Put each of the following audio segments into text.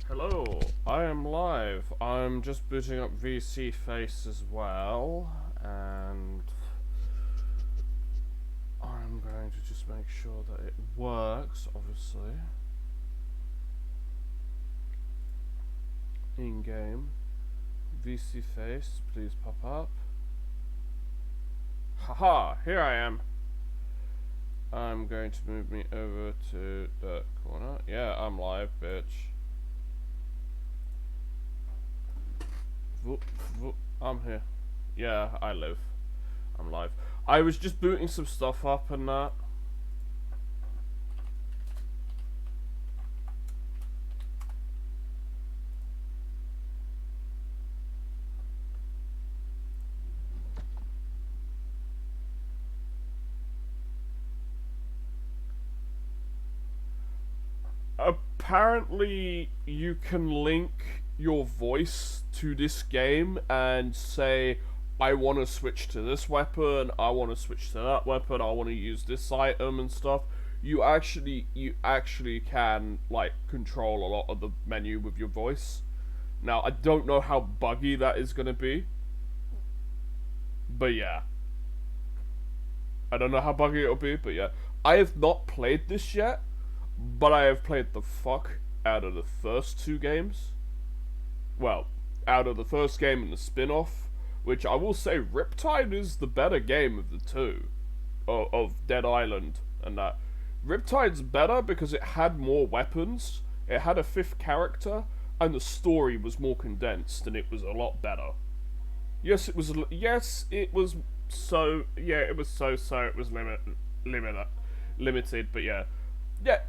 Hello, I am live. I'm just booting up VC Face as well, and I'm going to just make sure that it works, obviously. In-game. VC Face, please pop up. Haha, here I am. I'm going to move me over to the corner. Yeah, I'm live, bitch. I'm here. Yeah, I live. I'm live. I was just booting some stuff up and that. Apparently, you can link your voice to this game and say, I want to switch to this weapon, I want to switch to that weapon, I want to use this item and stuff. You actually can like control a lot of the menu with your voice. Now, I don't know how buggy that is going to be, but yeah. I don't know how buggy it'll be, but yeah. I have not played this yet, but I have played the fuck out of the first two games. Well, out of the first game and the spin-off, which I will say Riptide is the better game of the two, of Dead Island and that. Riptide's better because it had more weapons, it had a fifth character, and the story was more condensed and it was a lot better. Yes, it was. Yes, it was. So yeah, it was so. It was limited. But yeah, yeah.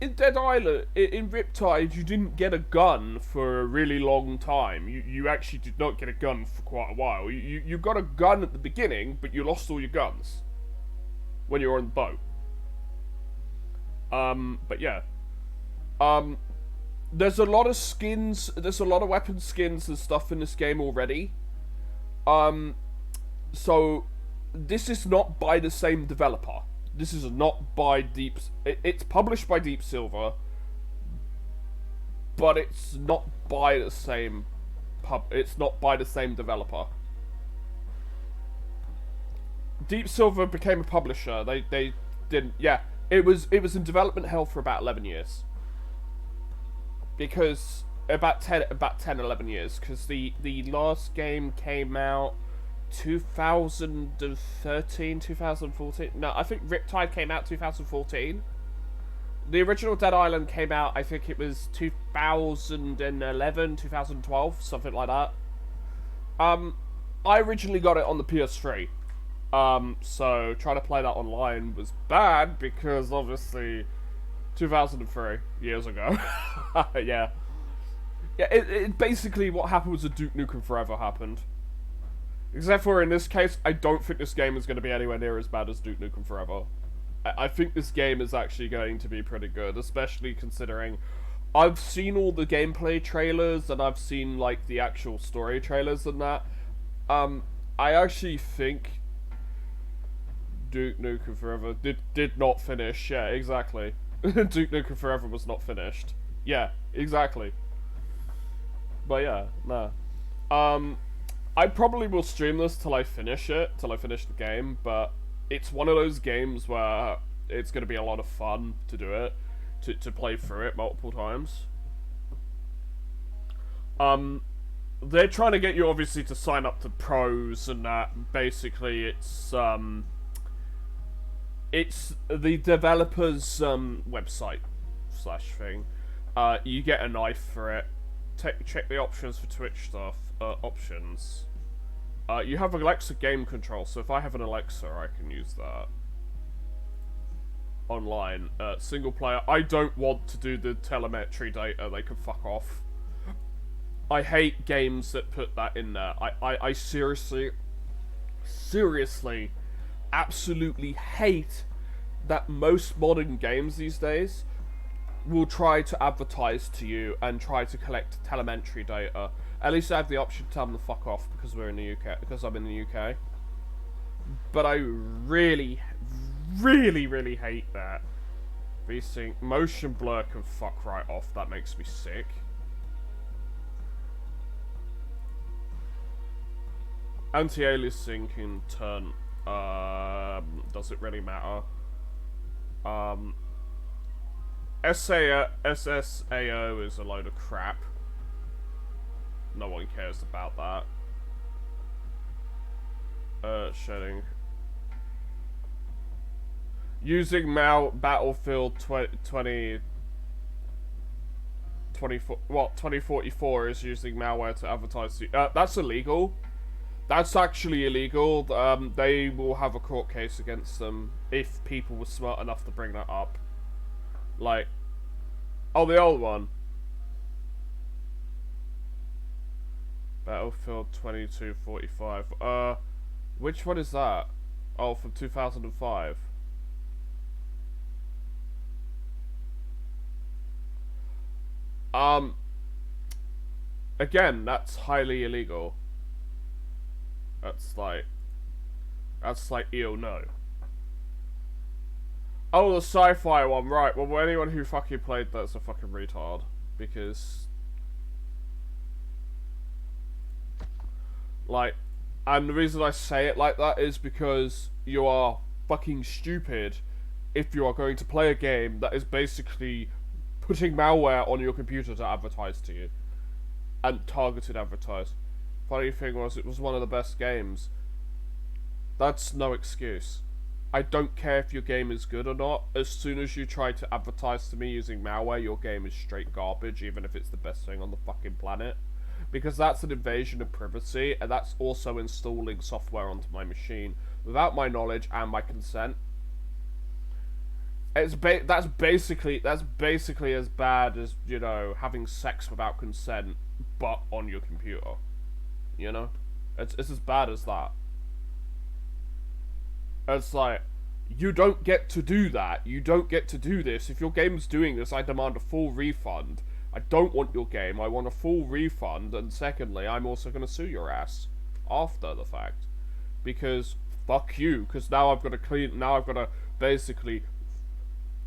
In Dead Island, in Riptide, you didn't get a gun for a really long time. You actually did not get a gun for quite a while. You got a gun at the beginning, but you lost all your guns when you were on the boat. But yeah. There's a lot of skins. There's a lot of weapon skins and stuff in this game already. So this is not by the same developer. This is not by Deep. It's published by Deep Silver, but it's not by the same It's not by the same developer. Deep Silver became a publisher. They didn't. Yeah, it was in development hell for about 11 years. Because about 10 11 years, because the last game came out 2013, 2014. No, I think Riptide came out 2014. The original Dead Island came out, I think it was 2011, 2012, something like that. I originally got it on the PS3. So trying to play that online was bad because obviously 2003, years ago. Yeah. Yeah, it basically what happened was a Duke Nukem Forever happened. Except for in this case, I don't think this game is going to be anywhere near as bad as Duke Nukem Forever. I think this game is actually going to be pretty good, especially considering I've seen all the gameplay trailers and I've seen like the actual story trailers and that. I actually think Duke Nukem Forever did not finish. Yeah, exactly. Duke Nukem Forever was not finished. Yeah, exactly. But yeah, nah. I probably will stream this till I finish it, till I finish the game, but it's one of those games where it's going to be a lot of fun to do it, to play through it multiple times. They're trying to get you obviously to sign up to pros and that. Basically, it's the developer's website slash thing. You get a knife for it. Check the options for Twitch stuff. Options. You have Alexa game control, so if I have an Alexa, I can use that. Online. Single player. I don't want to do the telemetry data. They can fuck off. I hate games that put that in there. I seriously, absolutely hate that most modern games these days will try to advertise to you and try to collect telemetry data. At least I have the option to tell them to fuck off because we're in the UK, because I'm in the UK. But I really hate that. VSync. Motion blur can fuck right off. That makes me sick. Anti-aliasing can turn. Does it really matter? SSAO is a load of crap. No one cares about that. Shedding. Using Battlefield 2044 is using malware to advertise. That's illegal. That's actually illegal. They will have a court case against them if people were smart enough to bring that up. Like, oh, the old one. Battlefield 2245. Which one is that? Oh, from 2005. Again, that's highly illegal. That's like ew, no. Oh, the sci-fi one, right. Well, anyone who fucking played that's a fucking retard. Because... like, and the reason I say it like that is because you are fucking stupid if you are going to play a game that is basically putting malware on your computer to advertise to you. And targeted advertise. Funny thing was, it was one of the best games. That's no excuse. I don't care if your game is good or not. As soon as you try to advertise to me using malware, your game is straight garbage, even if it's the best thing on the fucking planet. Because that's an invasion of privacy, and that's also installing software onto my machine without my knowledge and my consent. That's basically as bad as, you know, having sex without consent, but on your computer. You know, it's as bad as that. It's like, you don't get to do that. You don't get to do this. If your game's doing this, I demand a full refund. I don't want your game. I want a full refund. And secondly, I'm also going to sue your ass after the fact, because fuck you. Because now I've got to clean. Now I've got to basically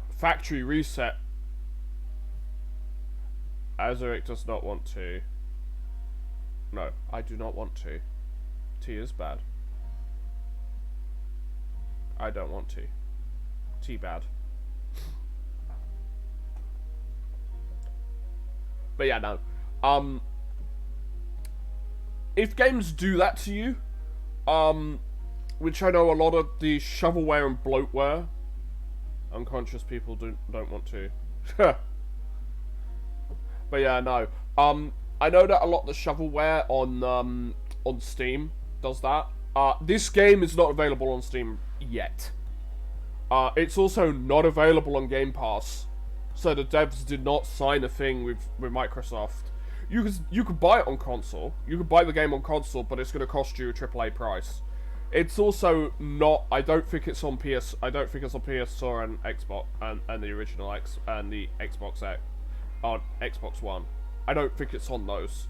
factory reset. Azeric does not want to. No, I do not want to. T is bad. I don't want to. T bad. But yeah, no. If games do that to you, which I know a lot of the shovelware and bloatware, unconscious people don't want to. But yeah, no. I know that a lot of the shovelware on Steam does that. This game is not available on Steam yet. It's also not available on Game Pass. So the devs did not sign a thing with Microsoft. You could buy it on console. You could buy the game on console, but it's going to cost you a AAA price. It's also not. I don't think it's on PS. I don't think it's on PS Store and Xbox and the original X and the Xbox X on Xbox One. I don't think it's on those.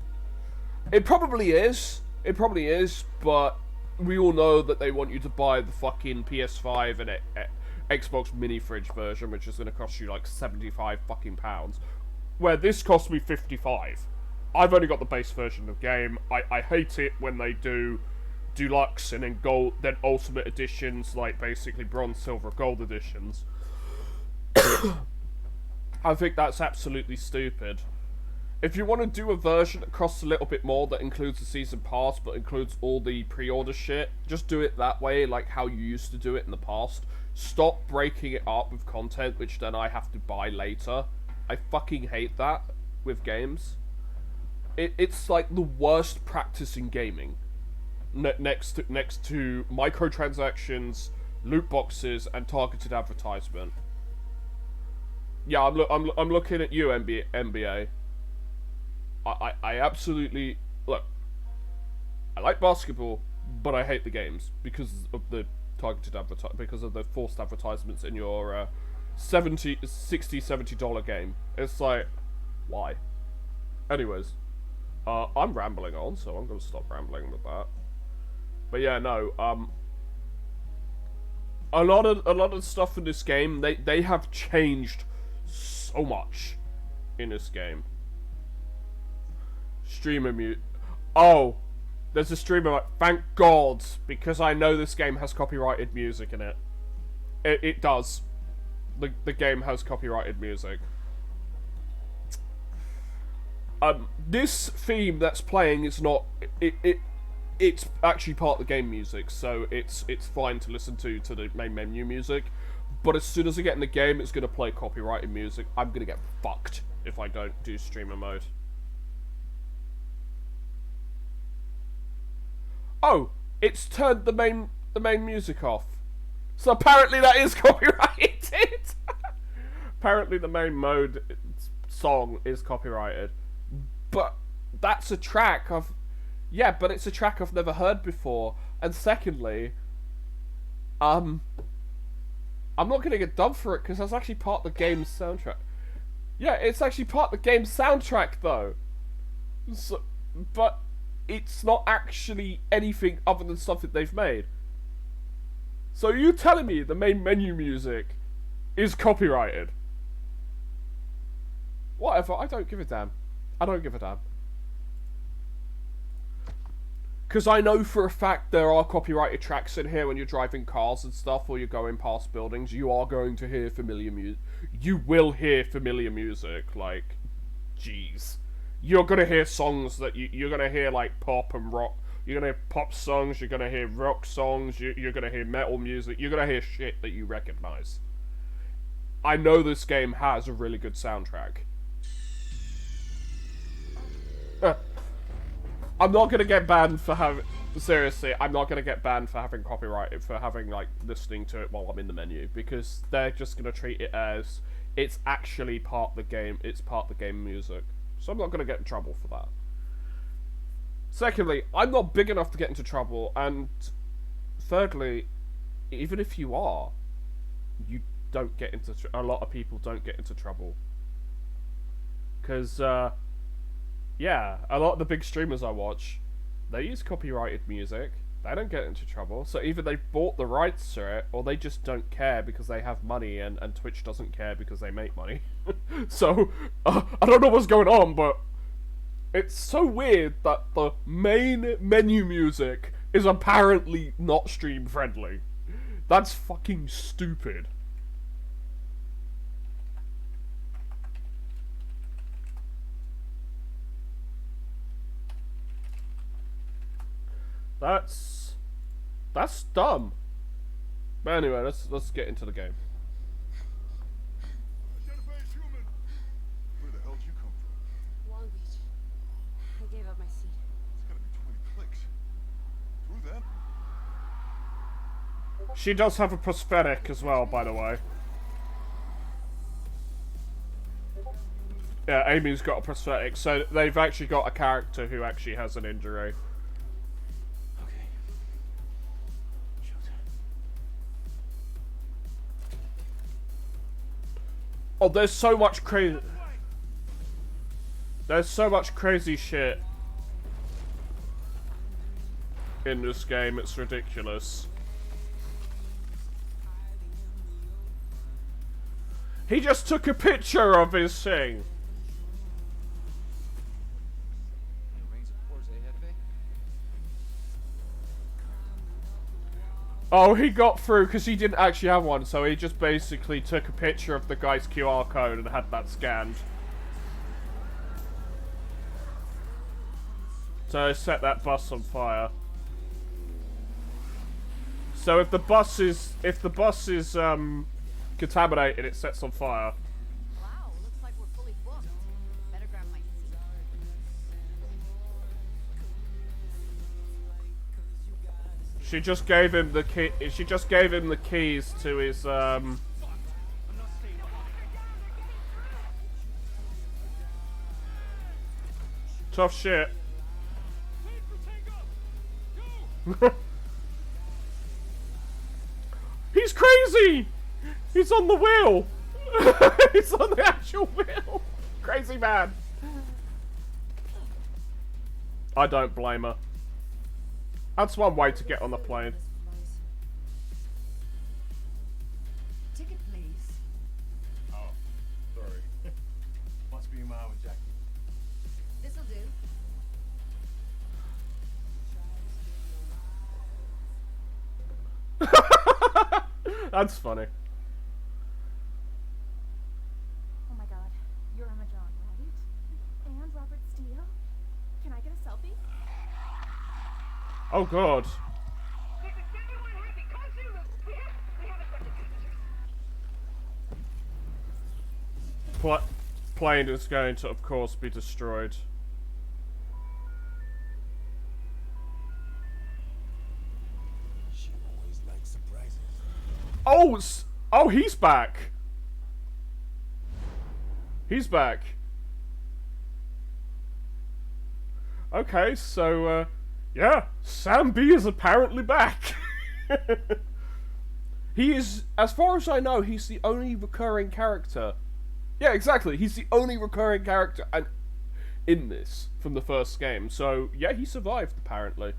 It probably is. It probably is, but we all know that they want you to buy the fucking PS5 and Xbox mini fridge version, which is going to cost you like 75 fucking pounds. Where this cost me 55. I've only got the base version of the game. I hate it when they do deluxe and then gold, then ultimate editions, like basically bronze, silver, gold editions. I think that's absolutely stupid. If you want to do a version that costs a little bit more, that includes the season pass, but includes all the pre-order shit, just do it that way, like how you used to do it in the past. Stop breaking it up with content, which then I have to buy later. I fucking hate that with games. It's like the worst practice in gaming. Next to microtransactions, loot boxes, and targeted advertisement. Yeah, I'm looking at you, NBA. I absolutely look. I like basketball, but I hate the games because of the targeted because of the forced advertisements in your $60-$70 game. It's like, why? Anyways, I'm rambling on, so I'm gonna stop rambling with that. But yeah, no. a lot of stuff in this game, they have changed so much in this game. Streamer mute. Oh, there's a streamer. Thank God, because I know this game has copyrighted music in it. It does. The game has copyrighted music. This theme that's playing is not. It's actually part of the game music, so it's fine to listen to the main menu music. But as soon as I get in the game, it's gonna play copyrighted music. I'm gonna get fucked if I don't do streamer mode. Oh, it's turned the main music off. So apparently that is copyrighted. Apparently the main mode song is copyrighted. But that's a track I've... Yeah, but it's a track I've never heard before. And secondly, I'm not gonna get dubbed for it because that's actually part of the game's soundtrack. Yeah, it's actually part of the game's soundtrack though. So, but it's not actually anything other than something they've made. So you telling me the main menu music is copyrighted? Whatever, I don't give a damn. I don't give a damn. Because I know for a fact there are copyrighted tracks in here when you're driving cars and stuff, or you're going past buildings. You are going to hear familiar music. You will hear familiar music, like, jeez. You're gonna hear songs that you're gonna hear, like, pop and rock. You're gonna hear pop songs, you're gonna hear rock songs, you're gonna hear metal music. You're gonna hear shit that you recognize. I know this game has a really good soundtrack. I'm not gonna get banned for having... Seriously, I'm not gonna get banned for having copyrighted, for having, like, listening to it while I'm in the menu. Because they're just gonna treat it as... It's actually part of the game, it's part of the game music. So I'm not gonna get in trouble for that. Secondly, I'm not big enough to get into trouble, and... Thirdly, even if you are, you don't get into... A lot of people don't get into trouble. Because, yeah, a lot of the big streamers I watch, they use copyrighted music. They don't get into trouble. So either they bought the rights to it, or they just don't care because they have money, and Twitch doesn't care because they make money. So, I don't know what's going on, but it's so weird that the main menu music is apparently not stream friendly. That's fucking stupid. That's dumb. But anyway, let's get into the game. Identify as human. Where the hell did you come from? Long Beach. I gave up my seat. It's gotta be 20 clicks. Through them? She does have a prosthetic as well, by the way. Yeah, Amy's got a prosthetic, so they've actually got a character who actually has an injury. Oh, there's so much crazy... There's so much crazy shit in this game, it's ridiculous. He just took a picture of his thing. Oh, he got through because he didn't actually have one, so he just basically took a picture of the guy's QR code and had that scanned. So set that bus on fire. So if the bus is contaminated, it sets on fire. Wow, looks like we're fully booked. Better grab my seat. She just gave him the key. She just gave him the keys to his tough shit. He's crazy. He's on the wheel. He's on the actual wheel. Crazy man. I don't blame her. That's one way to get on the plane. That's funny. Oh my god, you're Emma John, right? And Robert Steele? Can I get a selfie? Oh god. This is 71 Happy. Come soon. We have a Plane is going to, of course, be destroyed. She always likes surprises. Oh, oh, he's back. He's back. Okay, so, yeah, Sam B is apparently back. He is, as far as I know, he's the only recurring character. Yeah, exactly. He's the only recurring character in this from the first game. So, yeah, he survived, apparently.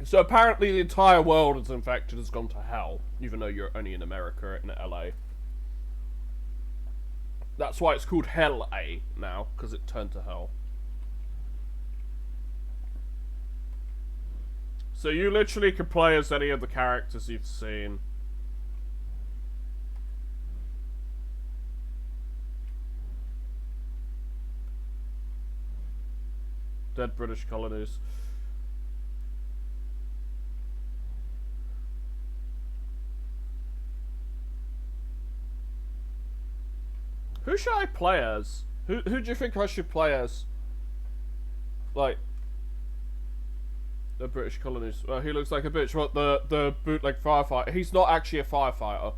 So apparently the entire world is infected, has gone to hell, even though you're only in America, in LA. That's why it's called Hell A now, because it turned to hell. So you literally can play as any of the characters you've seen. Dead British colonies. Who should I play as? Who do you think I should play as? Like, the British colonies. Well, he looks like a bitch. What, the bootleg firefighter? He's not actually a firefighter.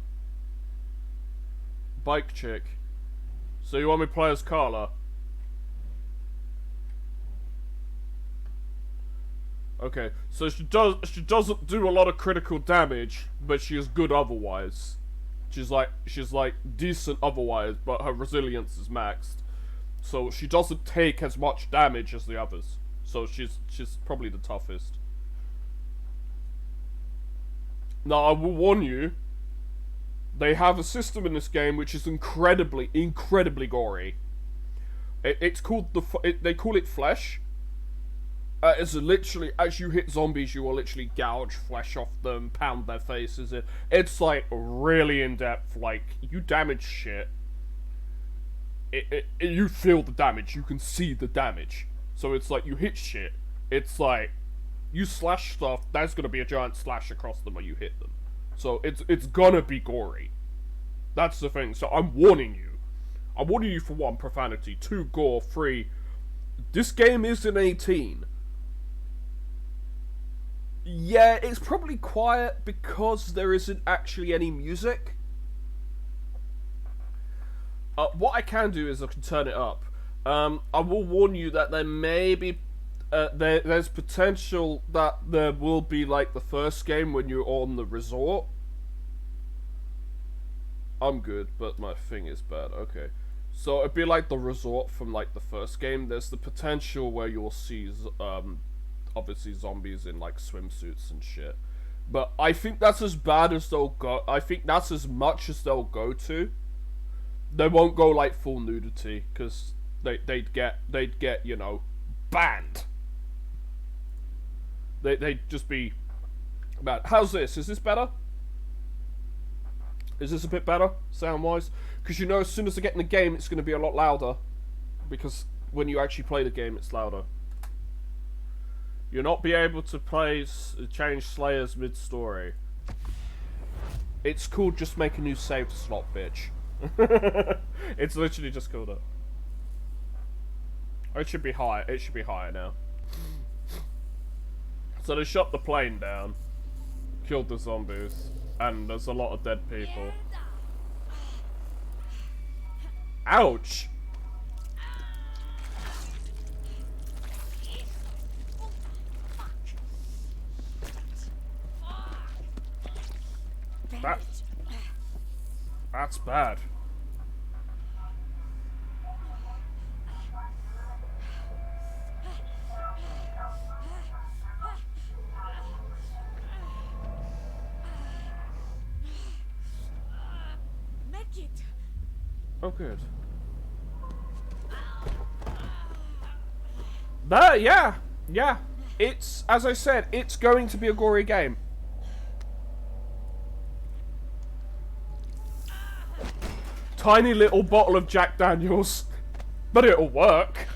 Bike chick. So you want me to play as Carla? Okay, so she doesn't do a lot of critical damage, but she is good otherwise. She's like decent otherwise, but her resilience is maxed. So she doesn't take as much damage as the others. So she's probably the toughest. Now I will warn you, they have a system in this game which is incredibly gory. It's called they call it flesh. It's literally, as you hit zombies, you will literally gouge flesh off them, pound their faces in. It's like really in depth. Like, you damage shit. You feel the damage. You can see the damage. So it's like you hit shit. It's like you slash stuff. There's gonna be a giant slash across them when you hit them. So it's gonna be gory. That's the thing. So I'm warning you. I'm warning you for 1, profanity, 2, gore, 3. This game isn't 18. Yeah, it's probably quiet because there isn't actually any music. What I can do is I can turn it up. I will warn you that there may be... there's potential that there will be like the first game when you're on the resort. I'm good, but my thing is bad. Okay. So it'd be like the resort from like the first game. There's the potential where you'll see... obviously zombies in like swimsuits and shit, but I think that's as bad as they'll go. I think that's as much as they'll go to. They won't go like full nudity because they'd get you know, banned. They'd just be bad. How's this? Is this better? Is this a bit better sound wise? Because you know, as soon as I get in the game, it's going to be a lot louder, because when you actually play the game, it's louder. You'll not be able to change Slayers mid-story. It's called just make a new save slot, bitch. It's literally just called it. Oh, it should be high. It should be higher now. So they shot the plane down, killed the zombies, and there's a lot of dead people. Ouch! That's bad. Medkit! Oh, good. There, yeah. Yeah. It's, as I said, it's going to be a gory game. Tiny little bottle of Jack Daniels. But it'll work.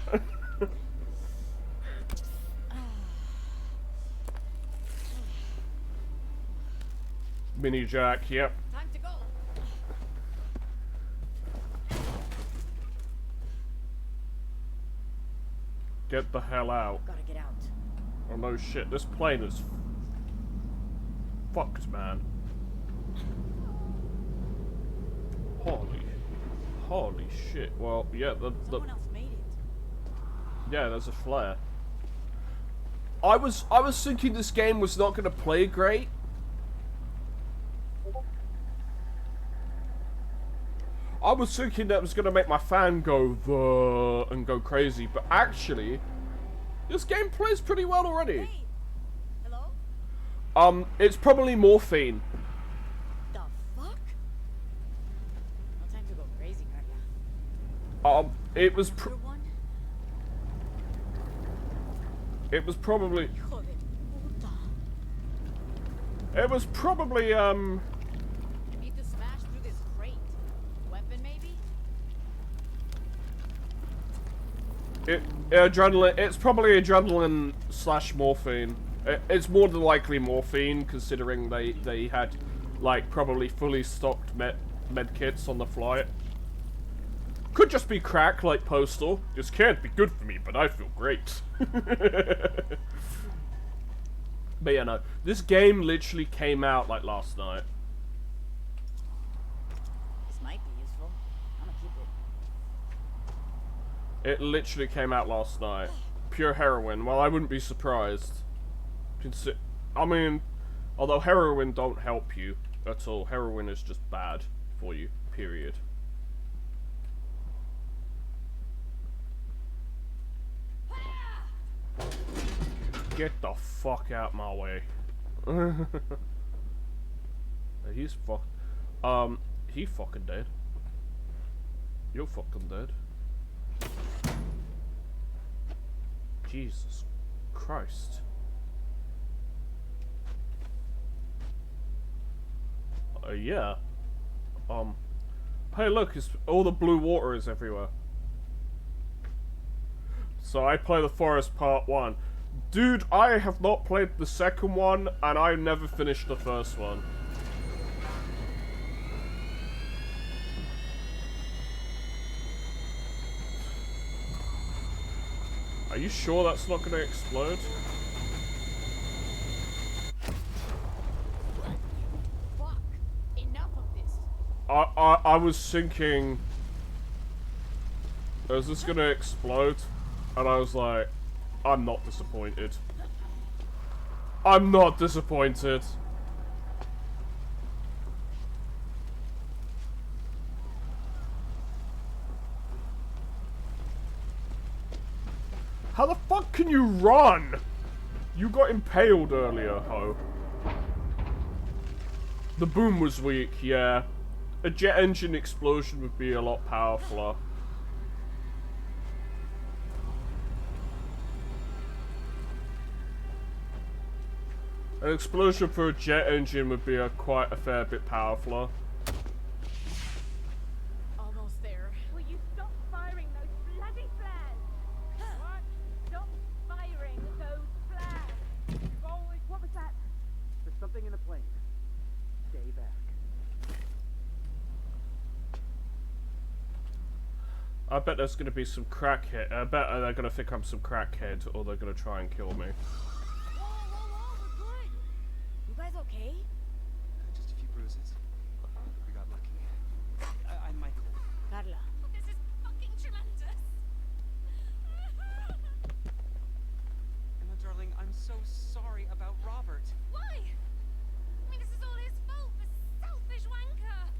Mini Jack, yep. Time to go. Get the hell out. Gotta get out. Oh no shit, this plane is fucked, man. Holy shit. Well, yeah, Someone else made it. yeah, there's a flare. I was thinking this game was not gonna play great. I was thinking that was gonna make my fan go the and go crazy, but actually, this game plays pretty well already. Hey. Hello? It's probably morphine. The fuck? No time to go crazy, Carla. It was Another one? it was probably Hijo de puta. it was probably You need to smash through this crate. Weapon, maybe? adrenaline. It's probably adrenaline / morphine. It's more than likely morphine, considering they had like probably fully stocked med kits on the flight. Could just be crack like Postal. This can't be good for me, but I feel great. But yeah, no. This game literally came out like last night. This might be useful. I'm gonna keep it. It literally came out last night. Pure heroin. Well, I wouldn't be surprised. I mean, although heroin don't help you at all. Heroin is just bad for you. Period. Get the fuck out my way. He's he fucking dead. You're fucking dead. Jesus Christ. Yeah. Hey look, it's all the blue water is everywhere. So I play the Forest Part 1. Dude, I have not played the second one, and I never finished the first one. Are you sure that's not gonna explode? Fuck! Enough of this. I was thinking, is this gonna explode? And I was like, I'm not disappointed. I'm not disappointed. How the fuck can you run? You got impaled earlier, ho. The boom was weak, yeah. A jet engine explosion would be a lot powerfuler. An explosion for a jet engine would be quite a fair bit powerfuler. Almost there. Will you stop firing those bloody flares? What? Stop firing those flares. What was that? There's something in the plane. Stay back. I bet there's gonna be some crackhead. I bet they're gonna think I'm some crackhead, or they're gonna try and kill me. Whoa, we're good. You guys okay? Just a few bruises. We got lucky. I'm Michael. Carla. This is fucking tremendous. Emma, darling, I'm so sorry about Robert. Why? I mean, this is all his fault. This selfish wanker.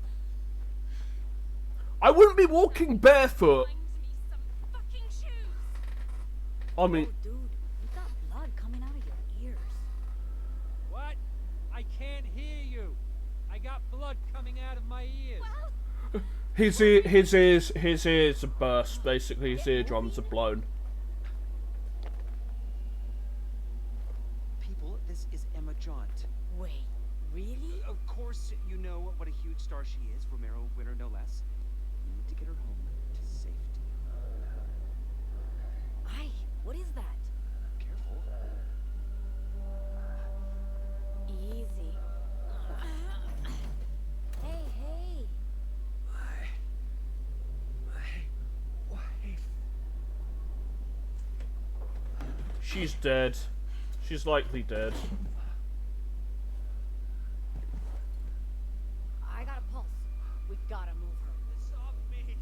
I wouldn't be walking barefoot. Find me some fucking shoes. I mean, Oh, dude, you got blood coming out of your ears. What? I can't hear you. I got blood coming out of my ears. Well, his ears are burst. Basically, his eardrums are blown. This is Emma Jaunt. Wait, really? Of course, you know what a huge star she is. Romero winner, no less. You need to get her home to safety. Aye, what is that? Careful. Easy. Hey, hey. My wife. She's dead. She's likely dead. I got a pulse. We gotta move her. This off me.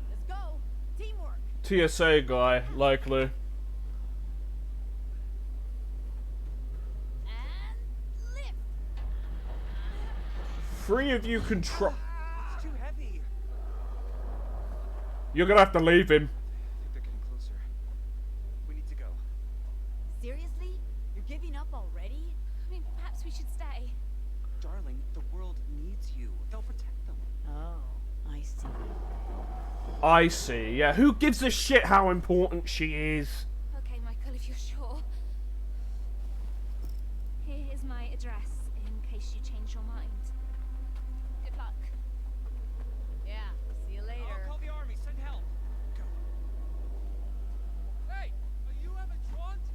Let's go. Teamwork. TSA guy, likely. And lift. Three of you can try. It's too heavy. You're gonna have to leave him. I think they're getting closer. We need to go. Seriously? You're giving up already? I mean, perhaps we should stay. Darling, the world needs you. They'll protect them. Oh, I see. I see. Yeah, who gives a shit how important she is? Okay, Michael, if you're sure. Here is my address in case you change your mind. Good luck. Yeah, see you later. I'll call the army. Send help. Go. Hey, are you Emma Jaunt?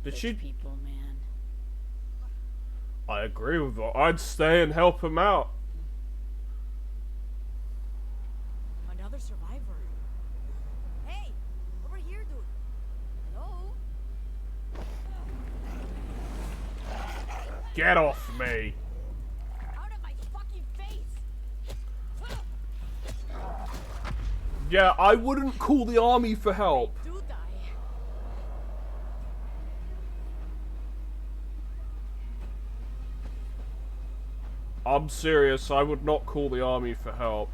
Did Rich she? people, man. I agree with her. I'd stay and help him out. Another survivor. Hey, over here, dude. Hello? Get off me. Out of my fucking face! Yeah, I wouldn't call the army for help. Do die. I'm serious, I would not call the army for help.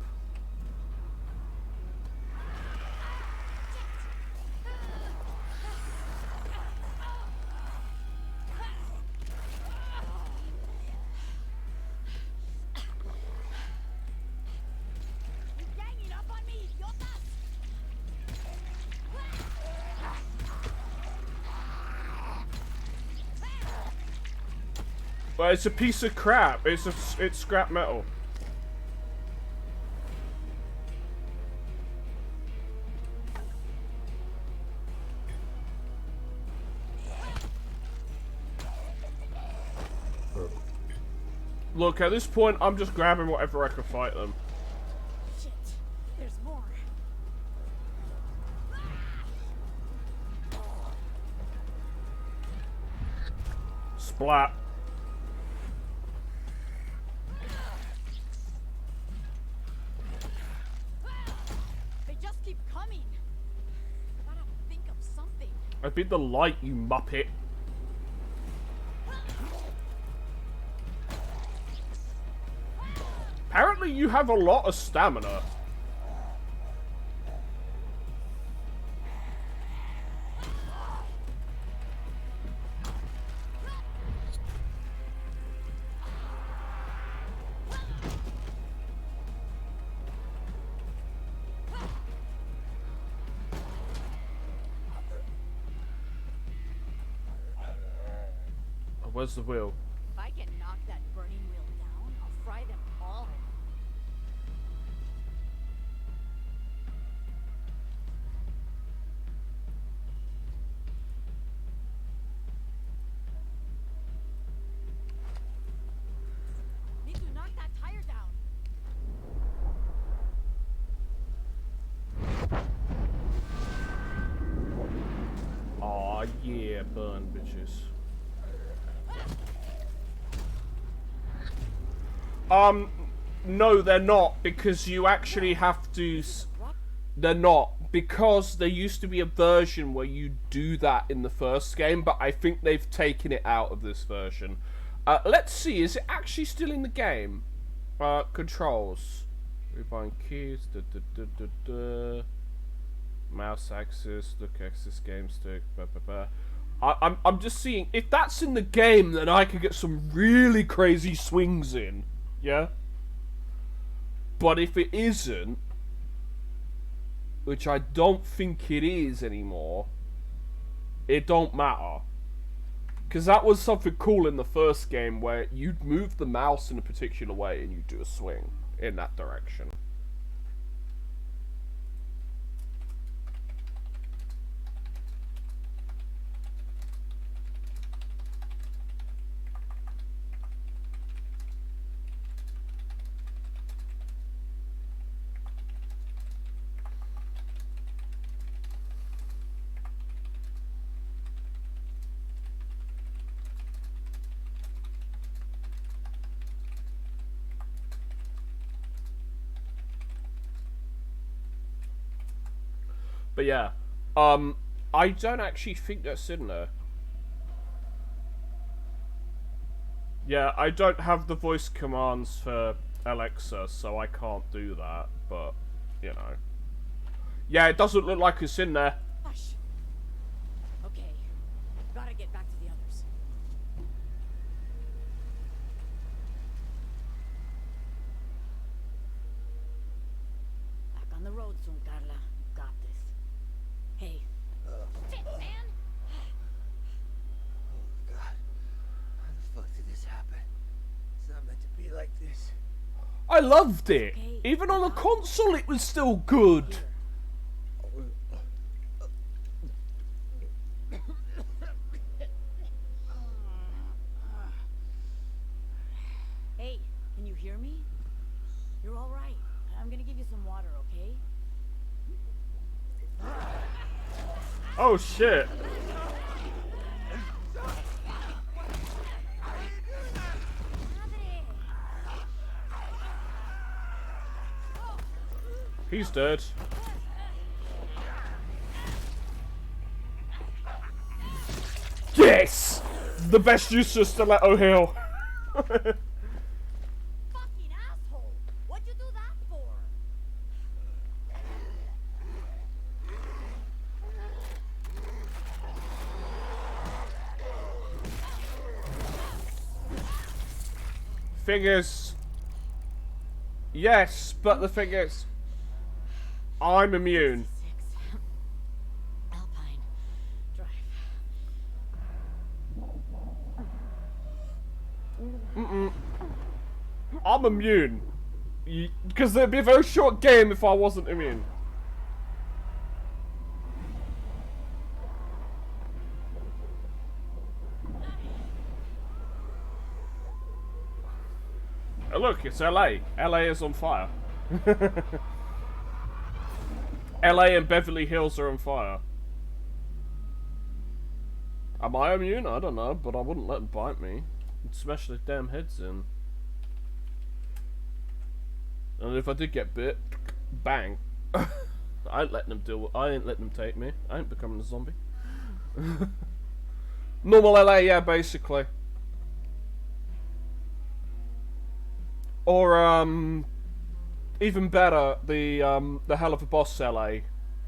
You're ganging up on me, idiotas! But it's a piece of crap. It's scrap metal. Look, at this point, I'm just grabbing whatever I can fight them. Shit, there's more. Splat. They just keep coming. Gotta think of something. I'd be the light, you muppet. Apparently you have a lot of stamina. Oh, where's the wheel? If I can knock that burning wheel down, I'll fry them all. Need to knock that tire down. Aw, yeah, burn, bitches. No, they're not, because you actually have to... They're not, because there used to be a version where you do that in the first game, but I think they've taken it out of this version. Let's see, is it actually still in the game? Controls. Rebind keys, mouse axis, look axis, game stick, blah, blah, blah. I'm just seeing, if that's in the game, then I could get some really crazy swings in. Yeah? But if it isn't, which I don't think it is anymore, it don't matter. Because that was something cool in the first game where you'd move the mouse in a particular way and you'd do a swing in that direction. But yeah, I don't actually think that's in there. Yeah, I don't have the voice commands for Alexa, so I can't do that, but, you know. Yeah, it doesn't look like it's in there. Hush. Okay. Gotta get back to the others. Back on the road soon, Carla. Got this. Hey. Shit, man! Oh, God. How the fuck did this happen? It's not meant to be like this. I loved it. Okay. Even on the console, it was still good. Hey, can you hear me? You're all right. I'm gonna give you some water, okay? Oh shit. He's dead. Yes! The best use of Stiletto Hill. Fucking asshole! What'd you do that for? Thing is, yes, but the thing is, I'm immune. 6. Alpine Drive. I'm immune. Because it'd be a very short game if I wasn't immune. Oh, look, it's LA. LA is on fire. LA and Beverly Hills are on fire. Am I immune? I don't know, but I wouldn't let them bite me. I'd smash their damn heads in. And if I did get bit, bang. I ain't letting them deal. I ain't letting them take me. I ain't becoming a zombie. Normal LA, yeah, basically. Or even better, the Hell of a Boss LA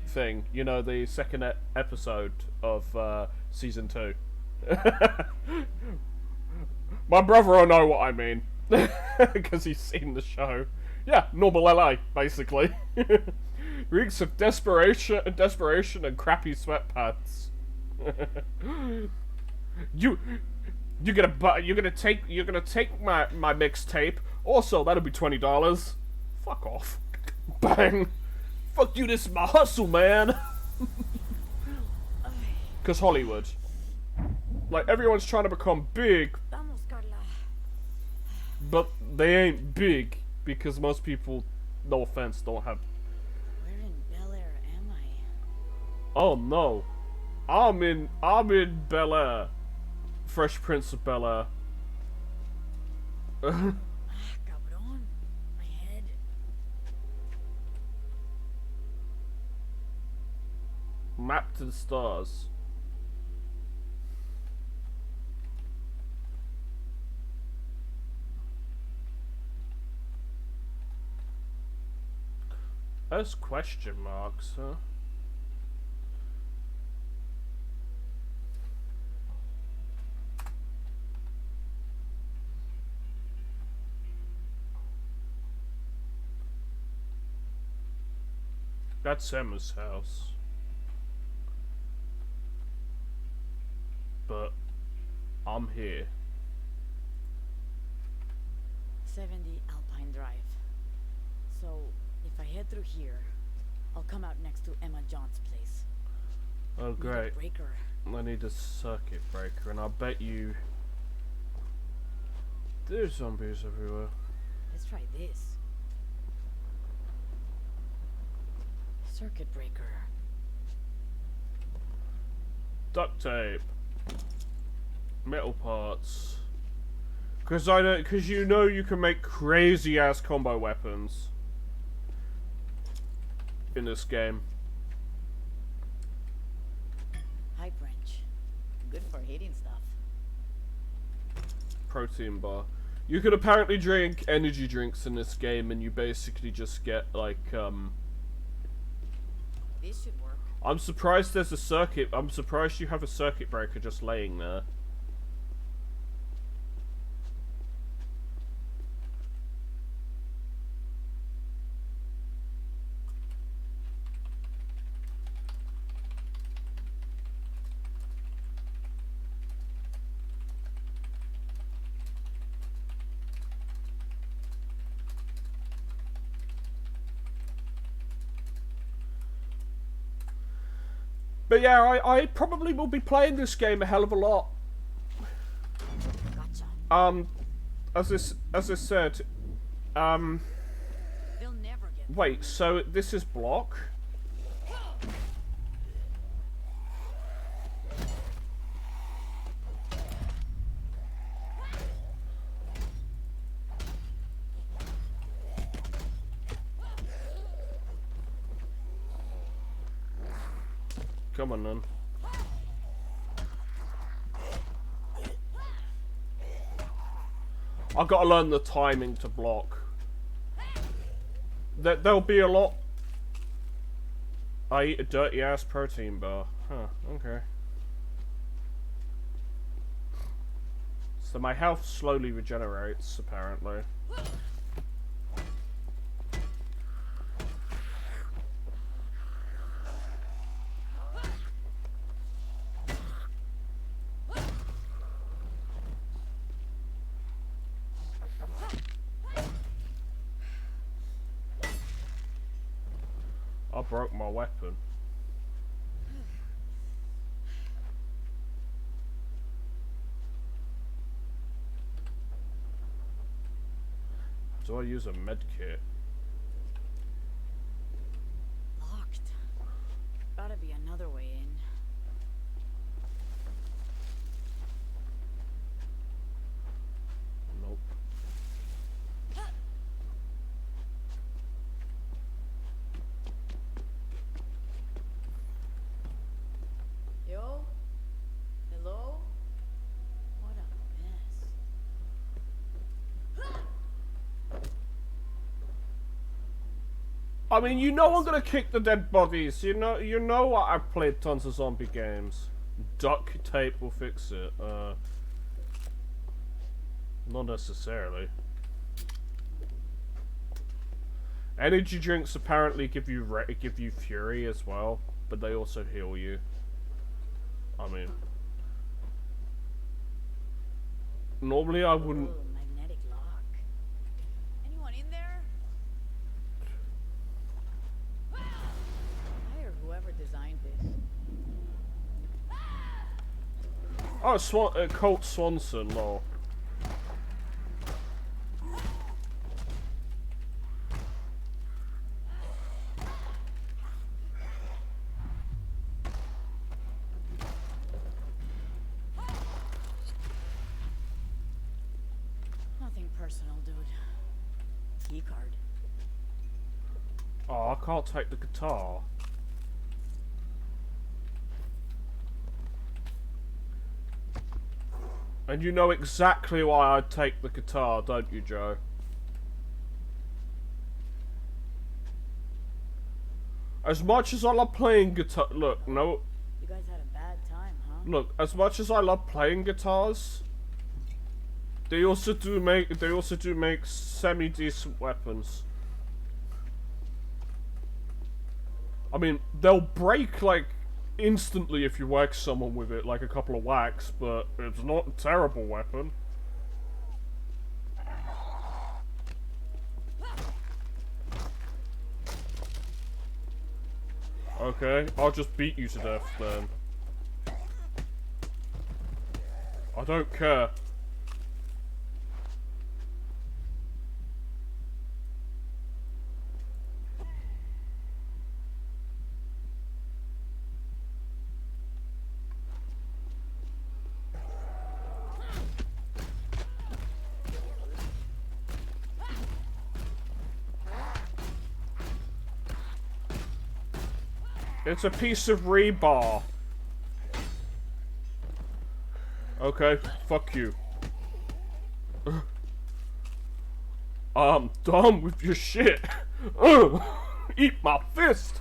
thing. You know, the second episode of season 2. My brother will know what I mean, because he's seen the show. Yeah, normal LA, basically. Reeks of desperation and crappy sweatpants. You're gonna take my mixtape. Also, that'll be $20. Fuck off. Bang. Fuck you, this is my hustle, man. Cause Hollywood. Like, everyone's trying to become big, Vamos, Carla. but they ain't big because most people, no offense, don't have. Where in Bel Air am I? Oh no, I'm in Bel Air, Fresh Prince of Bel Air. Cabron. My head. Map to the stars. Those question marks, huh? That's Emma's house. but I'm here. 70 Alpine Drive. So, if I head through here, I'll come out next to Emma John's place. Oh, Need a great. breaker. I need a circuit breaker, and I bet you there's zombies everywhere. Let's try this. Circuit breaker. Duct tape. Metal parts. Because you know you can make crazy ass combo weapons in this game. Pipe wrench. Good for hitting stuff. Protein bar. You can apparently drink energy drinks in this game, and you basically just get like This should work. I'm surprised there's a circuit. I'm surprised you have a circuit breaker just laying there. But yeah, I probably will be playing this game a hell of a lot. Gotcha. As I said, They'll never get. wait, so this is block? Come on, then. I gotta learn the timing to block. There'll be a lot. I eat a dirty ass protein bar. Huh, okay. So my health slowly regenerates, apparently. I broke my weapon. Do I use a med kit? Locked. Gotta be another way in. Nope. Yo? Hello? What a mess. I mean, you know I'm gonna kick the dead bodies. You know what? I've played tons of zombie games. Duct tape will fix it. Not necessarily. Energy drinks apparently give you fury as well, but they also heal you. I mean, normally I wouldn't. Oh, magnetic lock. Anyone in there? Hire whoever designed this. Oh, Colt Swanson, lol. Nothing personal, dude. Key card. Oh, I can't take the guitar. And you know exactly why I'd take the guitar, don't you, Joe? As much as I love playing guitar, look, no, You guys had a bad time, huh? look. As much as I love playing guitars, they also do make semi-decent weapons. I mean, they'll break like instantly if you whack someone with it, like a couple of whacks, but it's not a terrible weapon. Okay, I'll just beat you to death then. I don't care. It's a piece of rebar. Okay, fuck you. I'm done with your shit. Eat my fist.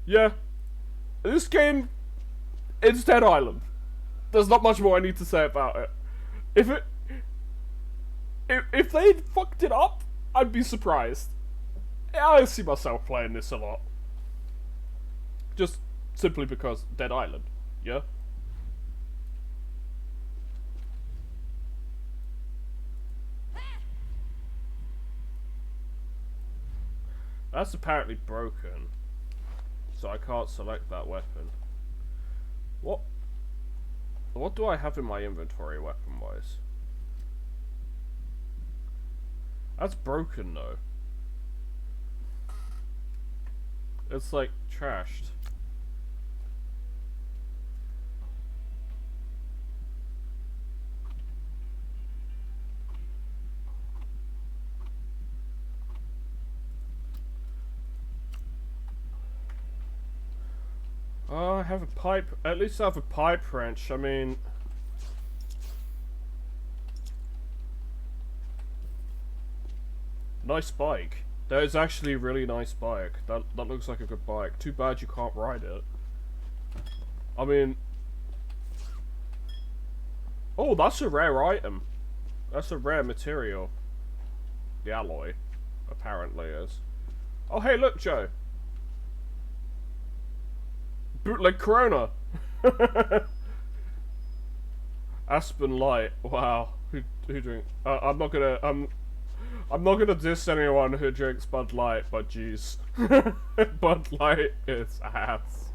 Yeah. This game, it's Dead Island. There's not much more I need to say about it. If they fucked it up, I'd be surprised. I see myself playing this a lot. Just simply because Dead Island, yeah? That's apparently broken. So I can't select that weapon. What do I have in my inventory weapon-wise? That's broken though. It's like trashed. Oh, I have a pipe. At least I have a pipe wrench. I mean, nice bike. That is actually a really nice bike. That looks like a good bike. Too bad you can't ride it. I mean, oh, that's a rare item. That's a rare material. The alloy, apparently, is. Oh, hey, look, Joe. Bootleg Corona. Aspen Light. Wow. Who drink? I'm not gonna diss anyone who drinks Bud Light, but jeez, Bud Light is ass.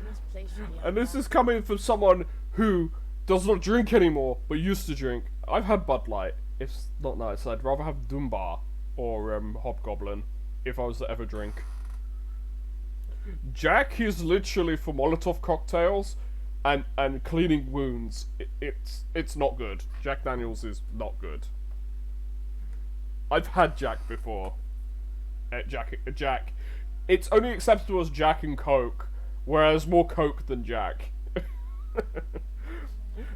This place should be And this unlocked. is coming from someone who does not drink anymore, but used to drink. I've had Bud Light. It's not nice. I'd rather have Dunbar or Hobgoblin if I was to ever drink. Jack is literally for Molotov cocktails and cleaning wounds. It's not good. Jack Daniels is not good. I've had Jack before. Jack. It's only acceptable as Jack and Coke, whereas more Coke than Jack.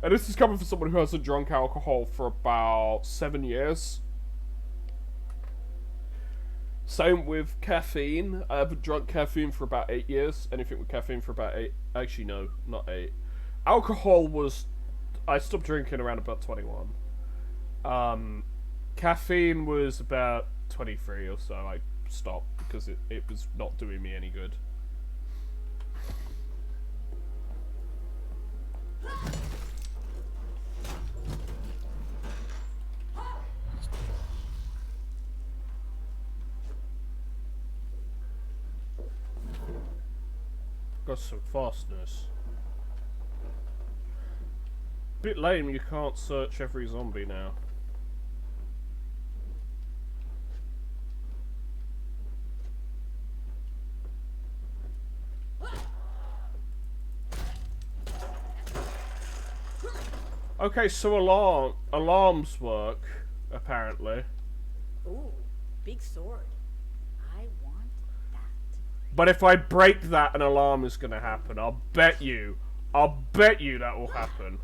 And this is coming from someone who hasn't drunk alcohol for about 7 years. Same with caffeine. I haven't drunk caffeine for about 8 years. Anything with caffeine for about 8. Actually, no, not 8. Alcohol was... I stopped drinking around about 21. Caffeine was about 23 or so. I stopped because it was not doing me any good. Got some fastness. Bit lame you can't search every zombie now. Okay, so alarms work, apparently. Ooh, big sword. I want that. But if I break that, an alarm is gonna happen. I'll bet you that will happen.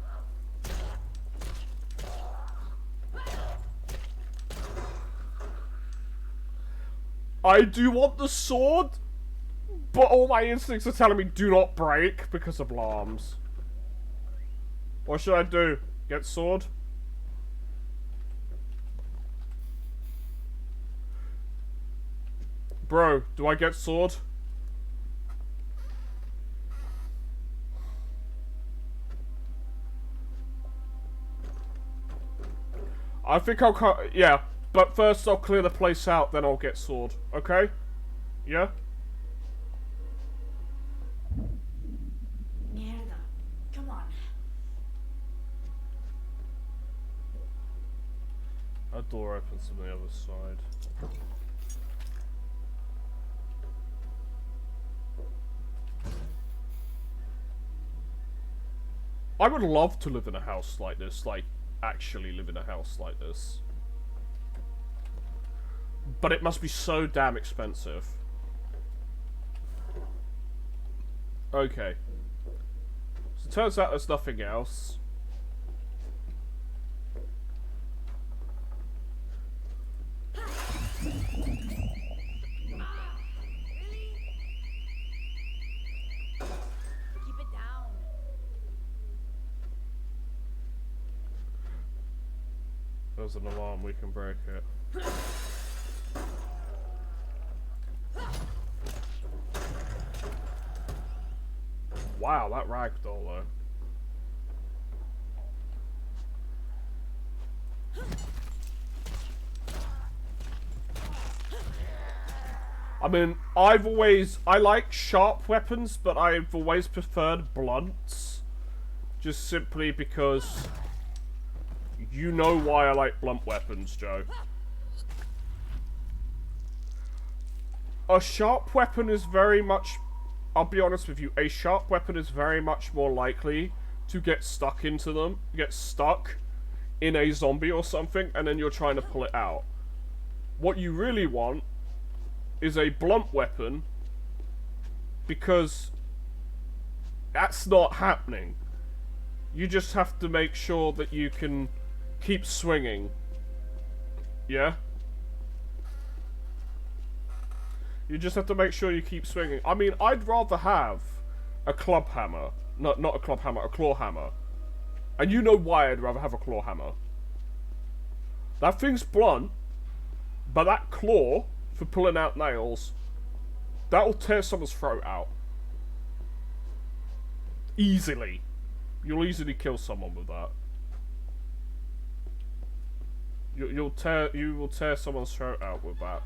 I do want the sword, but all my instincts are telling me do not break because of alarms. What should I do? Get sword? Bro, do I get sword? I think I'll yeah, but first I'll clear the place out, then I'll get sword. Okay? Yeah? Mierda. Come on. A door opens on the other side. I would love to live in a house like this, like, actually live in a house like this. But it must be so damn expensive. Okay. So it turns out there's nothing else. Keep it down. There's an alarm, we can break it. Wow, that ragdoll though. I mean, I like sharp weapons, but I've always preferred blunts. Just simply because you know why I like blunt weapons, Joe. A sharp weapon is very much, I'll be honest with you, a sharp weapon is very much more likely to get stuck into them, get stuck in a zombie or something, and then you're trying to pull it out. What you really want is a blunt weapon, because that's not happening. You just have to make sure that you can keep swinging. Yeah? You just have to make sure you keep swinging. I mean, I'd rather have a club hammer. Not a club hammer, a claw hammer. And you know why I'd rather have a claw hammer. That thing's blunt, but that claw, for pulling out nails, that'll tear someone's throat out. Easily. You'll easily kill someone with that. You will tear someone's throat out with that.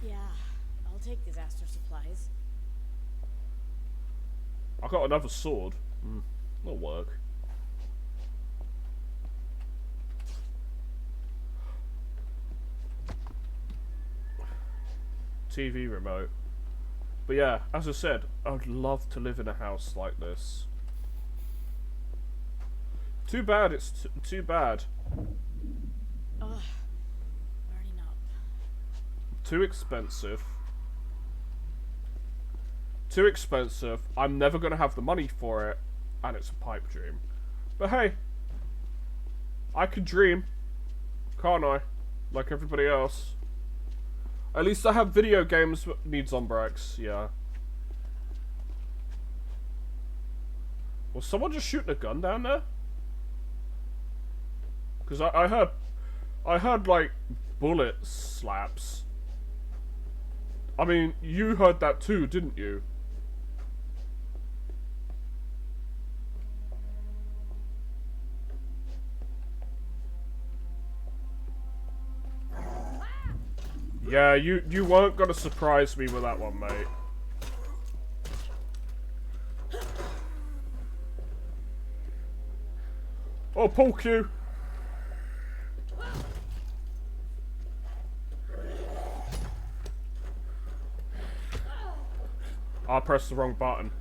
Yeah, I'll take disaster supplies. I got another sword. That'll work. TV remote. But yeah, as I said, I'd love to live in a house like this. Too bad it's too bad. Ugh, burning up. Too expensive. Too expensive. I'm never gonna have the money for it, and it's a pipe dream. But hey, I can dream, can't I? Like everybody else. At least I have video games that need Zombrex, yeah. Was someone just shooting a gun down there? Because I heard like bullet slaps. I mean, you heard that too, didn't you? Yeah, you weren't gonna surprise me with that one, mate. Oh, pull Q. I pressed the wrong button.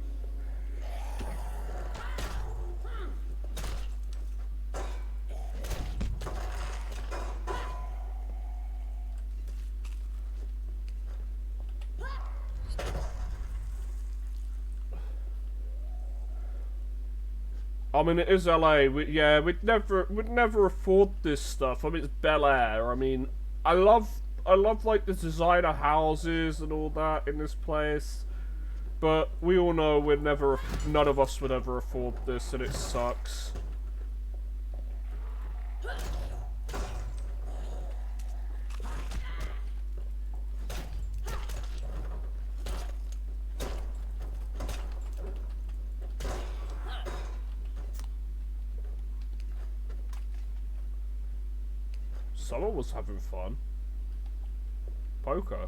I mean, it is LA. We'd never afford this stuff. I mean, it's Bel Air. I mean, I love like the designer houses and all that in this place, but we all know none of us would ever afford this, and it sucks. Someone was having fun. Poker.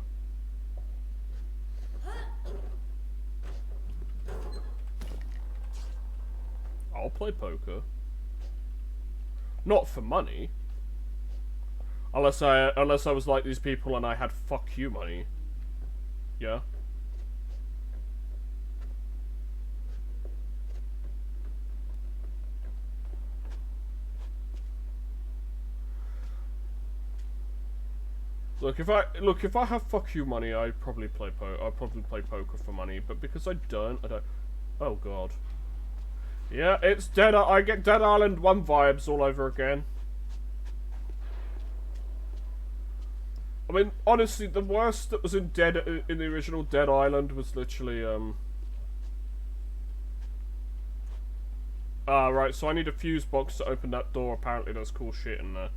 I'll play poker. Not for money. Unless I was like these people and I had fuck you money. Yeah. Look, if I have fuck you money, I'd probably play poker for money. But because I don't. Oh god. Yeah, it's Dead. I get Dead Island 1 vibes all over again. I mean, honestly, the worst that was in the original Dead Island was literally right. So I need a fuse box to open that door. Apparently, there's cool shit in there.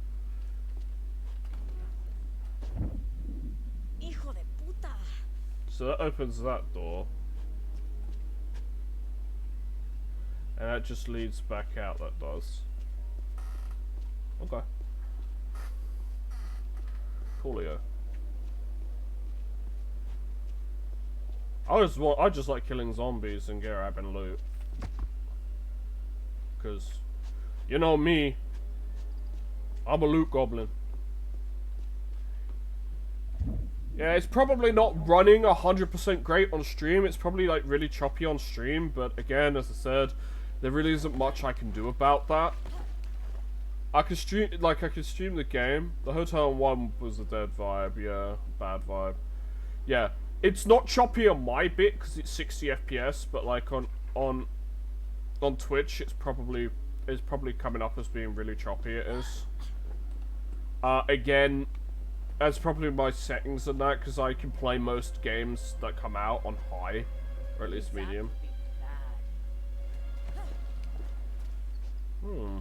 Hijo de puta. So that opens that door. And that just leads back out, that does. Okay. Coolio. I just like killing zombies and grabbing loot. Cause you know me. I'm a loot goblin. Yeah, it's probably not running 100% great on stream. It's probably like really choppy on stream, but again, as I said, there really isn't much I can do about that. I can stream the game. The Hotel 1 was a dead vibe, yeah, bad vibe. Yeah, it's not choppy on my bit because it's 60 FPS, but like on Twitch, it's probably coming up as being really choppy. It is. Again, that's probably my settings and that because I can play most games that come out on high, or at least medium. Hmm.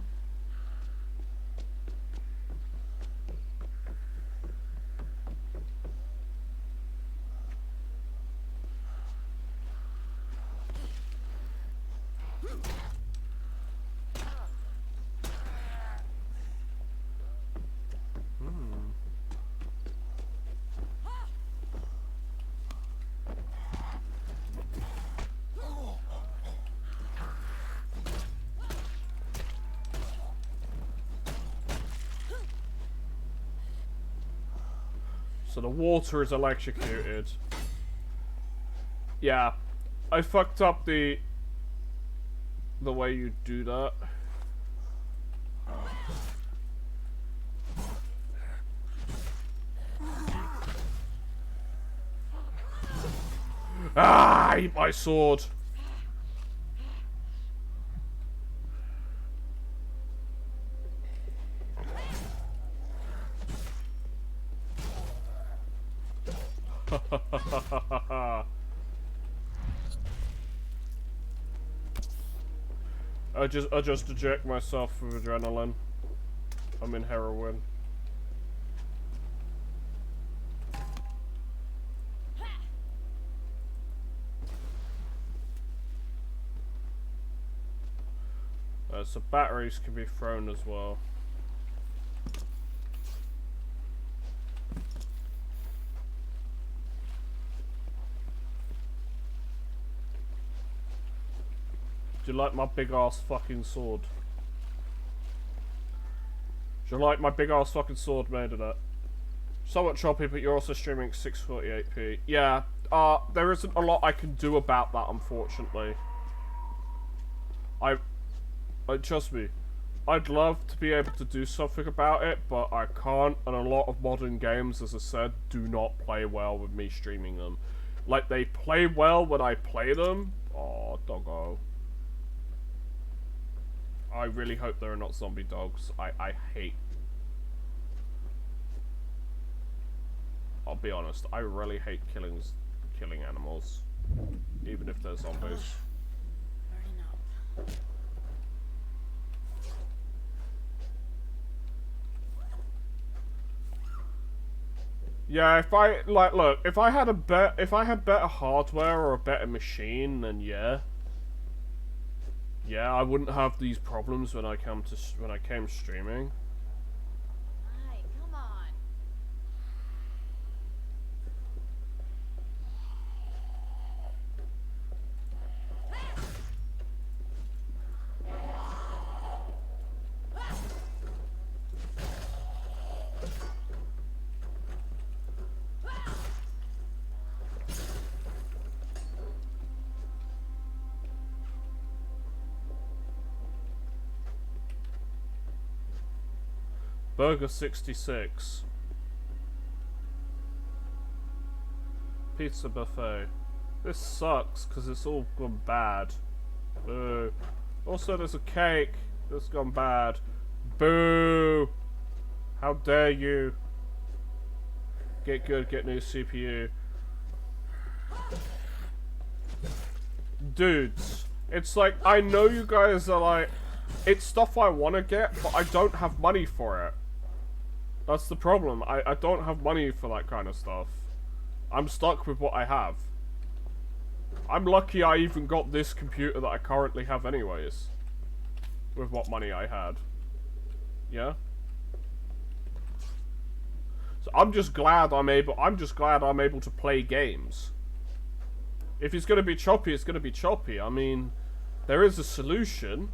So the water is electrocuted. Yeah, I fucked up the way you do that. Ah, I eat my sword. I just eject myself with adrenaline. I'm in heroin. So batteries can be thrown as well. Do you like my big ass fucking sword? Do you like my big ass fucking sword made of that? Somewhat choppy, but you're also streaming 648p. Yeah, there isn't a lot I can do about that, unfortunately. Trust me, I'd love to be able to do something about it, but I can't, and a lot of modern games, as I said, do not play well with me streaming them. Like, they play well when I play them. Oh, doggo. I really hope there are not zombie dogs. I hate... I'll be honest, I really hate killing animals. Even if they're zombies. Burning up. Yeah, if I had better hardware or a better machine, then yeah. Yeah, I wouldn't have these problems when I came streaming. Ay, come Burger 66. Pizza buffet. This sucks because it's all gone bad. Boo. Also, there's a cake that's gone bad. Boo! How dare you? Get good, get new CPU. Dudes, it's like, I know you guys are like, it's stuff I want to get, but I don't have money for it. That's the problem. I don't have money for that kind of stuff. I'm stuck with what I have. I'm lucky I even got this computer that I currently have anyways. With what money I had. Yeah? So I'm just glad I'm able to play games. If it's gonna be choppy, it's gonna be choppy. I mean, there is a solution.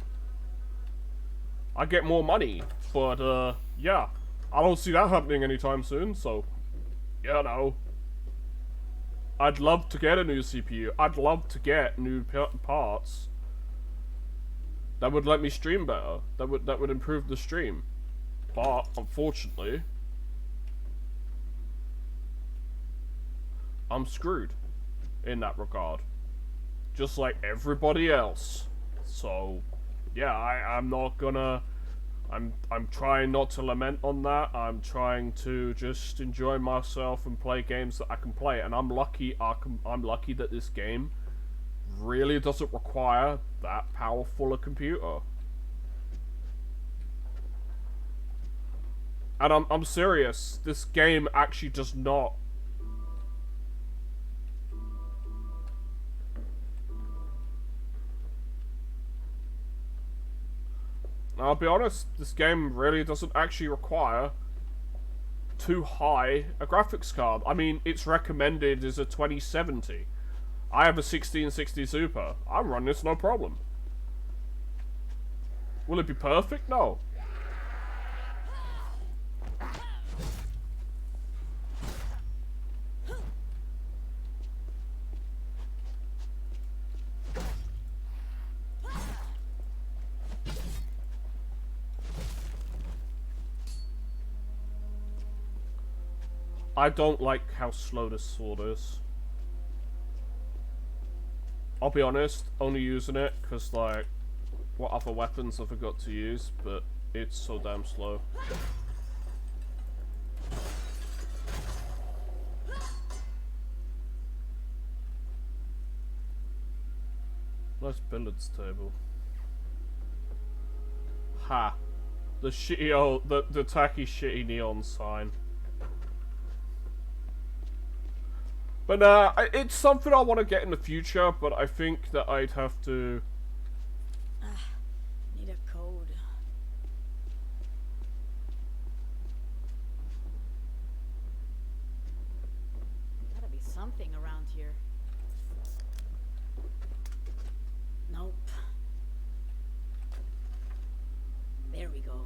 I get more money, but yeah. I don't see that happening anytime soon, so you know. I'd love to get a new CPU. I'd love to get new parts. That would let me stream better. That would improve the stream. But unfortunately, I'm screwed in that regard. Just like everybody else. So yeah, I'm not gonna I'm trying not to lament on that. I'm trying to just enjoy myself and play games that I can play, and I'm lucky I'm lucky that this game really doesn't require that powerful a computer. And I'm serious. This game actually does not. I'll be honest, this game really doesn't actually require too high a graphics card. I mean, it's recommended as a 2070. I have a 1660 Super. I'm running this no problem. Will it be perfect? No. I don't like how slow this sword is. I'll be honest, only using it because, like, what other weapons have I got to use, but it's so damn slow. Nice billiards table. Ha! The shitty old, the tacky shitty neon sign. But it's something I want to get in the future, but I think that I'd have to... Need a code. Gotta be something around here. Nope. There we go.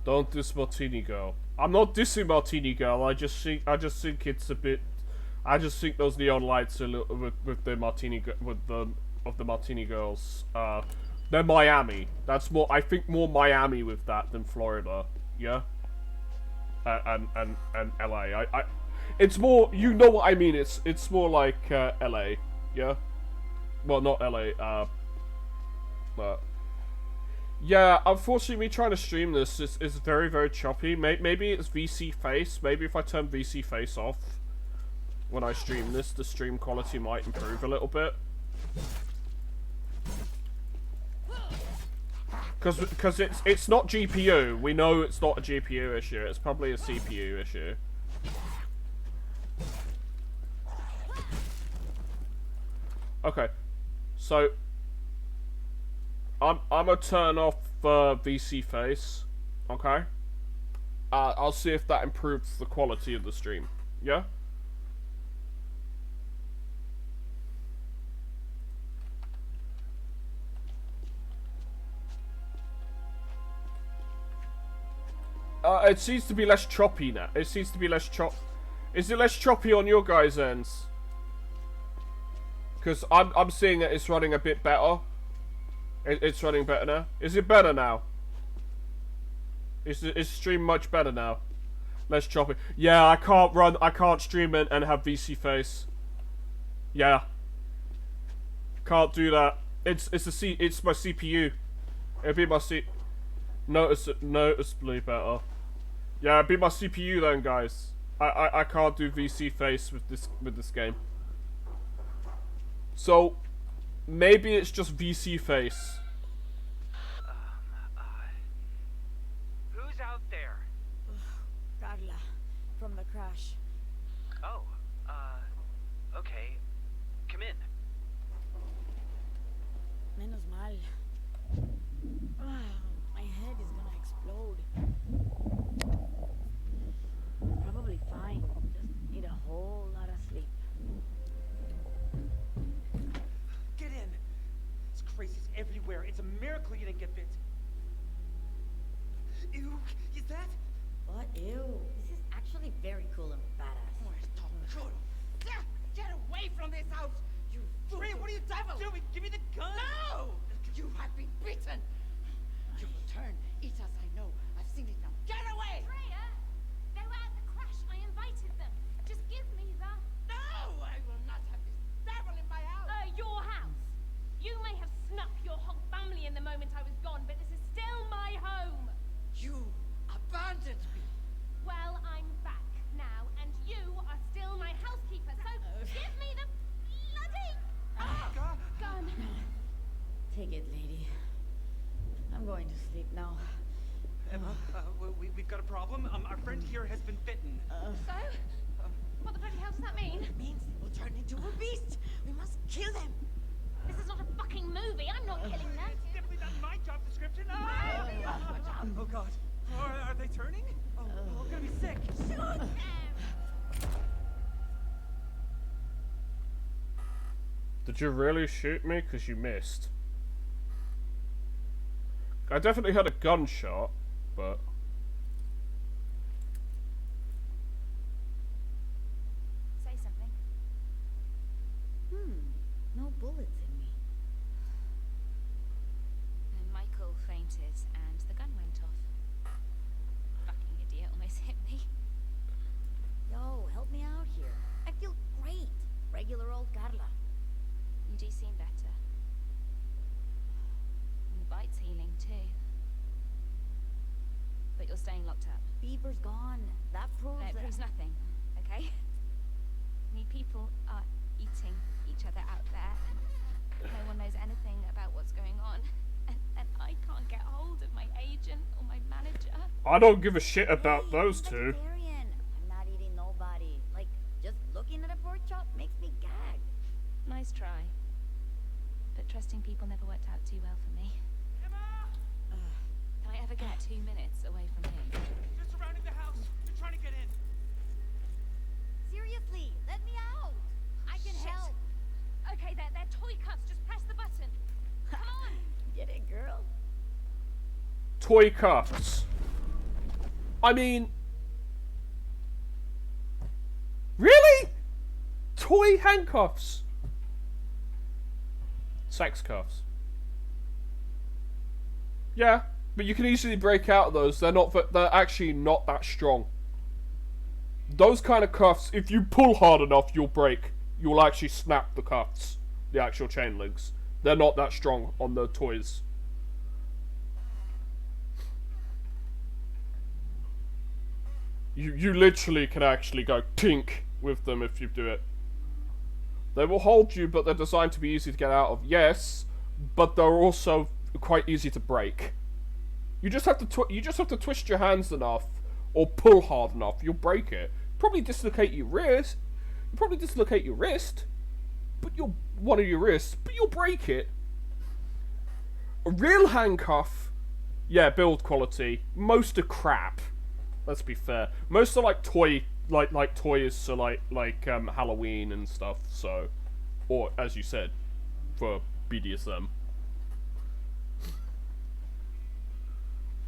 Don't diss Martini Girl. I'm not dissing Martini Girl. I just think it's a bit. I just think those neon lights are with the Martini of the Martini Girls. They're Miami. That's more. I think more Miami with that than Florida. Yeah. And LA. It's more. You know what I mean? It's more like LA. Yeah. Well, not LA. But. Yeah, unfortunately, me trying to stream this is very, very choppy. Maybe it's VC Face. Maybe if I turn VC Face off when I stream this, the stream quality might improve a little bit. Because it's not GPU. We know it's not a GPU issue. It's probably a CPU issue. Okay, so I'm gonna turn off VC Face, okay? I'll see if that improves the quality of the stream, yeah? It seems to be less choppy now. It seems to be less Is it less choppy on your guys' ends? Because I'm seeing that it's running a bit better. It's running better now. Is it better now? Is stream much better now? Let's chop it. Yeah, I can't stream it and have VC face. Yeah. Can't do that. It's my CPU. It'd be my noticeably better. Yeah, it'd be my CPU then, guys. I can't do VC face with this game. So maybe it's just VC face. Who's out there? Carla, from the crash. Oh, okay. Come in. Menos mal. My head is gonna explode. Probably fine. Just need a whole lot of sleep. Get in. It's crazies everywhere. It's a miracle you didn't get bit. Ew, is that? What? Ew. This is actually very cool and badass. Where's Tom? Good. Get away from this house, you fool! Ray, what are you devil? doing? Give me the gun. No! You have been beaten. You will turn. Eat as I know. I've seen it now. Get away! Freya, they were at the crash. I invited them. Just give me the... No! I will not have this devil in my house. Your house. You may have snuck your whole family in the moment I was gone, but this is still my home. You abandoned me. Well, I'm back now, and you are still my housekeeper, so give me the bloody gun. Take it, lady. I'm going to sleep now. Emma, we've got a problem. Our friend here has been bitten. So? What the bloody hell does that mean? It means they will turn into a beast. We must kill them. This is not a fucking movie. I'm not killing them. It's definitely not my job description. Oh God. Are they turning? Oh, we're gonna be sick. Did you really shoot me? Because you missed. I definitely had a gunshot, but... Say something. No bullets in me. Then Michael fainted and the gun went off. Fucking idiot almost hit me. Yo, help me out here. I feel great. Regular old Carla. You do seem better. And the bite's healing too. But you're staying locked up. Fever's gone. That proves No, it that... proves nothing, okay? I mean, people are eating each other out there, and no one knows anything about what's going on. And I can't get hold of my agent or my manager. I don't give a shit about Hey, those I'm two. vegetarian. I'm not eating nobody. Like, just looking at a pork chop makes me gag. Nice try. But trusting people never worked out too well for me. Can I ever get 2 minutes away from him? They're surrounding the house. They're trying to get in. Seriously, let me out. I can Shit. help. Okay, they're toy cups. Just press the button. Come on. Get it, girl? Toy cuffs. I mean... Really? Toy handcuffs. Sex cuffs. Yeah, but you can easily break out of those. They're actually not that strong. Those kind of cuffs, if you pull hard enough, you'll break. You'll actually snap the cuffs. The actual chain links. They're not that strong on the toys. You literally can actually go tink with them if you do it. They will hold you, but they're designed to be easy to get out of. Yes, but they're also quite easy to break. You just have to twist your hands enough or pull hard enough. You'll break it. Probably dislocate your wrist. You probably dislocate your wrist, but one of your wrists, but you'll break it. A real handcuff, yeah, build quality. Most are crap. Let's be fair. Most are like toys, so like Halloween and stuff. So, or as you said, for BDSM.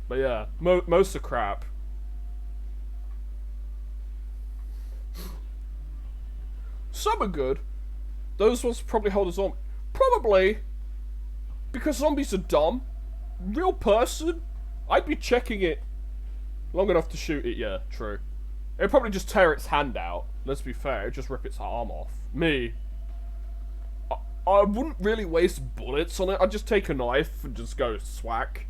But yeah, most are crap. Some are good. Those ones probably hold us on. Probably Because zombies are dumb. Real person, I'd be checking it long enough to shoot it, yeah, true. It'd probably just tear its hand out, let's be fair, it'd just rip its arm off. Me, I wouldn't really waste bullets on it, I'd just take a knife and just go swack.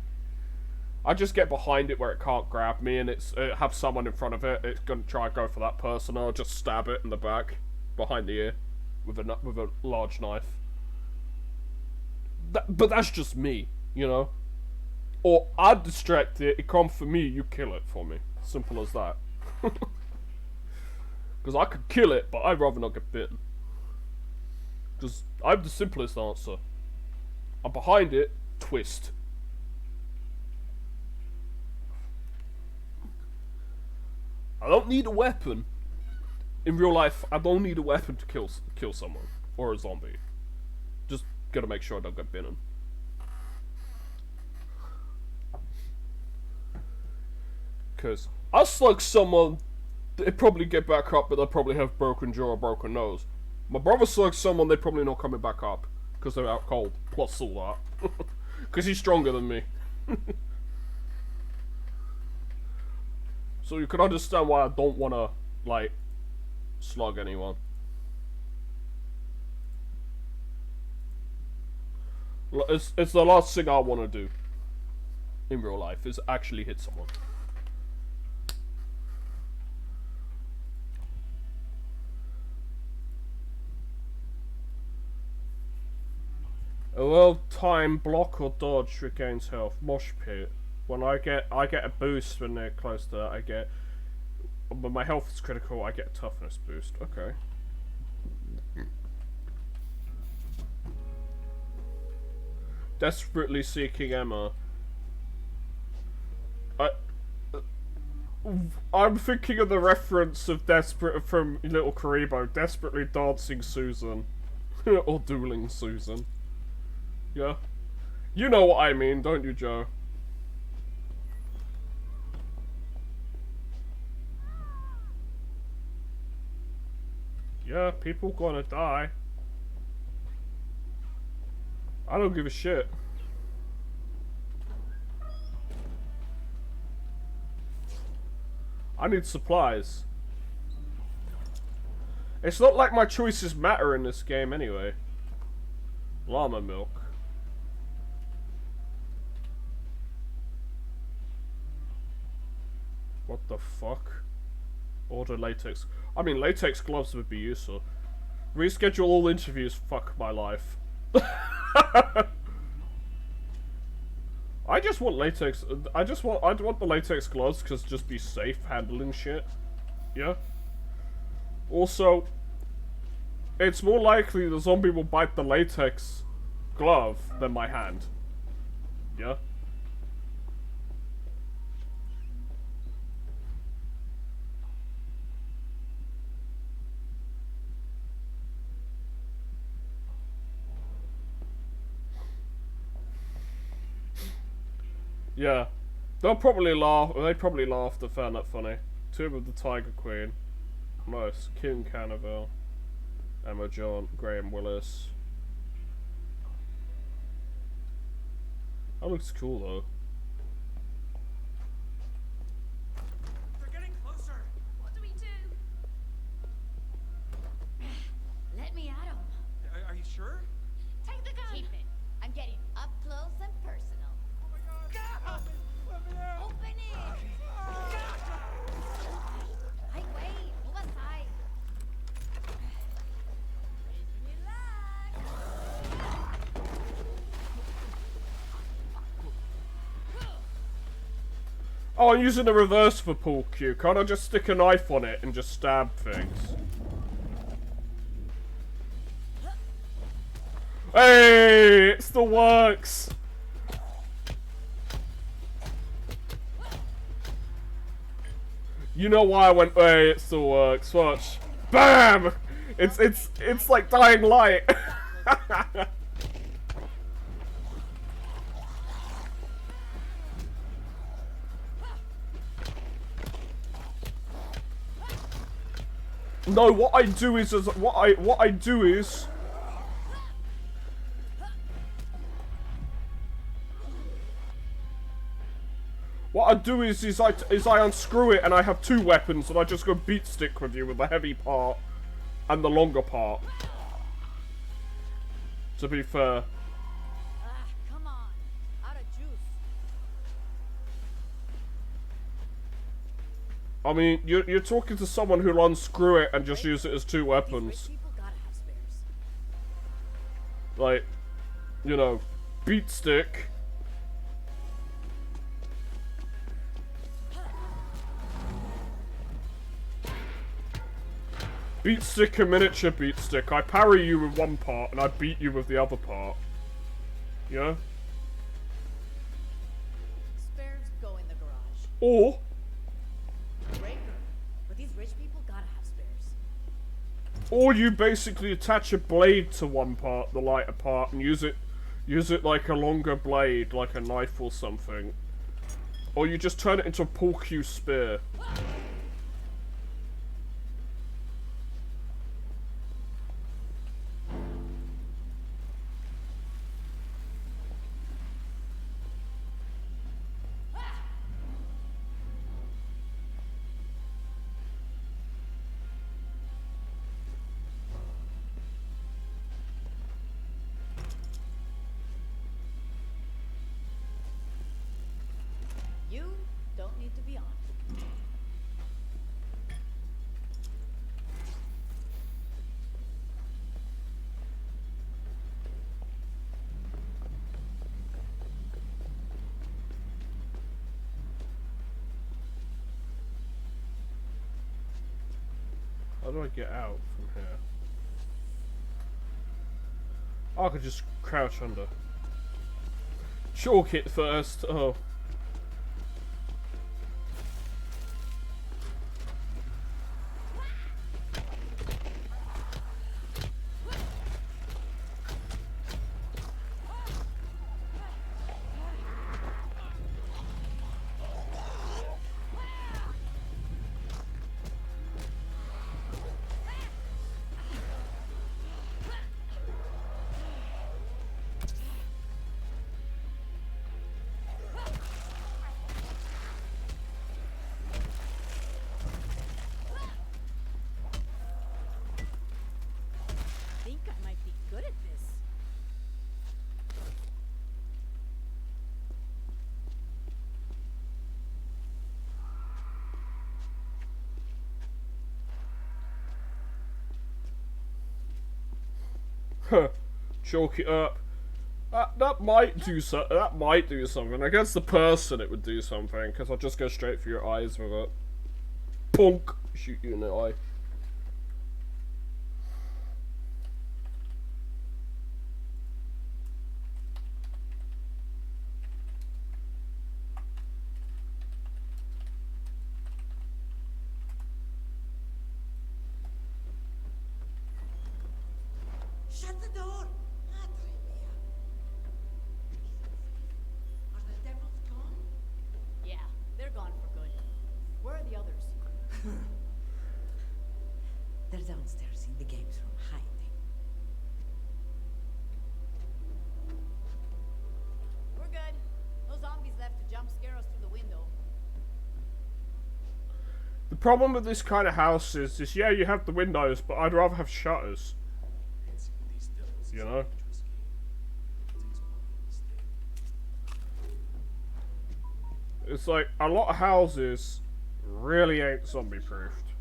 I'd just get behind it where it can't grab me and have someone in front of it, it's gonna try and go for that person, I'll just stab it in the back, behind the ear, with a large knife. But that's just me, you know? Or I'd distract it, it come for me, you kill it for me. Simple as that. Because I could kill it, but I'd rather not get bitten. Because I have the simplest answer. I'm behind it, twist. I don't need a weapon. In real life, I don't need a weapon to kill someone. Or a zombie. Just gotta make sure I don't get bitten. Because I'll slug someone, they'd probably get back up, but they'll probably have broken jaw or broken nose. My brother slugs someone, they're probably not coming back up. Because they're out cold. Plus all that. Because he's stronger than me. So you can understand why I don't want to, like, slug anyone. It's the last thing I want to do. In real life, is actually hit someone. A well-timed block or dodge regains health. Mosh pit. When I get a boost when they're close to that. When my health is critical, I get a toughness boost. Okay. Desperately seeking Emma. I'm thinking of the reference of from Little Karibo, desperately dancing Susan, or dueling Susan. Yeah, you know what I mean, don't you, Joe? Yeah, people gonna die. I don't give a shit. I need supplies. It's not like my choices matter in this game anyway. Llama milk. What the fuck? Order latex. I mean, latex gloves would be useful. Reschedule all interviews. Fuck my life. I just want latex. I'd want the latex gloves because just be safe handling shit. Yeah. Also, it's more likely the zombie will bite the latex glove than my hand. Yeah. Yeah, they'll probably laugh. They probably laughed and found that funny. Tomb of the Tiger Queen. Nice. Kim Cannavale. Emma John. Graham Willis. That looks cool though. They're getting closer. What do we do? Let me at him. Are you sure? Take the gun. Keep it. I'm getting up close and personal. Oh my God! Let me out! Open it! Ay, güey, move aside. Oh, I'm using the reverse for pool cue. Can't I just stick a knife on it and just stab things? Hey, it still works. You know why I went, hey, it still works. Watch. Bam! It's like Dying Light. No, what I do is What I do is I unscrew it and I have two weapons and I just go beat stick with you with the heavy part and the longer part. To be fair. Ah, come on. Out of juice. I mean, you're talking to someone who'll unscrew it and just use it as two These rich weapons. people gotta have spares. Like, you know, beat stick. Beat stick and miniature beat stick. I parry you with one part and I beat you with the other part. You know? Spares go in the garage. Or, Breaker. But these rich people gotta have spares. or you basically attach a blade to one part, the lighter part, and use it like a longer blade, like a knife or something. Or you just turn it into a pull Q spear. You don't need to be on. How do I get out from here? Oh, I could just crouch under. Chalk it first. Oh. Think I might be good at this. Huh. Chalk it up. That might do so. That might do something. Against the person, it would do something because I'll just go straight for your eyes with it. Punk. Shoot you in the eye. Shut the door! Madre mia. Are the devils gone? Yeah, they're gone for good. Where are the others? They're downstairs in the games room, hiding. We're good. No zombies left to jump scare us through the window. The problem with this kind of house is yeah, you have the windows, but I'd rather have shutters. You know? It's like, a lot of houses really ain't zombie-proofed.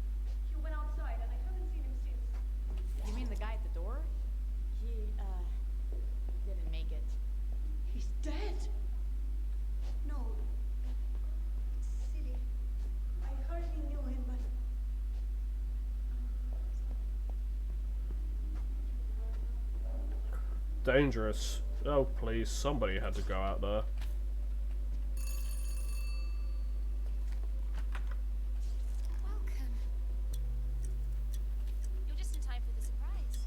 He went outside and I haven't seen him since. You mean the guy at the door? He, didn't make it. He's dead! No. It's silly. I hardly knew him, but Dangerous. Oh, please, somebody had to go out there. Welcome. You're just in time for the surprise.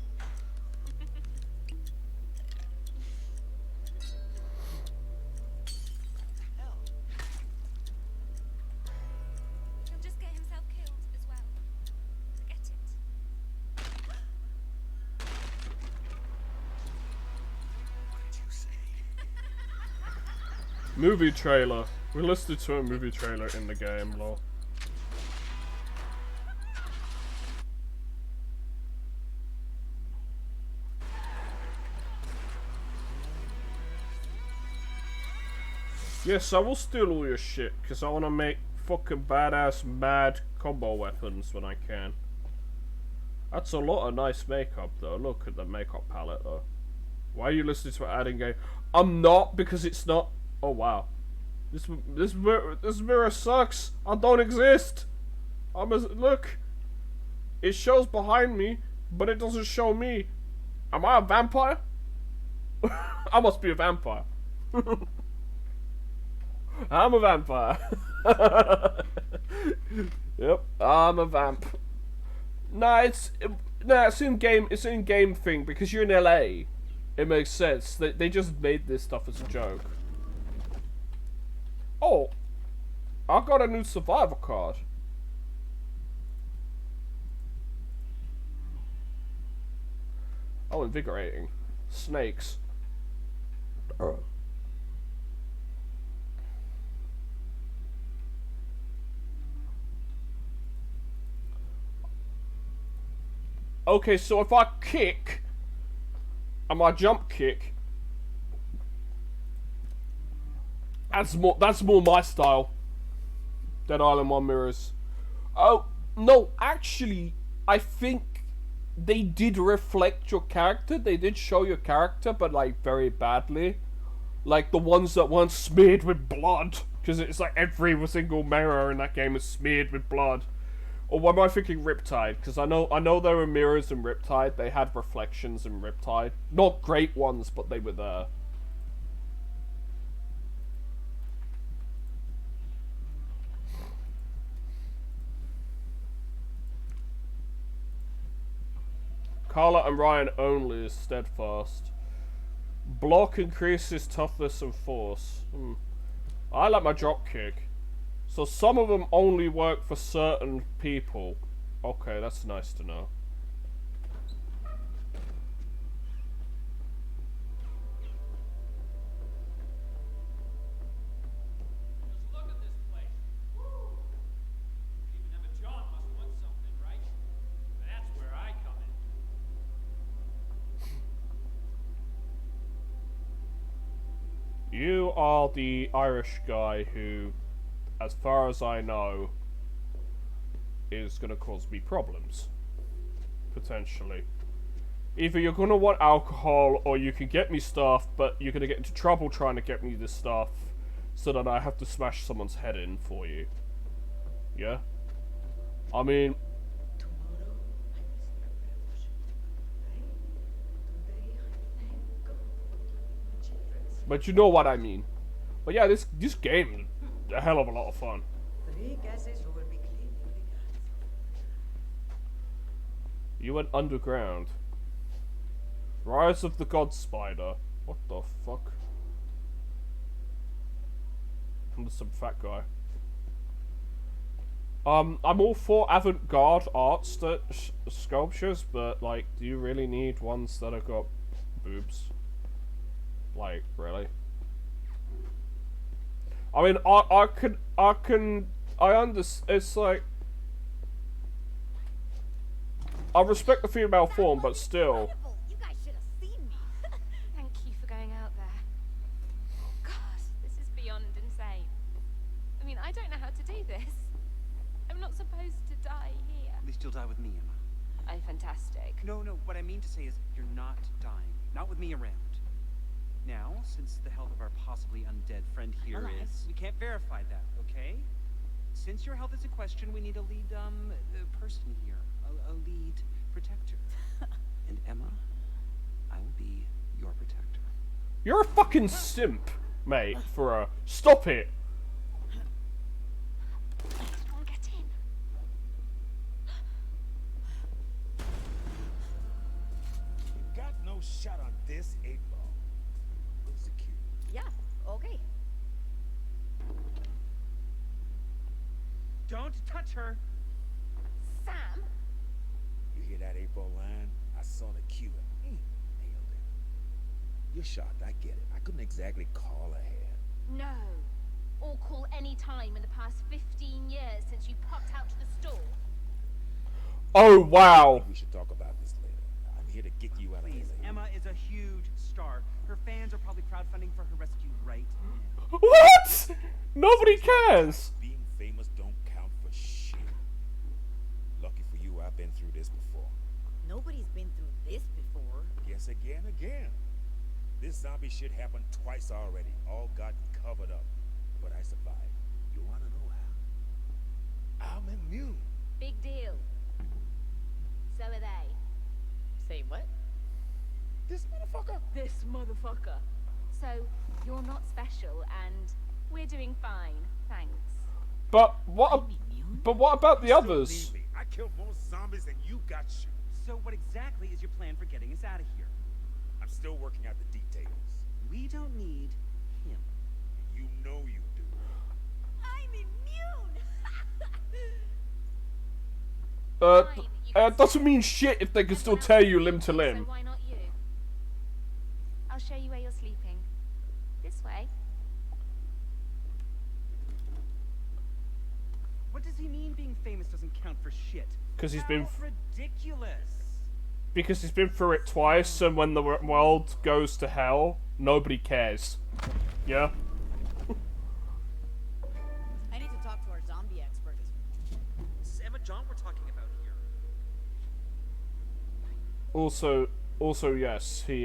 He'll just get himself killed as well. Forget it. Movie trailer. We listened to a movie trailer in the game, lol. Yes, I will steal all your shit, because I want to make fucking badass mad combo weapons when I can. That's a lot of nice makeup, though. Look at the makeup palette, though. Why are you listening to an adding game? I'm not, because it's not... Oh, wow. This mirror sucks. I don't exist. Look. It shows behind me, but it doesn't show me. Am I a vampire? I must be a vampire. I'm a vampire. Yep, I'm a vamp. Nah, it's in game. It's in game thing because you're in LA. It makes sense. They just made this stuff as a joke. Oh, I got a new survivor card. Oh, invigorating. Snakes. Okay, so if I kick, and I jump kick, that's more my style. Dead Island 1 mirrors. Oh, no, actually, I think they did reflect your character. They did show your character, but like very badly. Like the ones that weren't smeared with blood. Because it's like every single mirror in that game is smeared with blood. Or what am I thinking Riptide? Because I know there were mirrors in Riptide. They had reflections in Riptide. Not great ones, but they were there. Carla and Ryan only is steadfast. Block increases toughness and force. I like my drop kick. So some of them only work for certain people. Okay, that's nice to know. Just look at this place. Woo! Even Emma John must want something, right? That's where I come in. You are the Irish guy who, as far as I know, is going to cause me problems. Potentially. Either you're going to want alcohol, or you can get me stuff, but you're going to get into trouble trying to get me this stuff, so that I have to smash someone's head in for you. Yeah? I mean... Tomorrow I must be right? Today I thank God for my children's But you know what I mean. But yeah, this game is a hell of a lot of fun. 3 gases who will be cleaning the gas. You went underground. Rise of the God Spider. What the fuck? I'm just some fat guy. I'm all for avant-garde art sculptures, but like, do you really need ones that have got boobs? Like, really? I mean, I understand. It's like, I respect the female form, but still. You guys should have seen me. Thank you for going out there. God, this is beyond insane. I mean, I don't know how to do this. I'm not supposed to die here. At least you'll die with me, Emma. Oh, fantastic. No, what I mean to say is you're not dying. Not with me around. Now, since the health of our possibly undead friend here alive. is... We can't verify that, okay? Since your health is in question, we need a lead, person here. A lead protector. And Emma, I will be your protector. You're a fucking simp, mate, for a... Stop it! Everyone get in. You got no shot on this 8-ball. Execute. Yeah, okay. Don't touch her! Sam? You hear that 8-ball line? I saw the cue and nailed it. You're shocked, I get it. I couldn't exactly call ahead. No. or call any time in the past 15 years since you popped out to the store. Oh wow. We should talk about this later. I'm here to get you out of Please, here. Emma is a huge star. Her fans are probably crowdfunding for her rescue right now. What? Nobody cares. Being famous don't count for shit. Lucky for you, I've been through this before. Nobody's been through this before. Guess again. This zombie shit happened twice already. All got covered up. But I survived. You wanna know how? I'm immune. Big deal. So are they. Say what? This motherfucker. This motherfucker. So, you're not special, and we're doing fine, thanks. But what? I'm immune? But what about the Still others? need me. I killed more zombies than you got shit. So what exactly is your plan for getting us out of here? I'm still working out the details. We don't need him. You know you do. I'm immune! Doesn't mean shit if they can still tear you limb to So limb. why not you? I'll show you where you're sleeping. This way. What does he mean being famous doesn't count for shit? 'Cause he's How been ridiculous. Because he's been through it twice, and when the world goes to hell, nobody cares. Yeah? I need to talk to our zombie expert. This is Emma John we're talking about here. Also, yes, he,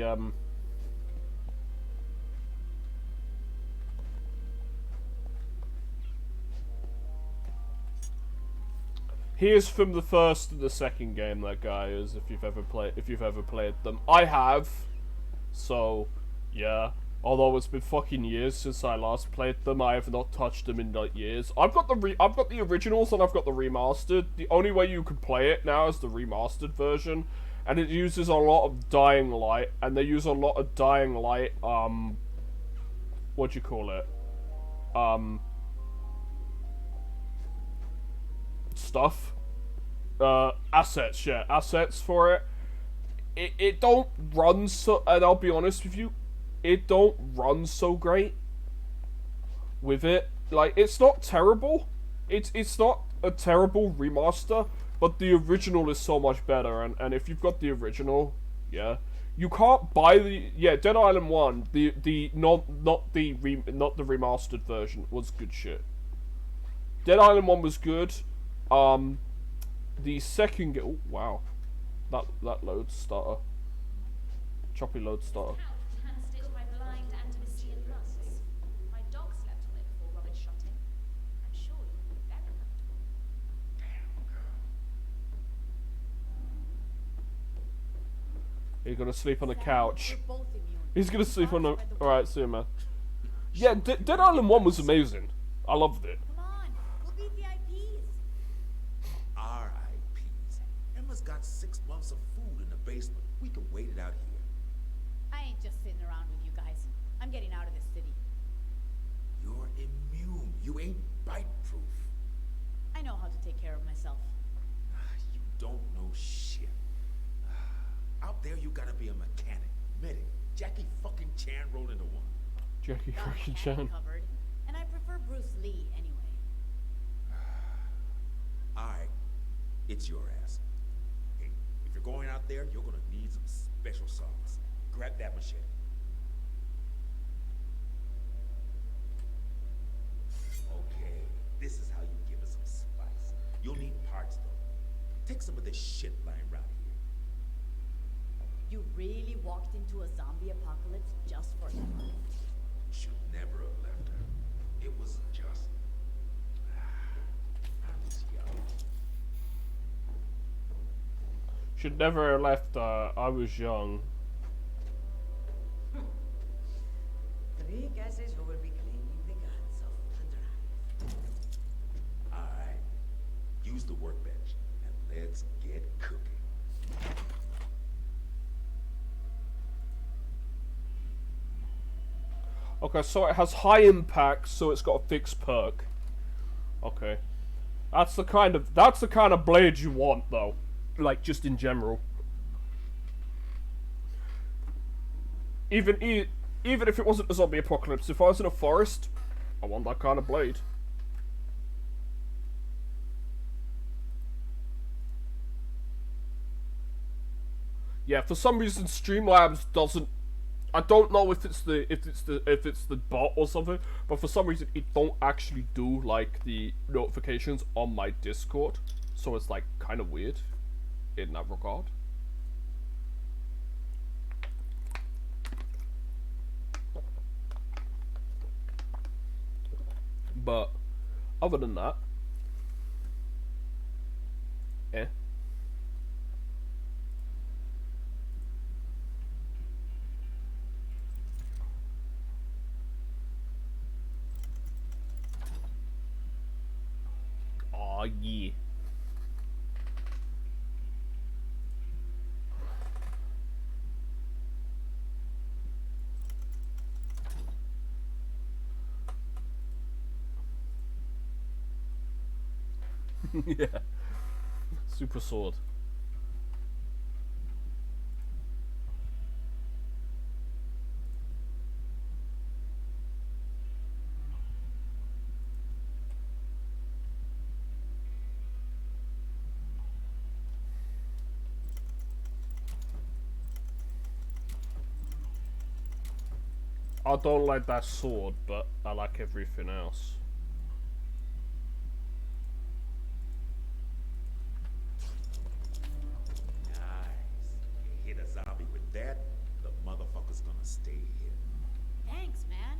he is from the first and the second game, that guy is, if you've ever played them. I have. So, yeah. Although it's been fucking years since I last played them, I have not touched them in like years. I've got the originals and I've got the remastered. The only way you can play it now is the remastered version, and it uses a lot of Dying Light, and they use a lot of Dying Light, what do you call it? Stuff. Assets, yeah, assets for it. It don't run so, and I'll be honest with you, it don't run so great with it. Like, it's not terrible. It's not a terrible remaster, but the original is so much better, and if you've got the original, yeah. You can't buy the, yeah, Dead Island 1, not the remastered version was good shit. Dead Island 1 was good. The second oh wow. That load starter. Choppy load starter. Handstitched by blind Andalusian monks. My dog slept on it before Robert shot him. I'm sure you'll be very comfortable. You're gonna sleep on the couch. We're both immune. He's gonna sleep on the. By the Alright, see you, man. Yeah, Dead Island 1 was amazing. I loved it. Come on, we'll be VIPs. R.I.P.s. Emma's got 6 months of food in the basement. We can wait it out here. I ain't just sitting around with you guys. I'm getting out of this city. You're immune. You ain't bite-proof. I know how to take care of myself. You don't know shit. Out there, you gotta be a mechanic, medic. Jackie fucking Chan rolled into one. Jackie Got freaking my Chan. hand covered, and I prefer Bruce Lee anyway. All right, it's your ass. Hey, if you're going out there, you're gonna need some special sauce. Grab that machete. Okay, this is how you give it some spice. You'll need parts though. Take some of this shit lying around here. You really walked into a zombie apocalypse just for Emma? Should never have left her. It was just. I was young. Should never have left. I was young. 3 guesses who will be claiming the guns of the drive. All right, use the workbench and let's get cooking. Okay, so it has high impact, so it's got a fixed perk. Okay, that's the kind of blade you want, though. Like, just in general. Even if it wasn't a zombie apocalypse, if I was in a forest, I want that kind of blade. Yeah, for some reason Streamlabs doesn't. I don't know if it's the bot or something, but for some reason it don't actually do like the notifications on my Discord, so it's like kind of weird in that regard. But other than that, eh. Aw, yeah. Yeah. Super sword. I don't like that sword, but I like everything else. Nice. You hit a zombie with that, the motherfucker's gonna stay here. Thanks, man.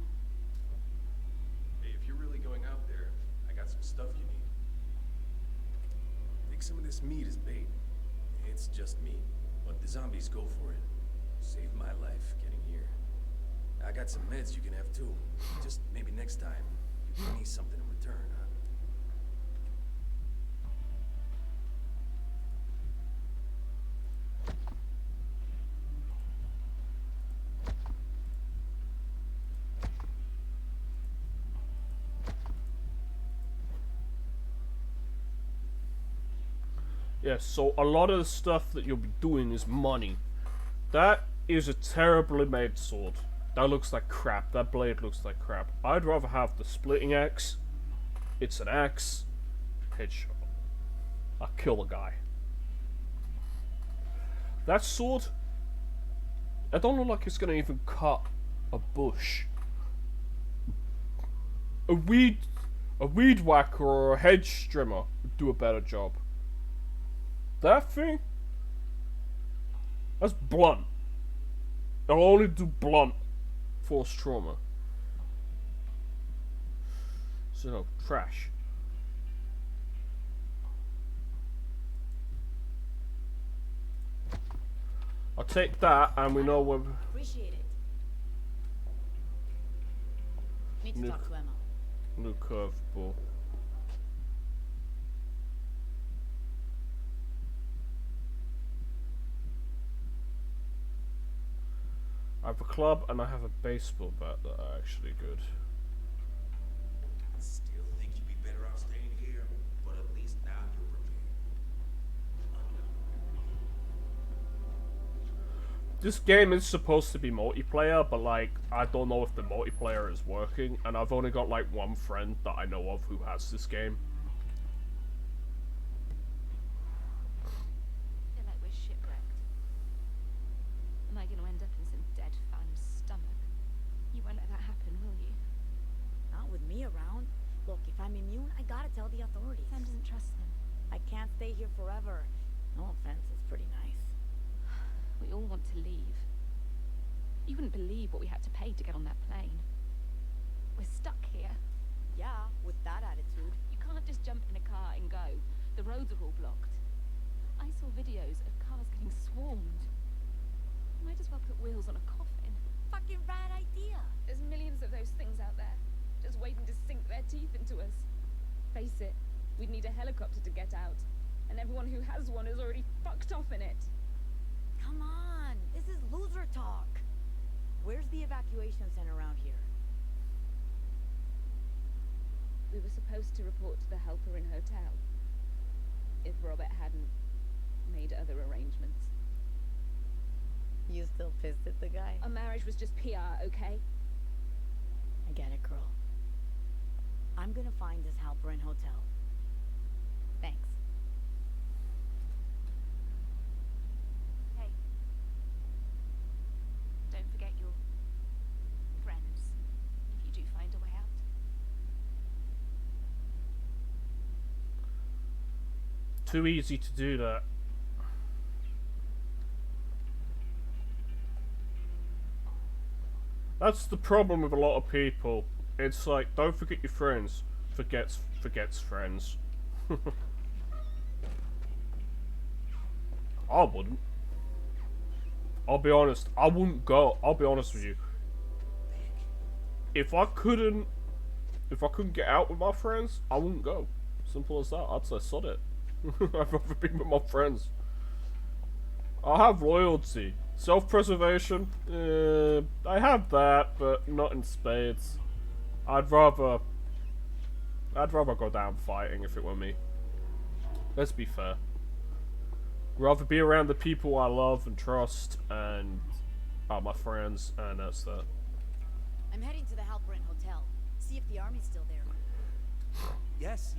Hey, if you're really going out there, I got some stuff you need. Think some of this meat is bait. It's just meat, but the zombies go for it. Saved my life getting here. I got some meds you can have too. Just maybe next time, you give me something in return, huh? Yeah, so a lot of the stuff that you'll be doing is money. That is a terribly made sword. That looks like crap. That blade looks like crap. I'd rather have the splitting axe. It's an axe. Headshot. I'll kill a guy. That sword, I don't look like it's gonna even cut a bush. A weed whacker or a hedge trimmer would do a better job. That thing, that's blunt. It'll only do blunt force trauma. So no, trash. I'll take that, and we know where. Appreciate it. Need to talk to Emma. New curveball. I have a club and I have a baseball bat that are actually good. Still think you'd be better off staying here, but at least now you're prepared. This game is supposed to be multiplayer, but like, I don't know if the multiplayer is working, and I've only got like one friend that I know of who has this game. I feel like we're shipwrecked. Am I going to end up in some dead fan's stomach? You won't let that happen, will you? Not with me around. Look, if I'm immune, I gotta tell the authorities. Sam doesn't trust them. I can't stay here forever. No offense, it's pretty nice. We all want to leave. You wouldn't believe what we had to pay to get on that plane. We're stuck here. Yeah, with that attitude. You can't just jump in a car and go. The roads are all blocked. I saw videos of cars getting swarmed. Might as well put wheels on a coffin. Fucking rad idea. There's millions of those things out there, just waiting to sink their teeth into us. Face it, we'd need a helicopter to get out, and everyone who has one is already fucked off in it. Come on, this is loser talk. Where's the evacuation center around here? We were supposed to report to the Helperin Hotel, if Robert hadn't made other arrangements. You still pissed at the guy? Our marriage was just PR, okay? I get it, girl. I'm gonna find this Halperin hotel. Thanks. Hey. Don't forget your friends if you do find a way out. Too easy to do that. That's the problem with a lot of people. It's like, don't forget your friends. Forgets friends. I wouldn't. I'll be honest, I wouldn't go. I'll be honest with you. If I couldn't get out with my friends, I wouldn't go. Simple as that. I'd say sod it. I'd rather be with my friends. I have loyalty. Self-preservation, I have that, but not in spades. I'd rather go down fighting if it were me. Let's be fair. Rather be around the people I love and trust and my friends, and that's that. I'm heading to the Halperin hotel. See if the army's still there. Yes,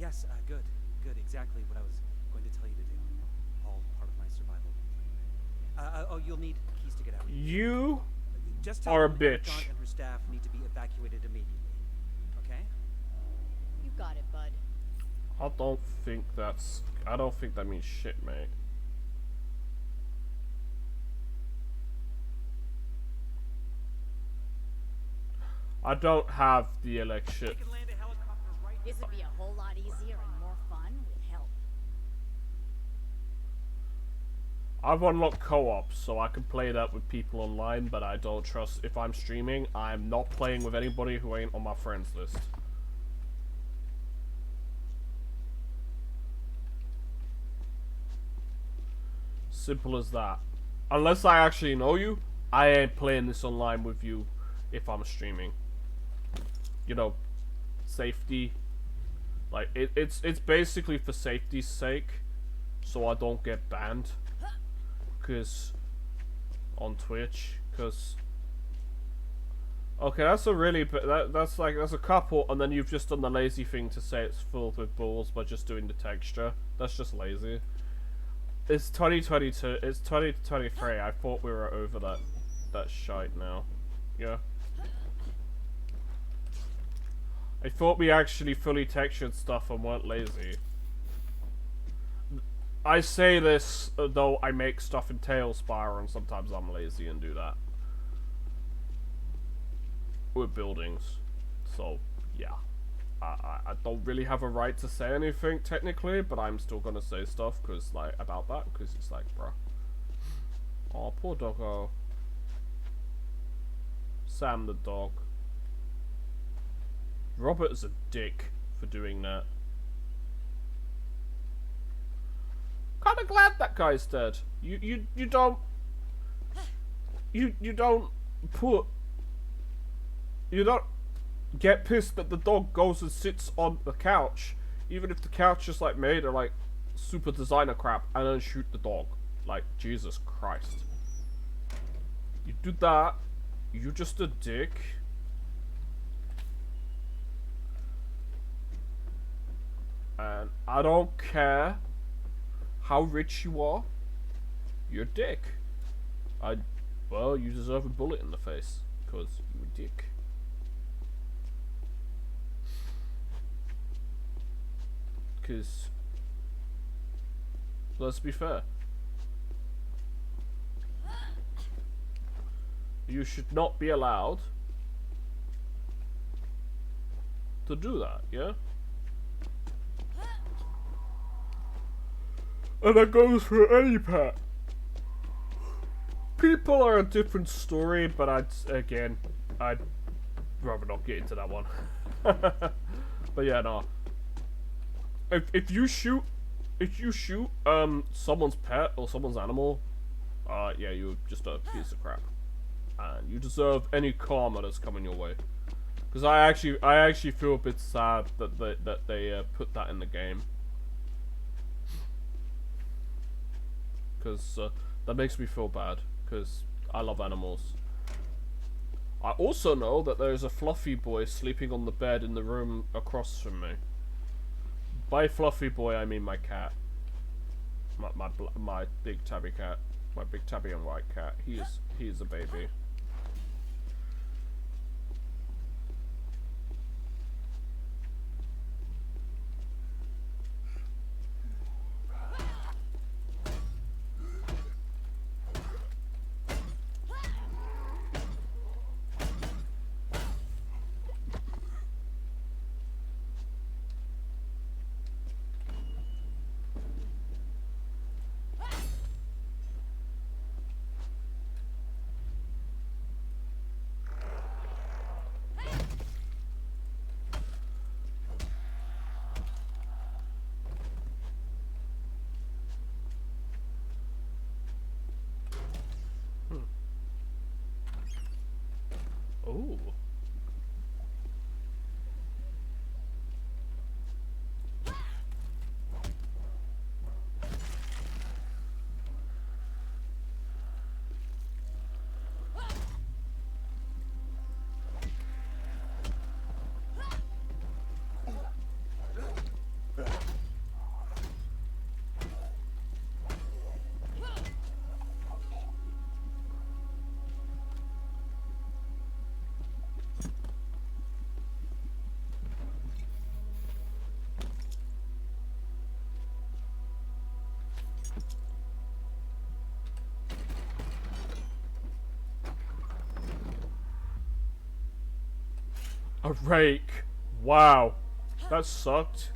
good. Good, exactly what I was going to tell you to do. All part of my survival plan. Oh, you'll need keys to get out. You Just tell are a them bitch. Dawn and her staff need to be evacuated immediately. Okay? You got it, bud. I don't think that means shit, mate. I don't have the election. We can land a helicopter right This would be a whole lot easier and more fun with help. I've unlocked co-op, so I can play that with people online, but I don't trust, if I'm streaming, I'm not playing with anybody who ain't on my friends list. Simple as that. Unless I actually know you, I ain't playing this online with you if I'm streaming. You know, safety. Like, it's basically for safety's sake, so I don't get banned. Cause on Twitch, cause okay, that's a really that's a couple, and then you've just done the lazy thing to say it's filled with balls by just doing the texture. That's just lazy. It's 2022. It's 2023. I thought we were over that shite now. Yeah. I thought we actually fully textured stuff and weren't lazy. I say this, though I make stuff in Tailspire, and sometimes I'm lazy and do that. With buildings. So, yeah. I don't really have a right to say anything, technically, but I'm still gonna say stuff, cause, like, about that, because it's like, bruh. Oh, poor doggo. Sam the dog. Robert is a dick for doing that. Kinda glad that guy's dead. You don't get pissed that the dog goes and sits on the couch, even if the couch is like made of like super designer crap, and then shoot the dog. Like, Jesus Christ. You do that, you're just a dick. And I don't care how rich you are, you're a dick. Well, you deserve a bullet in the face, because you're a dick. Because, let's be fair. You should not be allowed to do that, yeah? And that goes for any pet. People are a different story, but I'd rather not get into that one. But yeah, no. If you shoot someone's pet or someone's animal, yeah, you're just a piece of crap, and you deserve any karma that's coming your way. Because I actually feel a bit sad that they put that in the game. Because that makes me feel bad, because I love animals. I also know that there's a fluffy boy sleeping on the bed in the room across from me. By fluffy boy, I mean my cat. My big tabby cat. My big tabby and white cat. He is a baby. Ooh. A rake. Wow. That sucked.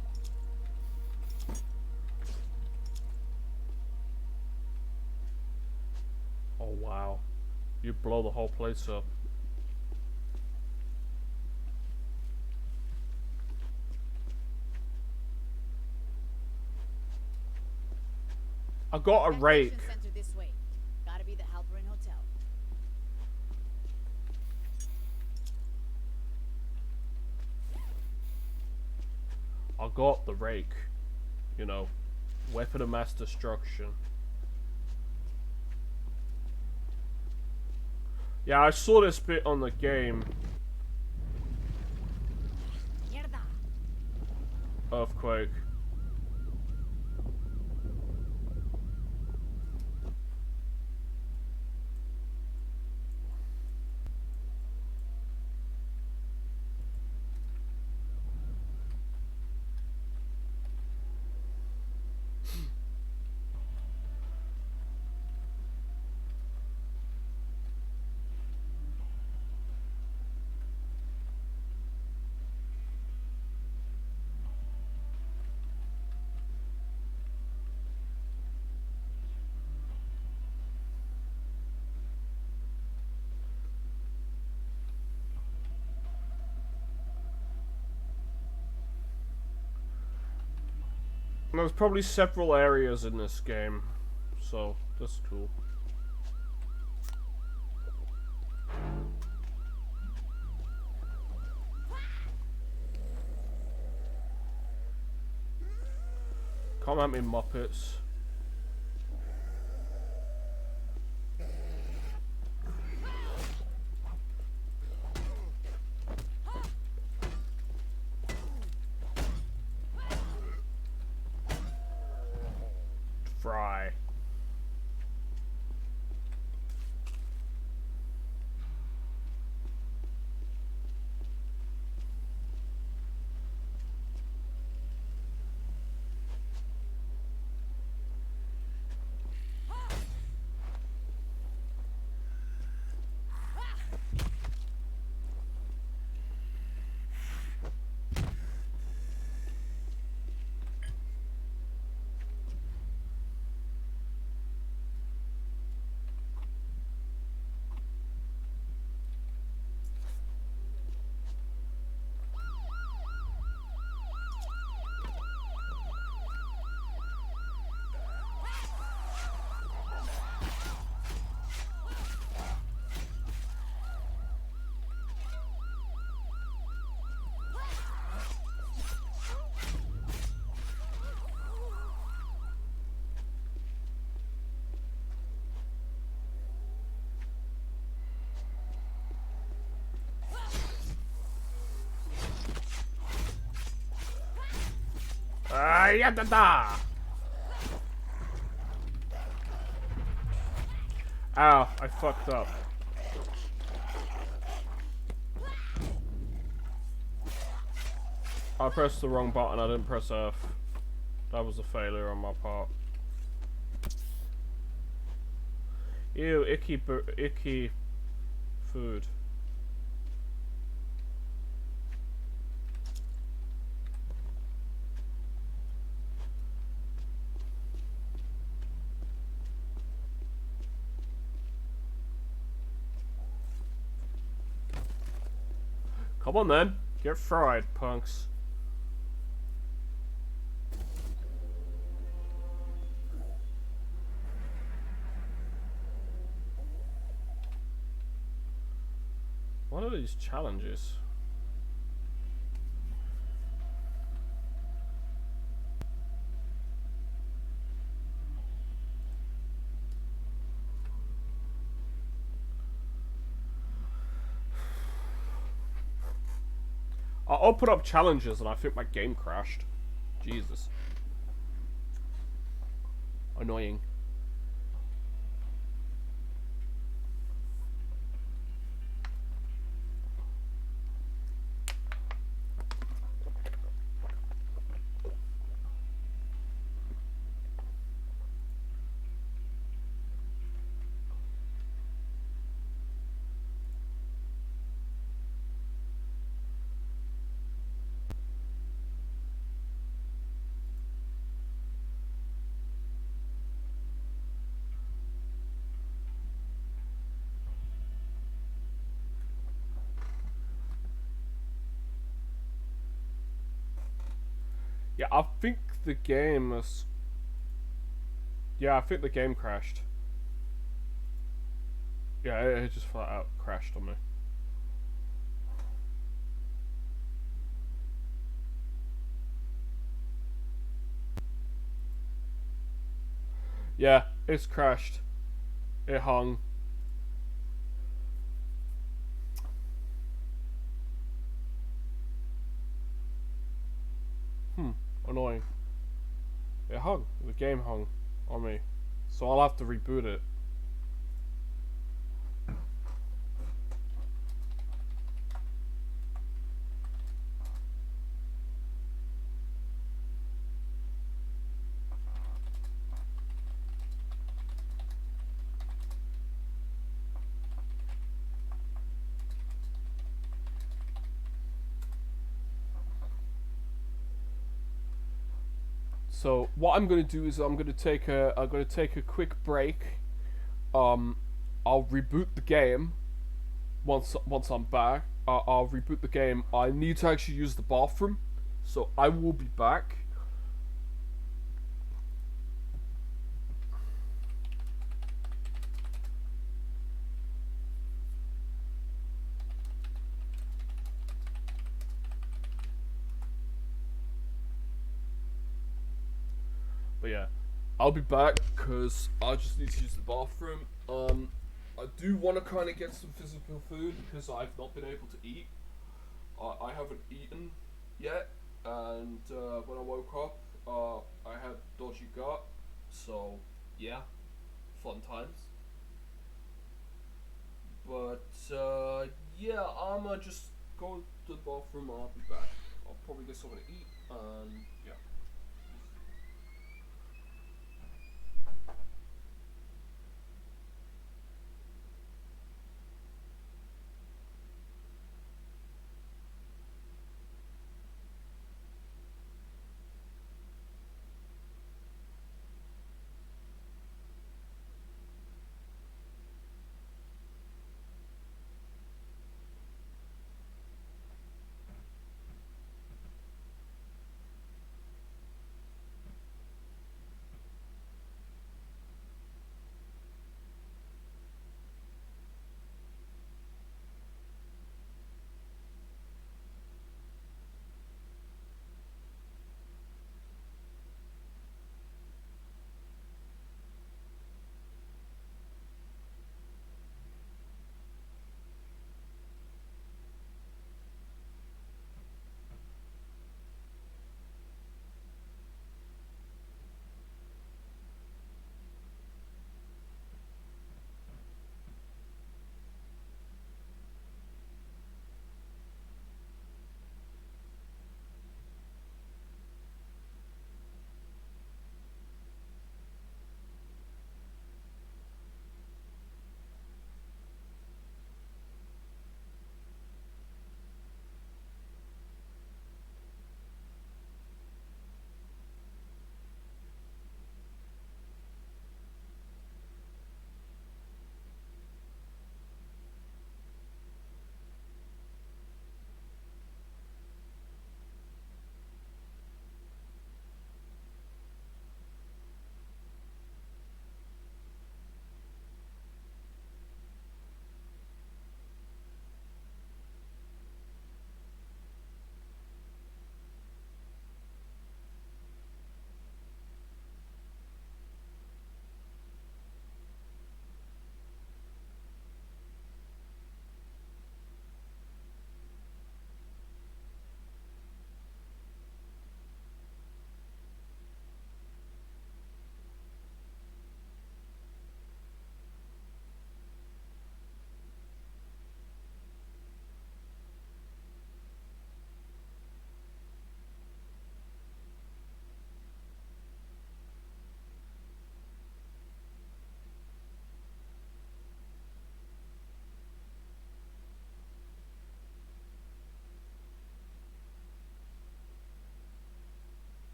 Oh wow. You blow the whole place up. I got a rake. Center this way. Gotta be the Halperin Hotel. I got the rake. You know, weapon of mass destruction. Yeah, I saw this bit on the game. Mierda. Earthquake. There's probably several areas in this game, so that's cool. Come at me, Muppets. Fry. Yeah, da, da. Ow, I fucked up. I pressed the wrong button, I didn't press F. That was a failure on my part. Ew, icky food. Come on then, get fried, punks. What are these challenges? I'll put up challenges and I think my game crashed. Jesus. Annoying. Yeah, I think the game is... Yeah, I think the game crashed. Yeah, it just flat out crashed on me. Yeah, it's crashed. It hung. Annoying. It hung. The game hung on me. So I'll have to reboot it. So what I'm gonna do is I'm gonna take a quick break. I'll reboot the game once I'm back. I'll reboot the game. I need to actually use the bathroom, so I will be back. But yeah, I'll be back because I just need to use the bathroom. I do want to kind of get some physical food because I've not been able to eat. I haven't eaten yet, and when I woke up, I had dodgy gut. So yeah, fun times. But yeah, I'ma just go to the bathroom. I'll be back. I'll probably get something to eat, and yeah.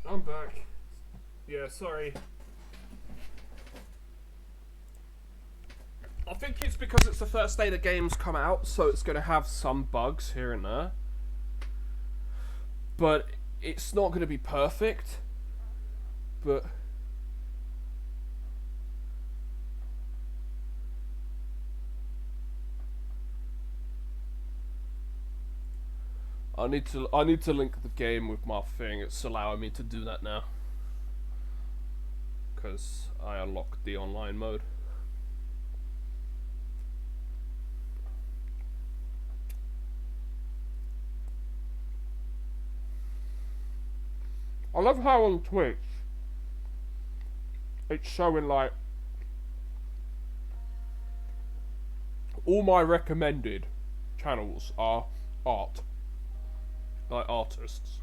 I'm back. Yeah, sorry. I think it's because it's the first day the game's come out, so it's going to have some bugs here and there. But it's not going to be perfect. But I need to link the game with my thing. It's allowing me to do that now. Because I unlocked the online mode. I love how on Twitch it's showing like all my recommended channels are art, like artists.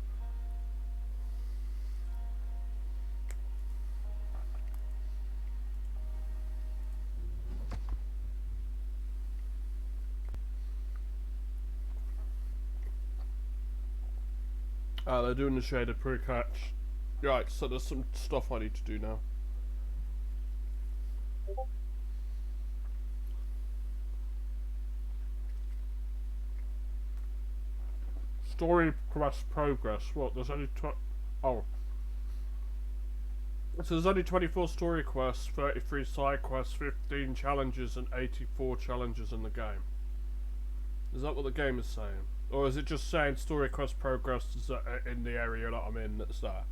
They're doing the shaded pre-catch. Right, so there's some stuff I need to do now. Story quest progress. What? There's only oh. So there's only 24 story quests, 33 side quests, 15 challenges, and 84 challenges in the game. Is that what the game is saying? Or is it just saying story quest progress is in the area that I'm in that's there?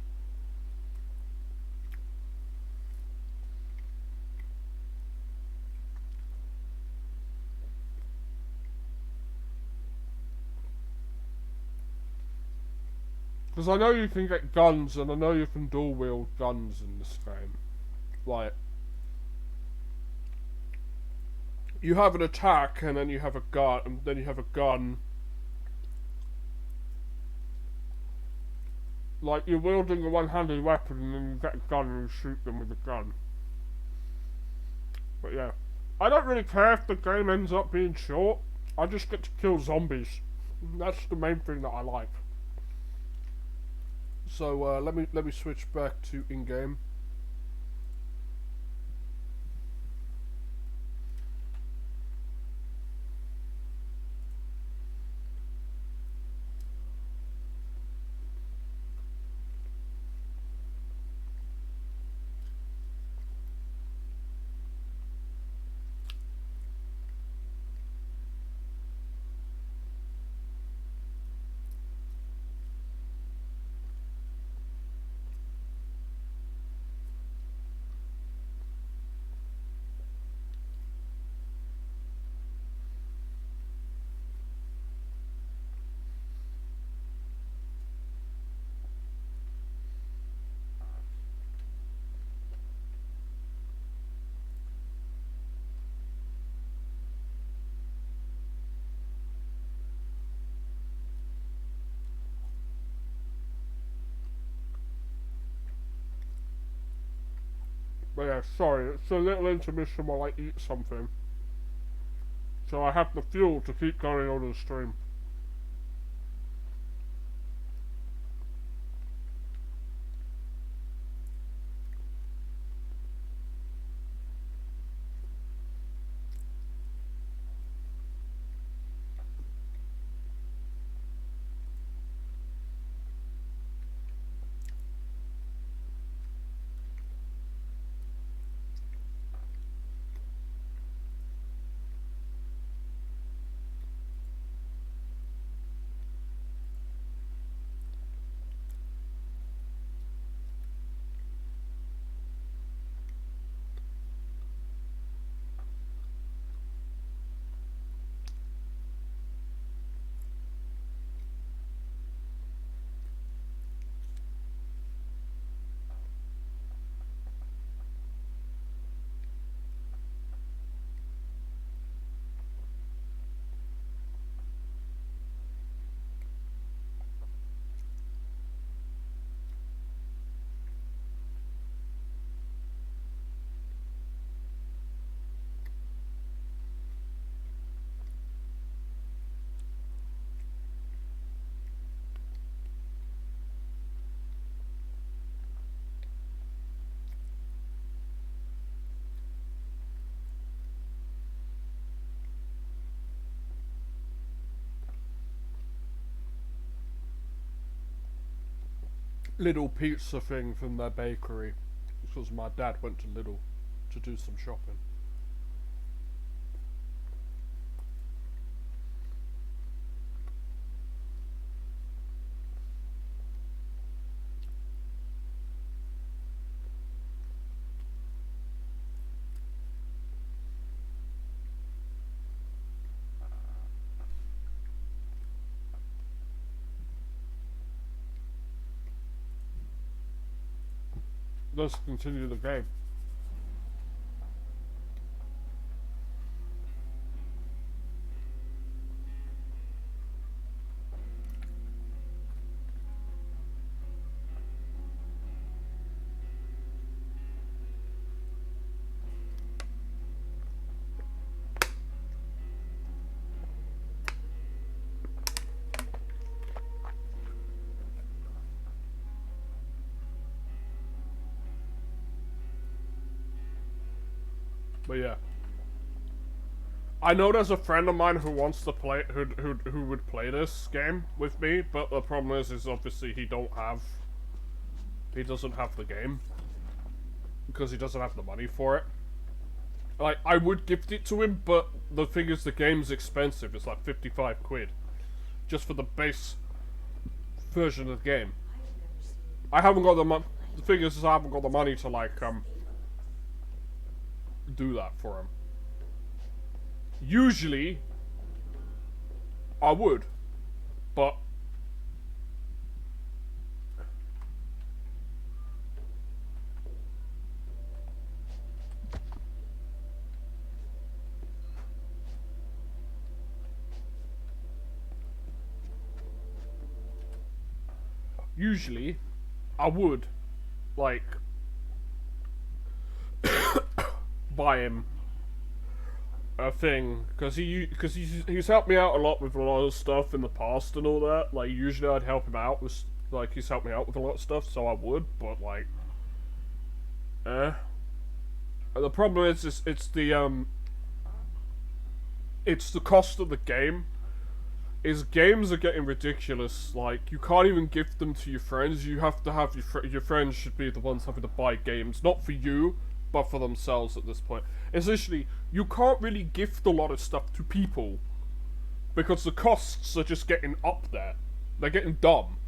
Because I know you can get guns, and I know you can dual wield guns in this game. Like, you have an attack, and then you have a gun, and then you have a gun. Like, you're wielding a one-handed weapon, and then you get a gun and you shoot them with a gun. But yeah. I don't really care if the game ends up being short. I just get to kill zombies. That's the main thing that I like. So let me switch back to in-game. But yeah, sorry, it's a little intermission while I eat something. So I have the fuel to keep going on the stream. Lidl pizza thing from their bakery because my dad went to Lidl to do some shopping. Let's continue the game. But yeah, I know there's a friend of mine who wants to play, who would play this game with me, but the problem is obviously he doesn't have the game because he doesn't have the money for it. Like, I would gift it to him, but the thing is the game's expensive. It's like 55 quid just for the base version of the game. I haven't got the money. The thing is I haven't got the money to like do that for him. Usually I would, but usually I would like buy him a thing because he's helped me out a lot with a lot of stuff in the past and all that. Like usually I'd help him out with like he's helped me out with a lot of stuff, so I would. But like, the problem is it's the cost of the game. Games are getting ridiculous. Like you can't even gift them to your friends. You have to have your friends should be the ones having to buy games, not for you, but for themselves at this point. Essentially, you can't really gift a lot of stuff to people because the costs are just getting up there. They're getting dumb.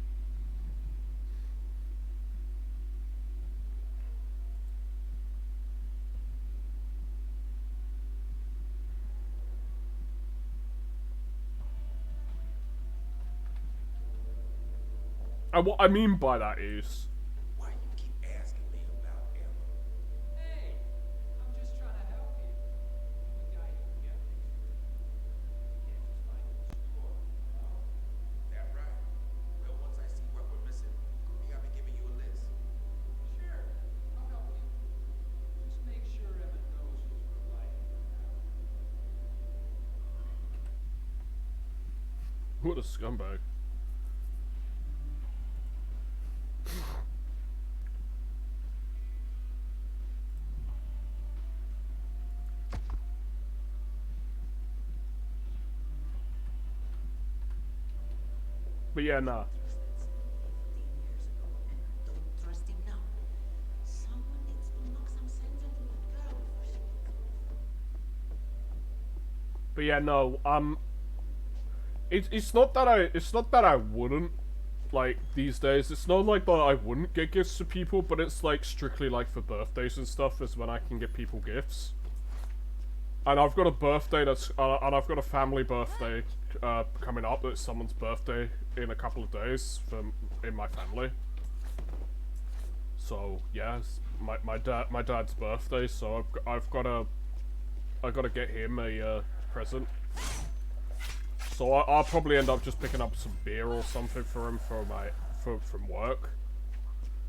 And what I mean by that is, Why you keep asking me about Emma? Hey, I'm just trying to help you. I'm a guy who can get things for you. You can't just find it in the store, you know? That right? Well, once I see what we're missing, maybe I'll be giving you a list. Sure, I'll help you. Just make sure Emma knows who's providing for now. what a scumbag. But yeah, nah. Don't trust him now. Someone needs to knock some sense into that girl before she... But yeah, no. It's not that I wouldn't like these days. It's not like that I wouldn't get gifts to people, but it's like strictly like for birthdays and stuff is when I can get people gifts. And I've got a birthday that's and I've got a family birthday coming up. It's someone's birthday in a couple of days in my family. So yeah, it's my dad's birthday. So I've gotta get him a present. So I'll probably end up just picking up some beer or something for him from work.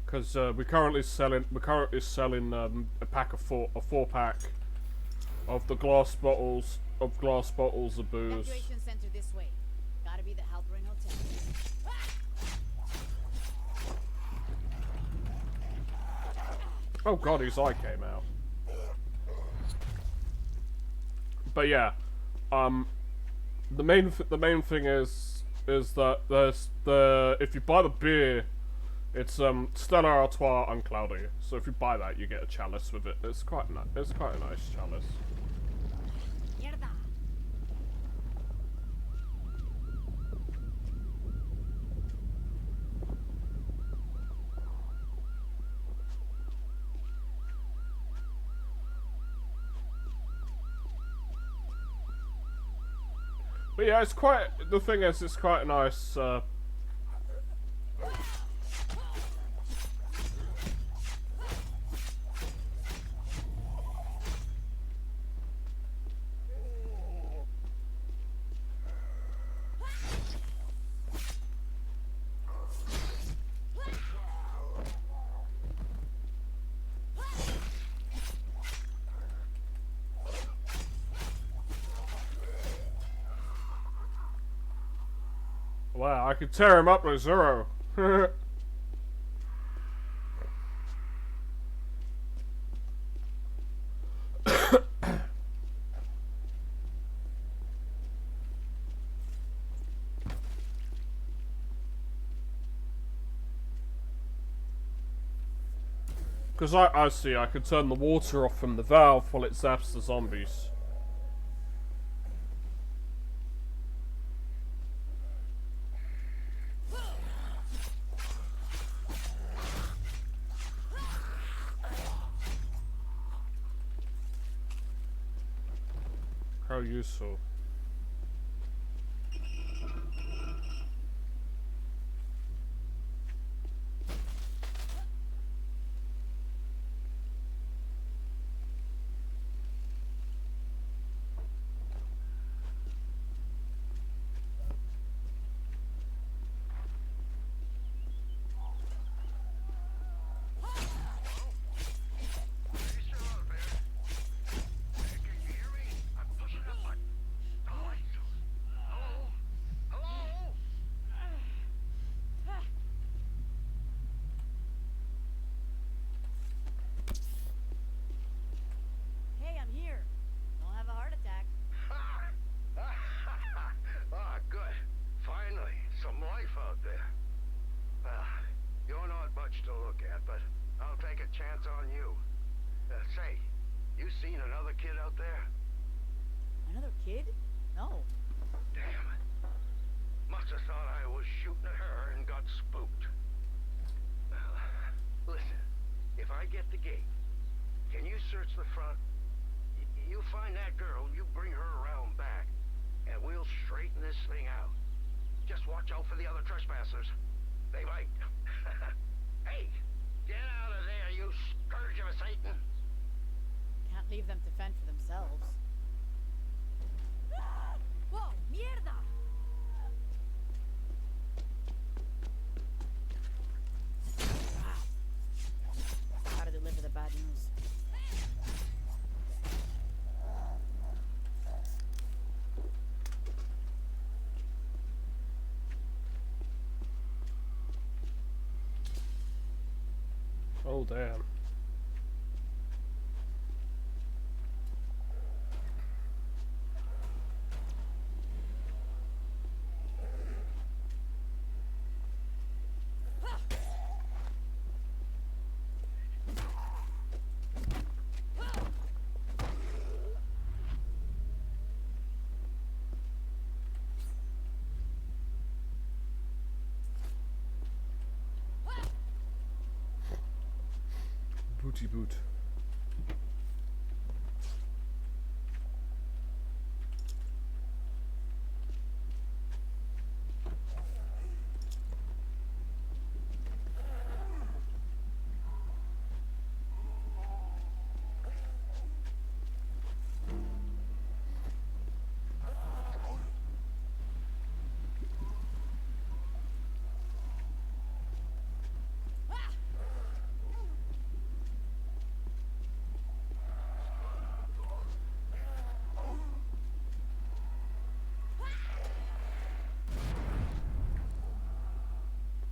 Cause we're currently selling a four pack of the glass bottles of booze. Evacuation center this way. Gotta be the Halpering Hotel. Oh god, his eye came out. But yeah, the main thing is that if you buy the beer, It's Stella Artois Uncloudy. So if you buy that, you get a chalice with it. It's quite it's quite a nice chalice. Mierda. But yeah, it's quite. The thing is, it's quite a nice. Wow, I could tear him up with Zero. Because I see, I could turn the water off from the valve while it zaps the zombies. How useful. Hey, I'm here. Don't have a heart attack. Ah, good. Finally, some life out there. You're not much to look at, but I'll take a chance on you. Say, you seen another kid out there? Another kid? No. Damn it. Must have thought I was shooting at her and got spooked. Well, listen, if I get the gate, can you search the front? You find that girl, you bring her around back, and we'll straighten this thing out. Just watch out for the other trespassers. They might... Hey, get out of there, you scourge of Satan! Can't leave them to fend for themselves. Whoa, mierda! Gotta deliver the bad news. Oh damn. Booty boot.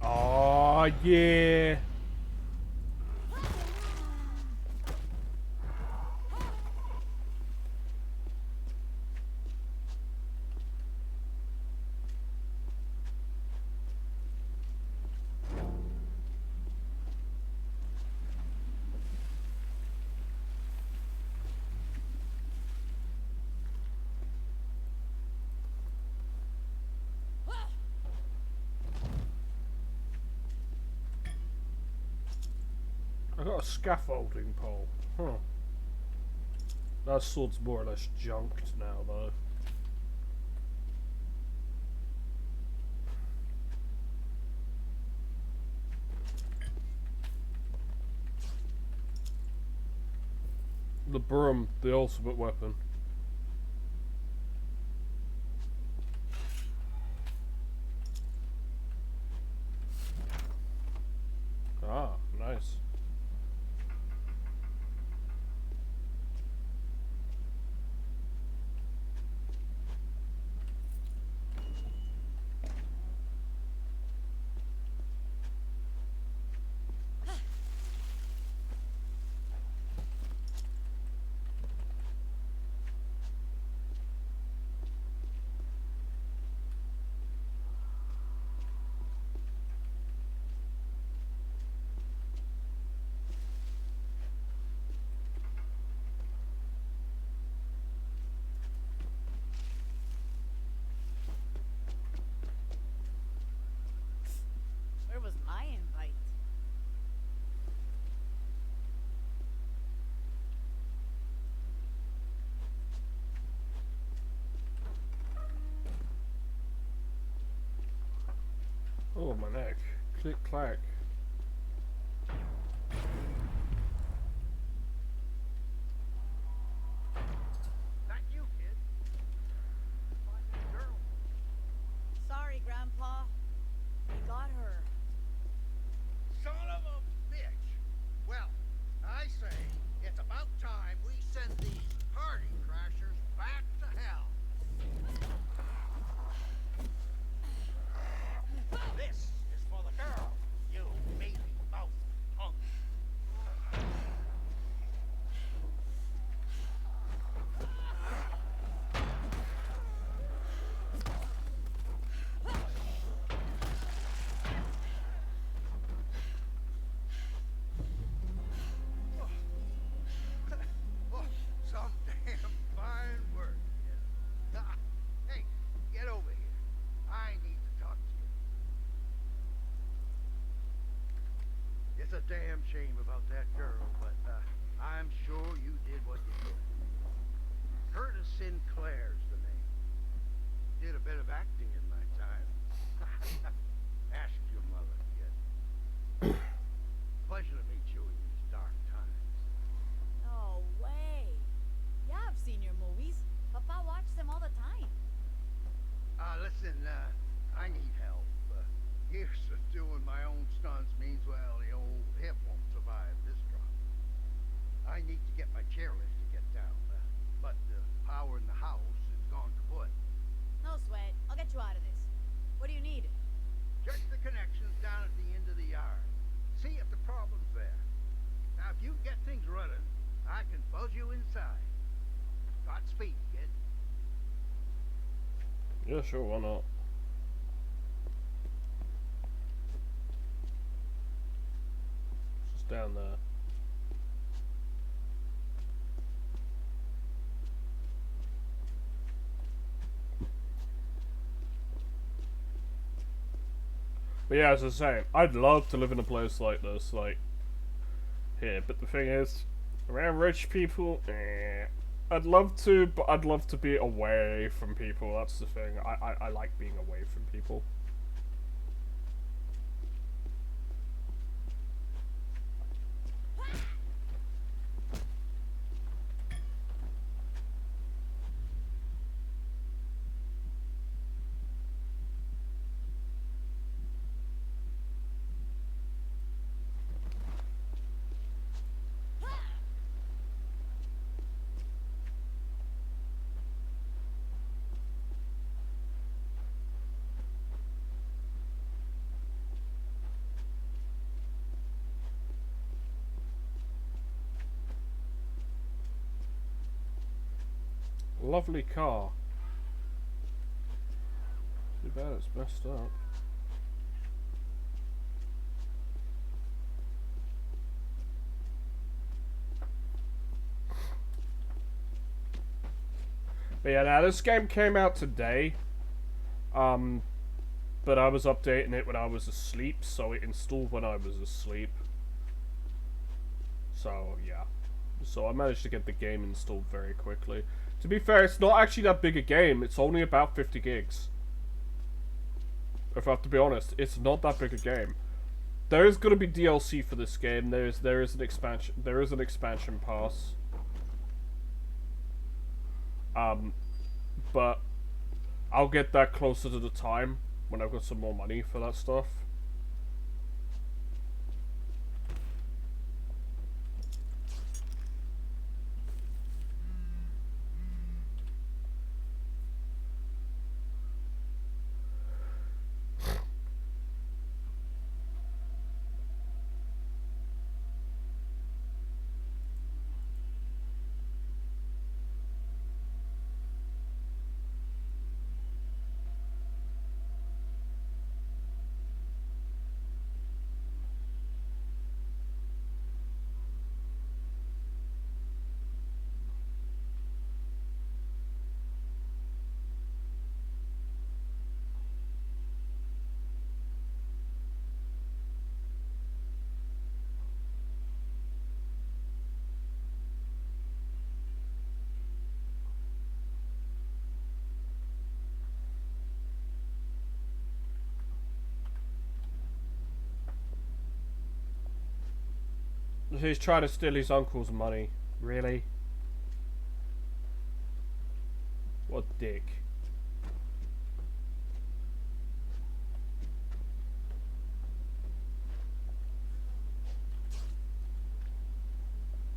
Oh yeah. got a scaffolding pole. Huh. That sword's more or less junked now, though. The broom, the ultimate weapon. Ah, nice. Where was my invite? Oh, my neck. Click clack. That you, kid? Find that girl. Sorry, Grandpa. We got her. Son of a bitch! Well, I say it's about time we send these party crashers back to hell. This is for the girl, you mealy-mouthed punk. Oh, some damn fine word. Hey, get over here. I need to talk to you. It's a damn shame about that girl, but I'm sure you did what you could. Curtis Sinclair's the name. Did a bit of acting in my time. Ask your mother, kid. Pleasure to meet you in these dark times. No way. Yeah, I've seen your movies. Papa watches them all the time. Listen, I need help. Years of doing my own stunts means, well, the old hip won't survive this drop. I need to get my chairlift to get down, but the power in the house is gone kaput. No sweat. I'll get you out of this. What do you need? Check the connections down at the end of the yard. See if the problem's there. Now, if you get things running, I can buzz you inside. Godspeed, kid. Yeah, sure, why not? Just down there. But yeah, as I was saying, I'd love to live in a place like this, like here. But the thing is, around rich people, I'd love to, but I'd love to be away from people. That's the thing. I like being away from people. Lovely car. Too bad it's messed up. But yeah, now this game came out today. But I was updating it when I was asleep, so it installed when I was asleep. So yeah. So I managed to get the game installed very quickly. To be fair, it's not actually that big a game. It's only about 50 gigs. If I have to be honest, it's not that big a game. There is going to be DLC for this game. There is an expansion. There is an expansion pass. But I'll get that closer to the time when I've got some more money for that stuff. He's trying to steal his uncle's money. Really? What dick.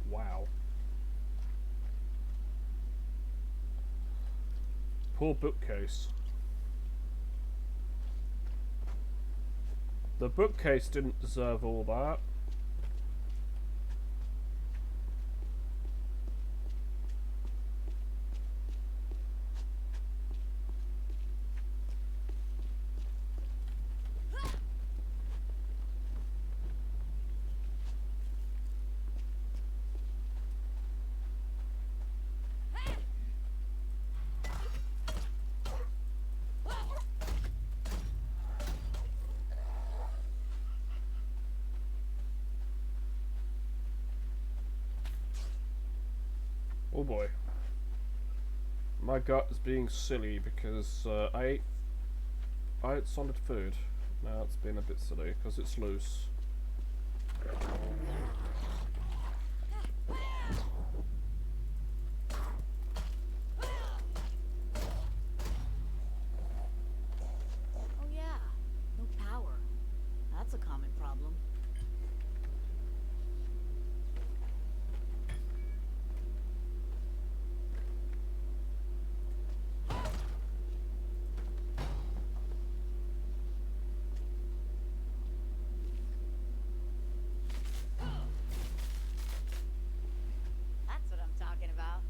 Wow. Poor bookcase. The bookcase didn't deserve all that. Oh boy. My gut is being silly because I ate solid food. Now it's been a bit silly because it's loose. Oh yeah, no power. That's a common problem. That's what I'm talking about.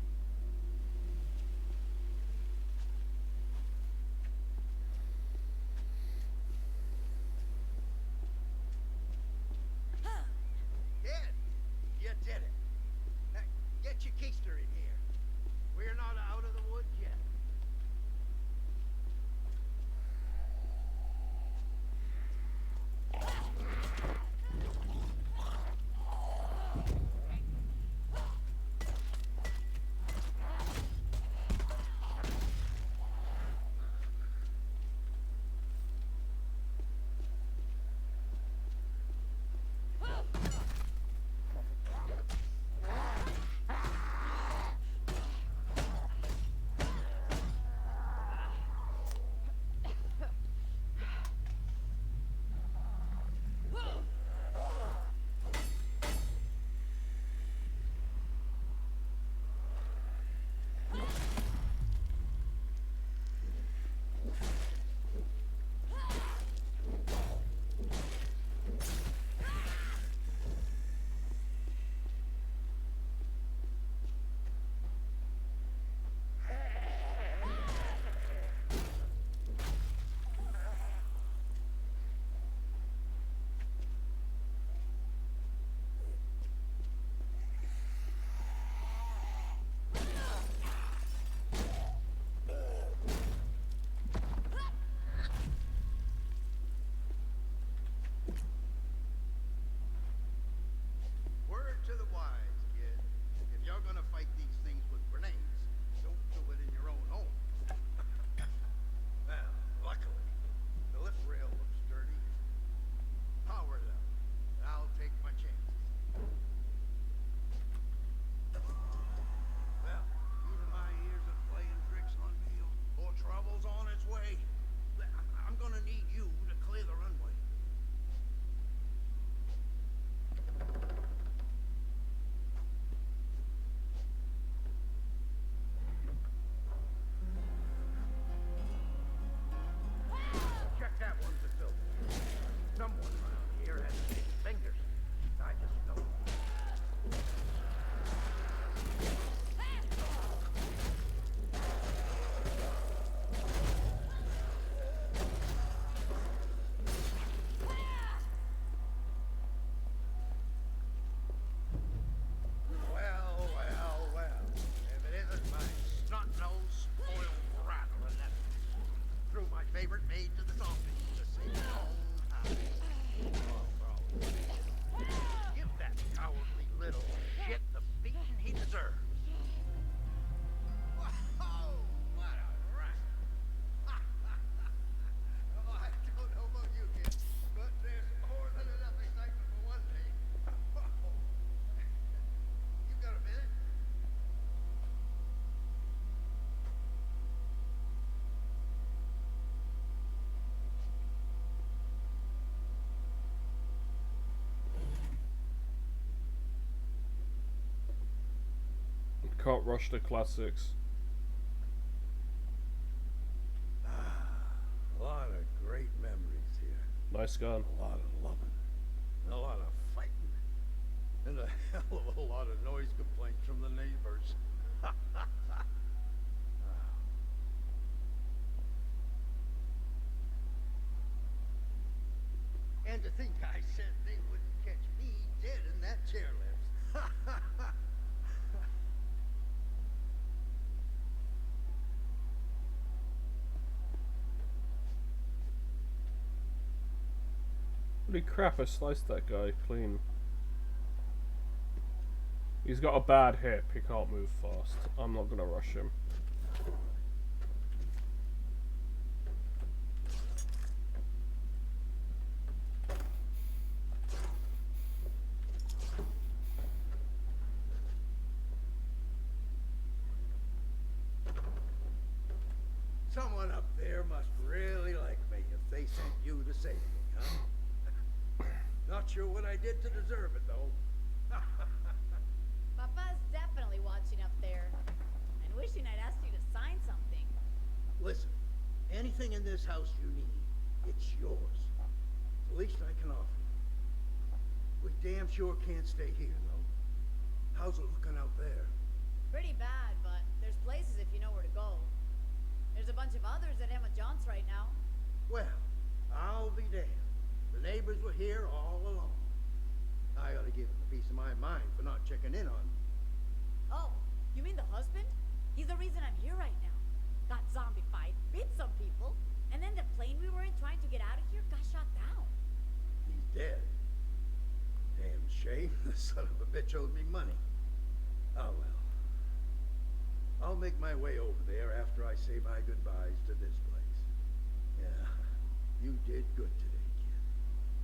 can't rush the classics. A lot of great memories here. Nice gun. A lot of loving. And a lot of fighting. And a hell of a lot of noise complaints from the neighbors. And to think I said they wouldn't catch me dead in that chairlift. Holy crap, I sliced that guy clean. He's got a bad hip, he can't move fast. I'm not gonna rush him. Someone up there must really like me if they sent you to save me, huh? Not sure what I did to deserve it, though. Papa's definitely watching up there. And wishing I'd asked you to sign something. Listen, anything in this house you need, it's yours. It's the least I can offer you. We damn sure can't stay here, though. How's it looking out there? Pretty bad, but there's places if you know where to go. There's a bunch of others at Emma John's right now. Well, I'll be damned. The neighbors were here all along. I ought to give them a piece of my mind for not checking in on me. Oh, you mean the husband? He's the reason I'm here right now. Got zombified, bit some people, and then the plane we were in trying to get out of here got shot down. He's dead. Damn shame. The son of a bitch owed me money. Oh well. I'll make my way over there after I say my goodbyes to this place. Yeah, you did good today, kid.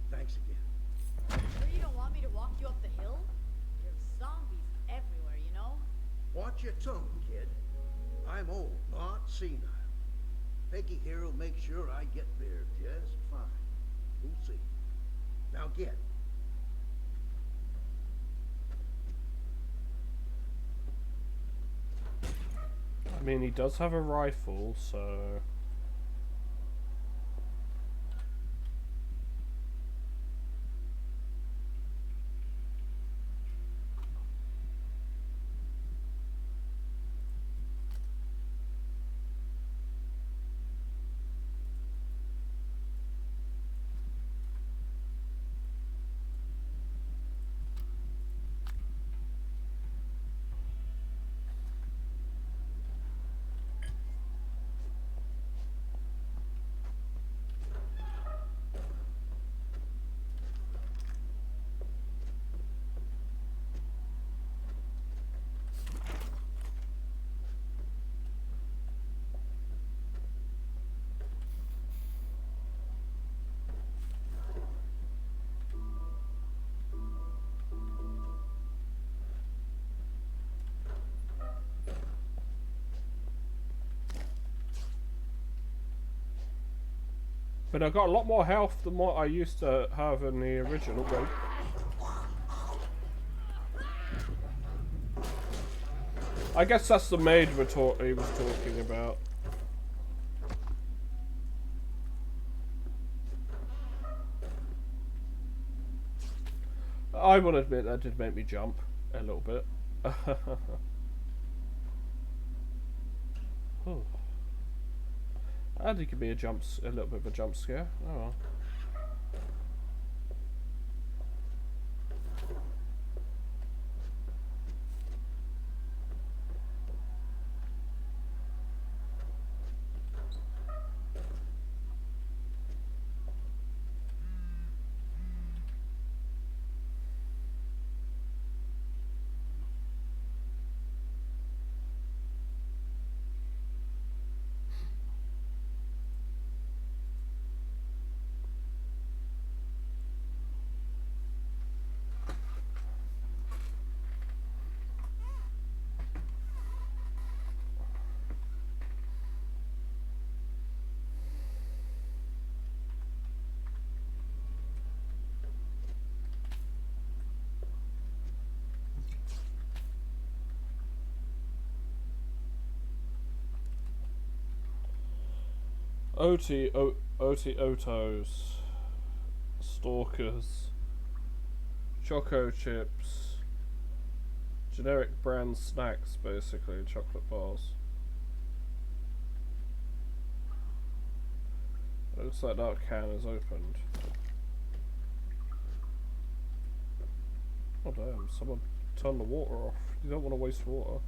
Thanks again. Sure you don't want me to walk you up the hill? There's zombies everywhere, you know? Watch your tone, kid. I'm old, not senile. Peggy here will make sure I get there just fine. We'll see. Now get. I mean, he does have a rifle, so... But I got a lot more health than what I used to have in the original game. I guess that's the maid he was talking about. I will admit that did make me jump a little bit. Oh. That did give me a little bit of a jump scare. Oh well. OT Otos, Stalkers, Choco Chips, generic brand snacks, basically, chocolate bars. It looks like that can is opened. Oh damn, someone turned the water off. You don't want to waste water.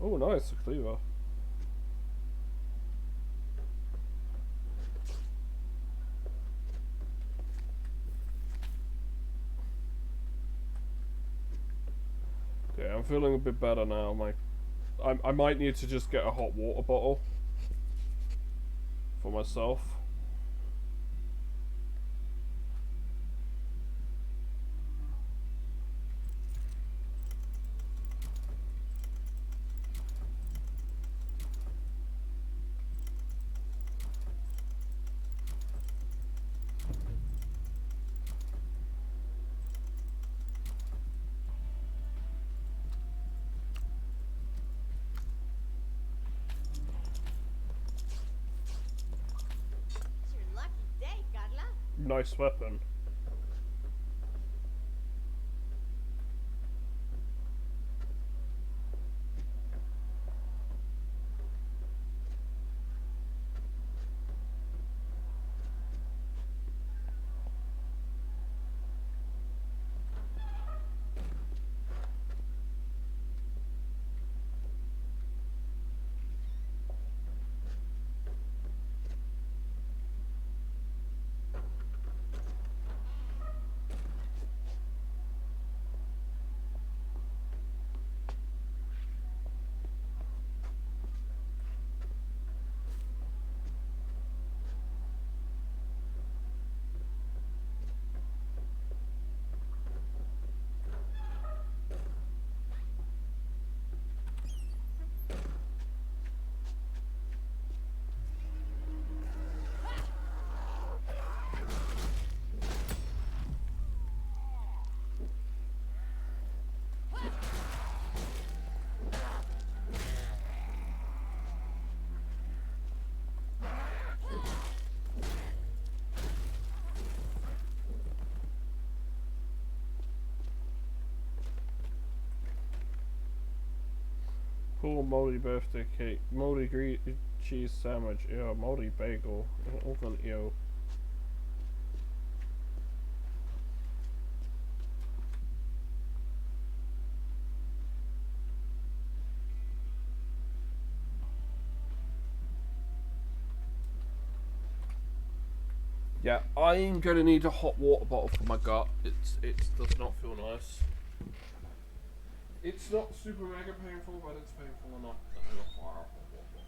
Oh nice, a cleaver. Yeah, I'm feeling a bit better now. I might need to just get a hot water bottle for myself. It's your lucky day, Carla. Nice weapon. Cool moldy birthday cake, moldy cheese sandwich, ew, moldy bagel, open ew. Yeah, I'm gonna need a hot water bottle for my gut. It does not feel nice. It's not super mega painful, but it's painful enough that I require a hot water bottle.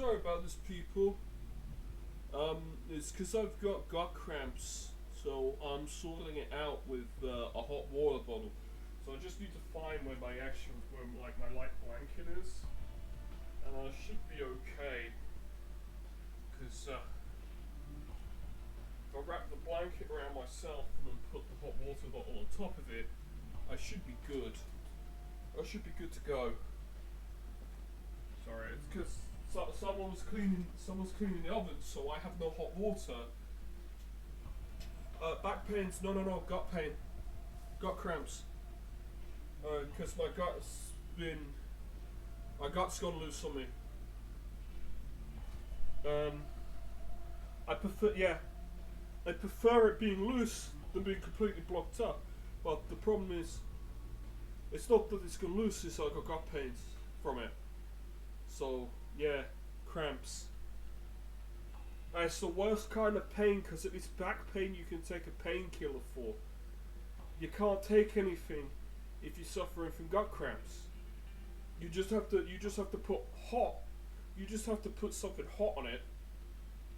sorry about this, people. It's because I've got gut cramps, so I'm sorting it out with a hot water bottle. So I just need to find where my light blanket is, and I should be okay. Because if I wrap the blanket around myself and then put the hot water bottle on top of it, I should be good. I should be good to go. Sorry, it's because someone's cleaning the oven, so I have no hot water. Back pains, no, gut pain, gut cramps. Because my gut's gone loose on me. I prefer it being loose than being completely blocked up. But the problem is, it's not that it's gone loose, it's I got gut pains from it. So, yeah, cramps. And it's the worst kind of pain, because if it's back pain you can take a painkiller for. You can't take anything if you're suffering from gut cramps. You just have to put hot. You just have to put something hot on it.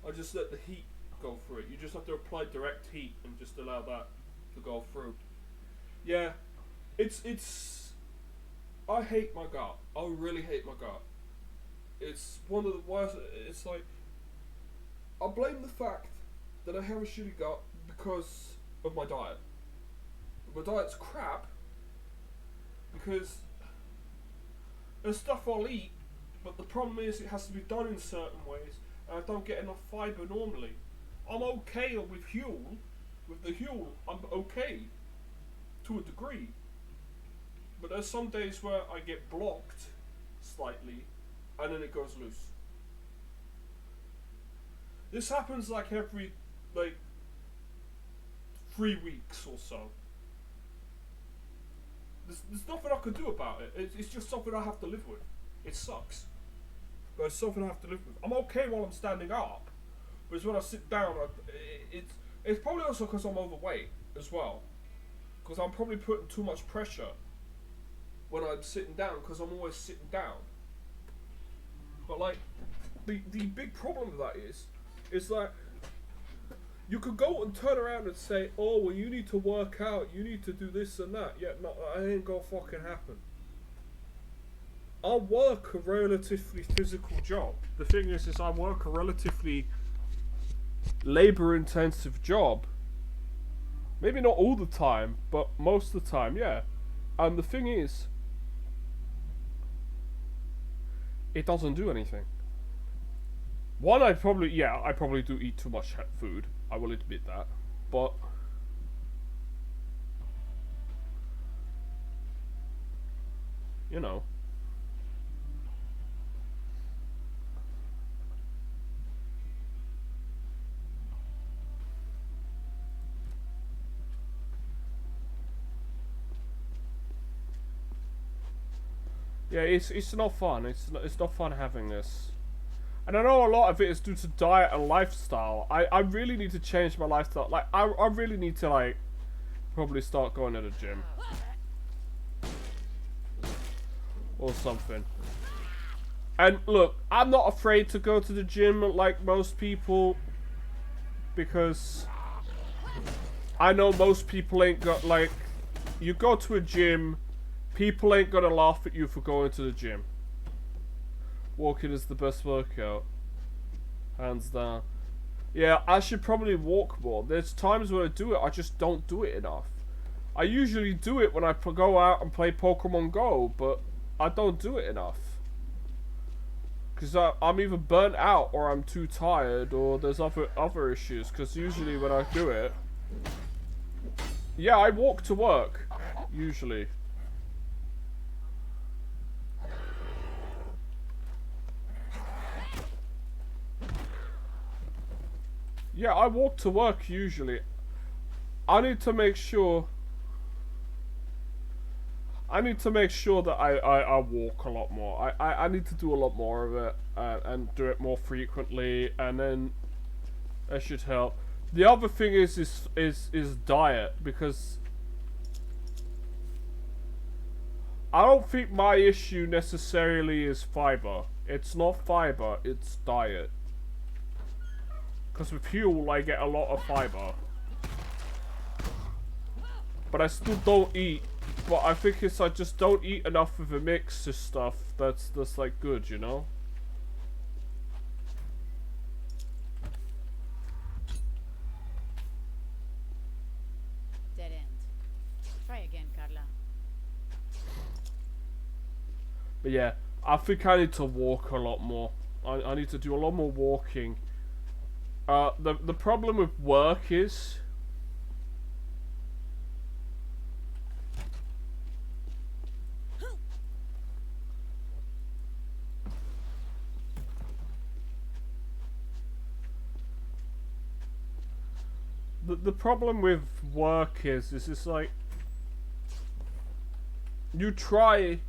Or just let the heat go through it. You just have to apply direct heat and just allow that to go through. Yeah, it's. I hate my gut. I really hate my gut. It's one of the worst. It's like, I blame the fact that I have a shitty gut because of my diet. My diet's crap because there's stuff I'll eat, but the problem is it has to be done in certain ways, and I don't get enough fibre normally. I'm okay with Huel. With the Huel, I'm okay to a degree. But there's some days where I get blocked slightly, and then it goes loose. This happens like every, 3 weeks or so. There's nothing I can do about it. It's just something I have to live with. It sucks. But it's something I have to live with. I'm okay while I'm standing up, but it's when I sit down, it's probably also because I'm overweight as well. Because I'm probably putting too much pressure when I'm sitting down, because I'm always sitting down. But the big problem with that is that you could go and turn around and say, oh, well, you need to work out, you need to do this and that. Yeah, no, that ain't gonna fucking happen. I work a relatively physical job. The thing is I work a relatively labor-intensive job. Maybe not all the time, but most of the time, yeah. And the thing is, it doesn't do anything. One, I probably do eat too much food. I will admit that. But you know. Yeah, it's not fun. It's not fun having this. And I know a lot of it is due to diet and lifestyle. I really need to change my lifestyle. Like, I really need to, probably start going to the gym. Or something. And look, I'm not afraid to go to the gym like most people. Because I know most people ain't got, you go to a gym, people ain't gonna laugh at you for going to the gym. Walking is the best workout. Hands down. Yeah, I should probably walk more. There's times when I do it, I just don't do it enough. I usually do it when I go out and play Pokemon Go, but I don't do it enough. Because I'm either burnt out, or I'm too tired, or there's other issues. Because usually when I do it... Yeah, I walk to work. Usually. Yeah, I walk to work usually. I need to make sure that I walk a lot more. I need to do a lot more of it and do it more frequently, and then that should help. The other thing is diet, because I don't think my issue necessarily is fiber. It's not fiber, it's diet. Because with fuel, I get a lot of fiber. But I still don't eat. But I think it's I just don't eat enough of a mix of stuff that's like good, you know? Dead end. Try again, Carla. But yeah, I think I need to walk a lot more. I need to do a lot more walking. The problem with work is the problem with work is it's like you try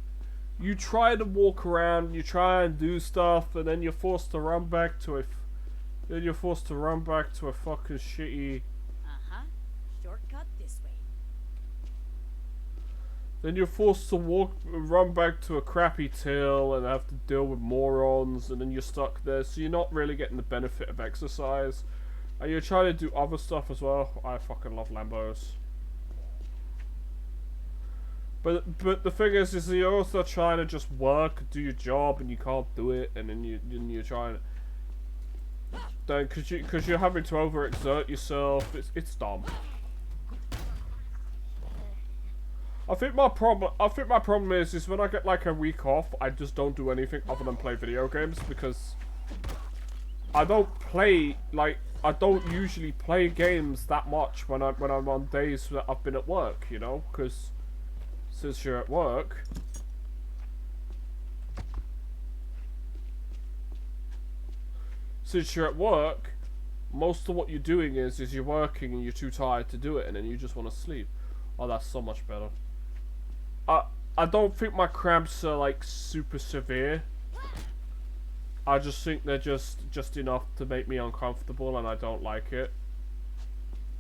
to walk around, you try and do stuff, and then you're forced to run back to a fucking shitty. Shortcut this way. Then you're forced to run back to a crappy till and have to deal with morons, and then you're stuck there. So you're not really getting the benefit of exercise, and you're trying to do other stuff as well. I fucking love Lambos. But the thing is you're also trying to just work, do your job, and you can't do it, and then you're trying to. Then because you're having to overexert yourself, it's dumb. I think my problem is when I get like a week off, I just don't do anything other than play video games, because I don't usually play games that much when I'm on days that I've been at work, you know, because since you're at work. Since you're at work, most of what you're doing is you're working and you're too tired to do it, and then you just want to sleep. Oh, that's so much better. I don't think my cramps are like super severe. I just think they're just enough to make me uncomfortable, and I don't like it.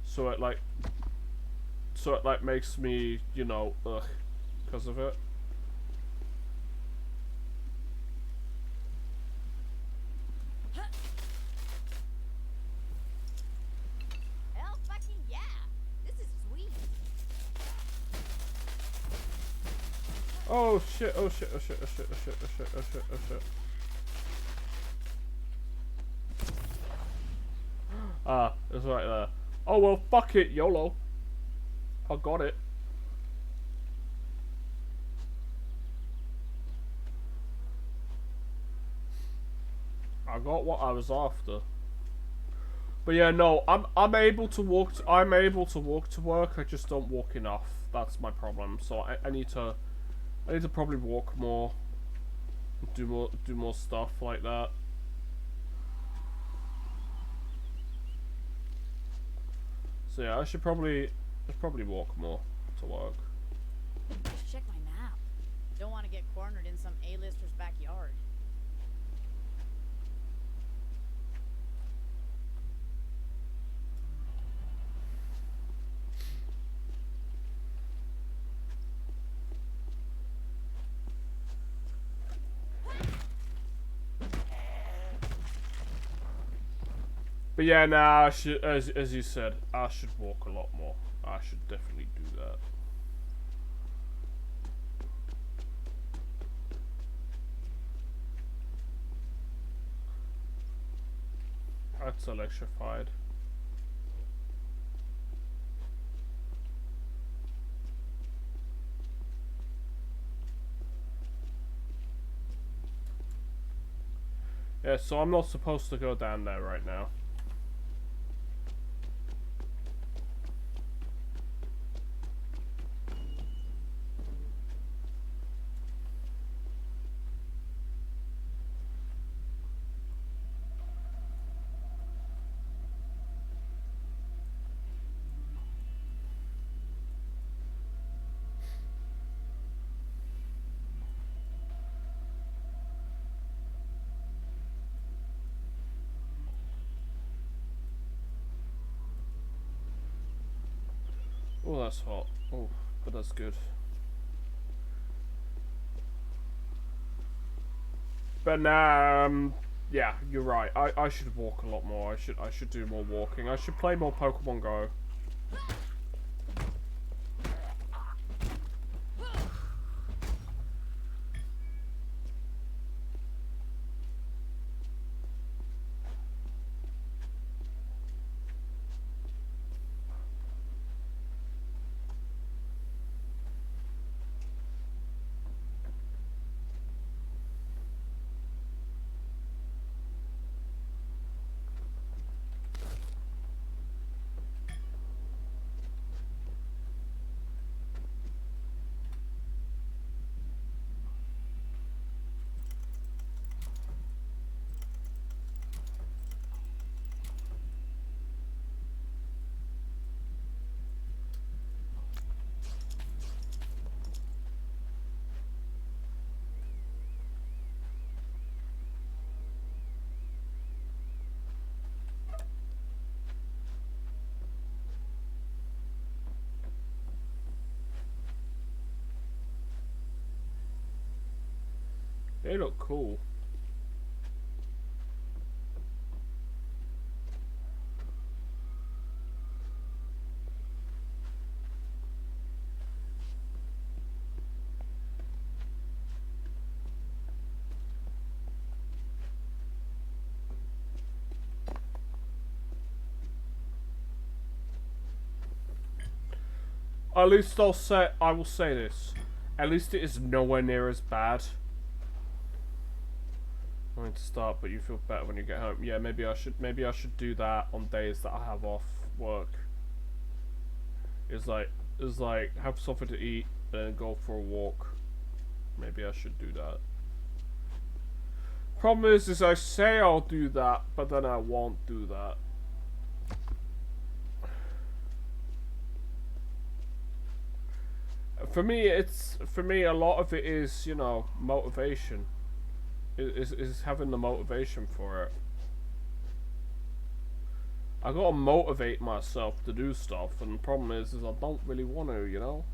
So it like makes me, you know, ugh, because of it. Hell fucking yeah! This is sweet. Oh shit, oh shit, oh shit, oh shit, oh shit, oh shit, oh shit, oh shit. Ah, it's right there. Oh well, fuck it, YOLO. I got it. I got what I was after. But yeah, no, I'm able to walk. I'm able to walk to work. I just don't walk enough. That's my problem. So I need to probably walk more. Do more stuff like that. So yeah, I should probably walk more to work. Check my map. Don't want to get cornered in some A-lister's backyard. But yeah, nah, I should, as you said, I should walk a lot more. I should definitely do that. That's electrified. Yeah, so I'm not supposed to go down there right now. Oh, that's hot. Oh, but that's good. But yeah, you're right. I should walk a lot more. I should do more walking. I should play more Pokemon Go. They look cool. At least I will say this. At least it is nowhere near as bad. I need to start, but you feel better when you get home. Yeah, maybe I should do that on days that I have off work. It's like have something to eat and then go for a walk. Maybe I should do that. Problem is I say I'll do that, but then I won't do that. For me, a lot of it is, you know, motivation. Is having the motivation for it. I gotta motivate myself to do stuff, and the problem is I don't really want to, you know.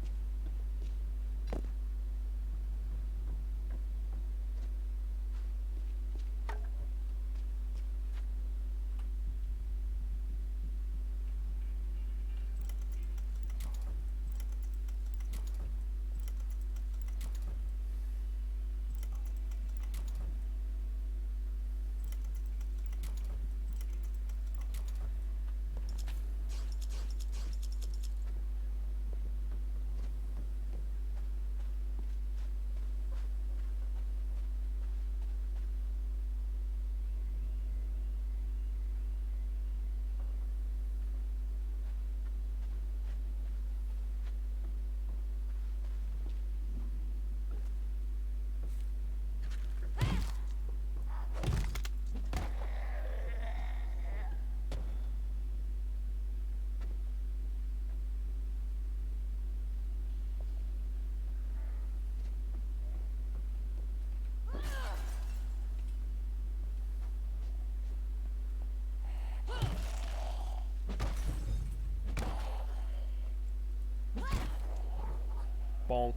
Bonk.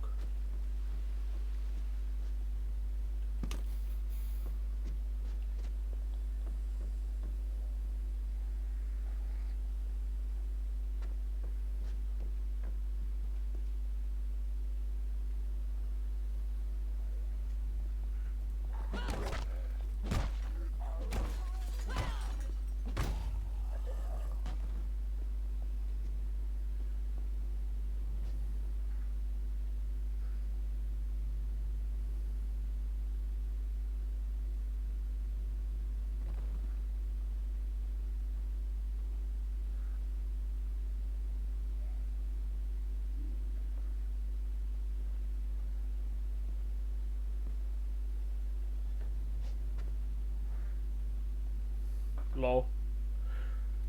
Lol.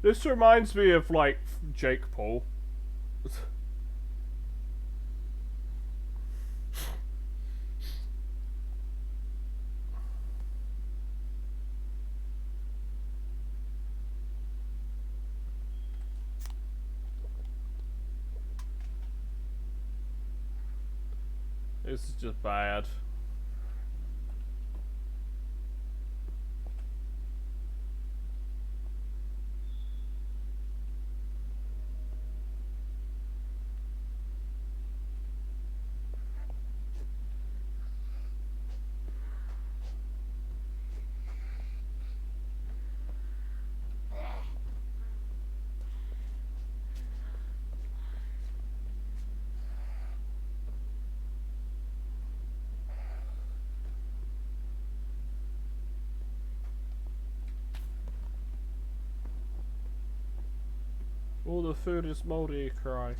This reminds me of, like, Jake Paul. This is just bad. All the food is moldy, cry.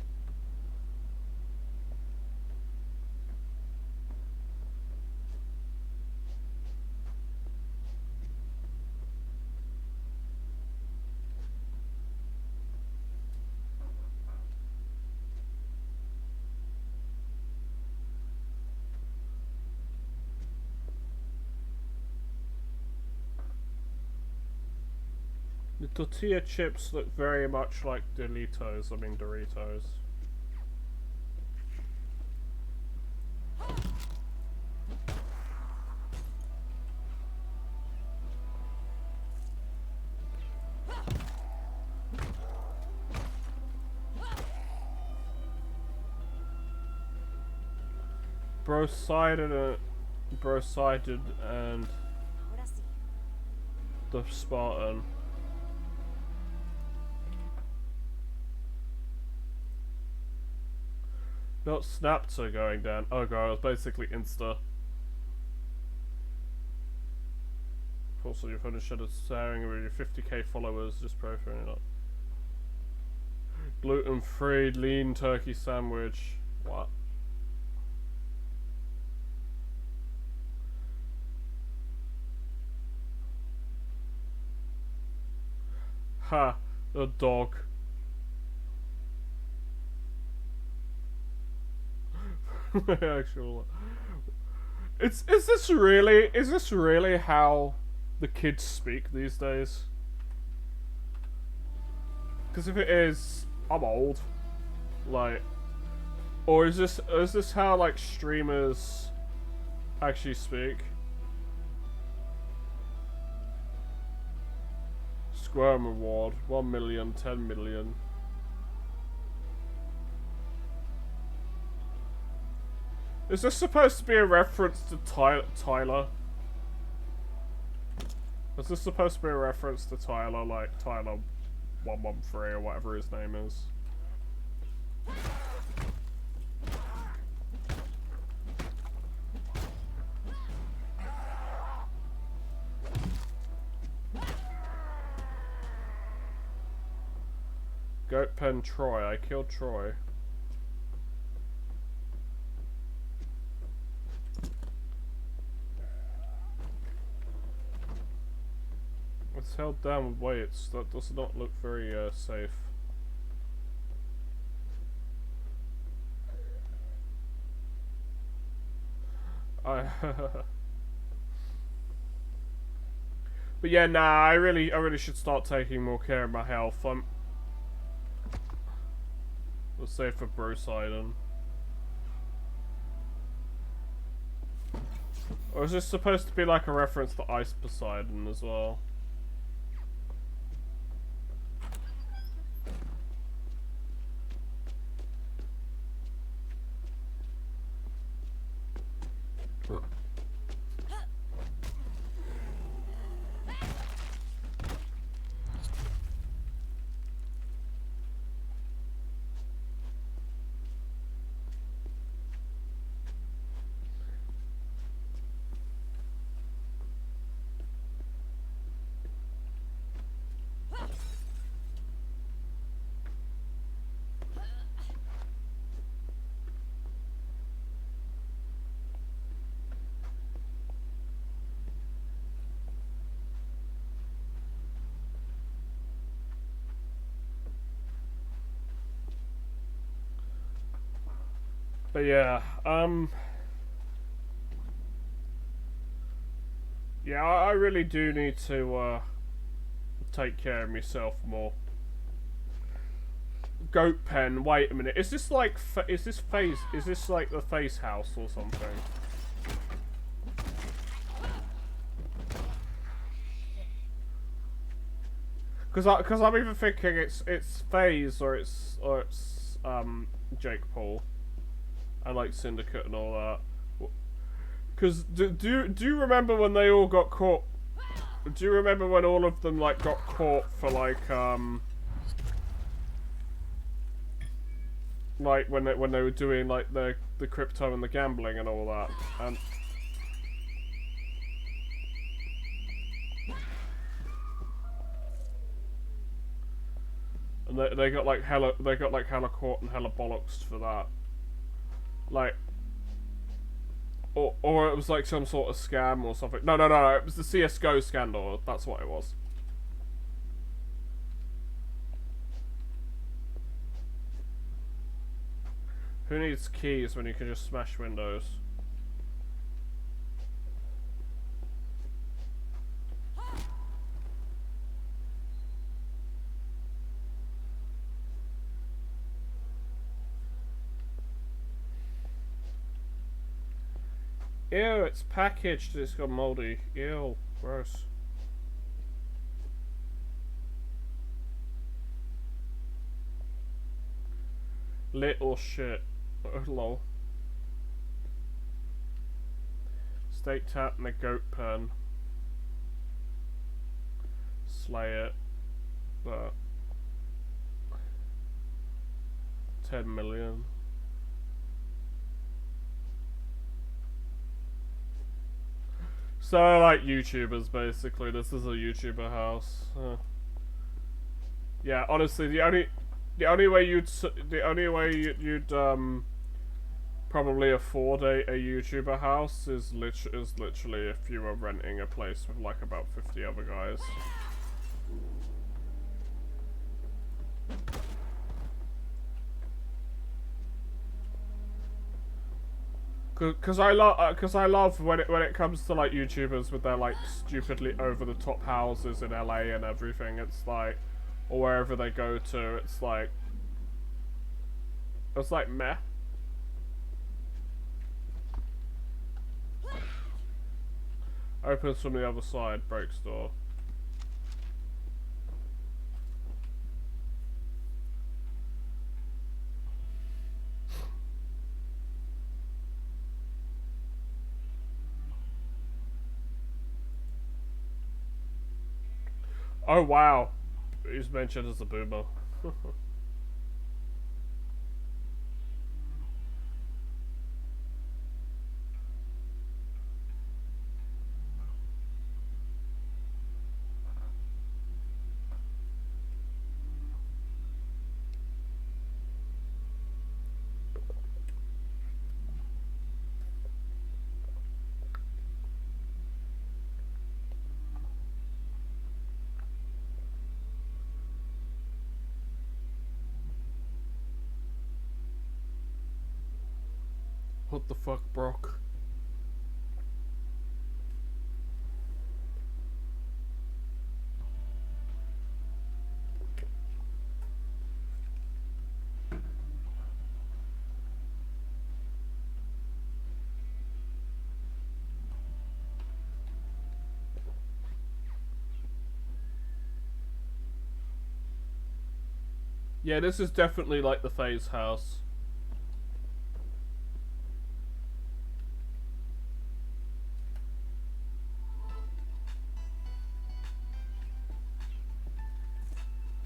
The tortilla chips look very much like Doritos. I mean Doritos. Brosided and the Spartan. Not Snapter going down. Oh god, it was basically Insta. Also, you've finished sharing with your 50k followers, just profiling it. Gluten-free lean turkey sandwich. What? Ha! A dog. Actual. Is this really how the kids speak these days? Because if it is, I'm old. Like, or is this how like streamers actually speak? Squirm reward 1 million, 10 million. Is this supposed to be a reference to Tyler? Is this supposed to be a reference to Tyler, like Tyler 113 or whatever his name is? Goat pen Troy. I killed Troy. It's held down with weights. That does not look very safe. But yeah, nah. I really should start taking more care of my health. Let's say for Brosidon. Or is this supposed to be like a reference to Ice Poseidon as well? But yeah, yeah, I really do need to take care of myself more. Goat pen. Wait a minute. Is this like is this like the face house or something? Because I'm even thinking it's FaZe or it's Jake Paul. And like Syndicate and all that. Because do you remember when they all got caught? Do you remember when all of them like got caught for like when they were doing like the crypto and the gambling and all that? And And they got like hella caught and hella bollocks for that. Like, or it was like some sort of scam or something. No, it was the CS:GO scandal. That's what it was. Who needs keys when you can just smash windows? Ew, it's packaged, it's got moldy. Ew, gross. Little shit. Oh, lol. Steak tap and a goat pen. Slay it. But 10 million. So like YouTubers basically. This is a YouTuber house. Yeah, honestly, the only way you'd probably afford a YouTuber house is literally if you were renting a place with like about 50 other guys. Cause I love when it comes to like YouTubers with their like stupidly over the top houses in LA and everything. It's like, or wherever they go to, it's like meh. Opens from the other side, breaks door. Oh wow, he's mentioned as a boomer. What the fuck, Brock? Yeah, this is definitely like the FaZe house.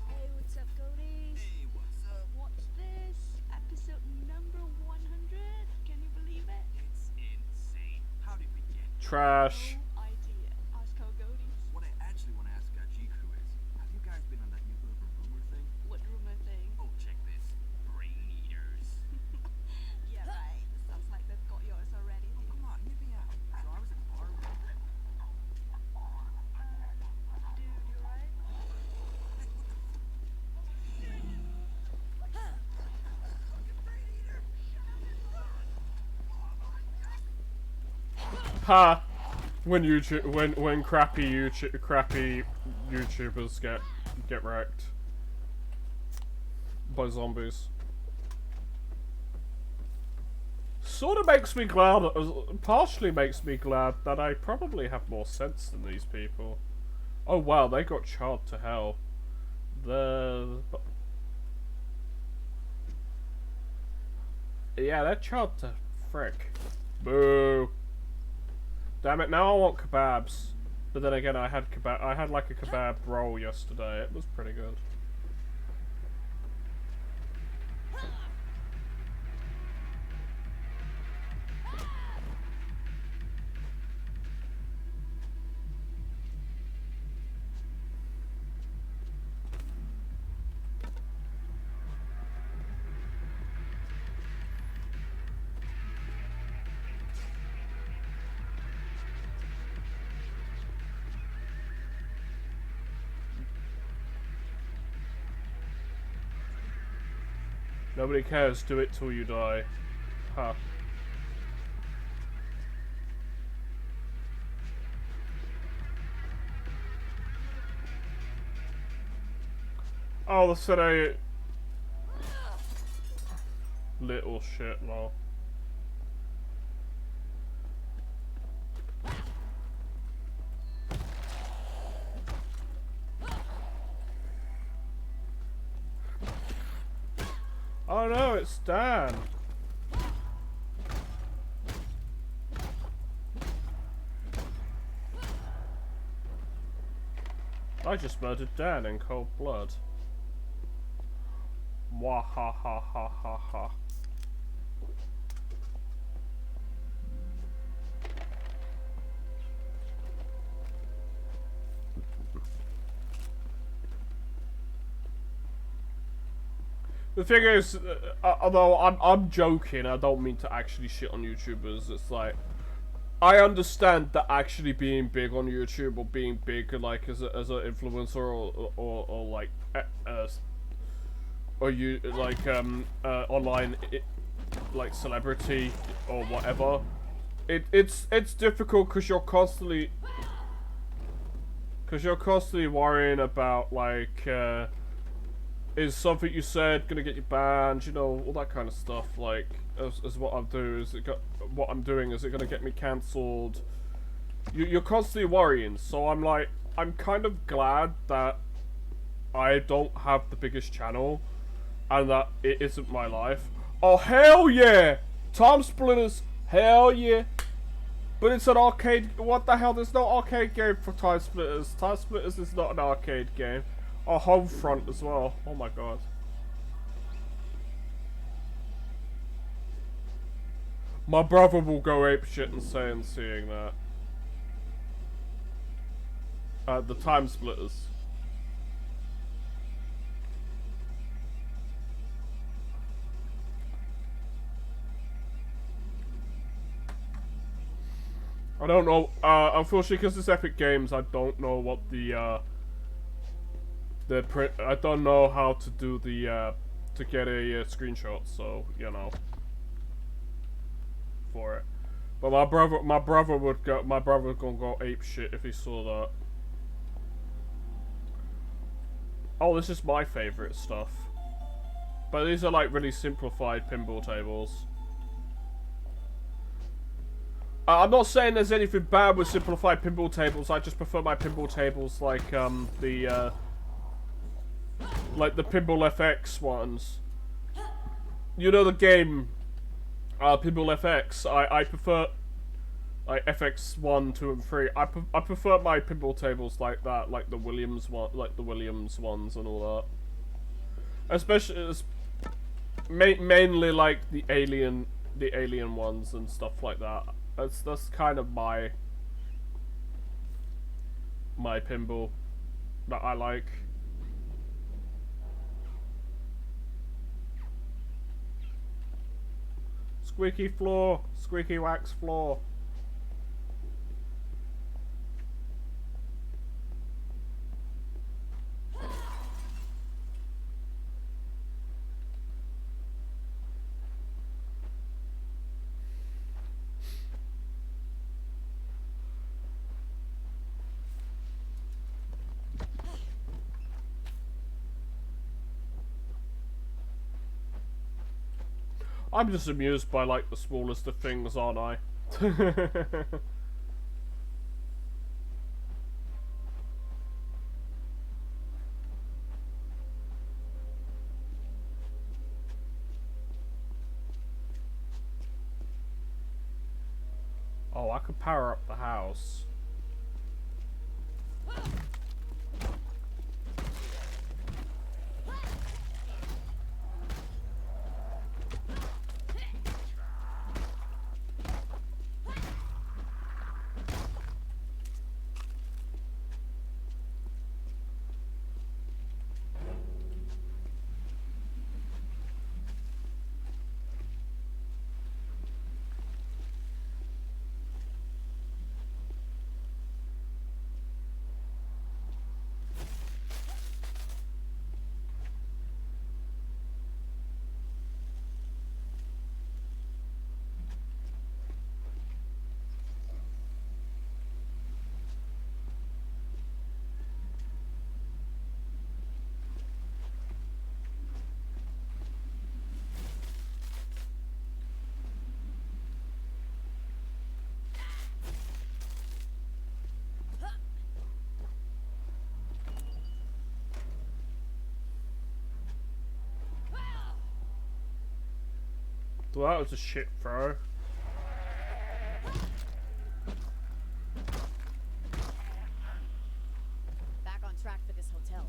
Hey, what's up, Cody? Hey, what's up? What's this? Episode number 100? Can you believe it? It's insane. How did we get here? Trash. No idea. Ask how Cody. What I actually want to ask Jiku is, have you guys been on that new urban rumor thing? What rumor thing? Oh, check this. Brain eaters. Yeah, right. Sounds like they've got yours already. Oh, come on, hear me out. So I was at a bar with Dude, you right? Ha! When crappy YouTubers get wrecked by zombies. Sort of makes me glad, partially makes me glad that I probably have more sense than these people. Oh wow, they got charred to hell. Yeah, they're charred to frick. Boo. Damn it, now I want kebabs. But then again, I had like a kebab roll yesterday. It was pretty good. Nobody cares. Do it till you die. Huh. Oh, the city. Little shit, no. Oh no, it's Dan. I just murdered Dan in cold blood. Mwah ha ha ha ha ha. The thing is, although I'm joking, I don't mean to actually shit on YouTubers. It's like, I understand that actually being big on YouTube or being big like as an influencer or like or you like online like celebrity or whatever. It's difficult because you're constantly worrying about like. Is something you said gonna get you banned? You know, all that kind of stuff. Like, as what I'm doing, is it gonna get me cancelled? You're constantly worrying. So I'm like, I'm kind of glad that I don't have the biggest channel, and that it isn't my life. Oh hell yeah! Time Splitters, hell yeah! But it's an arcade. What the hell? There's no arcade game for Time Splitters. Time Splitters is not an arcade game. Oh, Homefront as well. Oh my god. My brother will go apeshit and seeing that. The Time Splitters. I don't know. Unfortunately, because it's Epic Games, I don't know what the print. I don't know how to do the to get a screenshot. So you know, for it. But my brother would go. My brother gonna go ape shit if he saw that. Oh, this is my favorite stuff. But these are like really simplified pinball tables. I'm not saying there's anything bad with simplified pinball tables. I just prefer my pinball tables like the Pinball FX ones. You know the game Pinball FX. I prefer like FX 1, 2, and 3. I prefer my pinball tables like that, like the Williams ones and all that. Especially mainly like the alien ones and stuff like that. That's kind of my pinball that I like. Squeaky floor, squeaky wax floor. I'm just amused by like the smallest of things, aren't I? Oh, I could power up the house. Well, that was a shit throw. Back on track for this hotel.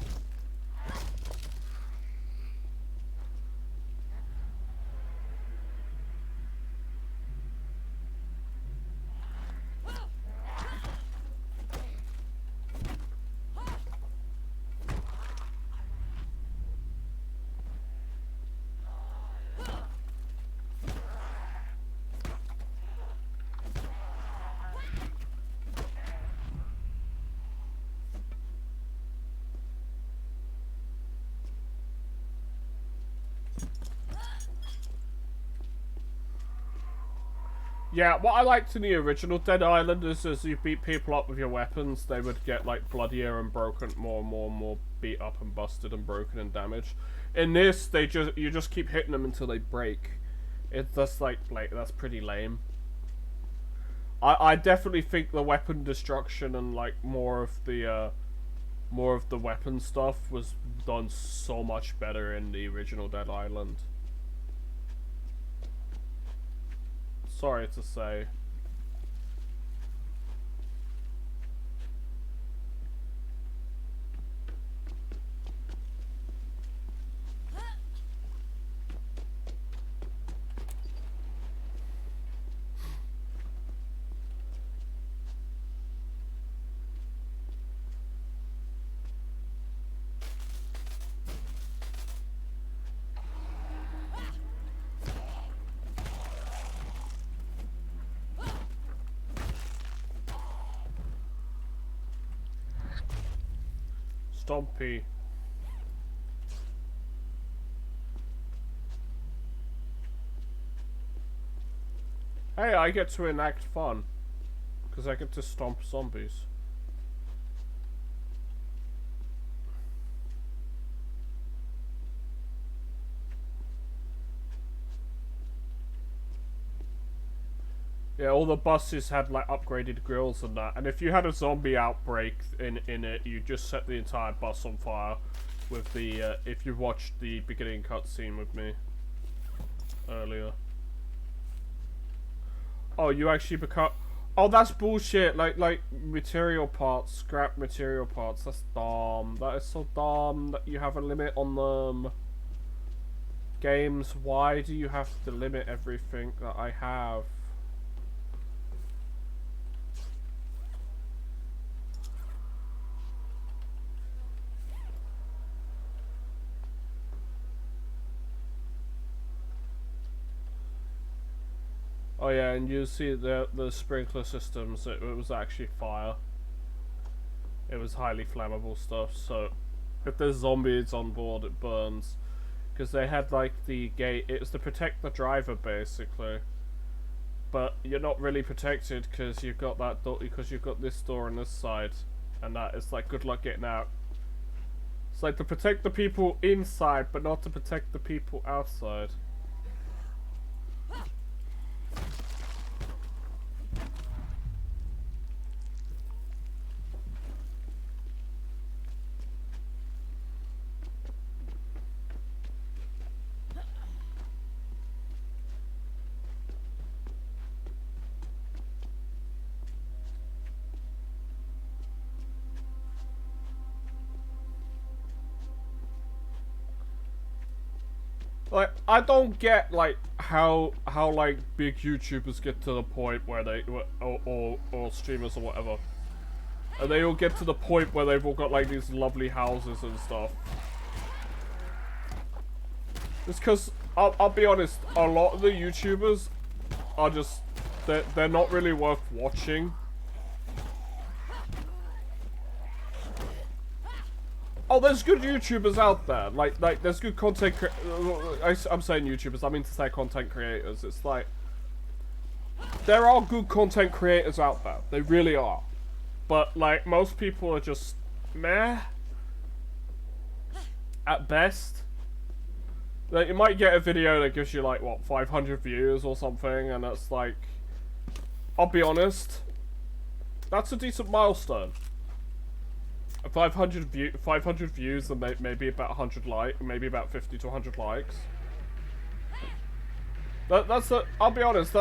Yeah, what I liked in the original Dead Island is as you beat people up with your weapons, they would get like bloodier and broken, more and more beat up and busted and broken and damaged. In this, you just keep hitting them until they break. It's just like that's pretty lame. I definitely think the weapon destruction and like more of the weapon stuff was done so much better in the original Dead Island. Sorry to say. Stompy. Hey, I get to enact fun. Because I get to stomp zombies. Yeah, all the buses had like upgraded grills and that, and if you had a zombie outbreak in it, you just set the entire bus on fire with the, if you watched the beginning cutscene with me earlier. Oh, you actually become, oh that's bullshit, like material parts, scrap material parts, that's dumb, that is so dumb that you have a limit on them. Games, why do you have to limit everything that I have? Oh yeah, and you see the sprinkler systems, it was actually fire. It was highly flammable stuff, so if there's zombies on board it burns. Because they had like the gate, it was to protect the driver basically. But you're not really protected because you've got that door, because you've got this door on this side. And that is like good luck getting out. It's like to protect the people inside but not to protect the people outside. Like, I don't get, like, how like, big YouTubers get to the point where they, or streamers or whatever. And they all get to the point where they've all got, like, these lovely houses and stuff. It's because, I'll be honest, a lot of the YouTubers are just, they're not really worth watching. Oh, there's good YouTubers out there. Like there's good content. I'm saying YouTubers. I mean to say content creators. It's like there are good content creators out there. They really are. But like most people are just meh at best. Like you might get a video that gives you like what 500 views or something, and it's like, I'll be honest, that's a decent milestone. 500 views and maybe about 100 maybe about 50 to 100 likes. That's a. I'll be honest.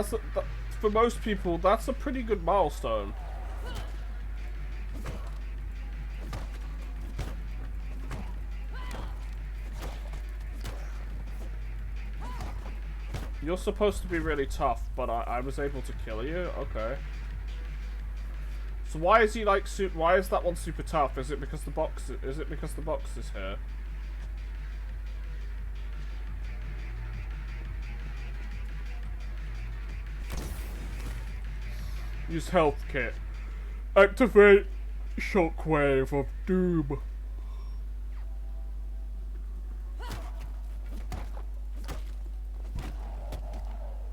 For most people, that's a pretty good milestone. You're supposed to be really tough, but I was able to kill you? Okay. So why is he like why is that one super tough? Is it because the box is here? Use health kit. Activate shockwave of doom.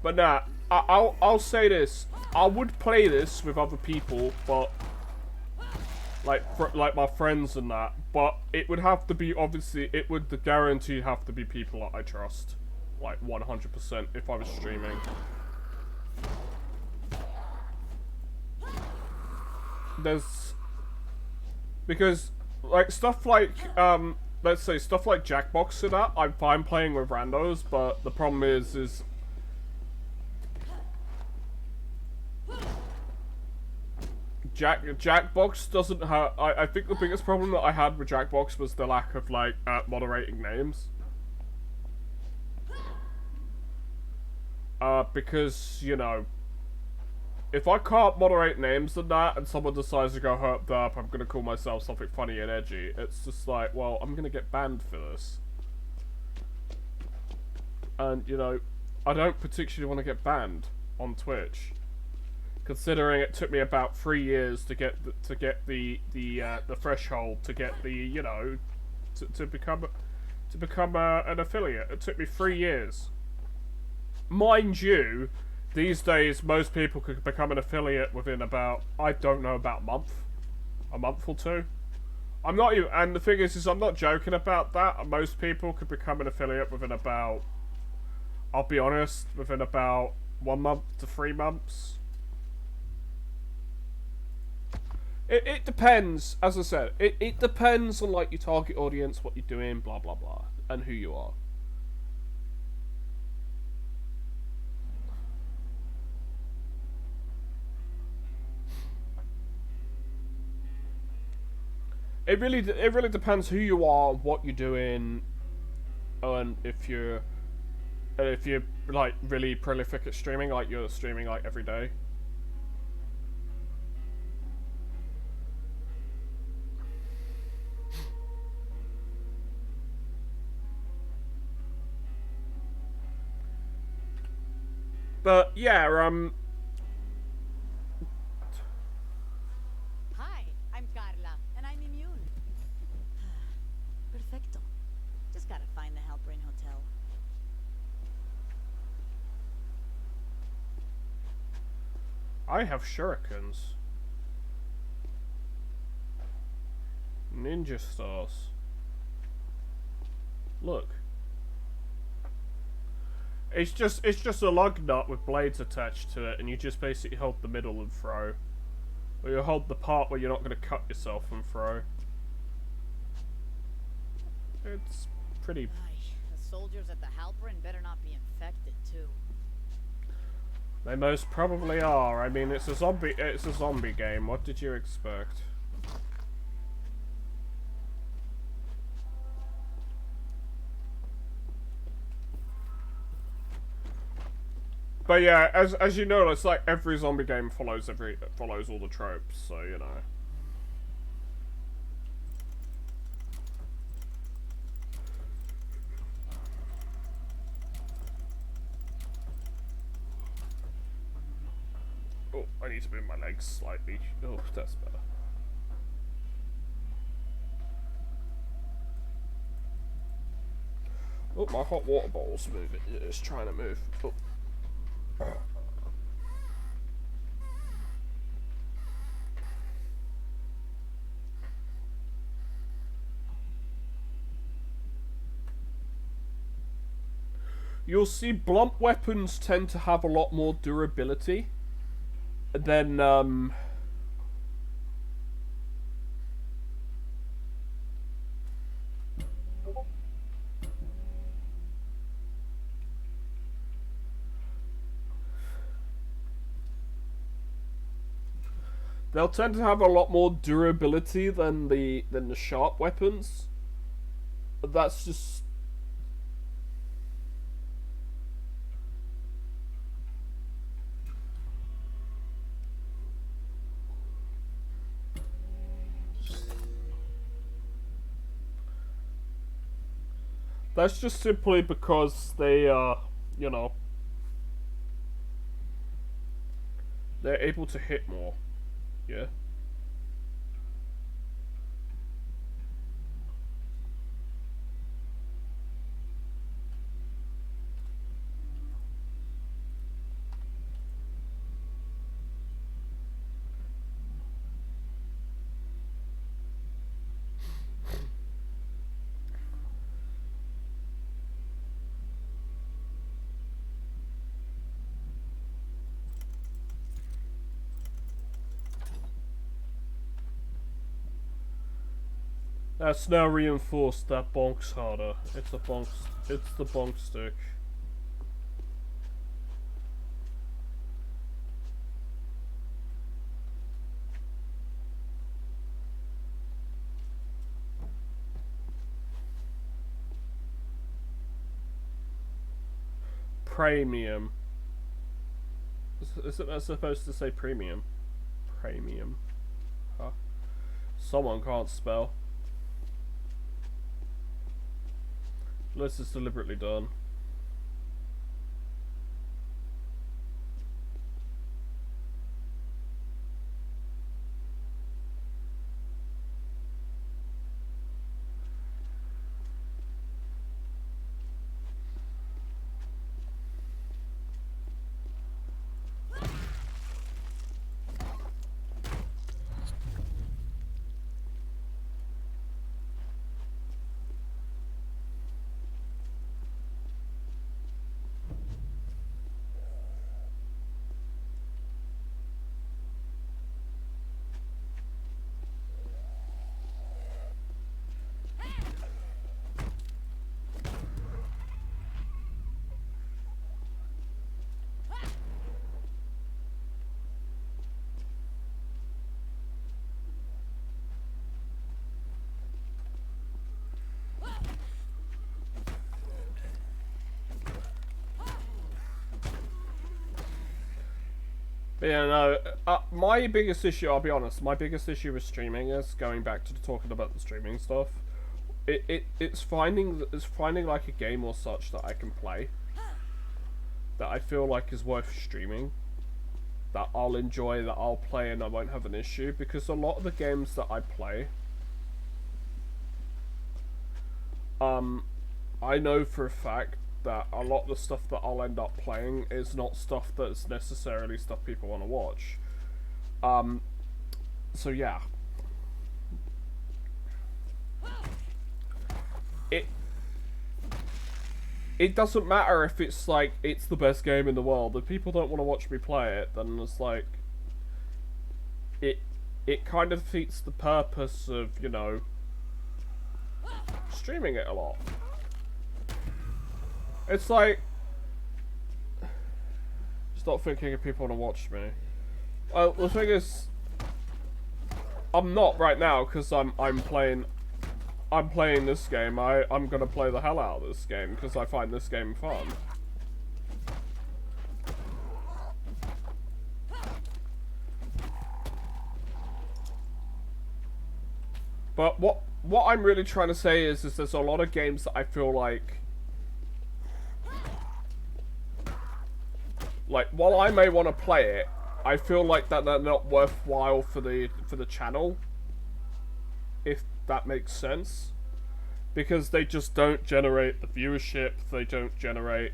But nah, I'll say this. I would play this with other people, but like my friends and that. But it would have to be obviously. It would guaranteed have to be people that I trust, like 100% if I was streaming. Because like stuff like let's say stuff like Jackbox and that, I'm fine playing with randos, but the problem is Jackbox doesn't have. I think the biggest problem that I had with Jackbox was the lack of like moderating names. Because you know, if I can't moderate names and that, and someone decides to go herp derp, I'm gonna call myself something funny and edgy. It's just like, well, I'm gonna get banned for this. And you know, I don't particularly want to get banned on Twitch, considering it took me about 3 years to get the threshold to get the, you know, to become an affiliate. It took me 3 years. Mind you, these days most people could become an affiliate within about, I don't know, about a month or two. I'm not even, and the thing is I'm not joking about that. Most people could become an affiliate within about, I'll be honest, within about 1 month to 3 months. It depends, as I said, it depends on like your target audience, what you're doing, blah blah blah, and who you are. It really depends who you are, what you're doing, and if you're like really prolific at streaming, like you're streaming like every day. But yeah, Hi, I'm Carla, and I'm immune. Perfecto. Just gotta find the Halbrain Hotel. I have shurikens. Ninja stars. Look. It's just a lug nut with blades attached to it, and you just basically hold the middle and throw. Or you hold the part where you're not going to cut yourself and throw. It's pretty... The soldiers at the Halbrain better not be infected, too. They most probably are. I mean, it's a zombie game. What did you expect? But yeah, as you know, it's like every zombie game follows all the tropes, so you know. Oh, I need to move my legs slightly. Oh, that's better. Oh, my hot water bottle's moving. It's trying to move. Oh. You'll see blunt weapons tend to have a lot more durability than they'll tend to have a lot more durability than the sharp weapons. That's just... That's just simply because they, you know, they're able to hit more. Yeah. That's now reinforced. That bonks harder. It's the bonk stick. Premium. Isn't that supposed to say premium? Premium. Huh? Someone can't spell. Unless it's deliberately done. But yeah, no, my biggest issue, I'll be honest, my biggest issue with streaming is, going back to talking about the streaming stuff, it's finding like a game or such that I can play, that I feel like is worth streaming, that I'll enjoy, that I'll play and I won't have an issue, because a lot of the games that I play, I know for a fact that a lot of the stuff that I'll end up playing is not stuff that's necessarily stuff people want to watch. So yeah. It doesn't matter if it's like, it's the best game in the world. If people don't want to watch me play it, then it's like, it kind of defeats the purpose of, you know, streaming it a lot. It's like, stop thinking if people want to watch me. Well, the thing is, I'm not right now because I'm playing this game. I'm gonna play the hell out of this game because I find this game fun. But what I'm really trying to say is there's a lot of games that I feel like while I may want to play it, I feel like that they're not worthwhile for the channel, if that makes sense, because they just don't generate the viewership. They don't generate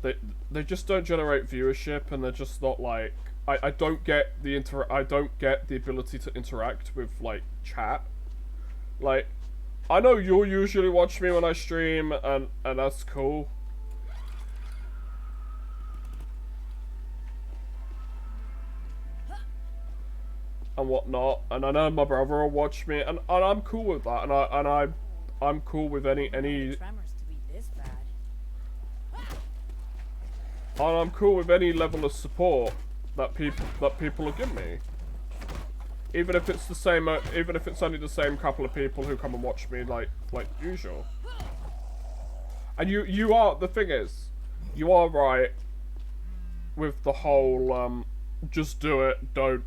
they just don't generate viewership, and they're just not like, I don't get the ability to interact with like chat. Like, I know you'll usually watch me when I stream, and that's cool. And whatnot, and I know my brother will watch me, and I'm cool with that, and I'm cool with any Tremors to be this bad. and I'm cool with any level of support that people will give me. Even if it's the same, even if it's only the same couple of people who come and watch me like usual. And you are, the thing is, you are right with the whole just do it, don't.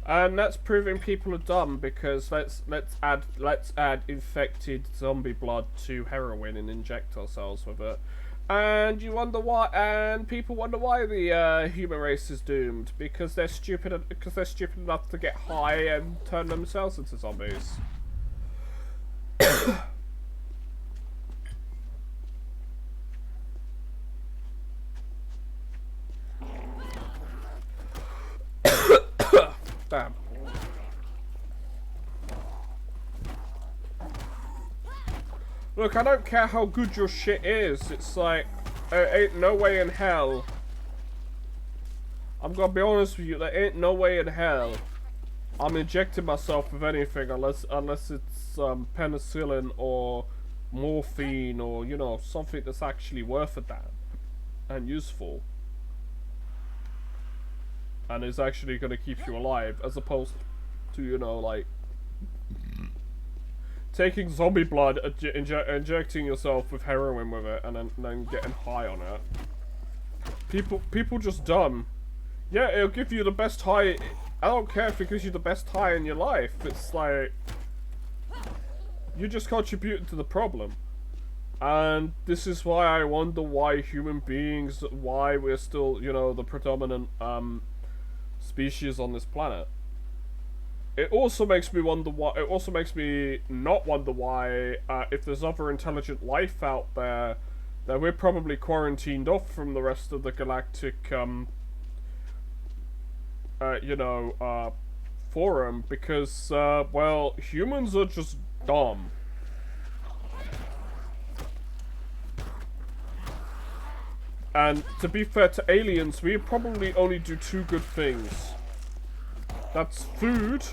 And that's proving people are dumb, because let's add infected zombie blood to heroin and inject ourselves with it. And you wonder why, and people wonder why the human race is doomed, because they're stupid enough to get high and turn themselves into zombies. Damn. Look, I don't care how good your shit is. It's like, ain't no way in hell. I'm gonna be honest with you, there ain't no way in hell I'm injecting myself with anything unless it's penicillin or morphine or, you know, something that's actually worth a damn and useful. And is actually going to keep you alive, as opposed to, you know, like, taking zombie blood, injecting yourself with heroin with it, and then getting high on it. People just dumb. Yeah, it'll give you the best high. I don't care if it gives you the best high in your life. It's like, you're just contributing to the problem. And this is why I wonder why human beings, why we're still, you know, the predominant, species on this planet. It also makes me wonder why. It also makes me not wonder why, if there's other intelligent life out there, that we're probably quarantined off from the rest of the galactic, you know, forum, because, well, humans are just dumb. And to be fair to aliens, we probably only do two good things. That's food.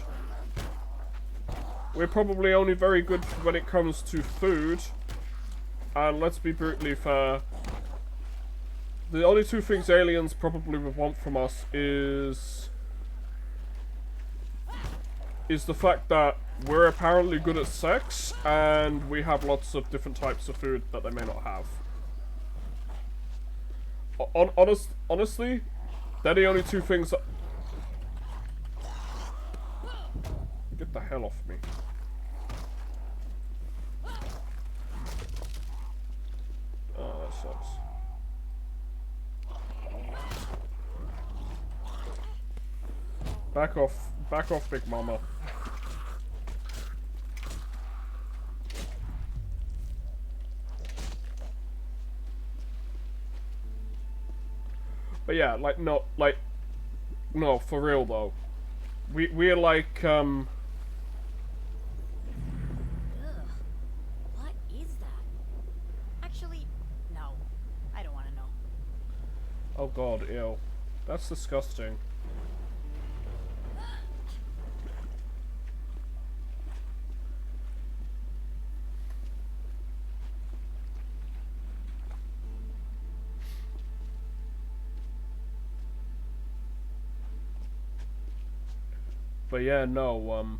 We're probably only very good when it comes to food. And let's be brutally fair, the only two things aliens probably would want from us is the fact that we're apparently good at sex, and we have lots of different types of food that they may not have. Honestly, they're the only two things that... Get the hell off me. Oh, that sucks. Back off, Big Mama. But yeah, like, no, for real though. We're like, Ugh. What is that? Actually, no. I don't want to know. oh god, ew. That's disgusting. But yeah, no,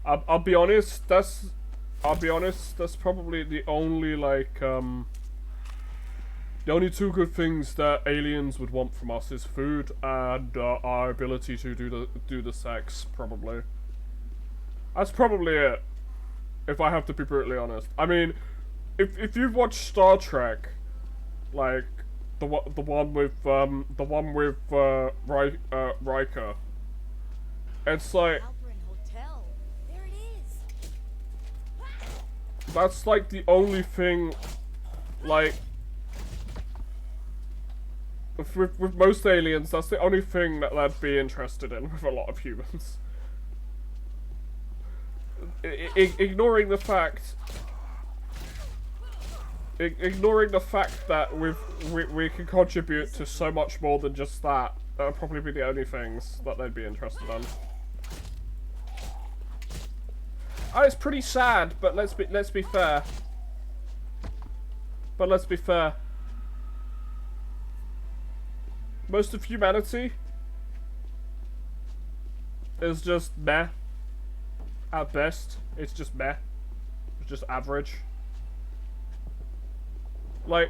I'll be honest, that's probably the only, like, the only two good things that aliens would want from us is food and, our ability to do the sex, probably. That's probably it, if I have to be brutally honest. I mean, if you've watched Star Trek, like, the one with Riker, It's like, Halperin Hotel. There it is. that's like the only thing, like, with most aliens, that's the only thing that they'd be interested in with a lot of humans. Ignoring the fact that we can contribute to so much more than just that, that would probably be the only things that they'd be interested in. Oh, it's pretty sad, but let's be fair. But let's be fair. Most of humanity is just meh. At best, it's just meh. It's just average. Like,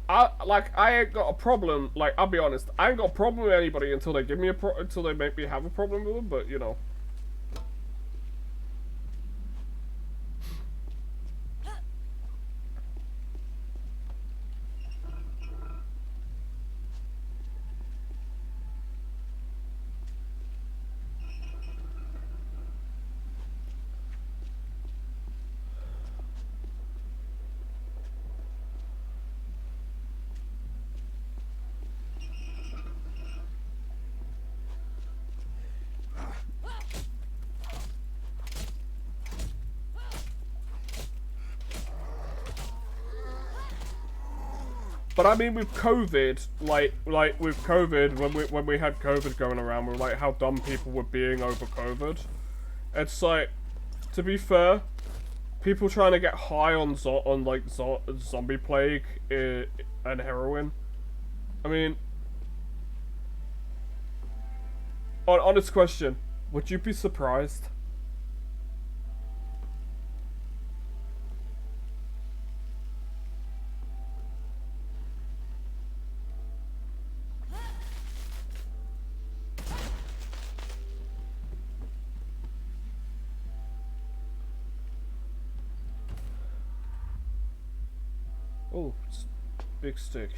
I ain't got a problem. Like, I'll be honest, I ain't got a problem with anybody until they give me until they make me have a problem with them. But you know. But I mean, with COVID, like with COVID, when we had COVID going around, we were like how dumb people were being over COVID. It's like, to be fair, people trying to get high on zombie plague and heroin. I mean, honest question, would you be surprised? Oh, it's big stick.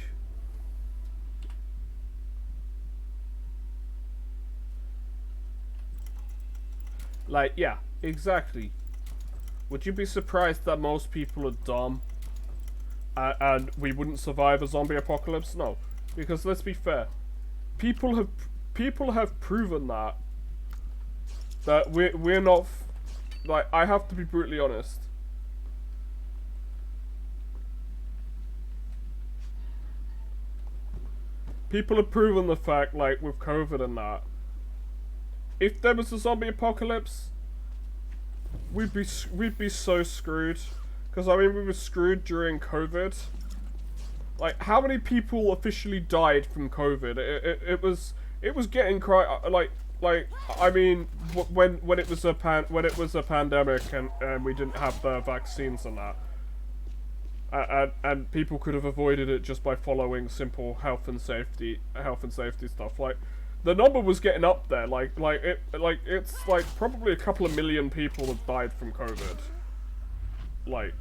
Like, yeah, exactly. Would you be surprised that most people are dumb and we wouldn't survive a zombie apocalypse? No, because let's be fair, people have proven that we're not like, I have to be brutally honest. People have proven the fact, like, with COVID and that, if there was a zombie apocalypse, we'd be so screwed. Because, I mean, we were screwed during COVID. Like, how many people officially died from COVID? It was getting quite, like, I mean, when it was a pandemic and we didn't have the vaccines and that. And people could have avoided it just by following simple health and safety stuff. Like, the number was getting up there. It's like probably a couple of million people have died from COVID. Like,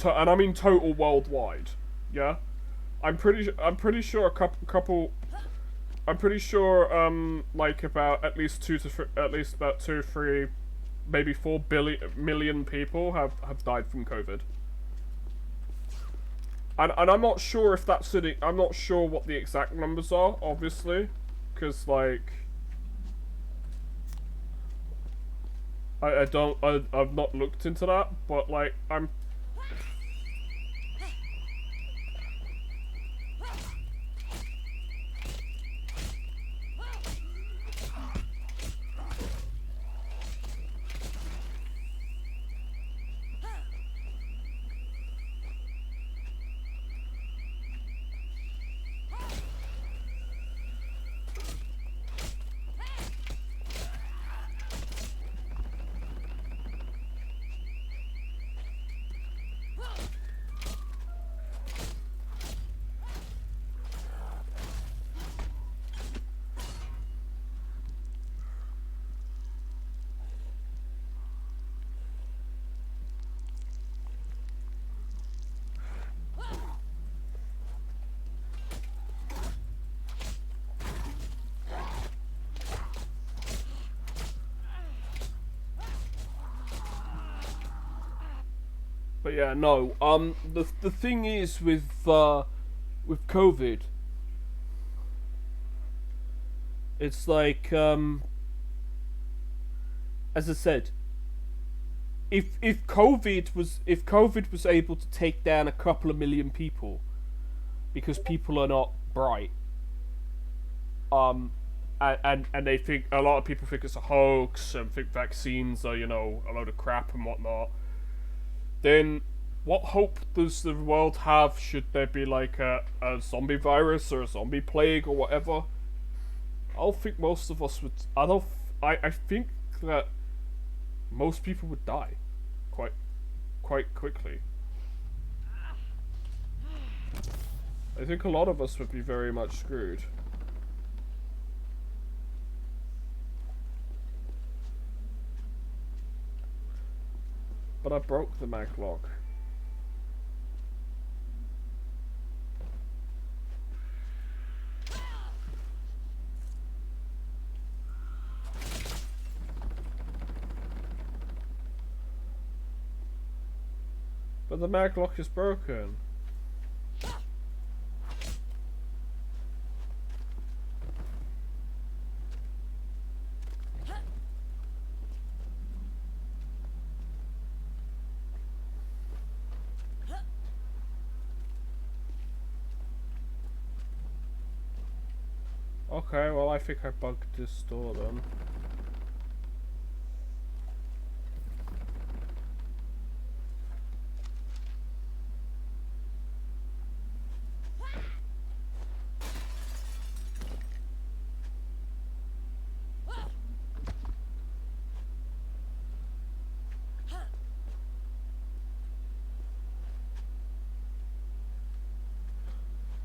and I mean total worldwide. Yeah, I'm pretty sure a couple. I'm pretty sure like about at least 2 to 3, maybe 4 million people have died from COVID. And I'm not sure if that's sitting. I'm not sure what the exact numbers are, obviously, because like I've not looked into that, but like I'm. But yeah, no. The thing is with COVID, it's like as I said, if COVID was able to take down a couple of million people, because people are not bright, and they think, a lot of people think it's a hoax and think vaccines are, you know, a load of crap and whatnot, then what hope does the world have should there be like a zombie virus or a zombie plague or whatever? I don't think most of us would. I think that most people would die quite quickly. I think a lot of us would be very much screwed. But I broke the mag lock. But the mag lock is broken. Okay, well I think I bugged this door then.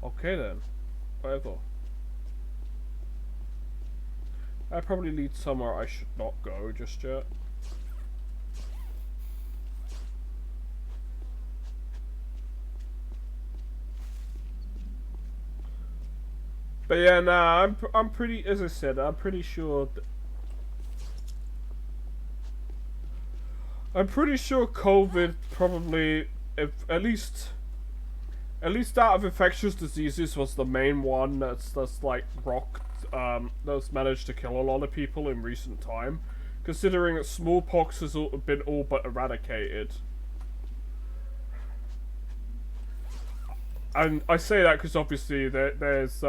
Okay then, whatever. I probably lead somewhere I should not go just yet. But yeah, nah, I'm pretty, as I said, I'm pretty sure COVID probably, if at least out of infectious diseases, was the main one that's like that's managed to kill a lot of people in recent time, considering that smallpox has been all but eradicated. And I say that because obviously there's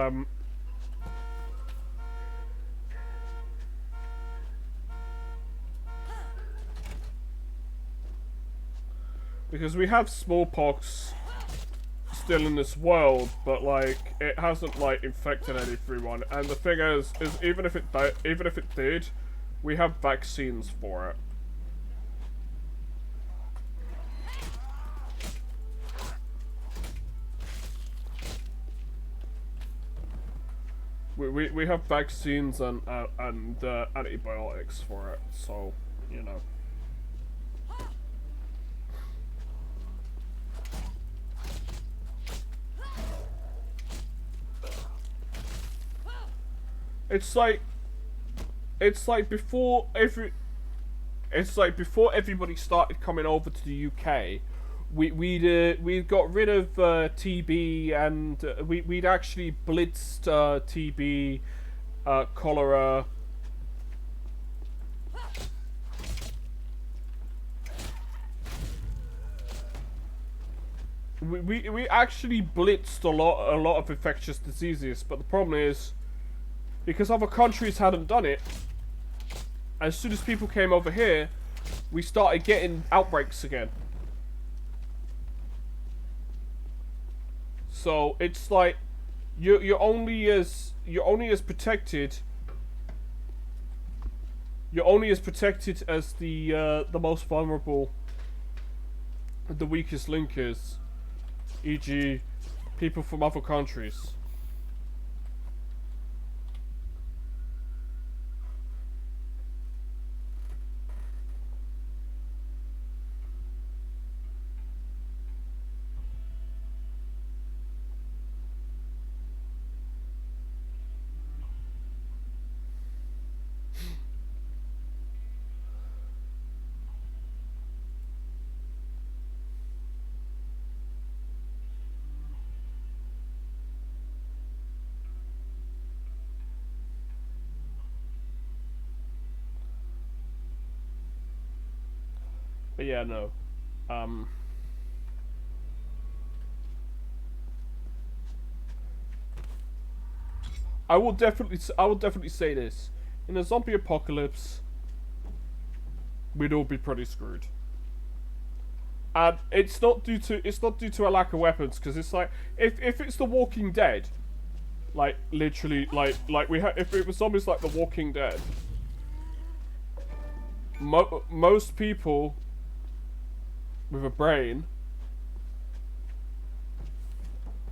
because we have smallpox still in this world, but like it hasn't like infected everyone. And the thing is even if it did, we have vaccines for it. We have vaccines and antibiotics for it, so you know. It's like before everybody started coming over to the UK, we'd got rid of TB, and we'd actually blitzed TB, cholera. We actually blitzed a lot of infectious diseases, but the problem is, because other countries hadn't done it, as soon as people came over here, we started getting outbreaks again. So it's like you're only as protected. You're only as protected as the most vulnerable, the weakest link is, e.g., people from other countries. But yeah, no. I will definitely say this. In a zombie apocalypse, we'd all be pretty screwed. And it's not due to a lack of weapons, because it's like if it's The Walking Dead, like literally like if it was zombies like The Walking Dead, most people with a brain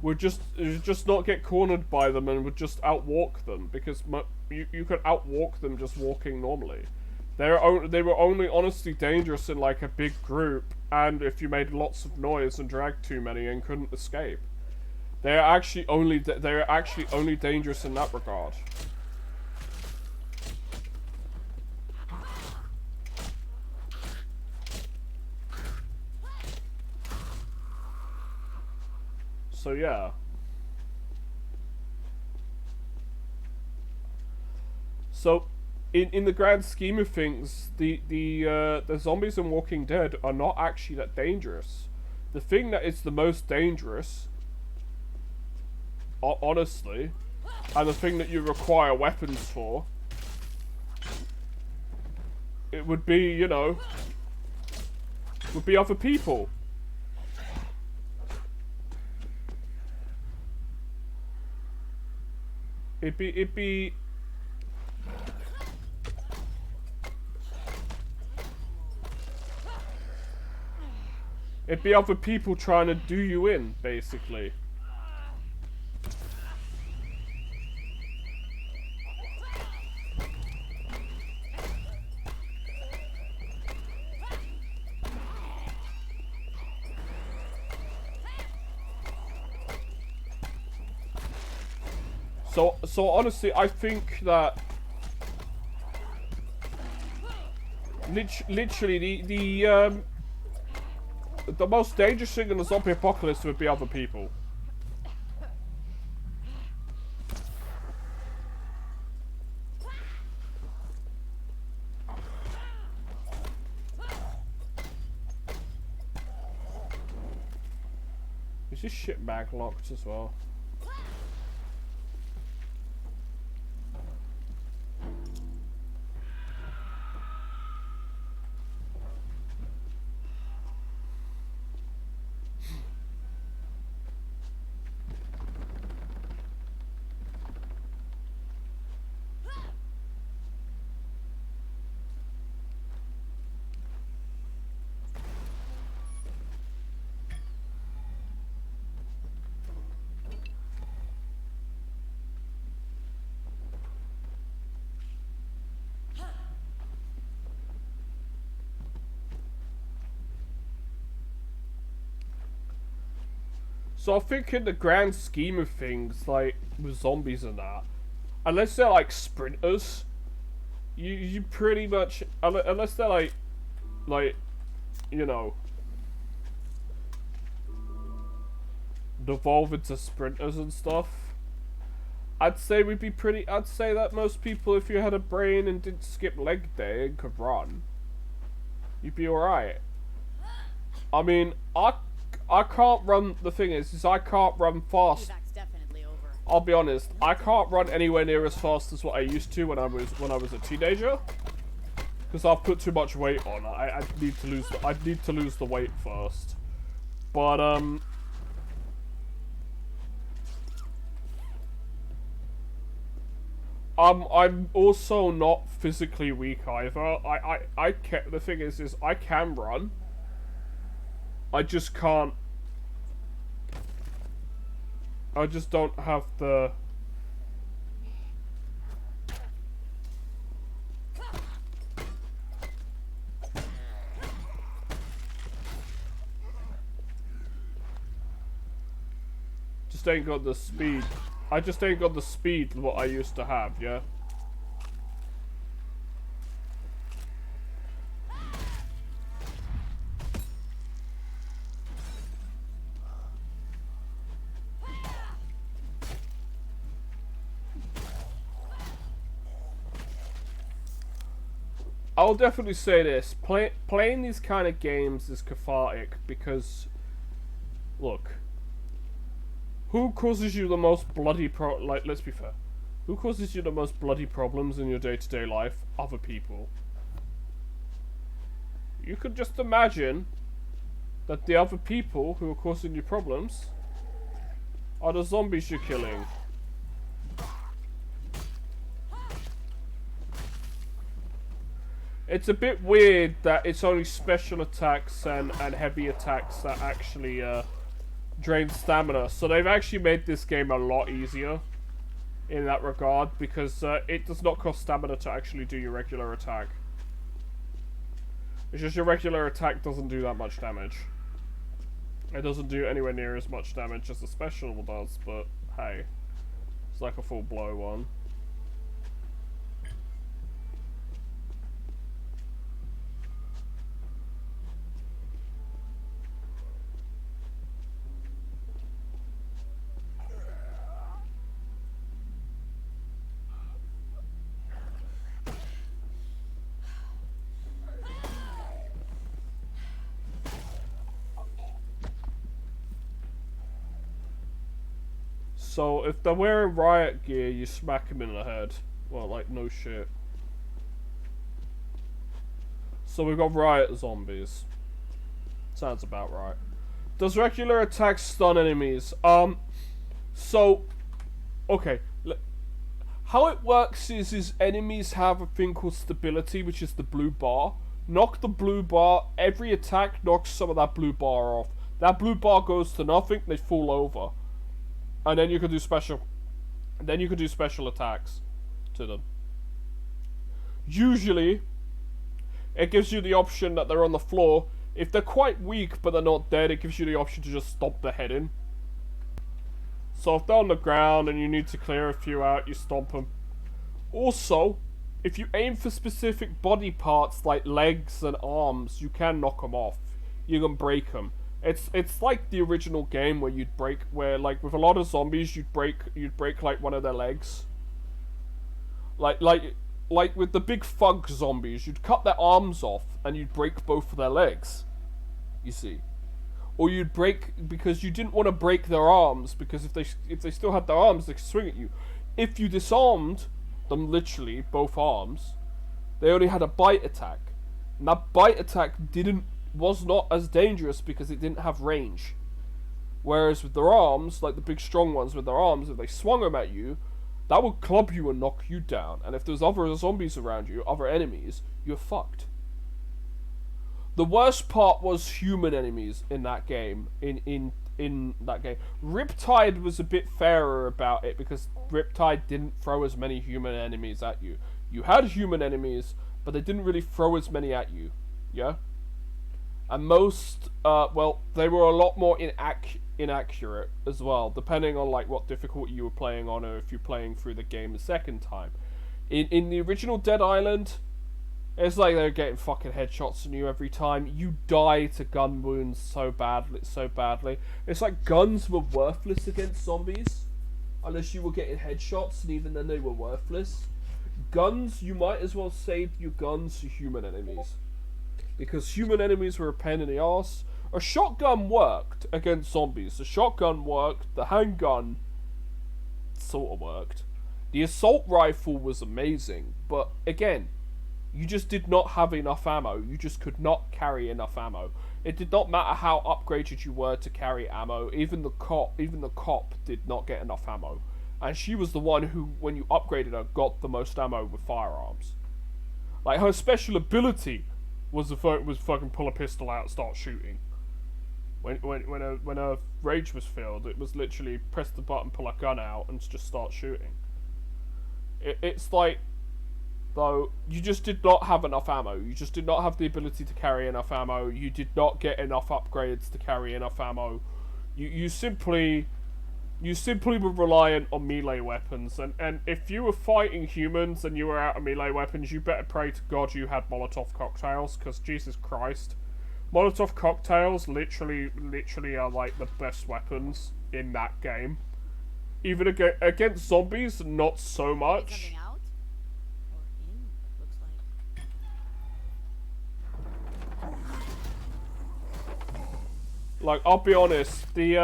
would just not get cornered by them and would just outwalk them, because you could outwalk them just walking normally. They were only honestly dangerous in like a big group, and if you made lots of noise and dragged too many and couldn't escape. They are actually only dangerous in that regard. So yeah. So, in the grand scheme of things, the zombies in Walking Dead are not actually that dangerous. The thing that is the most dangerous, honestly, and the thing that you require weapons for, it would be, you know, would be other people. It'd be other people trying to do you in, basically. So honestly, I think that literally the most dangerous thing in the zombie apocalypse would be other people. Is this shit bag locked as well? So I think in the grand scheme of things, like with zombies and that, unless they're like sprinters, you pretty much, unless they're like you know, devolve into sprinters and stuff, I'd say that most people, if you had a brain and didn't skip leg day and could run, you'd be alright. I mean, I can't run. The thing is I can't run fast. I'll be honest. I can't run anywhere near as fast as what I used to when I was a teenager, because I've put too much weight on. I need to lose the weight first. But I'm also not physically weak either. The thing is I can run. I just can't. I just don't have the. Just ain't got the speed. I just ain't got the speed what I used to have, yeah? I'll definitely say this: playing these kind of games is cathartic because, look, who causes you the most bloody let's be fair, who causes you the most bloody problems in your day-to-day life? Other people. You could just imagine that the other people who are causing you problems are the zombies you're killing. It's a bit weird that it's only special attacks and heavy attacks that actually drain stamina. So they've actually made this game a lot easier in that regard because it does not cost stamina to actually do your regular attack. It's just your regular attack doesn't do that much damage. It doesn't do anywhere near as much damage as the special does, but hey, it's like a full blow one. So, if they're wearing riot gear, you smack them in the head. Well, like, no shit. So we've got riot zombies. Sounds about right. Does regular attacks stun enemies? So, okay. How it works is enemies have a thing called stability, which is the blue bar. Knock the blue bar, every attack knocks some of that blue bar off. That blue bar goes to nothing, they fall over. And then you can do special attacks to them. Usually, it gives you the option that they're on the floor. If they're quite weak but they're not dead, it gives you the option to just stomp their head in. So if they're on the ground and you need to clear a few out, you stomp them. Also, if you aim for specific body parts like legs and arms, you can knock them off. You can break them. It's like the original game where you'd break, where like with a lot of zombies you'd break like one of their legs. Like with the big thug zombies, you'd cut their arms off and you'd break both of their legs. You see, or you'd break because you didn't want to break their arms because if they still had their arms, they could swing at you. If you disarmed them, literally both arms, they only had a bite attack, and that bite attack was not as dangerous because it didn't have range. Whereas with their arms, like the big strong ones with their arms, if they swung them at you, that would club you and knock you down. And if there's other zombies around you, other enemies, you're fucked. The worst part was human enemies in that game. In that game, Riptide was a bit fairer about it because Riptide didn't throw as many human enemies at you. You had human enemies, but they didn't really throw as many at you. Yeah. And most, well, they were a lot more inaccurate as well, depending on like what difficulty you were playing on, or if you're playing through the game the second time. In the original Dead Island, it's like they're getting fucking headshots on you every time. You die to gun wounds so badly. It's like guns were worthless against zombies, unless you were getting headshots, and even then they were worthless. Guns, you might as well save your guns to human enemies. Because human enemies were a pain in the arse. A shotgun worked against zombies. The shotgun worked. The handgun sort of worked. The assault rifle was amazing. But again, you just did not have enough ammo. You just could not carry enough ammo. It did not matter how upgraded you were to carry ammo. Even the cop did not get enough ammo. And she was the one who, when you upgraded her, got the most ammo with firearms. Like, her special ability was fucking pull a pistol out and start shooting. When her rage was filled, it was literally press the button, pull a gun out, and just start shooting. It's like, though, you just did not have enough ammo. You just did not have the ability to carry enough ammo. You did not get enough upgrades to carry enough ammo. You simply were reliant on melee weapons, and if you were fighting humans and you were out of melee weapons, you better pray to God you had Molotov cocktails, because Jesus Christ, Molotov cocktails literally are like the best weapons in that game. Even against zombies, not so much. Like, I'll be honest, the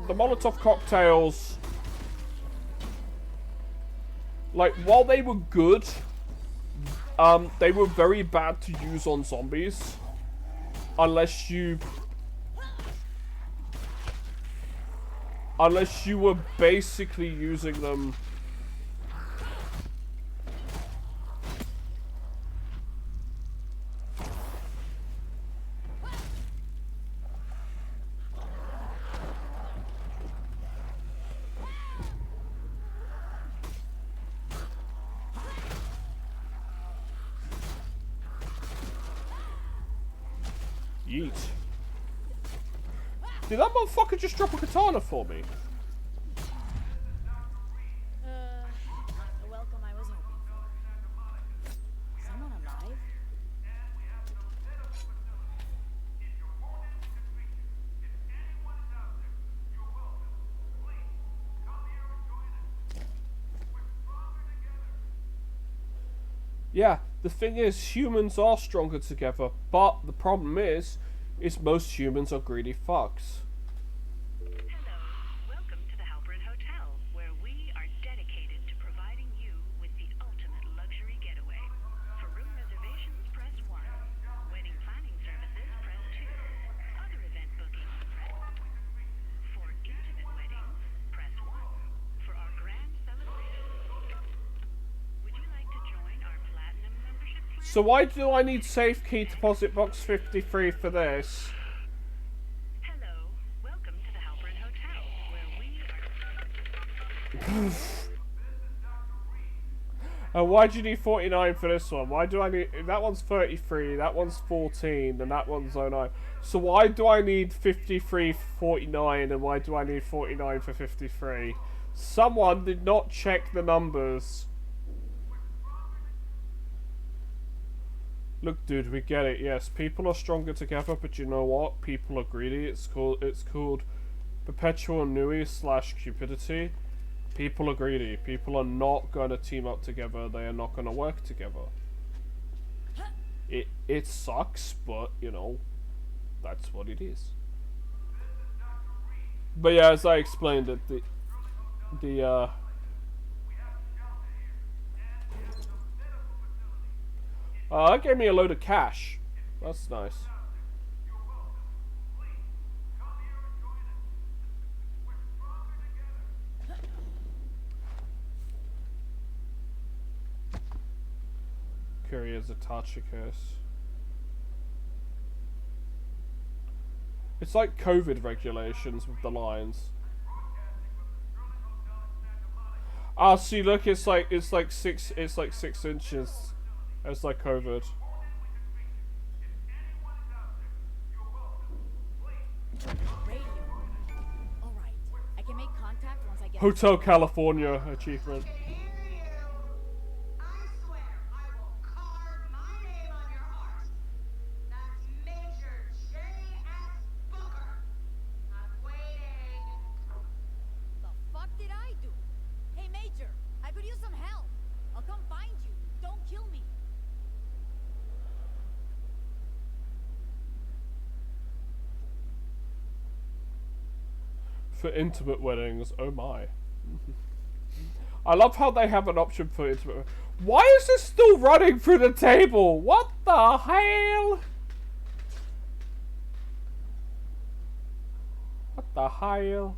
Molotov cocktails, like, while they were good, they were very bad to use on zombies. Unless you were basically using them Yeet. Did that motherfucker just drop a katana for me? The welcome I was hoping for. Someone alive? Yeah, the thing is, humans are stronger together, but the problem is most humans are greedy fucks. Hello, welcome to the Halperin Hotel, where we are dedicated to providing you with the ultimate luxury getaway. For room reservations, press 1. Wedding planning services, press 2. Other event bookings, press 3. For intimate weddings, press 1. For our grand celebration, would you like to join our platinum membership plan? So why do I need safe key deposit box 53 for this? Hello, welcome to the Halperin Hotel, where we are... And why do you need 49 for this one? Why do I need... That one's 33, that one's 14, and that one's 09. So why do I need 53 for 49, and why do I need 49 for 53? Someone did not check the numbers. Look, dude, we get it. Yes, people are stronger together, but you know what? People are greedy. It's called perpetual ennui / cupidity. People are greedy. People are not going to team up together. They are not going to work together. It sucks, but you know, that's what it is. But yeah, as I explained it, that gave me a load of cash. That's nice. Curious Atachicus. It's like COVID regulations with the lines. Ah, see, look, it's like 6 inches. It's like COVID. Radio. Alright. I can make contact once I get... Hotel California achievement. The fuck did I do? Hey, Major. I could use some help. I'll come find you. Don't kill me. For intimate weddings, oh my. I love how they have an option for intimate. Why is this still running through the table? What the hell? What the hell?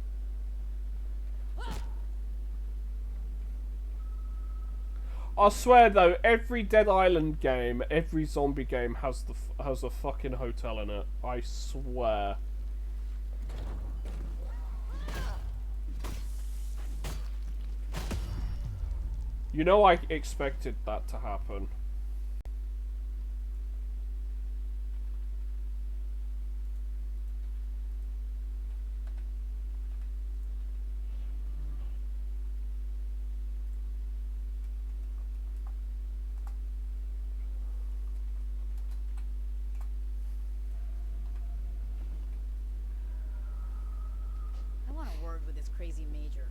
I swear though, every Dead Island game, every zombie game has a fucking hotel in it. I swear. You know, I expected that to happen. I want a word with this crazy Major.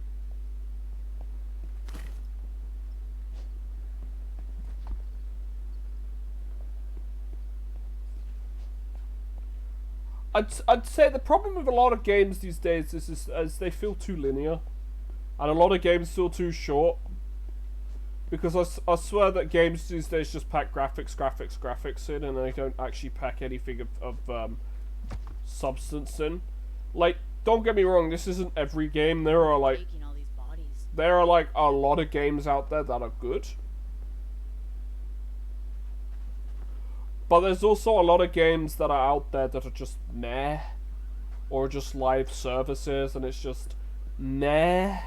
I'd say the problem with a lot of games these days is they feel too linear, and a lot of games feel too short. Because I swear that games these days just pack graphics in, and they don't actually pack anything of substance in. Like, don't get me wrong, this isn't every game. There are like a lot of games out there that are good. But there's also a lot of games that are out there that are just meh. Or just live services, and it's just meh.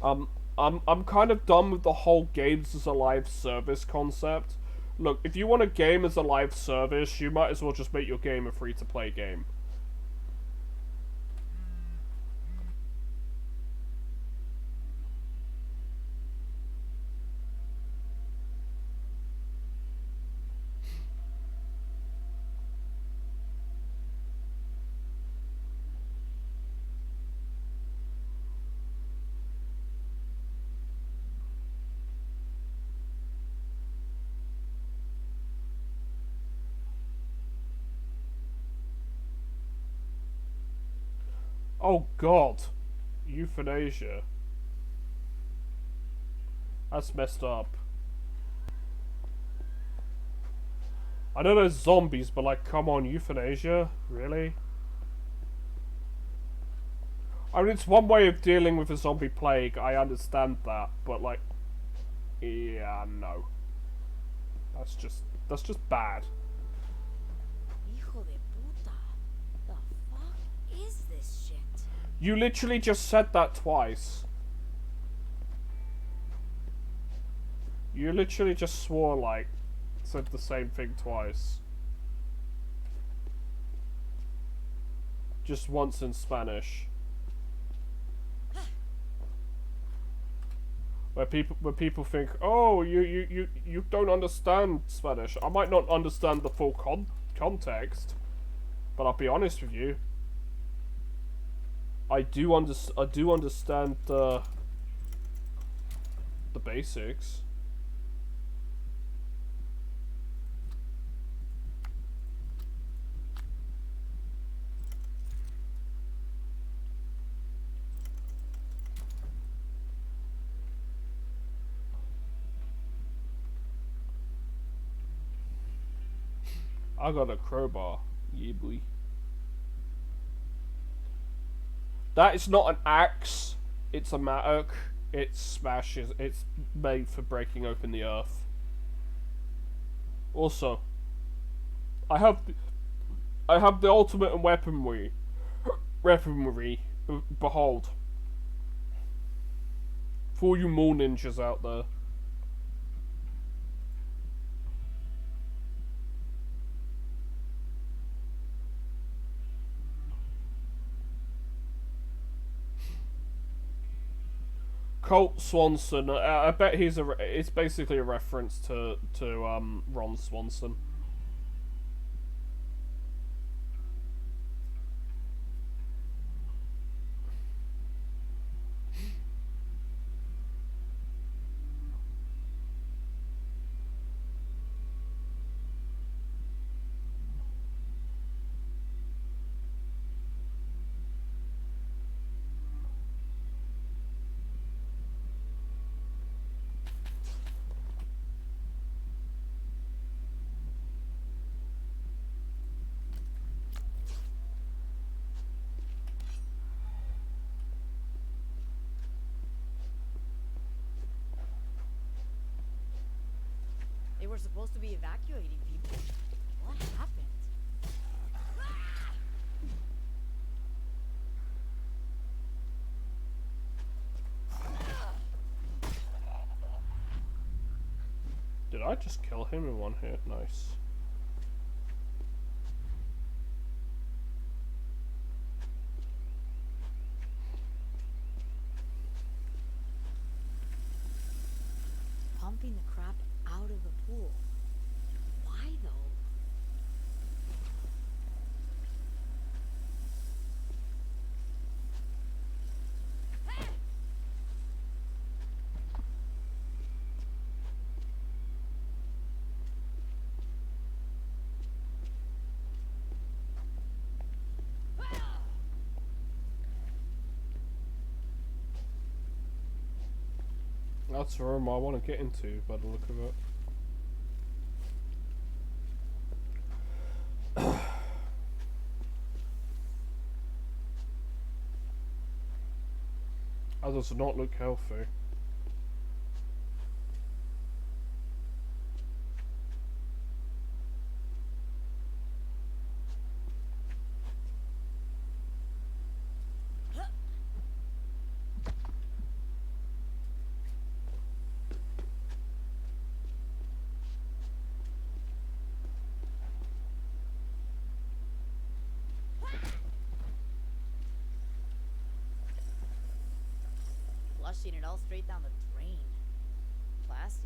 I'm kind of done with the whole games as a live service concept. Look, if you want a game as a live service, you might as well just make your game a free-to-play game. Oh god. Euthanasia. That's messed up. I know there's zombies, but like, come on, euthanasia? Really? I mean, it's one way of dealing with a zombie plague, I understand that, but like, yeah, no. That's just bad. Hijo de puta. The fuck is this shit? You literally just said that twice. You literally just swore like, said the same thing twice. Just once in Spanish. Where people think, oh, you don't understand Spanish. I might not understand the full context, but I'll be honest with you. I do understand the basics. I got a crowbar. Yeah, boy. That is not an axe. It's a mattock. It smashes. It's made for breaking open the earth. Also, I have the ultimate in weaponry. Behold. For all you mole ninjas out there. Colt Swanson. I bet it's basically a reference to Ron Swanson. They were supposed to be evacuating people. What happened? Did I just kill him in one hit? Nice. Pumping the crap out of the pool. Why though? That's the room I want to get into by the look of it. That does not look healthy. Flushing it all straight down the drain. Classy.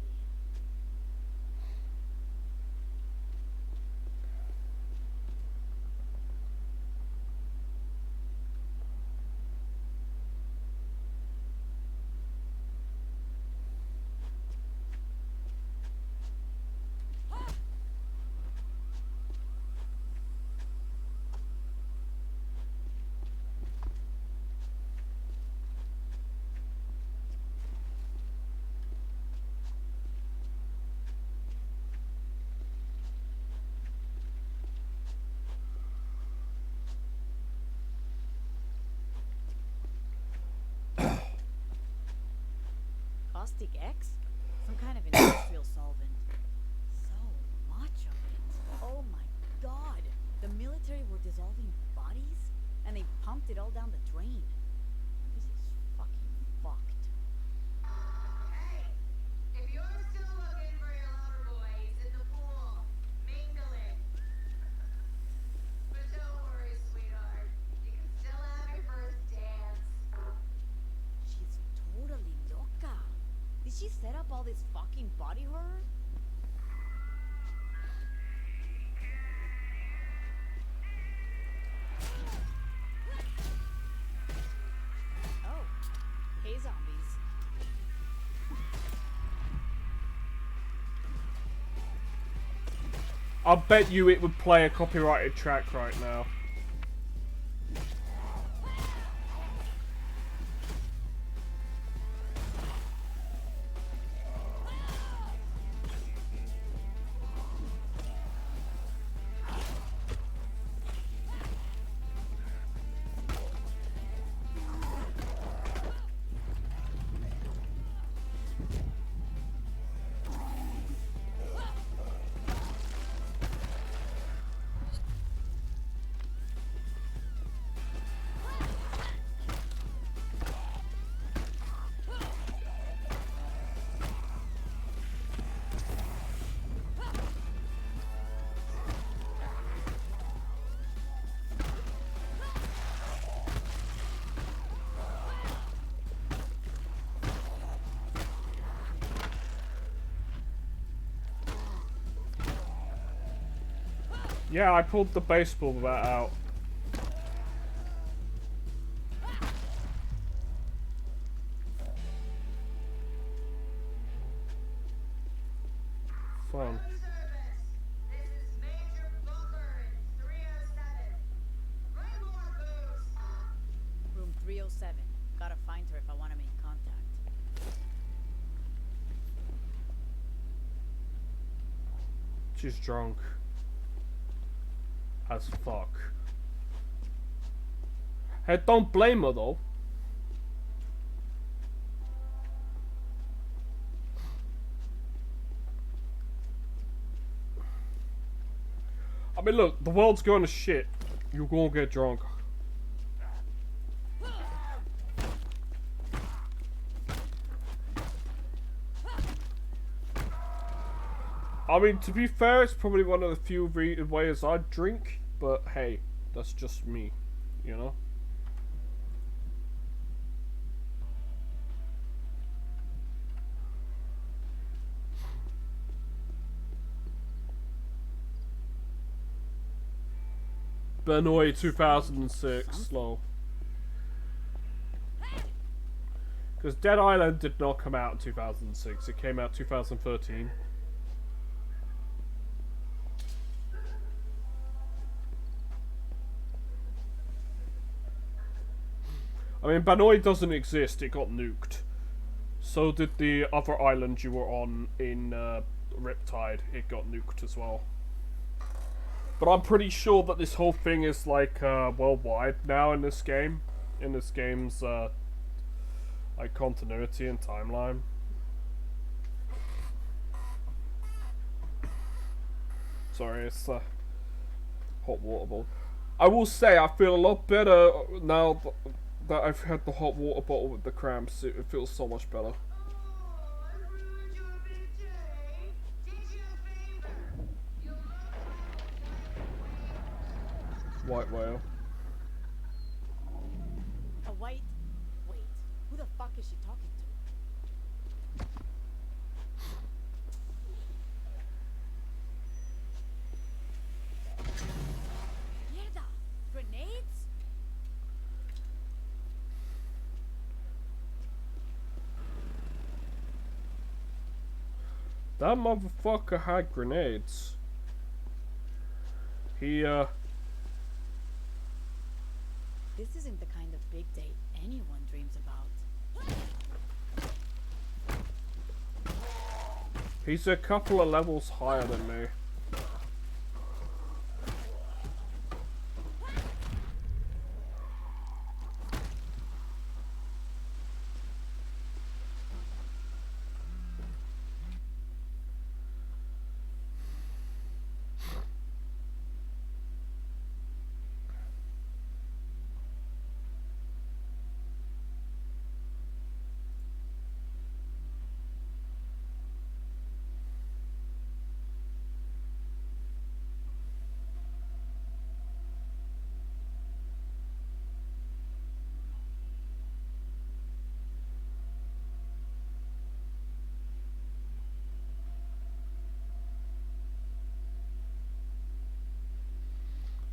Caustic X? Some kind of industrial solvent. So much of it. Oh my god. The military were dissolving bodies? And they pumped it all down the drain. This is fucking fucked. Hey, if you're still looking for your lover boy, he's in the pool, mingling. But don't worry, sweetheart. You can still have your first dance. She's totally loca. Did she set up all this fucking body horror? Oh, hey zombies. I bet you it would play a copyrighted track right now. Yeah, I pulled the baseball bat out. Fun. Room 307. Gotta find her if I want to make contact. She's drunk. As fuck. Hey, don't blame her though. I mean, look, the world's going to shit. You're gonna get drunk. I mean, to be fair, it's probably one of the few ways I drink, but hey, that's just me, you know? Benoit 2006, lol. Because Dead Island did not come out in 2006, it came out 2013. I mean, Benoit doesn't exist, it got nuked. So did the other island you were on in Riptide. It got nuked as well. But I'm pretty sure that this whole thing is like worldwide now in this game. In this game's like continuity and timeline. Sorry, it's hot water bottle. I will say I feel a lot better now that I've had the hot water bottle with the cramps. It feels so much better. White whale. A white... Wait, who the fuck is she talking to? Mierda! Grenades? That motherfucker had grenades. He, This isn't the kind of big date anyone dreams about. He's a couple of levels higher than me.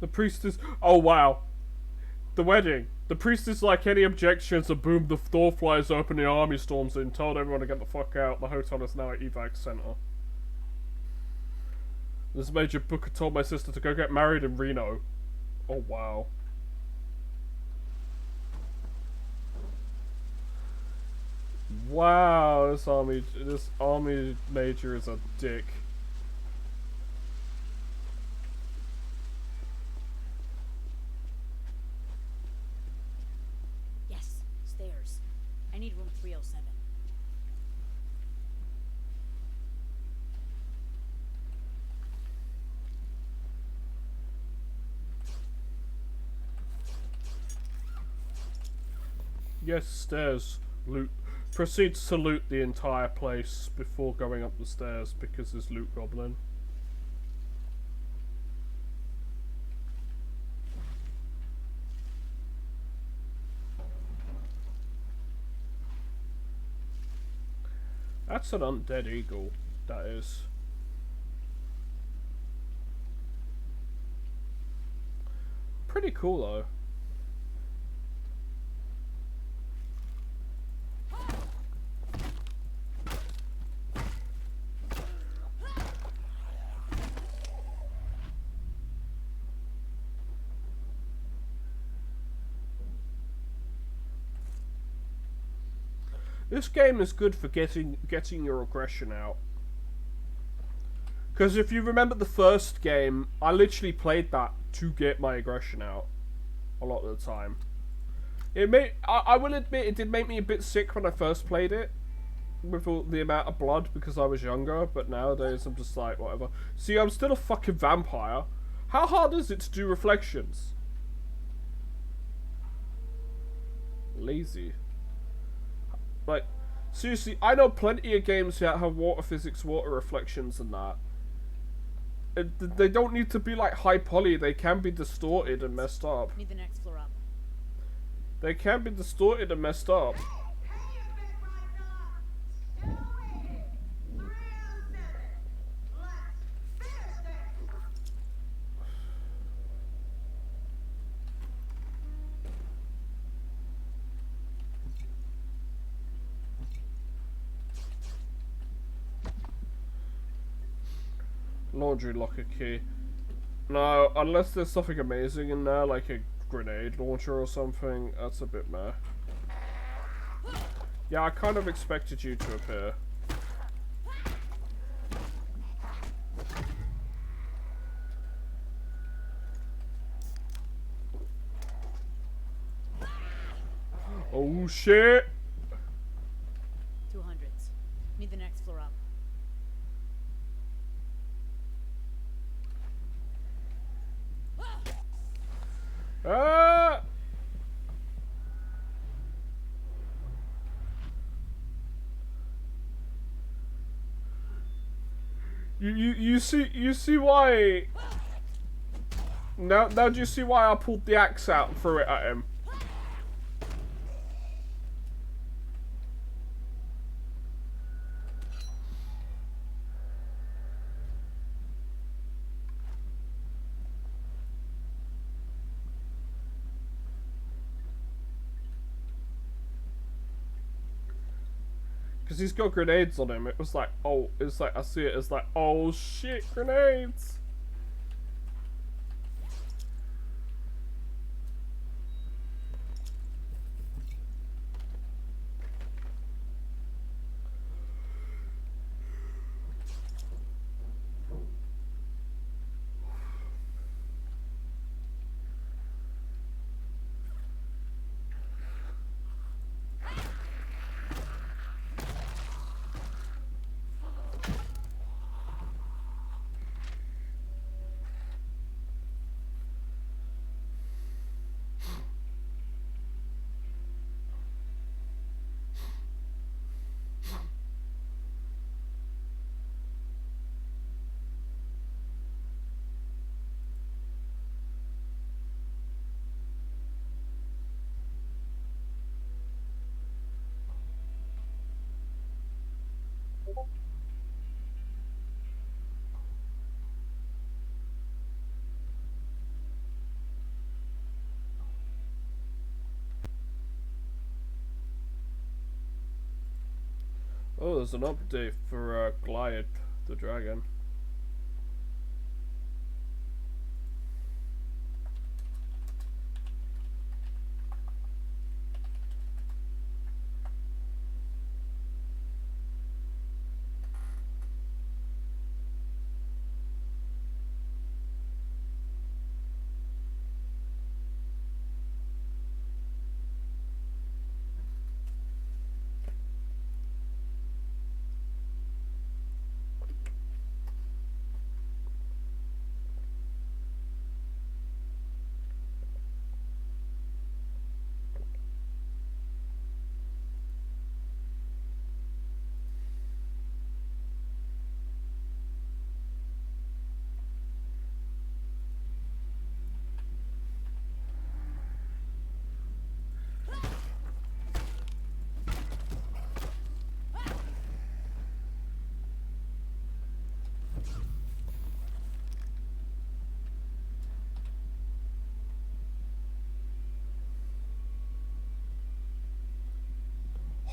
The priest is... Oh, wow. The wedding. The priest is like, any objections, and boom, the door flies open, the army storms in, told everyone to get the fuck out. The hotel is now at evac center. This Major Booker told my sister to go get married in Reno. Oh, wow. Wow, this army major is a dick. Yes, stairs. I need room 307. Yes, stairs. Loot. Proceeds to loot the entire place before going up the stairs because there's loot goblin. That's an undead eagle, that is. Pretty cool though. This game is good for getting your aggression out. Because if you remember the first game, I literally played that to get my aggression out a lot of the time. I will admit it did make me a bit sick when I first played it with all the amount of blood because I was younger, but nowadays I'm just like, whatever. See, I'm still a fucking vampire. How hard is it to do reflections? Lazy. Like, seriously, I know plenty of games that have water physics, water reflections and that. They don't need to be like high poly, they can be distorted and messed up. Need the next floor up. They can be distorted and messed up. Laundry locker key. No, unless there's something amazing in there, like a grenade launcher or something, that's a bit meh. Yeah, I kind of expected you to appear. Oh shit! 200s. Need the next floor up. Ah! You see why? Now do you see why I pulled the axe out and threw it at him? Because he's got grenades on him. It was like, oh, it's like, I see it as like, oh shit, grenades! Oh, there's an update for Goliath the dragon.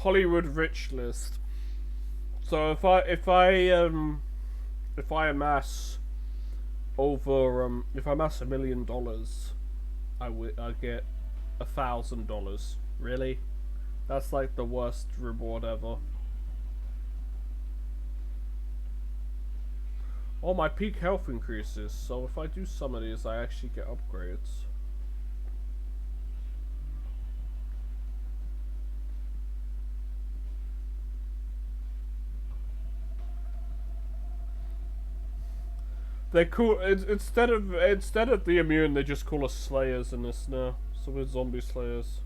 Hollywood rich list. So if I amass over if I amass $1 million, I get $1,000. Really? That's like the worst reward ever. Oh, my peak health increases, so if I do some of these, I actually get upgrades. They call instead of the immune, they just call us slayers in this now. So we're zombie slayers.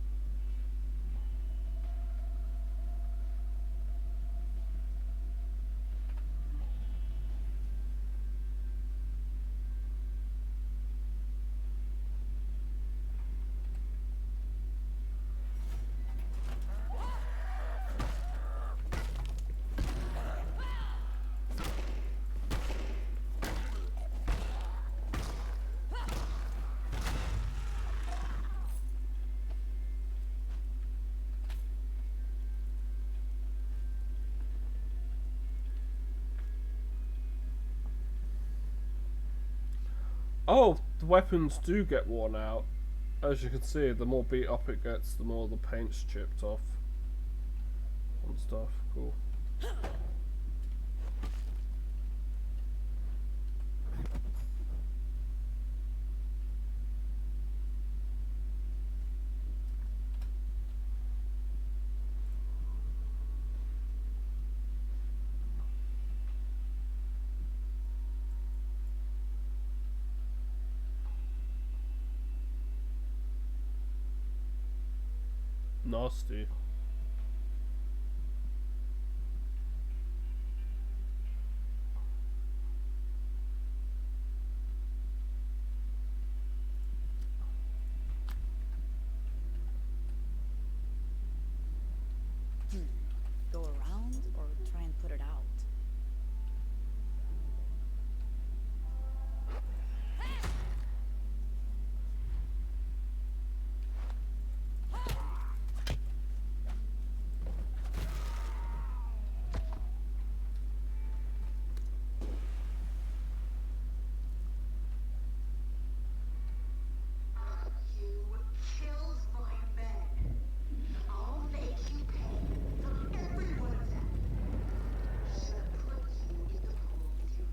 Oh, the weapons do get worn out. As you can see, the more beat up it gets, the more the paint's chipped off. and stuff. Cool. Nasty. Go around or try and put it out? You killed my men. I'll make you pay for every one of them. Should have put you in the pool with your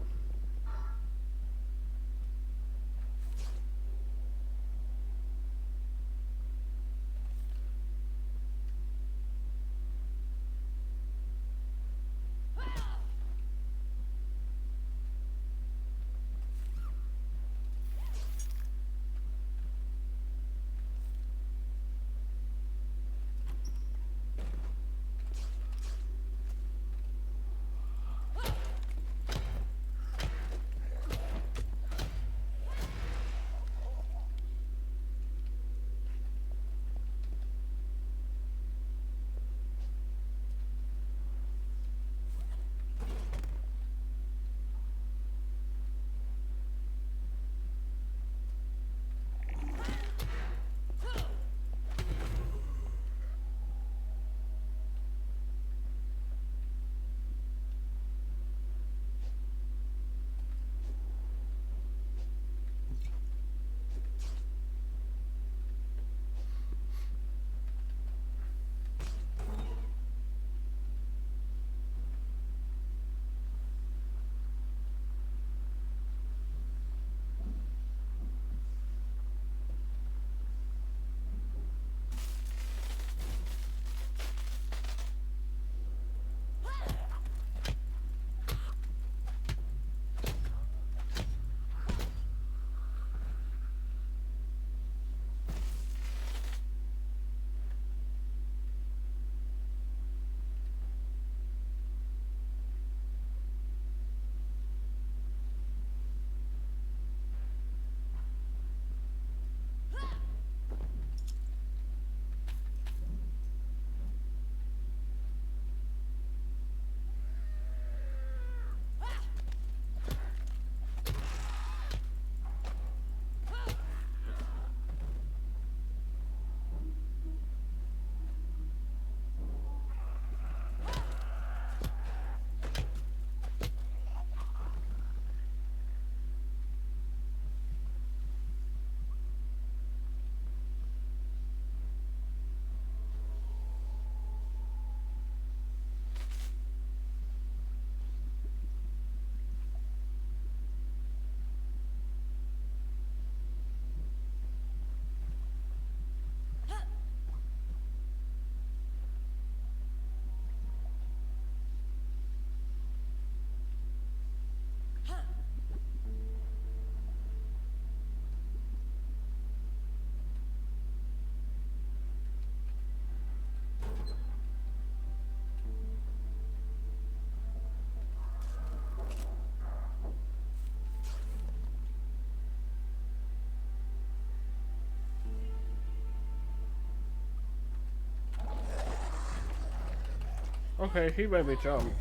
Okay, he made me jump.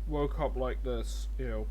Woke up like this, ew.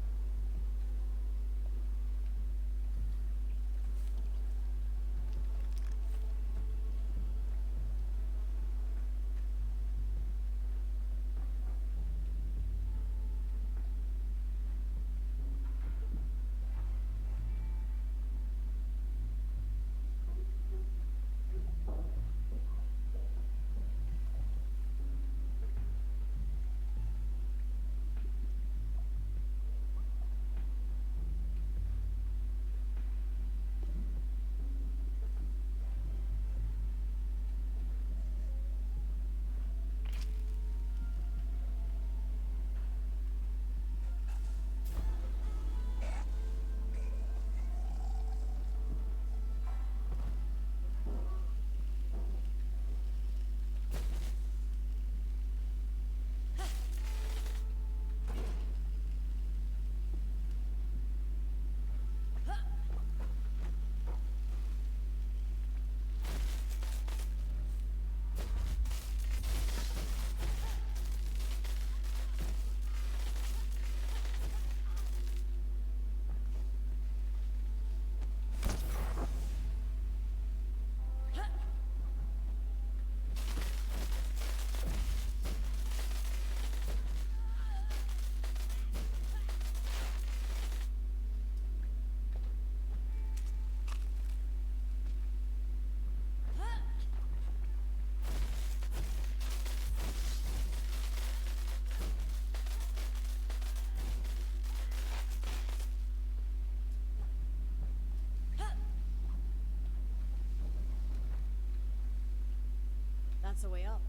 That's the way up.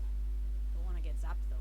Don't want to get zapped though.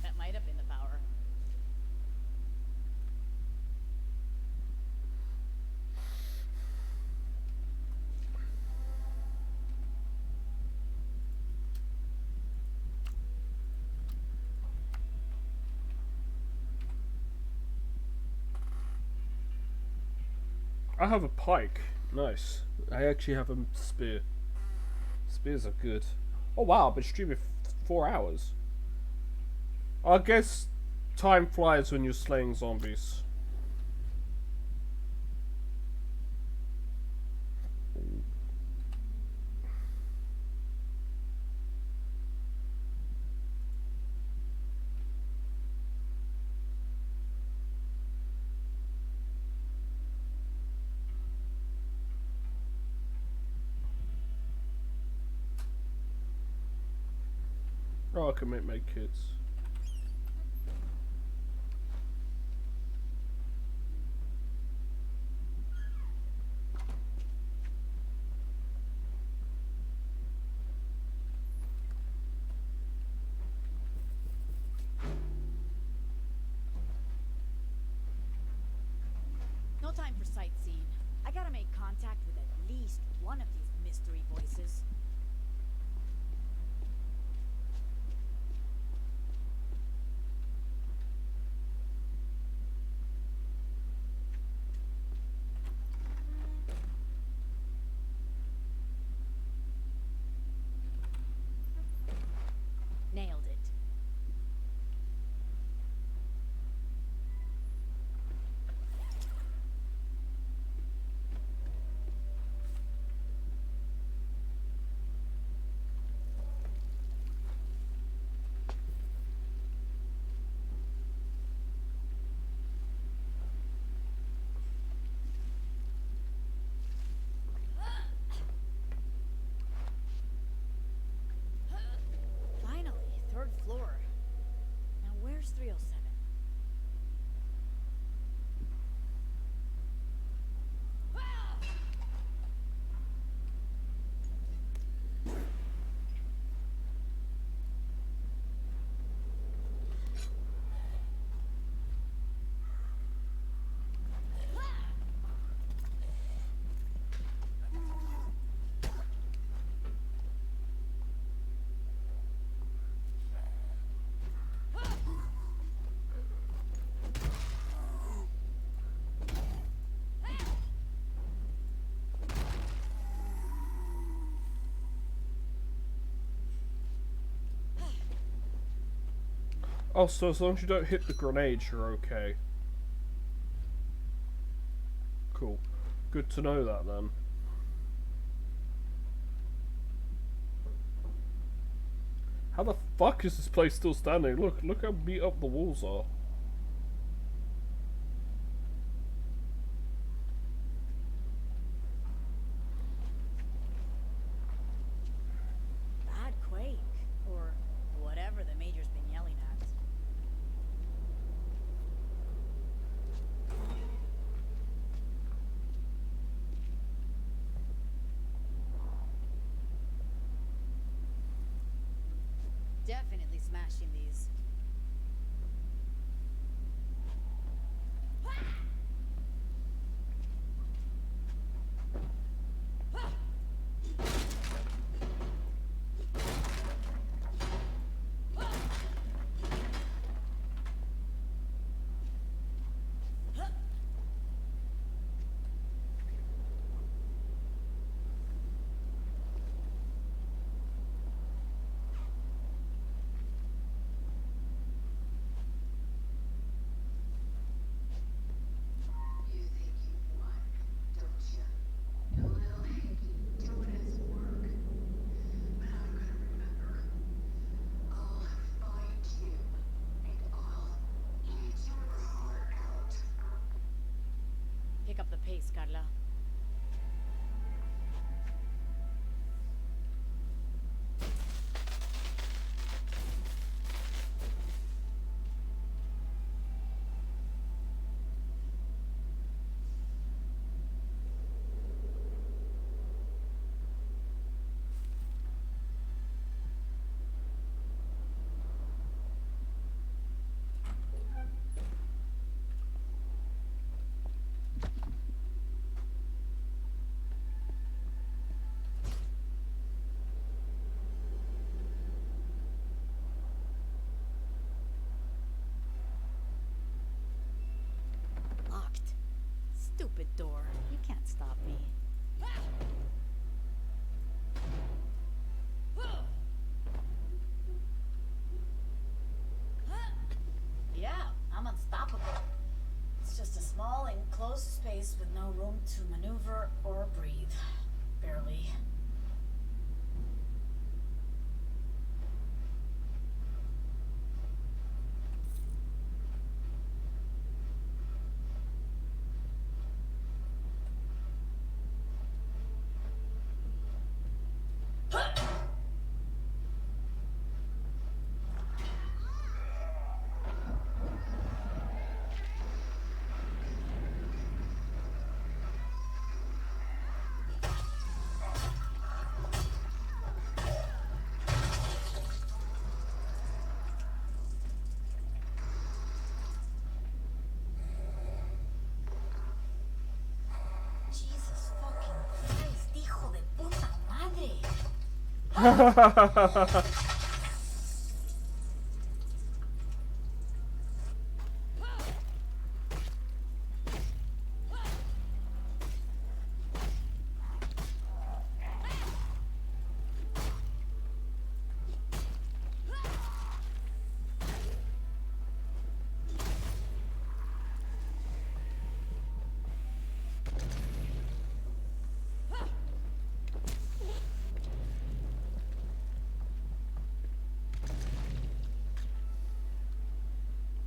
That might have been the power. I have a pike. Nice. I actually have a spear. Spears are good. Oh wow, I've been streaming 4 hours. I guess time flies when you're slaying zombies. Oh, I can make my kits. No time for sightseeing. I gotta make contact with at least one of these mystery voices. Nailed it. Finally, 3rd floor. Now where's 307? Oh, so as long as you don't hit the grenades, you're okay. Cool. Good to know that then. How the fuck is this place still standing? Look how beat up the walls are. Bad quake. Or whatever the Major's been yelling at. Definitely smashing these. space, Carla. Locked. Stupid door. You can't stop me. Yeah, I'm unstoppable. It's just a small, enclosed space with no room to maneuver or breathe. Barely. Jesus fucking Christ, hijo de puta madre.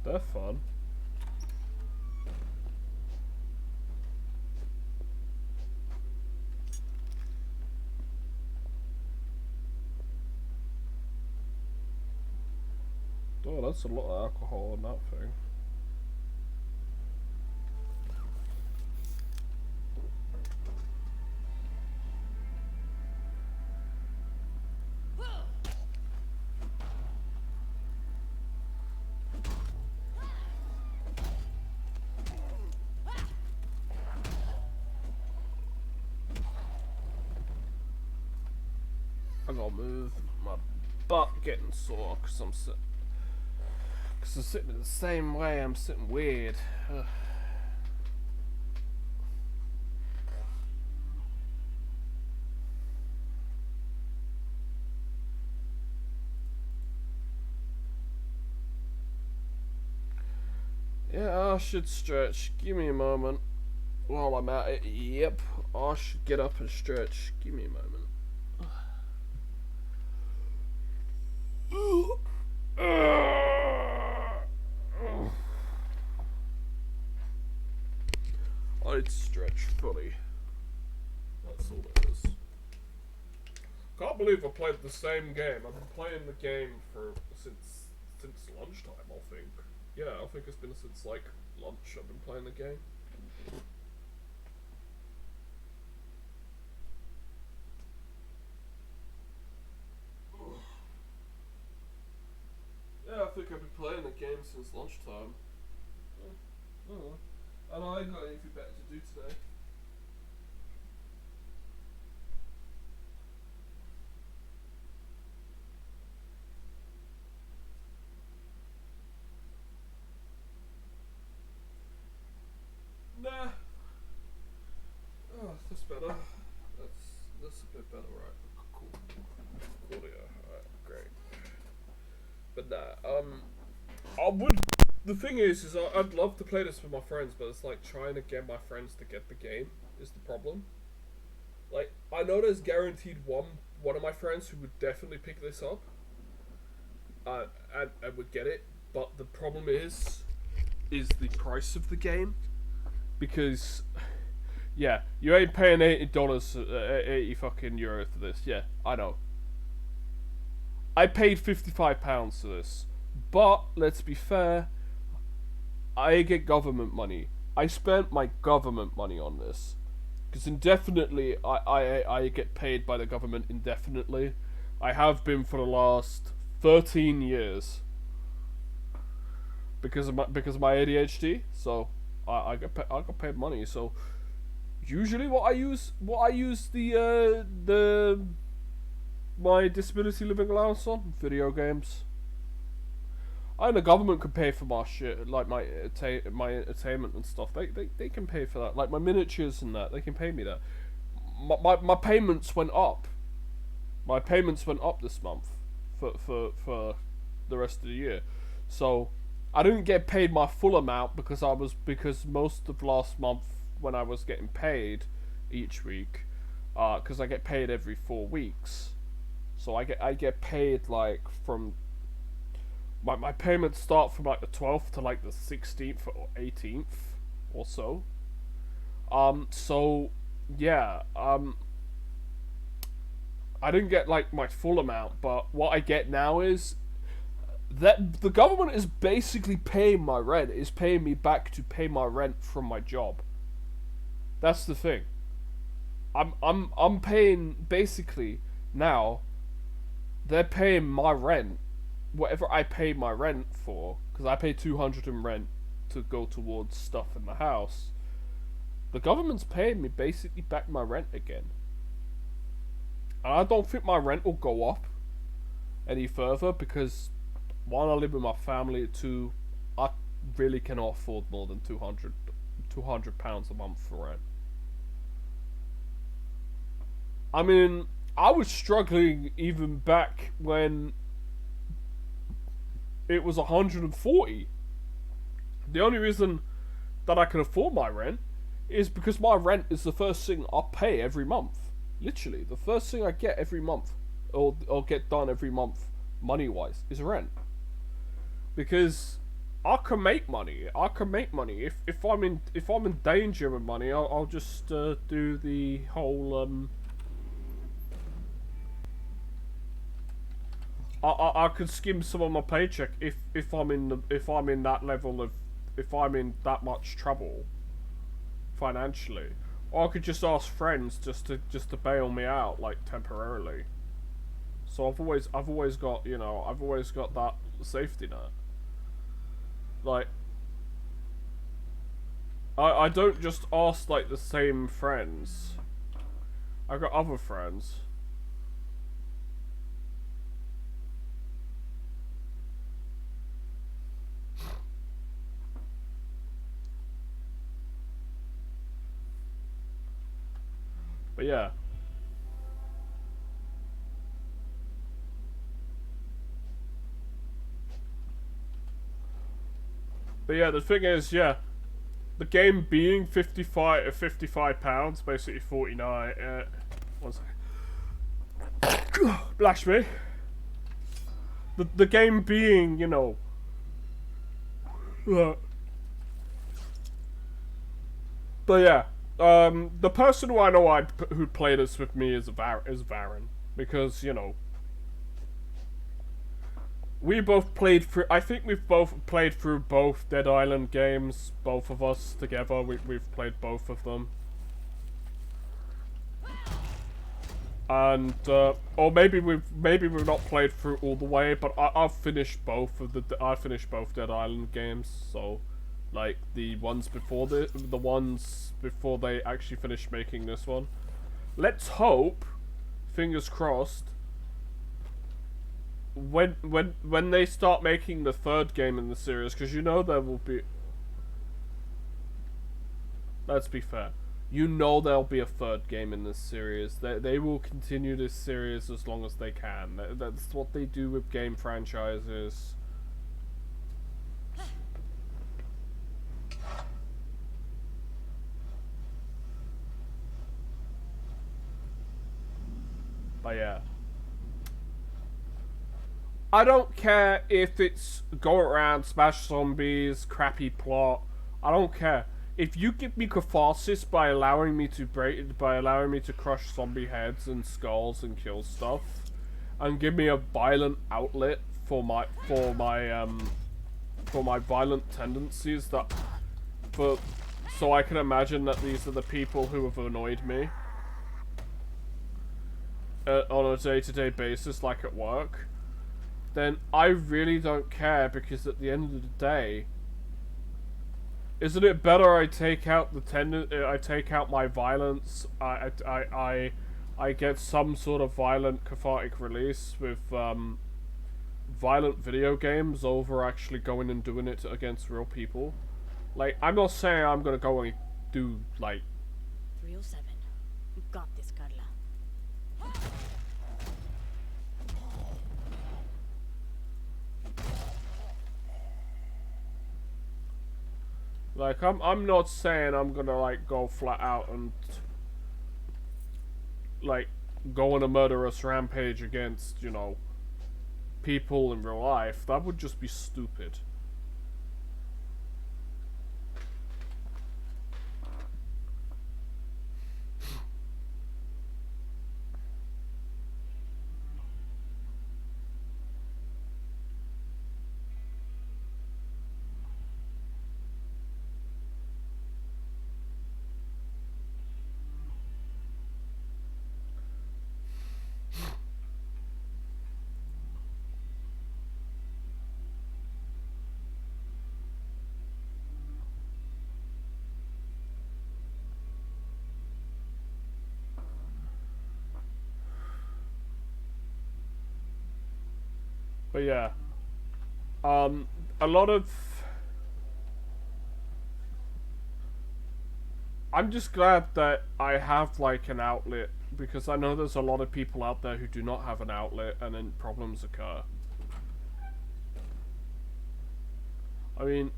They're fun. Oh, that's a lot of alcohol in that thing. I gotta move. My butt getting sore because I'm sitting in the same way. I'm sitting weird. Ugh. Yeah, I should stretch. Give me a moment. While I'm at it, yep. I should get up and stretch. Give me a moment. I need to stretch fully. That's all it is. Can't believe I played the same game. I've been playing the game since lunchtime, I think. Yeah, I think it's been since like lunch I've been playing the game. Yeah, I think I've been playing the game since lunchtime. And I ain't got anything better to do today. Nah. Oh, that's better. That's a bit better, right? Cool. Coolio. Alright, great. But nah, I would. The thing is I'd love to play this with my friends, but it's like trying to get my friends to get the game is the problem. Like, I know there's guaranteed one of my friends who would definitely pick this up, and would get it, but the problem is the price of the game, because Yeah, you ain't paying $80, 80 fucking euro for this. Yeah, I know. I paid £55 for this, but let's be fair. I get government money. I spent my government money on this, because indefinitely, I get paid by the government indefinitely. I have been for the last 13 years. Because of my ADHD, so I got paid money. So usually what I use my disability living allowance on video games. And the government can pay for my shit, like my entertainment and stuff. They can pay for that, like my miniatures and that. They can pay me that. My payments went up. My payments went up this month for the rest of the year. So I didn't get paid my full amount because most of last month when I was getting paid each week, because I get paid every 4 weeks, so I get paid like from my payments start from like the 12th to like the 16th or 18th or so. So yeah, I didn't get like my full amount, but what I get now is that the government is basically paying my rent, is paying me back to pay my rent from my job. That's the thing. I'm paying basically now. They're paying my rent, whatever I pay my rent for, because I pay 200 in rent to go towards stuff in the house. The government's paying me basically back my rent again. And I don't think my rent will go up any further because, one, I live with my family, two, I really cannot afford more than £200 a month for rent. I mean, I was struggling even back when it was 140. The only reason that I can afford my rent is because my rent is the first thing I pay every month. Literally, the first thing I get every month, or get done every month, money-wise, is rent. Because I can make money. If I'm in danger with money, I'll just do the whole I could skim some of my paycheck if I'm in that much trouble financially. Or I could just ask friends just to bail me out, like, temporarily. So I've always got, you know, I've always got that safety net. Like, I don't just ask, like, the same friends. I got other friends. But yeah. But yeah, the thing is, yeah, the game being £55, basically 49. 1 second. Blast me. The game being, you know, but yeah. The person who I know who played this with me is Varen, because, you know, we both played through. I think we've both played through both Dead Island games. Both of us together. We've played both of them. And or maybe we've not played through all the way, but I've finished both Dead Island games. So, like the ones before the ones before they actually finished making this one. Let's hope, fingers crossed, when they start making the third game in the series, because you know there will be. Let's be fair. You know there'll be a third game in this series. They will continue this series as long as they can. That's what they do with game franchises. But yeah. I don't care if it's go around, smash zombies, crappy plot. I don't care. if you give me catharsis by allowing me to crush zombie heads and skulls and kill stuff, and give me a violent outlet for my violent tendencies, so I can imagine that these are the people who have annoyed me on a day-to-day basis, like at work, then I really don't care, because at the end of the day, isn't it better I take out I take out my violence, I get some sort of violent cathartic release with violent video games over actually going and doing it against real people? Like, I'm not saying I'm gonna go and do, like... 307. You got this, Carla. Like, I'm not saying I'm gonna, like, go flat out and... like, go on a murderous rampage against, you know, people in real life. That would just be stupid. But yeah, a lot of... I'm just glad that I have, like, an outlet, because I know there's a lot of people out there who do not have an outlet, and then problems occur. I mean,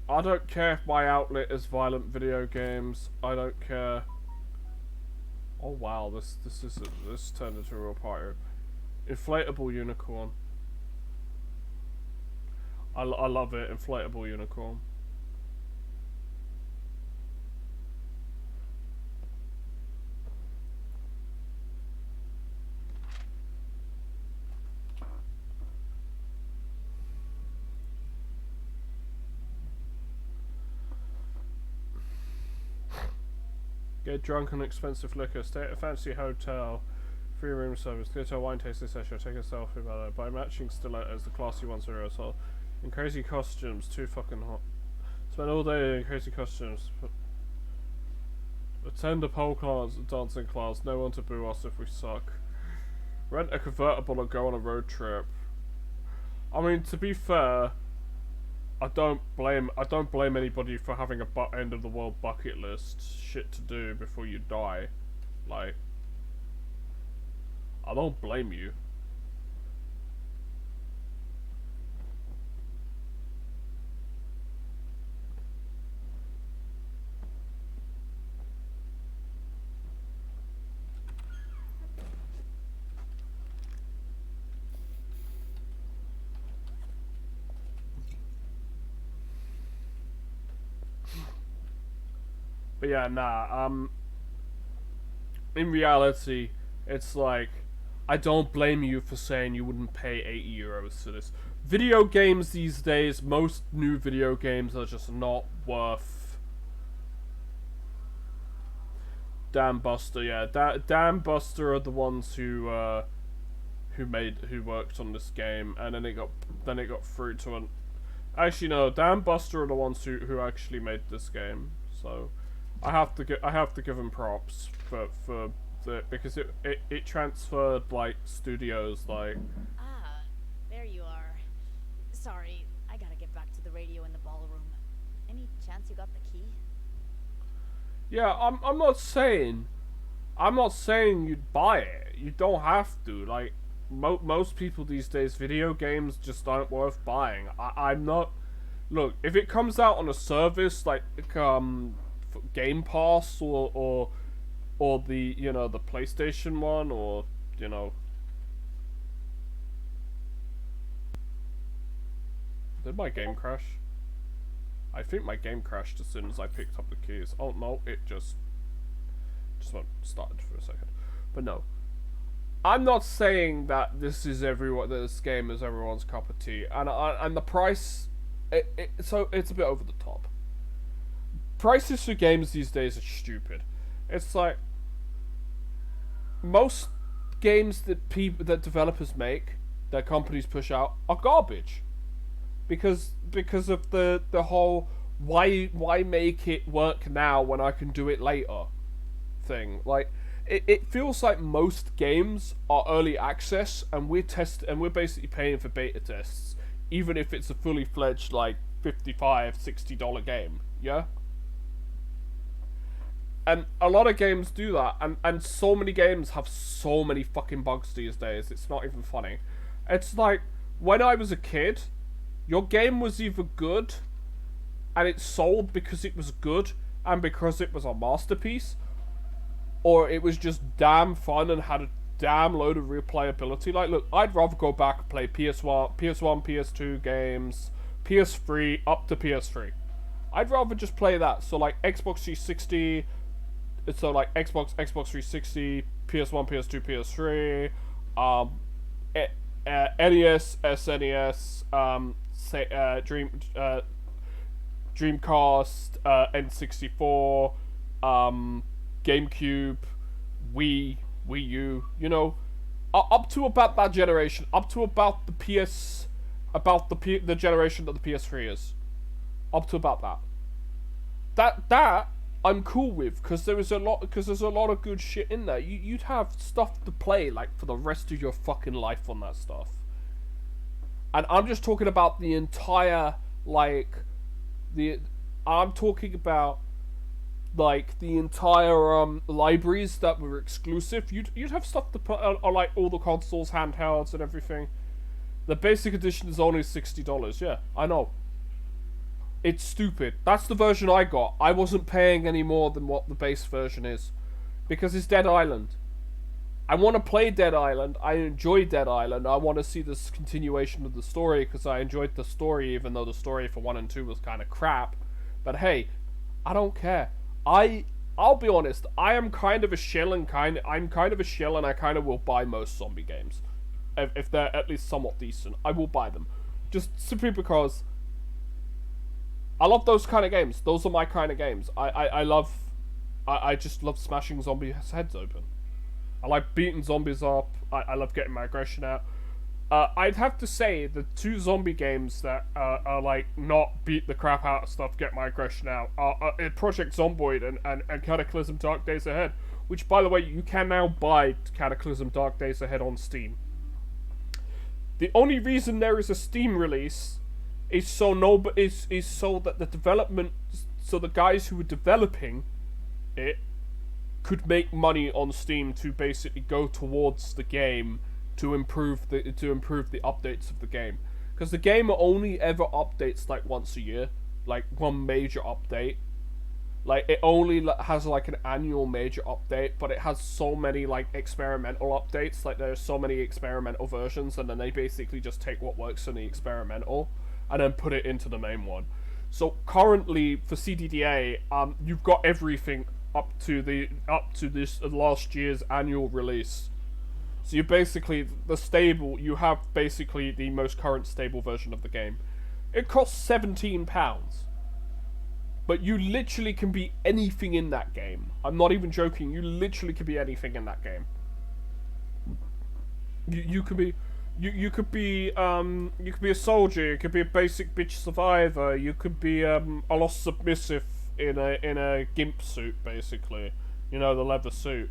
I don't care if my outlet is violent video games. I don't care. Oh wow, this turned into a real party. Inflatable unicorn. I love it, inflatable unicorn. Get drunk on expensive liquor, stay at a fancy hotel, free room service, go to a wine tasting session, take a selfie about it, buy matching stilettos, the classy ones are also. In crazy costumes, too fucking hot. Spend all day in crazy costumes. Attend a pole class, dancing class, no one to boo us if we suck. Rent a convertible and go on a road trip. I mean, to be fair, I don't blame anybody for having a end of the world bucket list shit to do before you die. Like, I don't blame you. But yeah, nah, in reality, it's like, I don't blame you for saying you wouldn't pay €80 for this. Video games these days, most new video games are just not worth... Dam Buster, yeah, Dam Buster are the ones who worked on this game, and then it got through to an... Actually, no, Dam Buster are the ones who actually made this game, so... I have to give them props because it transferred, like, studios, like... Ah, there you are. Sorry, I gotta get back to the radio in the ballroom. Any chance you got the key? Yeah, I'm not saying you'd buy it. You don't have to. Like, most people these days, video games just aren't worth buying. I'm not... Look, if it comes out on a service like Game Pass or the, you know, the PlayStation one, or, you know... Did my game crash? I think my game crashed as soon as I picked up the keys. Oh no, it just started for a second. But no. I'm not saying that this game is everyone's cup of tea, and the price, so it's a bit over the top. Prices for games these days are stupid. It's like most games that developers make, that companies push out, are garbage, because of the whole why make it work now when I can do it later thing. Like. It feels like most games are early access, and we're basically paying for beta tests, even if it's a fully fledged like $55-$60 game. Yeah. And a lot of games do that, and so many games have so many fucking bugs these days. It's not even funny. It's like when I was a kid, your game was either good, and it sold because it was good and because it was a masterpiece. Or it was just damn fun and had a damn load of replayability. Like, look, I'd rather go back and play PS1, PS2 games, PS3, up to PS3. I'd rather just play that. So, like, Xbox 360, so, like, Xbox 360, PS1, PS2, PS3, NES, SNES, Dreamcast, N64, GameCube, Wii U, you know, up to about that generation, up to about the the generation that the PS3 is, up to about that. That I'm cool with, because there's a lot of good shit in there. You'd have stuff to play like for the rest of your fucking life on that stuff. And I'm just talking about the entire I'm talking about like the entire libraries that were exclusive. You'd have stuff to put on like all the consoles, handhelds, and everything. The basic edition is only $60. Yeah, I know. It's stupid. That's the version I got. I wasn't paying any more than what the base version is, because it's Dead Island. I want to play Dead Island. I enjoy Dead Island. I want to see this continuation of the story, because I enjoyed the story, even though the story for 1 and 2 was kind of crap. But hey, I don't care. I'll be honest, I am kind of a shill, and I'm kind of a shill, and I kind of will buy most zombie games. If they're at least somewhat decent, I will buy them. Just simply because I love those kind of games. Those are my kind of games. I just love smashing zombies' heads open. I like beating zombies up. I love getting my aggression out. I'd have to say the 2 zombie games that are like not beat the crap out of stuff, get my aggression out, are Project Zomboid and Cataclysm Dark Days Ahead, which, by the way, you can now buy Cataclysm Dark Days Ahead on Steam. The only reason there is a Steam release is so that the development, so the guys who were developing it could make money on Steam to basically go towards the game to improve the updates of the game, because the game only ever updates like once a year, like one major update. Like it only has like an annual major update, but it has so many like experimental updates. Like there's so many experimental versions, and then they basically just take what works in the experimental and then put it into the main one. So currently for CDDA, you've got everything up to this last year's annual release. So you basically you have basically the most current stable version of the game. It costs £17, but you literally can be anything in that game. I'm not even joking. You literally can be anything in that game. You could be a soldier. You could be a basic bitch survivor. You could be a lost submissive in a gimp suit, basically. You know, the leather suit.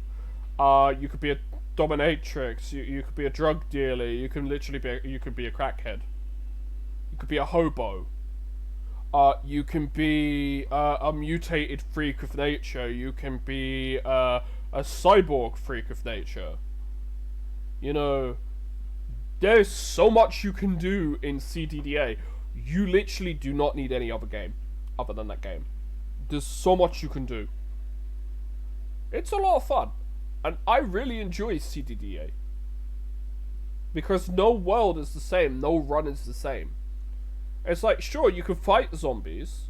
You could be a dominatrix. You could be a drug dealer. You can literally you could be a crackhead. You could be a hobo. You can be a mutated freak of nature. You can be a cyborg freak of nature. You know, there's so much you can do in CDDA. You literally do not need any other game other than that game. There's so much you can do. It's a lot of fun. And I really enjoy CDDA. Because no world is the same. No run is the same. It's like, sure, you can fight zombies.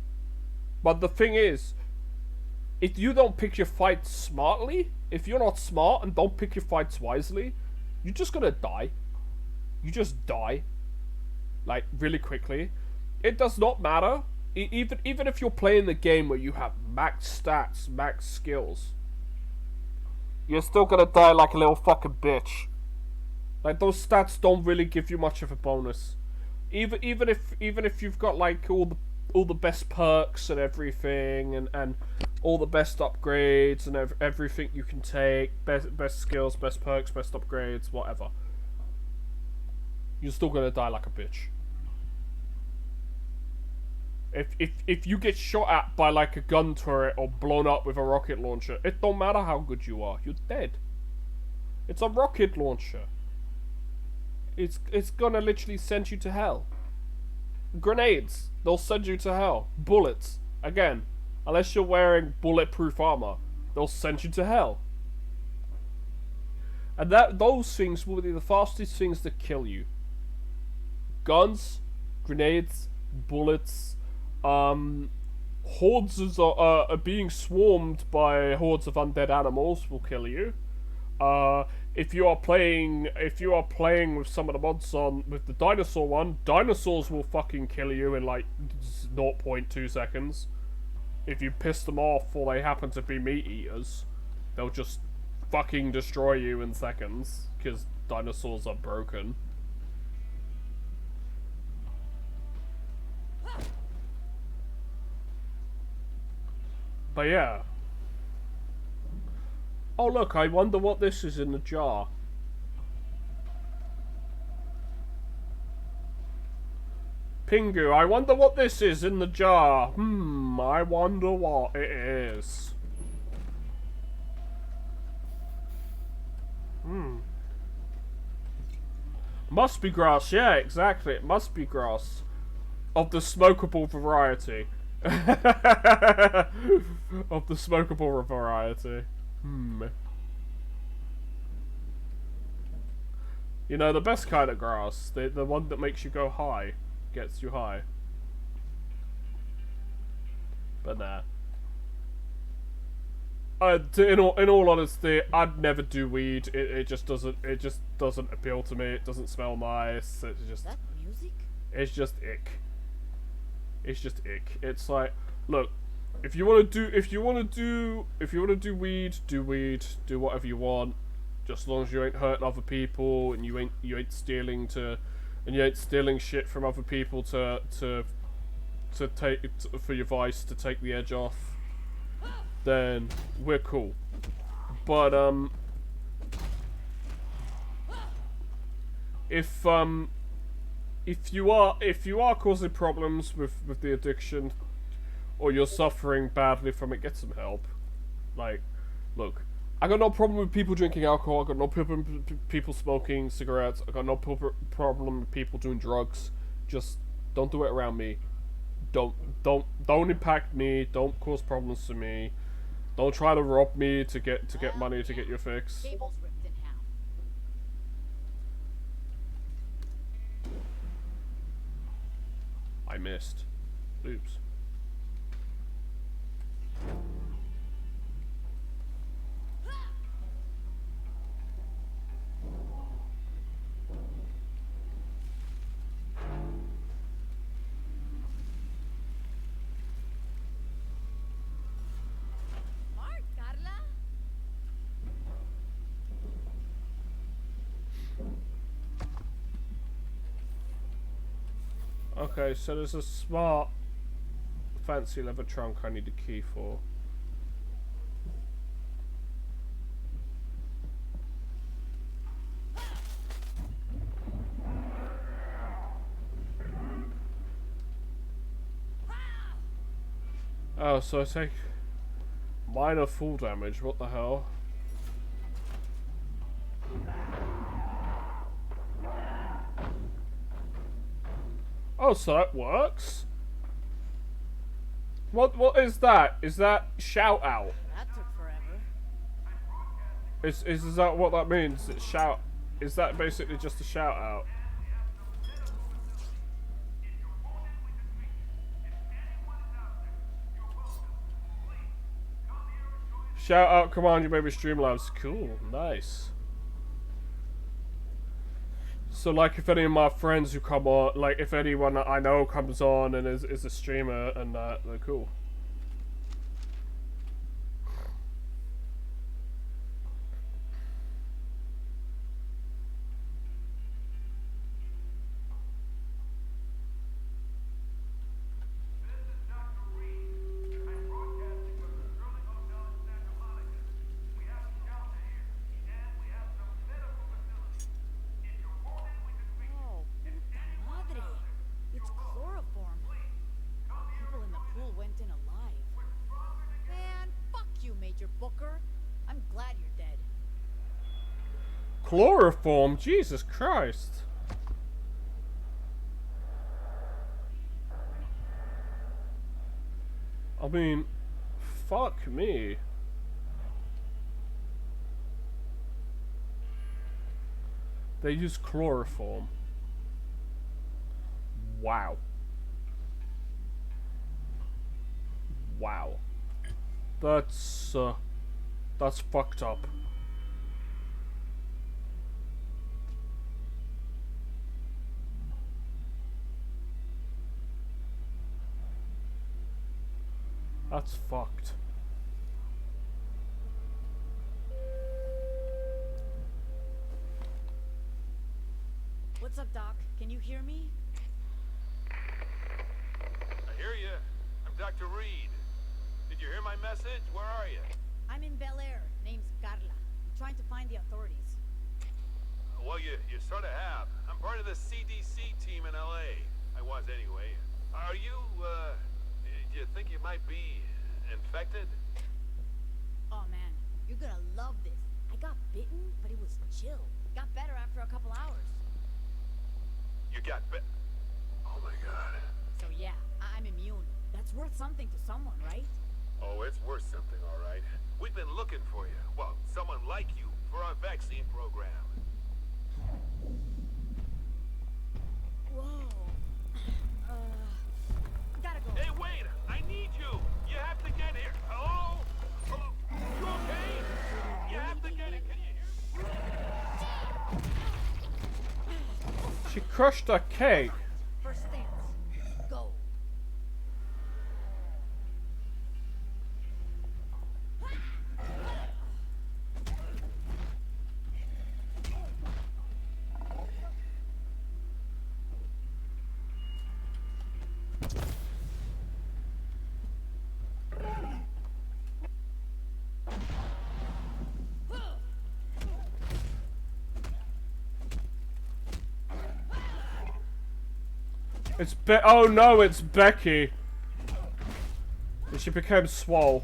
But the thing is, if you don't pick your fights smartly, if you're not smart and don't pick your fights wisely, you're just gonna die. You just die. Like, really quickly. It does not matter. Even if you're playing the game where you have max stats, max skills, you're still gonna die like a little fucking bitch. Like, those stats don't really give you much of a bonus. Even if you've got like all the best perks and everything, and all the best upgrades and everything you can take, best skills, best perks, best upgrades, whatever, you're still gonna die like a bitch. If you get shot at by like a gun turret or blown up with a rocket launcher, it don't matter how good you are, you're dead. It's a rocket launcher. It's gonna literally send you to hell. Grenades, they'll send you to hell. Bullets, again, unless you're wearing bulletproof armor, they'll send you to hell. And those things will be the fastest things that kill you. Guns, grenades, bullets, hordes are being swarmed by hordes of undead animals will kill you. If you are playing with some of the mods on with the dinosaur one, dinosaurs will fucking kill you in like 0.2 seconds. If you piss them off or they happen to be meat eaters, they'll just fucking destroy you in seconds because dinosaurs are broken. But yeah. Oh look, I wonder what this is in the jar. Pingu, I wonder what this is in the jar. I wonder what it is. Must be grass, yeah, exactly, it must be grass. Of the smokable variety. Of the smokable variety. You know, the best kind of grass, the one that makes you go high, gets you high. But nah. In all honesty, I'd never do weed. It just doesn't appeal to me. It doesn't smell nice. It's just. Is that music? It's just ick. It's just ick. It's like, look. If you want to do weed, do whatever you want, just as long as you ain't hurting other people and you ain't stealing shit from other people to take for your vice to take the edge off, then we're cool. But if you are causing problems with the addiction, or you're suffering badly from it, get some help. Like, look, I got no problem with people drinking alcohol. I got no problem with people smoking cigarettes. I got no problem with people doing drugs. Just don't do it around me. Don't impact me. Don't cause problems to me. Don't try to rob me to get money to get your fix. Cable's ripped in half. I missed. Oops. Mark, Carla? Okay, so there's a smart fancy leather trunk I need a key for. Oh, so I take minor fall damage, what the hell? Oh, so that works? What is that? Is that shout out? That took forever. Is that what that means? It's shout. Is that basically just a shout out? Shout out, come on, you baby Streamlabs. Cool, nice. So, like, if any of my friends who come on, like, if anyone that I know comes on and is a streamer and that, they're cool. Oh, puta madre. It's chloroform. People in the pool went in alive. Man, fuck you, Major Booker. I'm glad you're dead. Chloroform? Jesus Christ. I mean, fuck me. They use chloroform. Wow. Wow. That's fucked up. That's fucked. What's up, Doc? Can you hear me? I hear you. I'm Dr. Reed. Did you hear my message? Where are you? I'm in Bel Air. Name's Carla. I'm trying to find the authorities. Well, you sort of have. I'm part of the CDC team in LA. I was anyway. Are you, do you think you might be infected? Oh man, you're gonna love this. I got bitten, but it was chill. Got better after a couple hours. You got bit? Oh my god. So yeah, I'm immune. That's worth something to someone, right? Oh, it's worth something, all right. We've been looking for you. Well, someone like you for our vaccine program. Whoa. Gotta go. Hey, wait! I need you! You have to get here! Hello? Hello? You okay? You have to get here! Can you hear me? She crushed a cake. First stance. Go. It's oh no, it's Becky. And she became swole.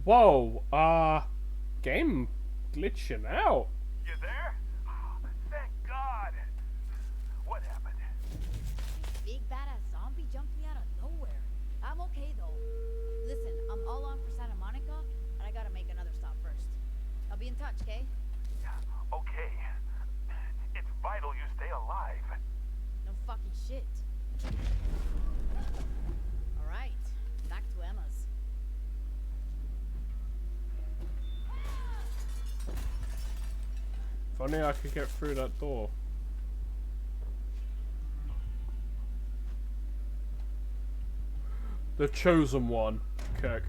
Whoa, game glitching out. You there? Oh, thank God. What happened? Big badass zombie jumped me out of nowhere. I'm okay though. Listen, I'm all on for Santa Monica, and I gotta make another stop first. I'll be in touch, okay? Okay. It's vital you stay alive. No fucking shit. Alright, back to Emma's. If only I could get through that door. The chosen one, Kirk.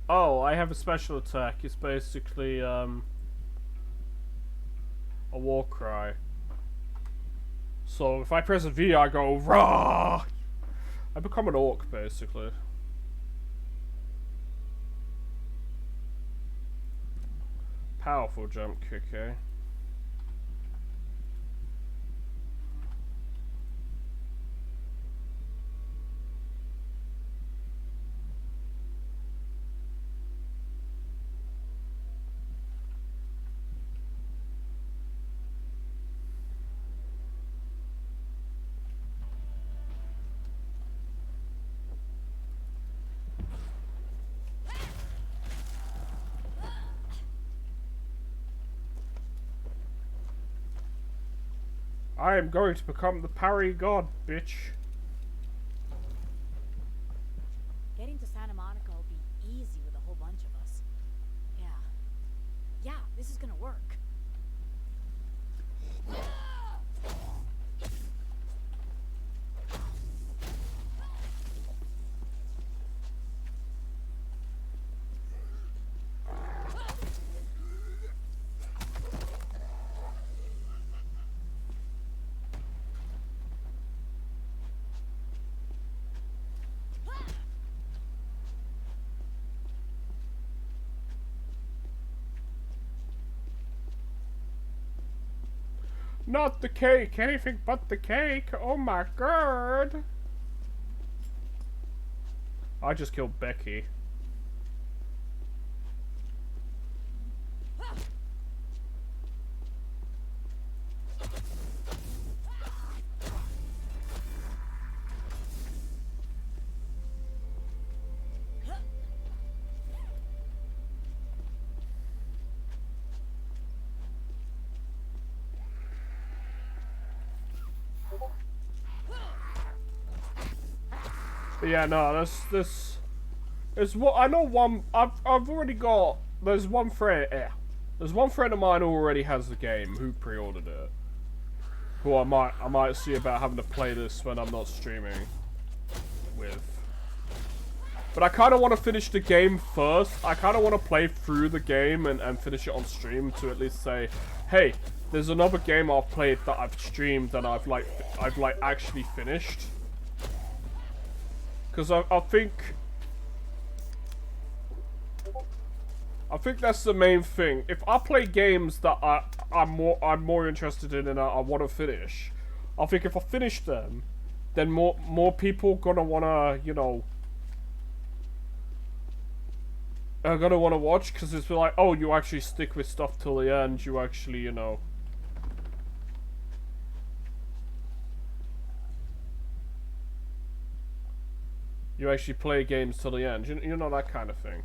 Oh, I have a special attack. It's basically a war cry. So if I press a V, I go rah. I become an orc basically. Powerful jump kick, eh? I am going to become the parry god, bitch. Getting to Santa Monica will be easy with a whole bunch of us. Yeah. Yeah, this is gonna work. Not the cake, anything but the cake. Oh my god. I just killed Becky. But yeah, no, this is what I know. I've already got. There's one friend. Yeah, there's one friend of mine who already has the game, who pre-ordered it. Who I might see about having to play this when I'm not streaming with. But I kind of want to finish the game first. I kind of want to play through the game and finish it on stream to at least say, hey, there's another game I've played that I've streamed and I've actually finished. Because I think that's the main thing. If I play games that I'm more interested in and I want to finish, I think if I finish them, then more people gonna wanna, you know, are gonna wanna watch, because it's like, oh, you actually stick with stuff till the end. You actually, you know. You actually play games till the end, you know, that kind of thing.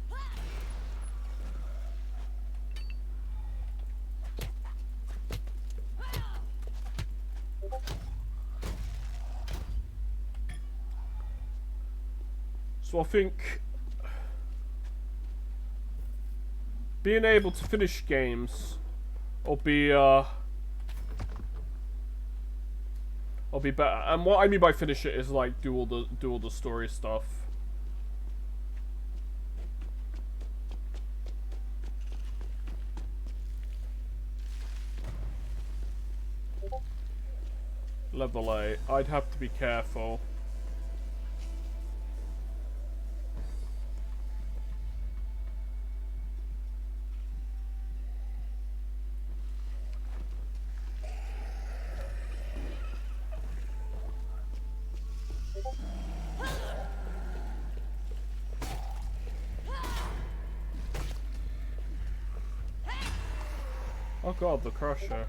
So I think being able to finish games will be better. And what I mean by finish it is like do all the story stuff. Level 8. I'd have to be careful. Oh god, the Crusher.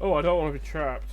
Oh, I don't want to be trapped.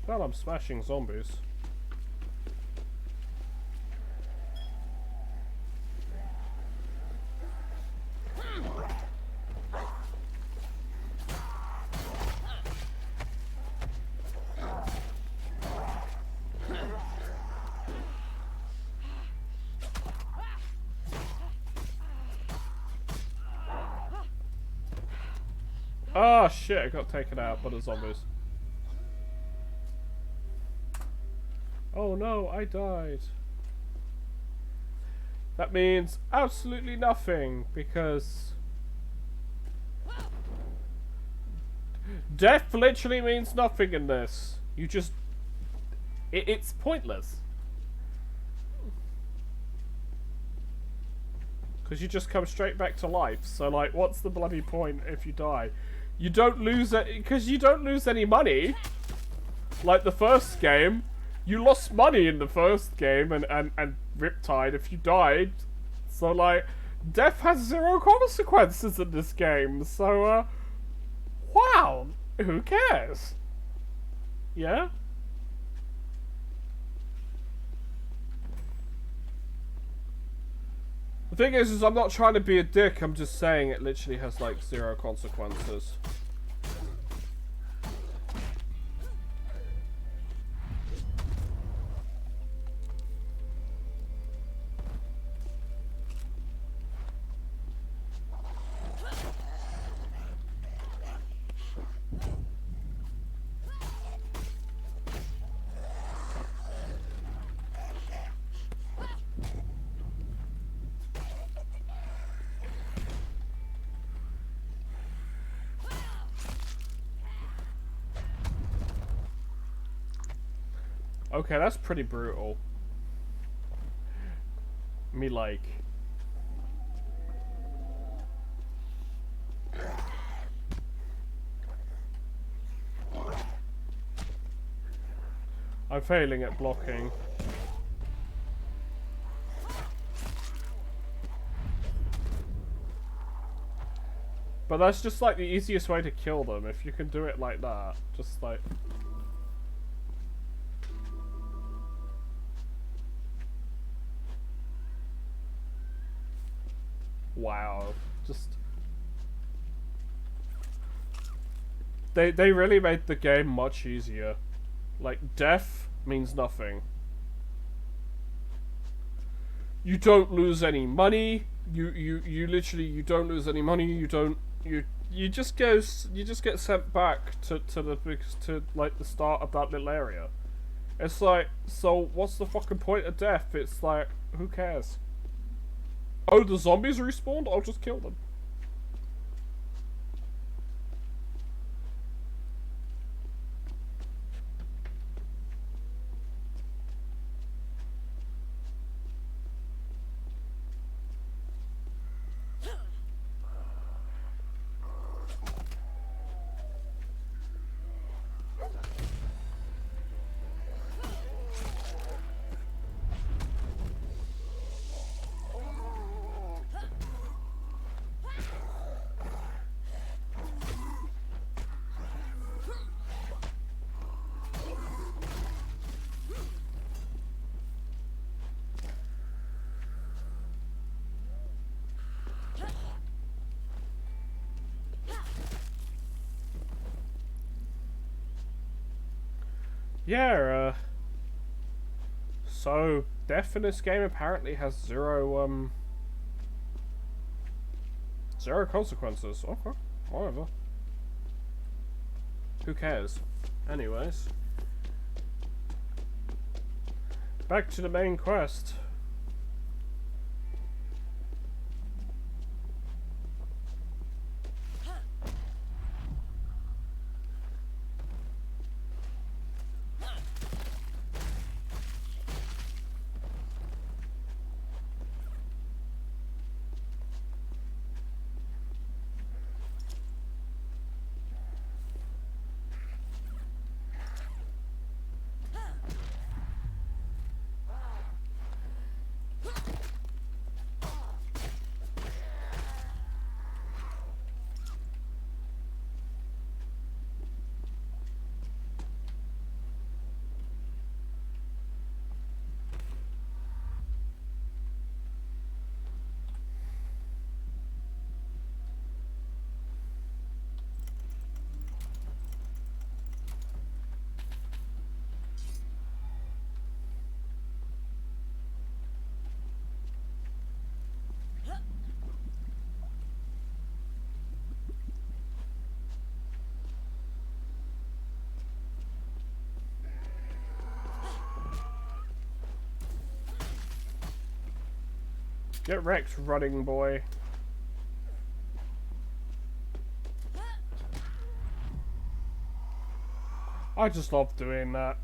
Well, I'm smashing zombies. Oh shit, I got taken out by the zombies. Oh no, I died. That means absolutely nothing, because death literally means nothing in this. You just... It's pointless. Because you just come straight back to life. So, like, what's the bloody point if you die? You don't lose it, because you don't lose any money. Like the first game. You lost money in the first game, and Riptide if you died. So, like, death has 0 consequences in this game. So, wow. Who cares? Yeah? The thing is I'm not trying to be a dick, I'm just saying it literally has, like, 0 consequences. Okay, that's pretty brutal. Me like... I'm failing at blocking. But that's just like the easiest way to kill them, if you can do it like that. Just like... Wow, just... They really made the game much easier. Like, death means nothing. You don't lose any money. You literally, you don't lose any money. You don't, you just get sent back to like the start of that little area. It's like, so what's the fucking point of death? It's like, who cares? Oh, the zombies respawned? I'll just kill them. Yeah, so death in this game apparently has zero consequences. Okay, whatever. Who cares? Anyways. Back to the main quest. Get wrecked, running boy. I just love doing that.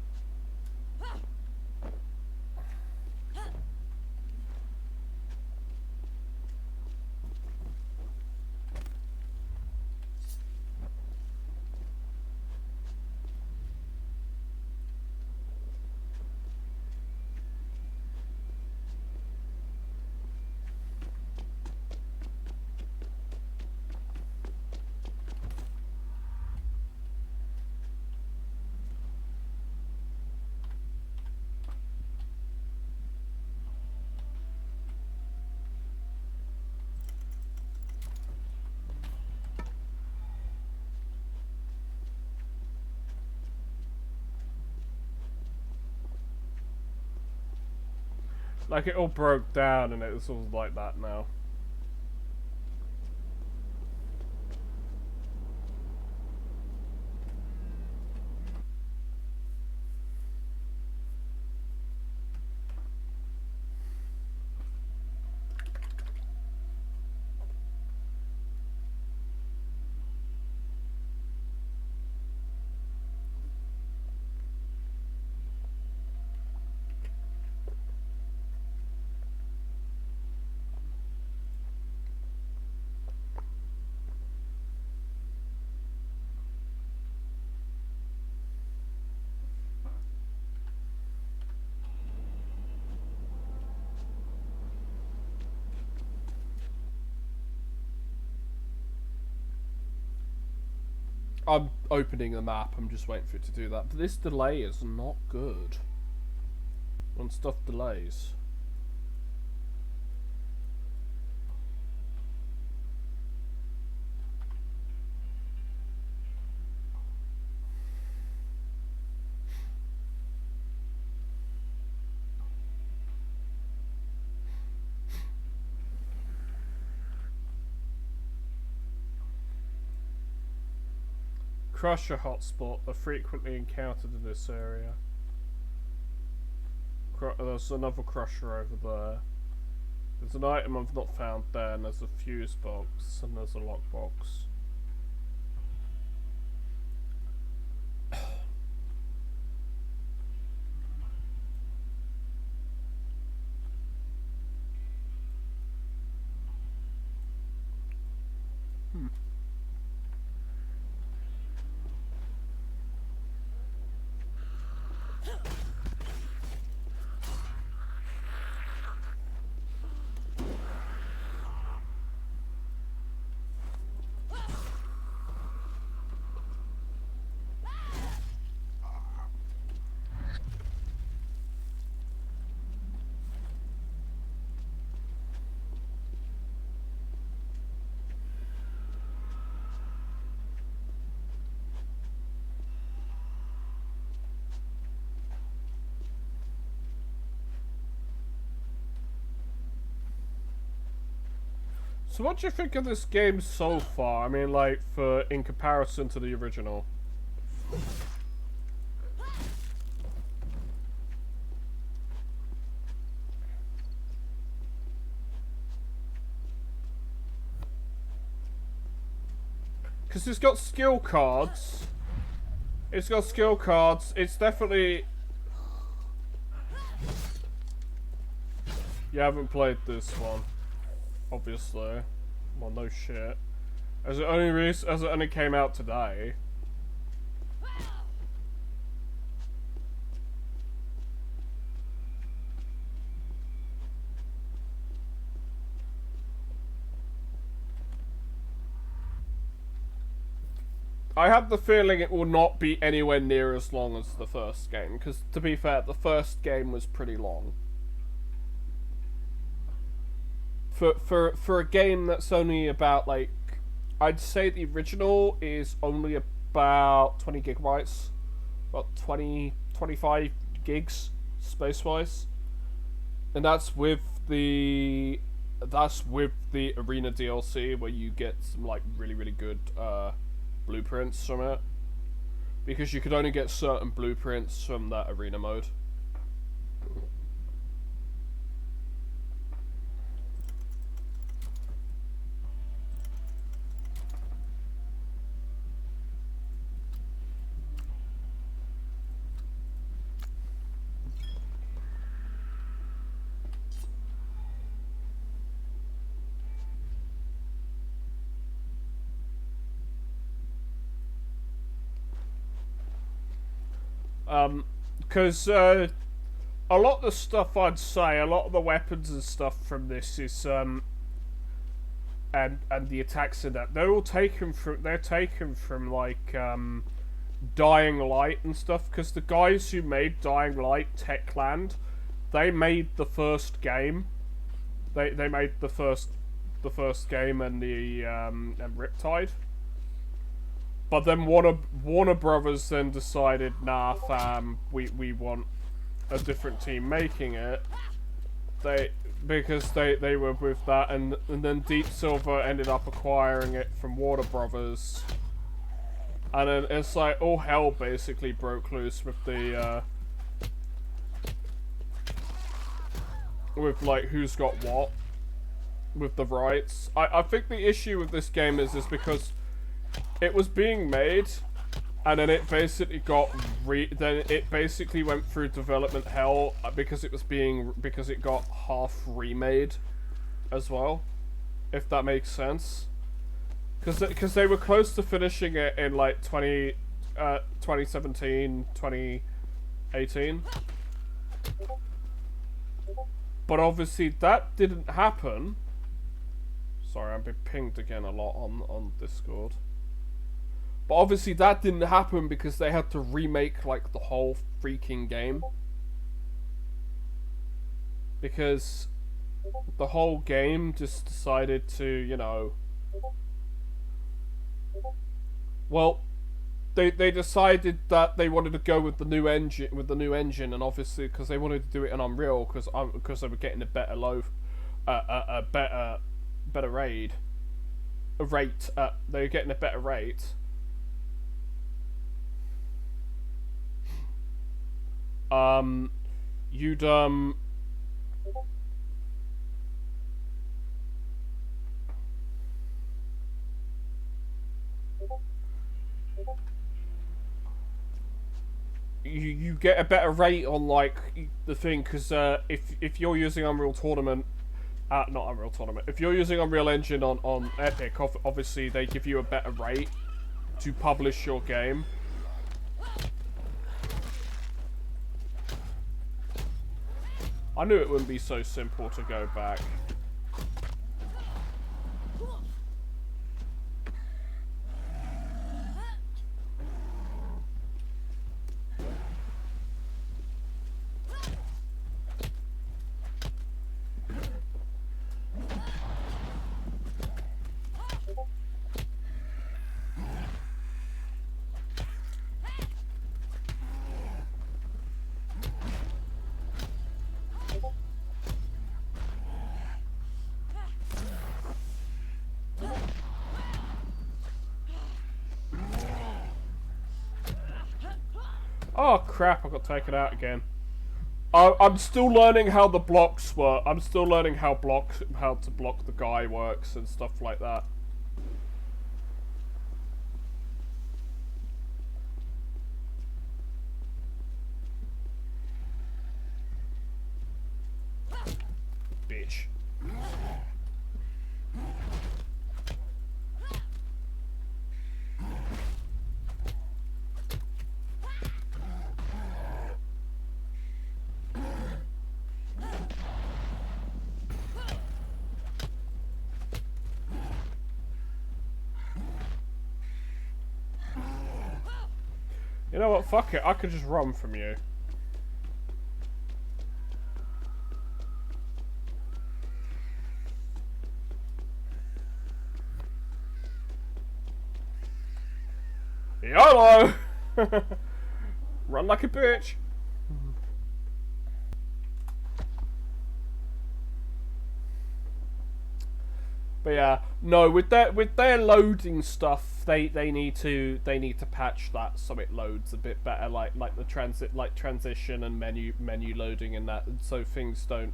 Like, it all broke down and it's all like that now. I'm opening the map, I'm just waiting for it to do that. But this delay is not good. When stuff delays. Crusher hotspot are frequently encountered in this area. There's another crusher over there. There's an item I've not found there, and there's a fuse box, and there's a lockbox. So what do you think of this game so far? I mean, like, in comparison to the original? Because it's got skill cards. It's got skill cards. It's definitely... You haven't played this one, obviously. Well, no shit. As it only came out today. I have the feeling it will not be anywhere near as long as the first game, because to be fair, the first game was pretty long. For a game that's only about, like, I'd say the original is only about 20 gigabytes, about 25 gigs space-wise, and that's with the Arena DLC, where you get some, like, really good blueprints from it, because you could only get certain blueprints from that Arena mode. Because a lot of the stuff, I'd say, a lot of the weapons and stuff from this is and the attacks in that, they're all taken from like Dying Light and stuff. Because the guys who made Dying Light, Techland, they made the first game. They made the first game and the and Riptide. But then Warner Brothers then decided, nah, fam, we want a different team making it. Because they were with that, and then Deep Silver ended up acquiring it from Warner Brothers. And then it's like all hell basically broke loose with the with like who's got what with the rights. I think the issue with this game is because it was being made, and then it basically went through development hell because it got half remade as well, if that makes sense. Because they were close to finishing it in like 2017, 2018. But obviously that didn't happen. Sorry, I'm being pinged again a lot on Discord. But obviously that didn't happen because they had to remake like the whole freaking game. Because the whole game just decided to, you know... Well, they decided that they wanted to go with the new engine, and obviously because they wanted to do it in Unreal, because they were getting a better rate. They were getting a better rate. You get a better rate on like the thing, because if you're using Unreal Tournament, not Unreal Tournament, if you're using Unreal Engine on Epic, obviously they give you a better rate to publish your game. I knew it wouldn't be so simple to go back. Oh crap, I got taken out again. I'm still learning how the blocks work. I'm still learning how to block the guy works and stuff like that. Bitch. You know what, fuck it, I could just run from you. YOLO! Run like a bitch. But yeah, no, with their loading stuff, they need to patch that so it loads a bit better, like the transition and menu loading and that, and so things don't,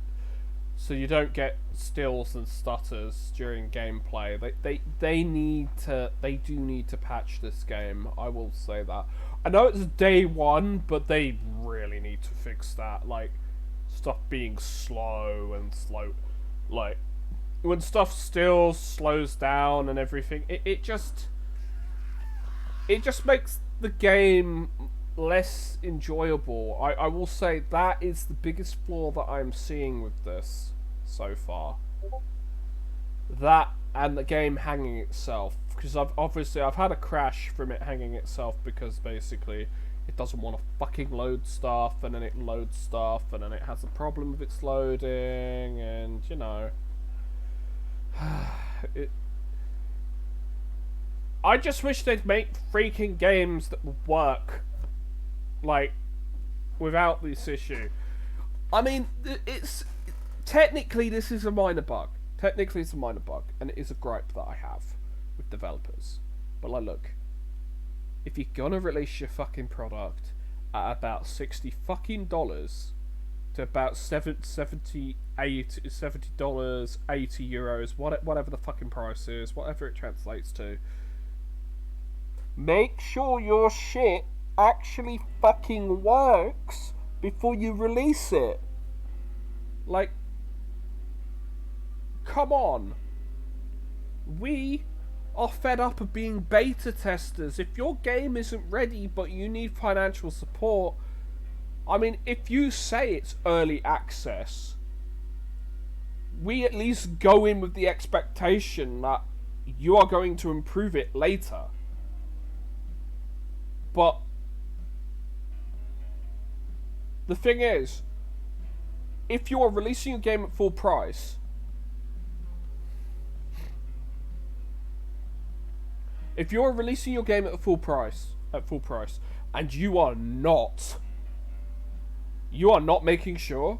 so you don't get stills and stutters during gameplay. They do need to patch this game. I will say that. I know it's day one, but they really need to fix that. Like stuff being slow, like when stuff still slows down and everything, it just makes the game less enjoyable. I will say that is the biggest flaw that I'm seeing with this so far. That and the game hanging itself, because I've had a crash from it hanging itself, because basically it doesn't want to fucking load stuff, and then it loads stuff, and then it has a problem with its loading, and you know. I just wish they'd make freaking games that would work, like, without this issue. I mean, technically this is a minor bug. Technically it's a minor bug, and it is a gripe that I have with developers. But like, look, if you're gonna release your fucking product at about $60 fucking dollars to about $70, $80, €80, whatever the fucking price is, whatever it translates to, make sure your shit actually fucking works before you release it. Like, come on. We are fed up of being beta testers. If your game isn't ready but you need financial support, I mean, if you say it's early access, we at least go in with the expectation that you are going to improve it later. But the thing is, if you are releasing a game at full price, and you are not making sure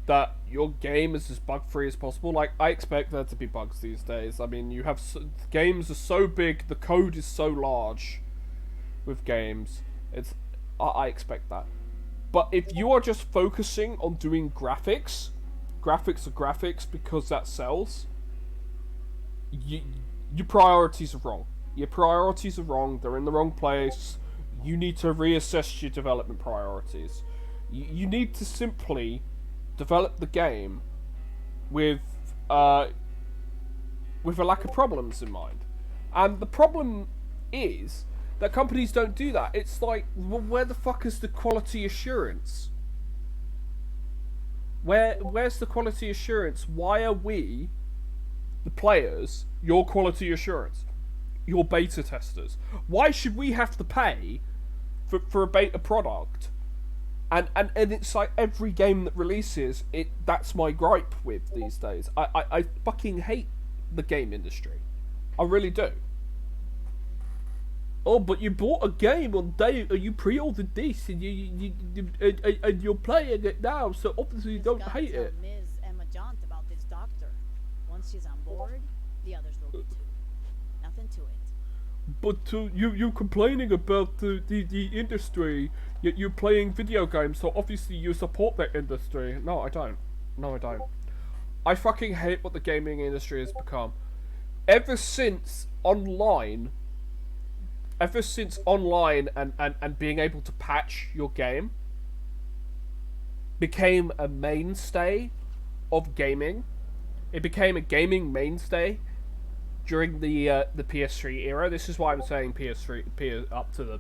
that your game is as bug-free as possible. Like, I expect there to be bugs these days. I mean, games are so big, the code is so large with games. I expect that. But if you are just focusing on doing graphics are graphics because that sells, your priorities are wrong. Your priorities are wrong. They're in the wrong place. You need to reassess your development priorities. You need to simply develop the game with a lack of problems in mind. And the problem is that companies don't do that. It's like, well, where the fuck is the quality assurance? Where's the quality assurance? Why are we, the players, your quality assurance? Your beta testers. Why should we have to pay for a beta product? And it's like every game that releases, that's my gripe with these days. I fucking hate the game industry. I really do. Oh, but you bought a game on day, or you pre-ordered this, and you're playing it now, so obviously you don't hate it. Ms. Emma Jaunt about this doctor. Once she's on board, the others will be too. Nothing to it. but you complaining about the industry, yet you're playing video games, so obviously you support that industry. No, I don't. No, I don't. I fucking hate what the gaming industry has become. Ever since online and being able to patch your game became a mainstay of gaming. It became a gaming mainstay during the PS3 era. This is why I'm saying PS3 up to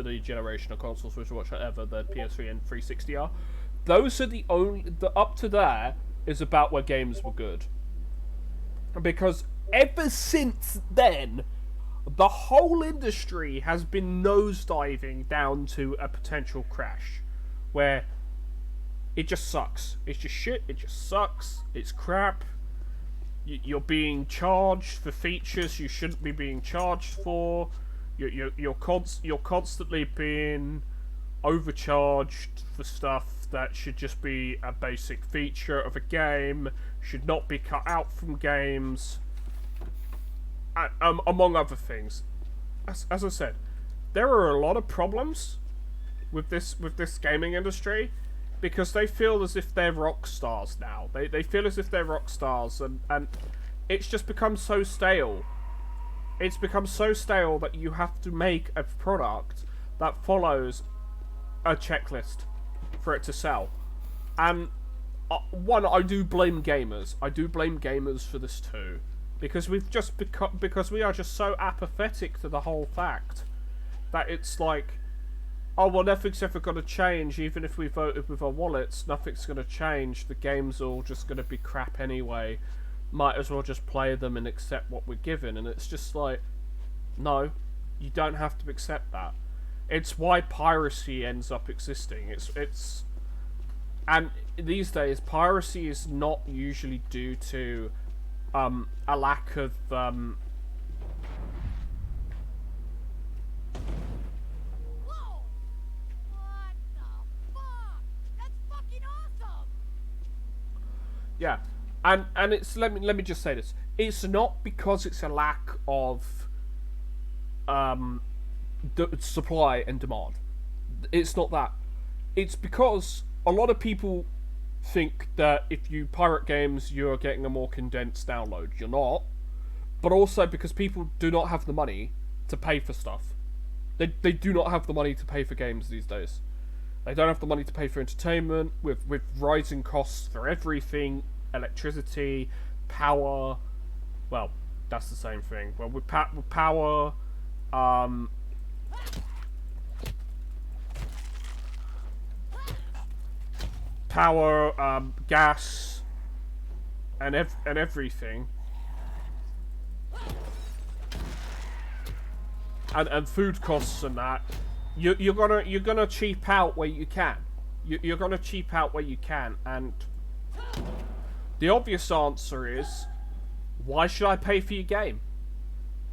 the generation of consoles, which whatever the PS3 and 360 are. Those are the up to there is about where games were good. Because ever since then, the whole industry has been nosediving down to a potential crash, where it just sucks. It's just shit. It just sucks. It's crap. You're being charged for features you shouldn't be being charged for. You're constantly being overcharged for stuff that should just be a basic feature of a game. Should not be cut out from games. Among other things. As I said, there are a lot of problems with this gaming industry, because they feel as if they're rock stars now. They feel as if they're rock stars, and it's just become so stale. It's become so stale that you have to make a product that follows a checklist for it to sell. And one, I do blame gamers. I do blame gamers for this too, because because we are just so apathetic to the whole fact that it's like, oh, well, nothing's ever going to change. Even if we voted with our wallets, nothing's going to change. The game's all just going to be crap anyway. Might as well just play them and accept what we're given. And it's just like, no, you don't have to accept that. It's why piracy ends up existing. And these days, piracy is not usually due to a lack of yeah, and it's let me just say this. It's not because it's a lack of supply and demand. It's not that. It's because a lot of people think that if you pirate games, you're getting a more condensed download. You're not. But also because people do not have the money to pay for stuff. They do not have the money to pay for games these days. They don't have the money to pay for entertainment, with rising costs for everything, electricity, power. Well, that's the same thing. Well, with power, gas, and everything, and food costs and that. You're gonna cheap out where you can. You're gonna cheap out where you can, and the obvious answer is, why should I pay for your game?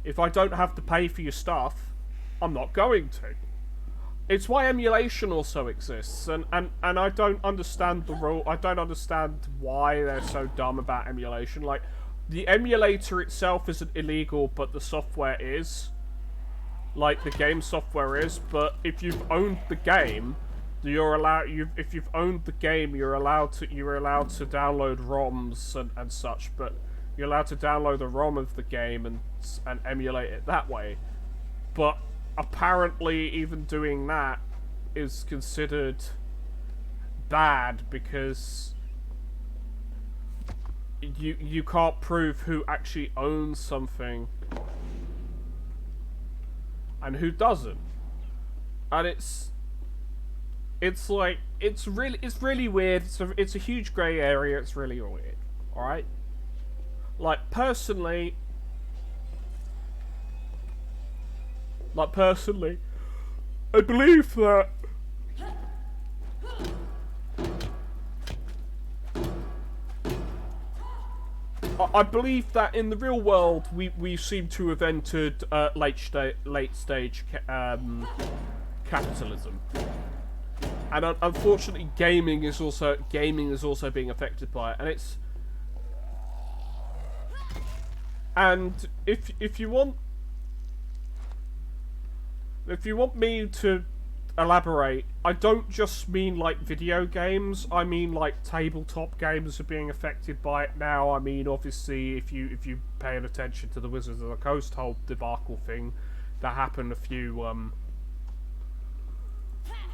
If I don't have to pay for your stuff, I'm not going to. It's why emulation also exists, and I don't understand the rule. I don't understand why they're so dumb about emulation. Like, the emulator itself isn't illegal, but the software is. Like, the game software is, but if you've owned the game, you're allowed. If you've owned the game, you're allowed to download ROMs and such. But you're allowed to download the ROM of the game and emulate it that way. But apparently, even doing that is considered bad because you can't prove who actually owns something and who doesn't. And it's like, it's really weird. It's a huge grey area. It's really weird. All right. Like, personally, I believe that in the real world we seem to have entered late stage capitalism, and unfortunately gaming is also being affected by it, and if you want if you want me to elaborate, I don't just mean like video games. I mean like tabletop games are being affected by it now. I mean, obviously, if you paying attention to the Wizards of the Coast whole debacle thing, that happened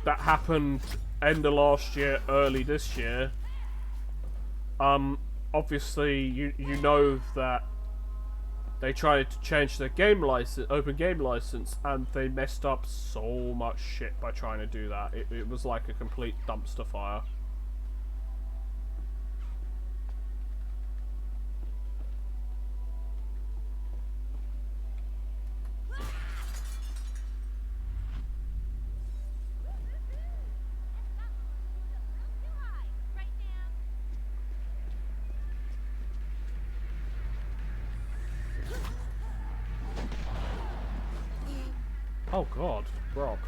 that happened end of last year, early this year. Obviously, you know that they tried to change their game license, open game license, and they messed up so much shit by trying to do that. It was like a complete dumpster fire. Oh god, Brock.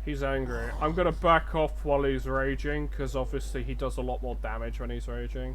He's angry. I'm gonna back off while he's raging, because obviously he does a lot more damage when he's raging.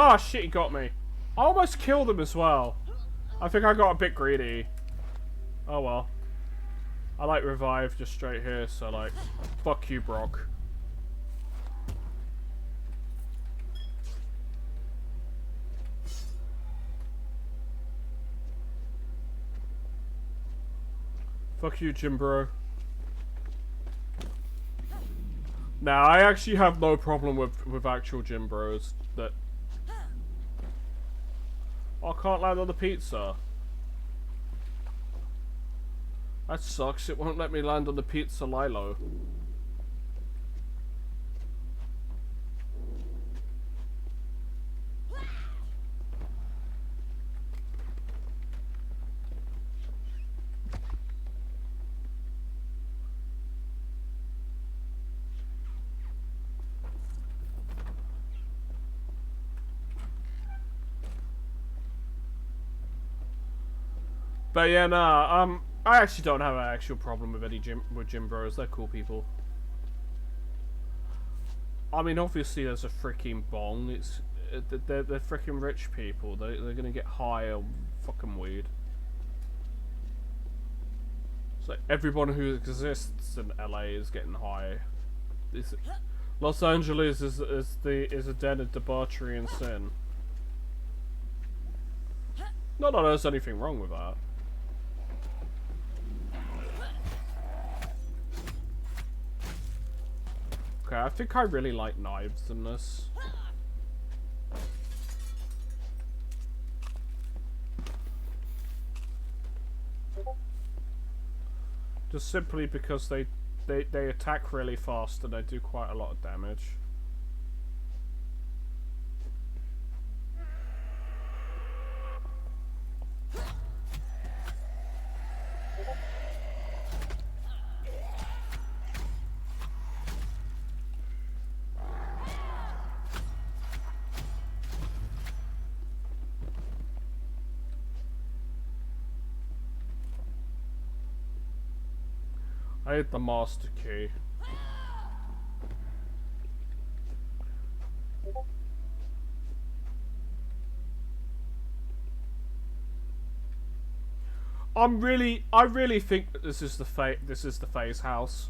Oh shit, he got me. I almost killed him as well. I think I got a bit greedy. Oh well. I like revive just straight here, so like, fuck you, Brock. Fuck you, Jim Bro. Now, I actually have no problem with actual Gym Bros that... Oh, I can't land on the pizza. That sucks, it won't let me land on the pizza Lilo. But yeah, nah, I actually don't have an actual problem with any gym bros. They're cool people. I mean, obviously there's a freaking bong. They're freaking rich people. They're gonna get high on fucking weed. So everyone who exists in LA is getting high. Los Angeles is a den of debauchery and sin. Not that there's anything wrong with that. Okay, I think I really like knives in this. Just simply because they attack really fast and they do quite a lot of damage. I hit the master key. I really think that this is the Phase house,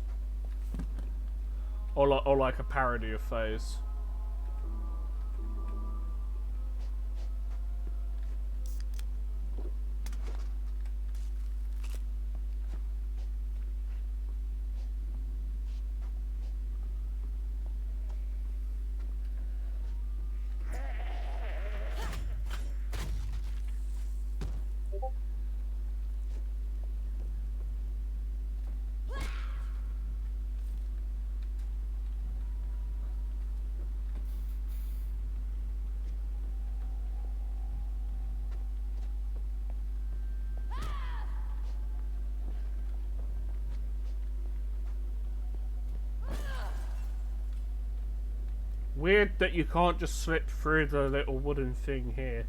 or like a parody of Phase. Weird that you can't just slip through the little wooden thing here.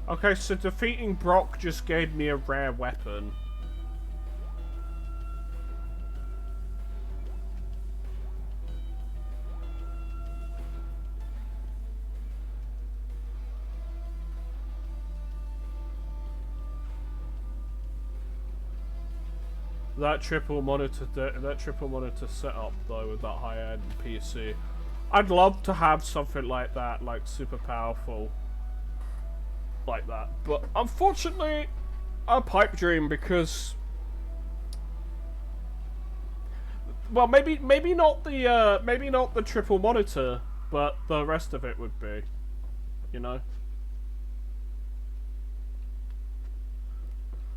Okay, so defeating Brock just gave me a rare weapon. That triple monitor setup though with that high-end PC. I'd love to have something like that, like super powerful. Like that, but unfortunately a pipe dream because, well, maybe not the triple monitor, but the rest of it would be, you know,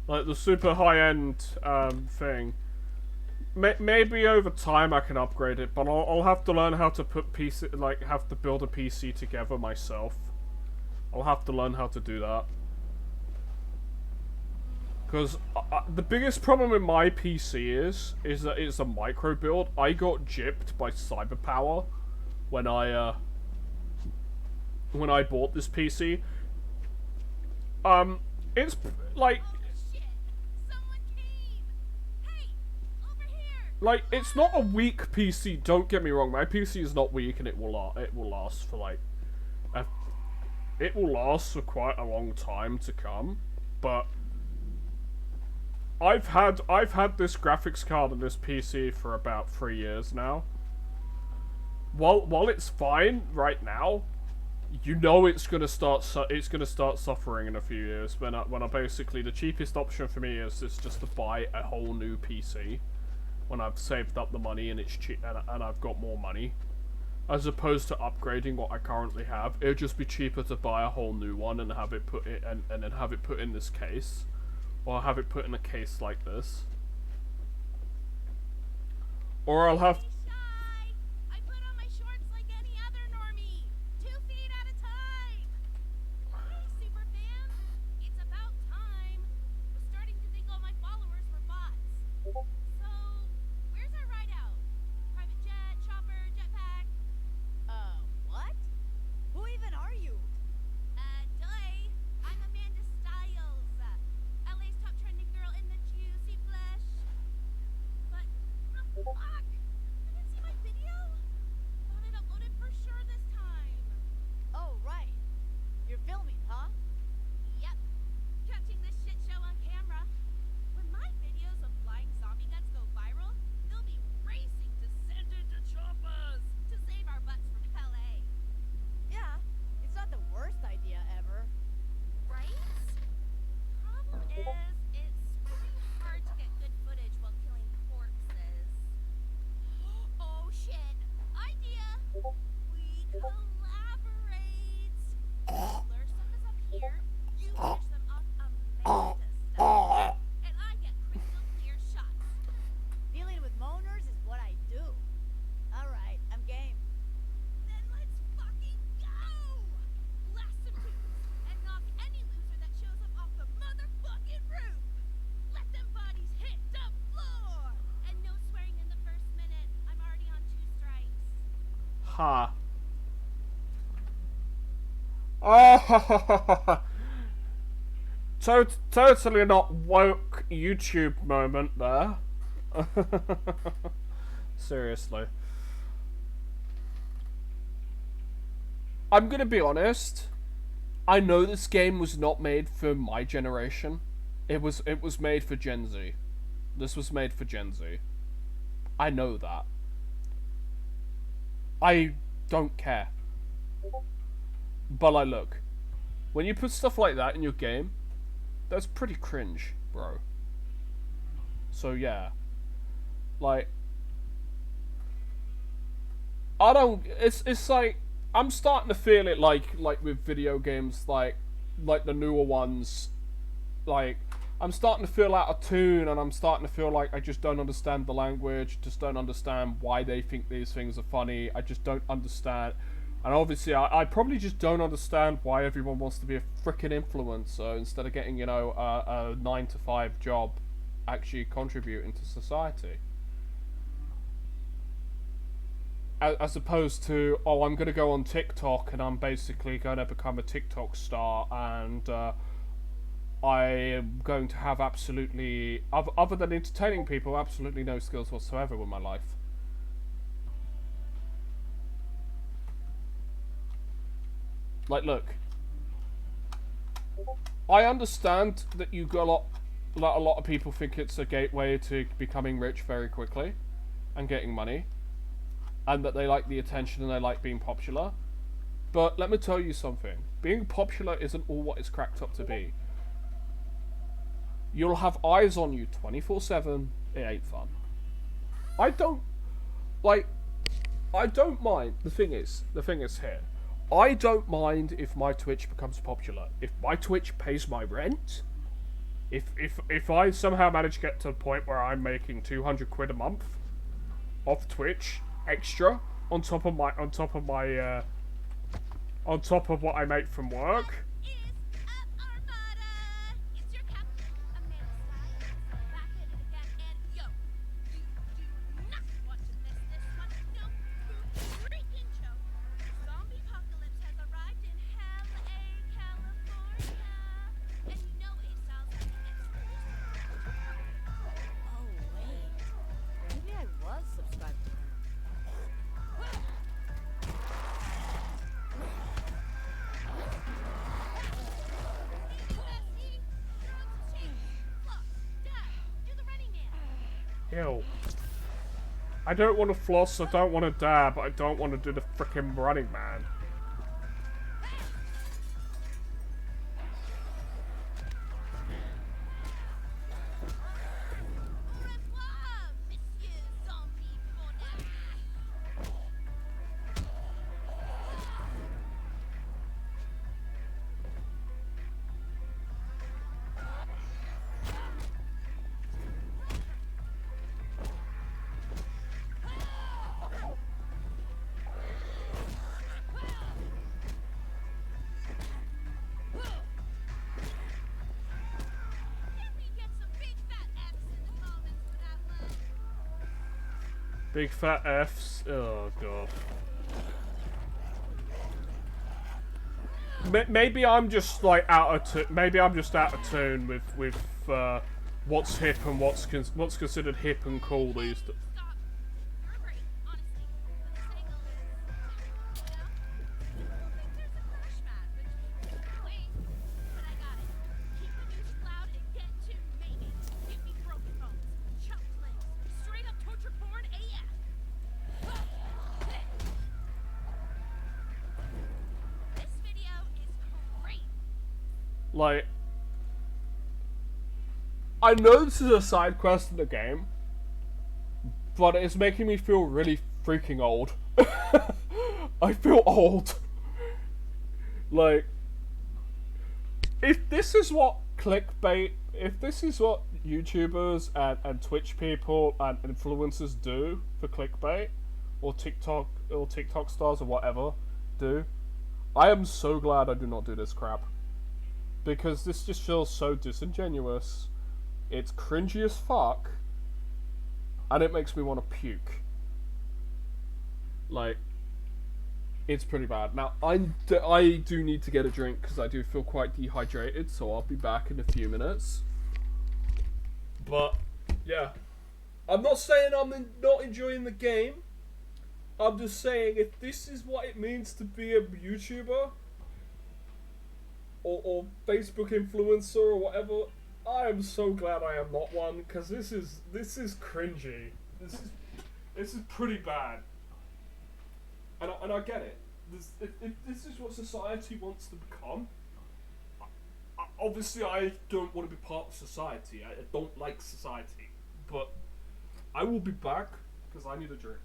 like the super high-end thing. Maybe over time I can upgrade it, but I'll have to learn how to put have to build a PC together myself. I'll have to learn how to do that. Because the biggest problem with my PC is that it's a micro build. I got gypped by Cyberpower when I bought this PC. It's like it's not a weak PC. Don't get me wrong. My PC is not weak, and it will last for like it will last for quite a long time to come, but I've had this graphics card on this PC for about 3 years now. While it's fine right now, you know it's gonna start suffering in a few years when I basically the cheapest option for me is just to buy a whole new PC when I've saved up the money and it's cheap and I've got more money. As opposed to upgrading what I currently have, it would just be cheaper to buy a whole new one and have it put in and then have it put in this case, or have it put in a case like this, or I'll have. I put on my shorts like any other normie, 2 feet at a time. Hey, super fan, it's about time. Was starting to think all my followers were bots. So, where's our ride out? Private jet, chopper, jetpack. What? Who even are you? Doy. I'm Amanda Styles, LA's top trending girl in the juicy flesh. But, fuck! You didn't see my video? Thought it uploaded for sure this time. Oh, right. You're filming, huh? Yep. Catching this shit show on camera. When my videos of flying zombie guts go viral, they'll be racing to send it to choppers to save our butts from LA. Yeah, it's not the worst idea ever. Right? Problem is, it's really hard to get good footage while killing corpses. Ha. Oh, totally not woke YouTube moment there. Seriously. I'm gonna be honest. I know this game was not made for my generation. It was made for Gen Z. This was made for Gen Z. I know that. I don't care. But like, look, when you put stuff like that in your game, that's pretty cringe, bro. So yeah, like, I don't. It's like I'm starting to feel it like with video games, like the newer ones, like. I'm starting to feel out of tune, and I'm starting to feel like I just don't understand the language, just don't understand why they think these things are funny. I just don't understand. And obviously, I probably just don't understand why everyone wants to be a freaking influencer instead of getting, you know, a 9-to-5 job actually contributing to society. As opposed to, oh, I'm going to go on TikTok and I'm basically going to become a TikTok star and... I am going to have absolutely, other than entertaining people, absolutely no skills whatsoever with my life. Like, look, I understand that you got a lot of people think it's a gateway to becoming rich very quickly and getting money, and that they like the attention and they like being popular. But let me tell you something: being popular isn't all what it's cracked up to be. You'll have eyes on you 24/7. It ain't fun. I don't mind. The thing is here. I don't mind if my Twitch becomes popular. If my Twitch pays my rent, if I somehow manage to get to the point where I'm making 200 quid a month off Twitch extra on top of what I make from work. Ew. I don't want to floss, I don't want to dab, I don't want to do the frickin' Running Man. Big fat Fs. Oh god. Maybe I'm just like maybe I'm just out of tune with what's hip and what's considered hip and cool these days. Like, I know this is a side quest in the game, but it's making me feel really freaking old. I feel old. Like, if this is what clickbait, if this is what YouTubers and Twitch people and influencers do for clickbait, or TikTok stars or whatever do, I am so glad I do not do this crap. Because this just feels so disingenuous. It's cringy as fuck. And it makes me want to puke. Like, It's pretty bad. Now, I do need to get a drink because I do feel quite dehydrated, so I'll be back in a few minutes. But, yeah. I'm not saying I'm not enjoying the game. I'm just saying if this is what it means to be a YouTuber or Facebook influencer or whatever, I am so glad I am not one, because this is cringy. This is pretty bad. And I get it. If this is what society wants to become, obviously I don't want to be part of society. I don't like society. But I will be back because I need a drink.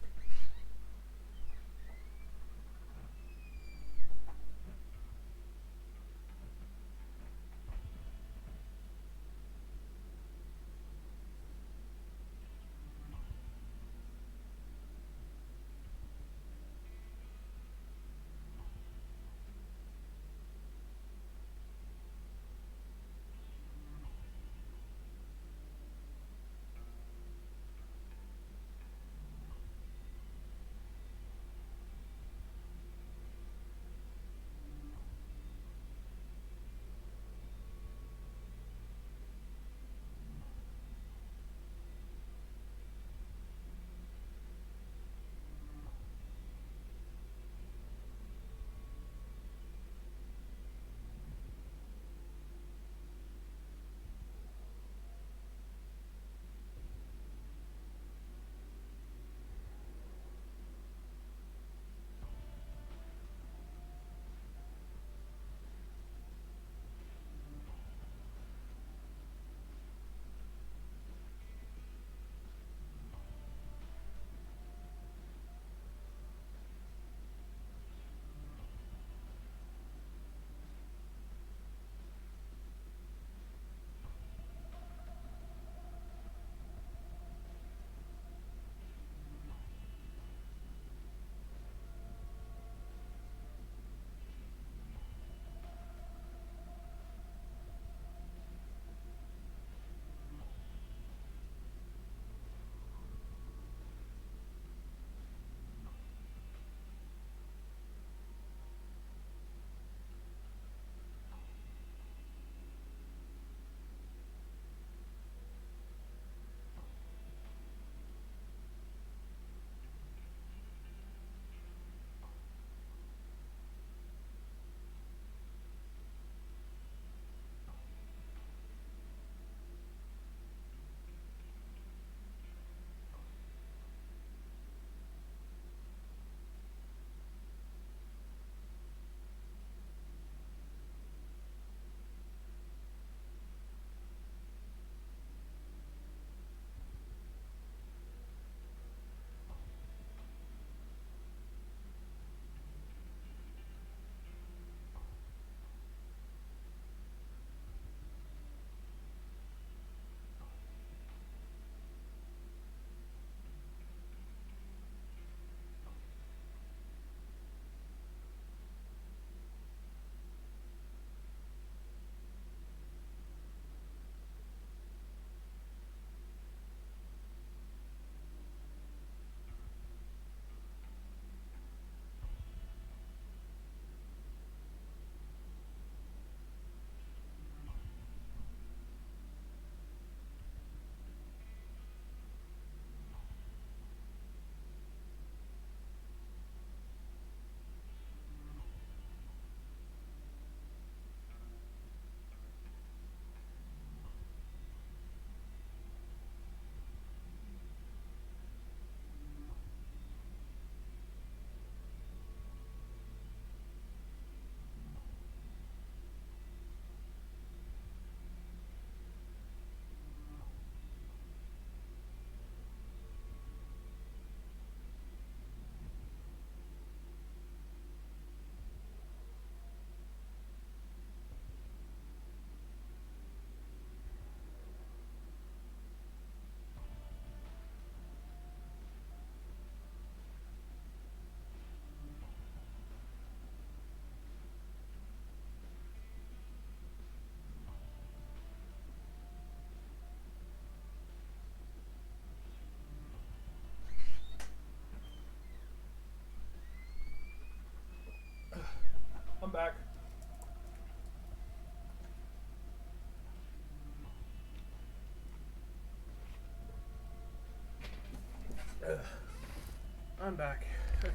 I'm back. Okay.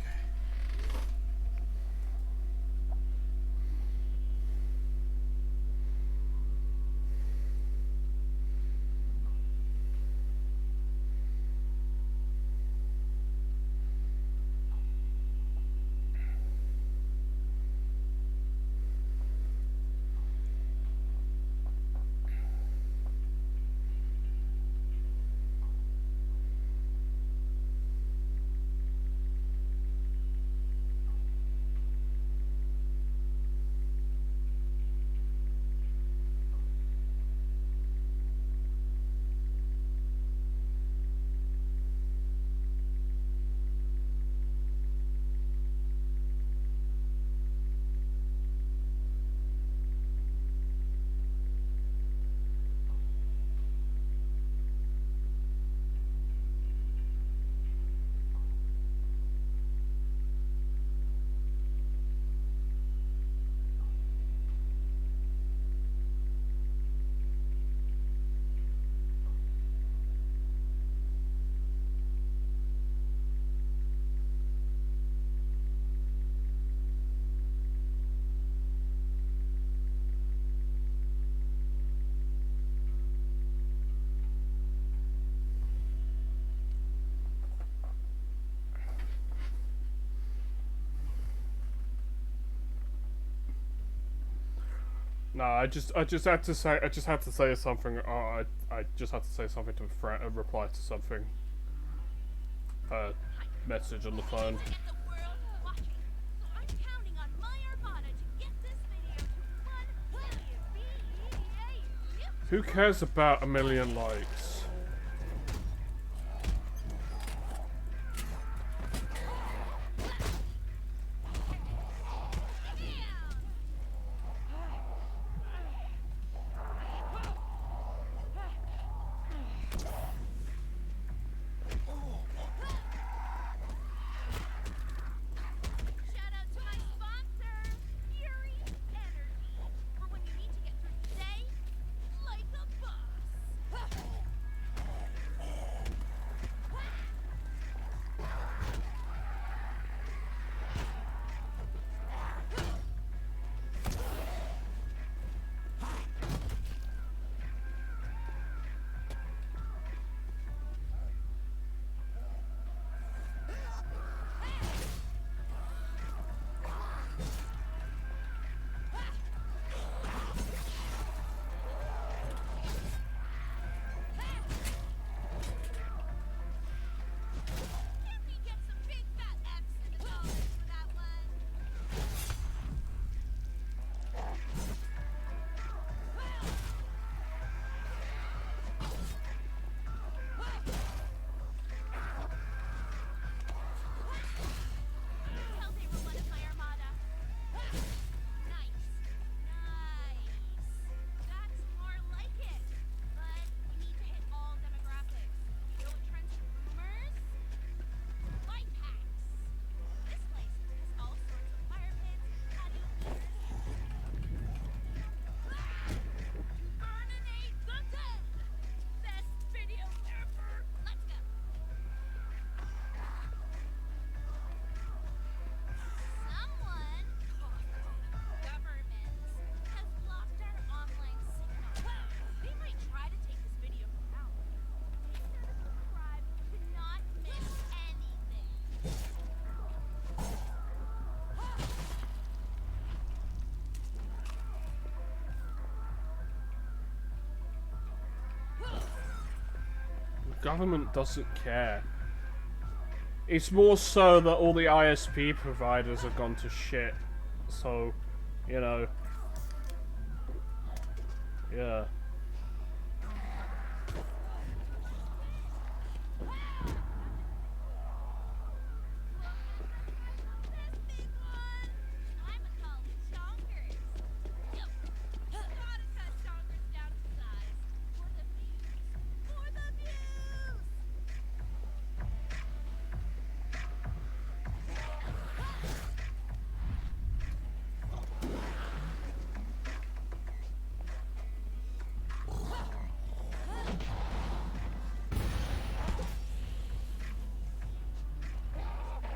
No, I just had to say something. I just had to say something to a friend, reply to something. Message on the phone. Who cares about 1 million likes? Government doesn't care. It's more so that all the ISP providers have gone to shit. So, you know. Yeah.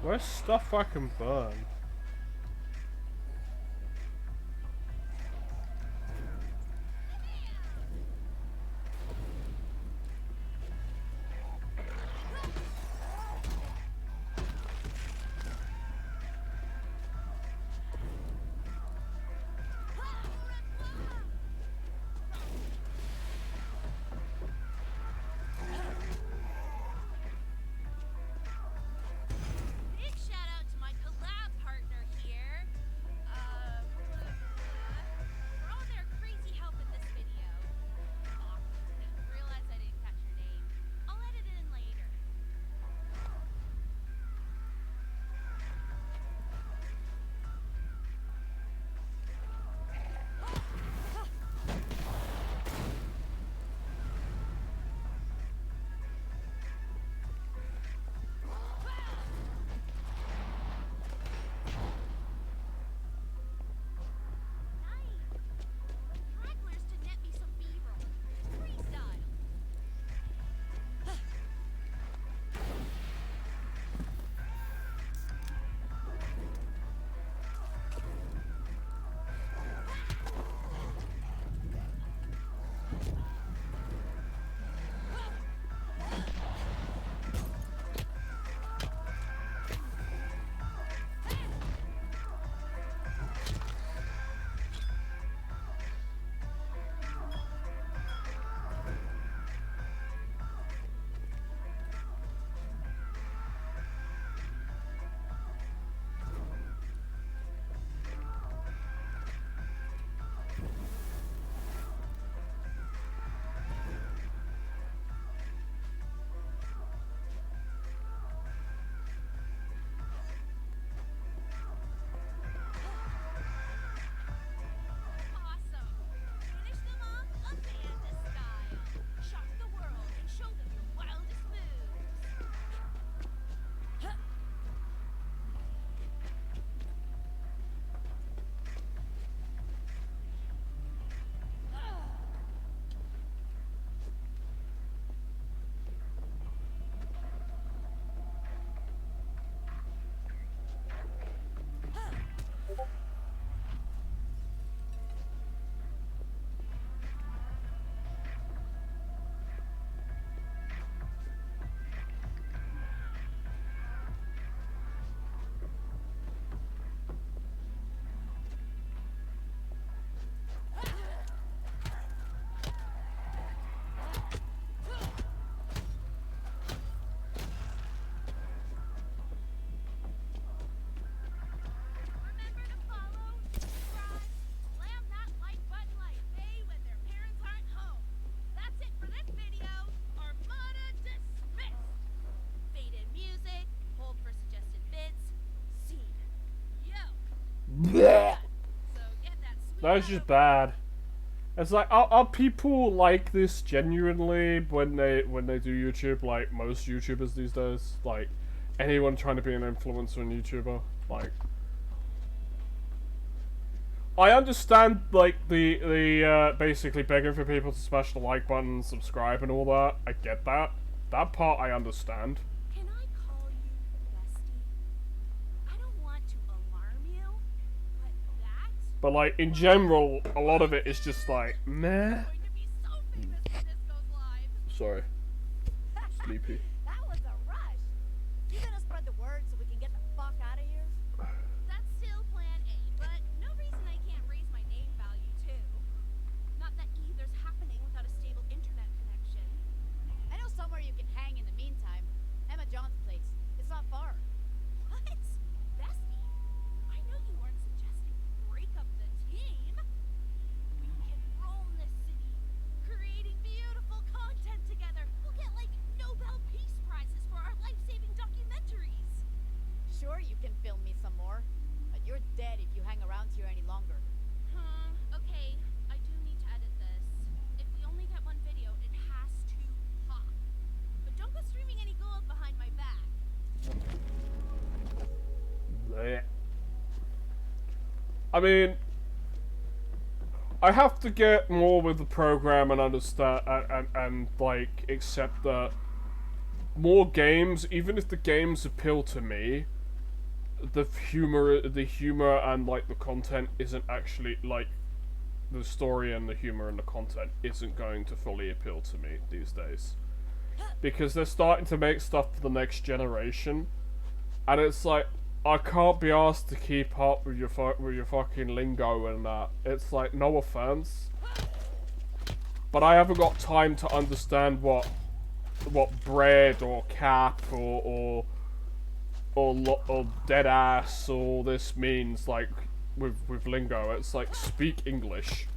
Where's stuff I can burn? Big shout out to my collab partner here. For all their crazy help in this video. Aw, realized I didn't catch your name. I'll edit it in later. Stragglers to net me some B-roll. Freestyle. Awesome. Finish them off Amanda style. Shock the world and show them your wildest moves. Remember to follow, subscribe, slam that like button like they when their parents aren't home. That's it for this video. Armada dismissed. Fade in music, hold for suggested bits. Scene. Yo. So get that sweet That's just bad. It's like, are people like this genuinely when they do YouTube? Like most YouTubers these days, like anyone trying to be an influencer and YouTuber, like. I understand like the basically begging for people to smash the like button, subscribe, and all that. I get that. That part I understand. Can I call you bestie? I don't want to alarm you, but that But like in general, a lot of it is just like meh. Sorry. Sleepy. That was a rush. You gonna spread the word so we can get the fuck out of here? That's still plan A, but no reason I can't raise my name value too. Not that either's happening without a stable internet connection. I know somewhere you can hang in the meantime. Emma John's place. It's not far. What? Bestie? I know you weren't suggesting break up the team. We can roam this city, creating beautiful content together. We'll get like Nobel Peace Prizes for our life-saving documentaries. Sure, you can film me some more, but you're dead if you hang around here any longer. Okay, I do need to edit this. If we only get one video, it has to pop. But don't go streaming any gold behind my back. Blech. I mean, I have to get more with the program and understand and like accept that more games, even if the games appeal to me, the humor and like the content isn't actually like the story and the humor and the content isn't going to fully appeal to me these days, because they're starting to make stuff for the next generation, and it's like I can't be asked to keep up with your fucking lingo and that. It's like, no offense, but I haven't got time to understand what bread or cap or dead ass or this means, like with lingo. It's like, speak English.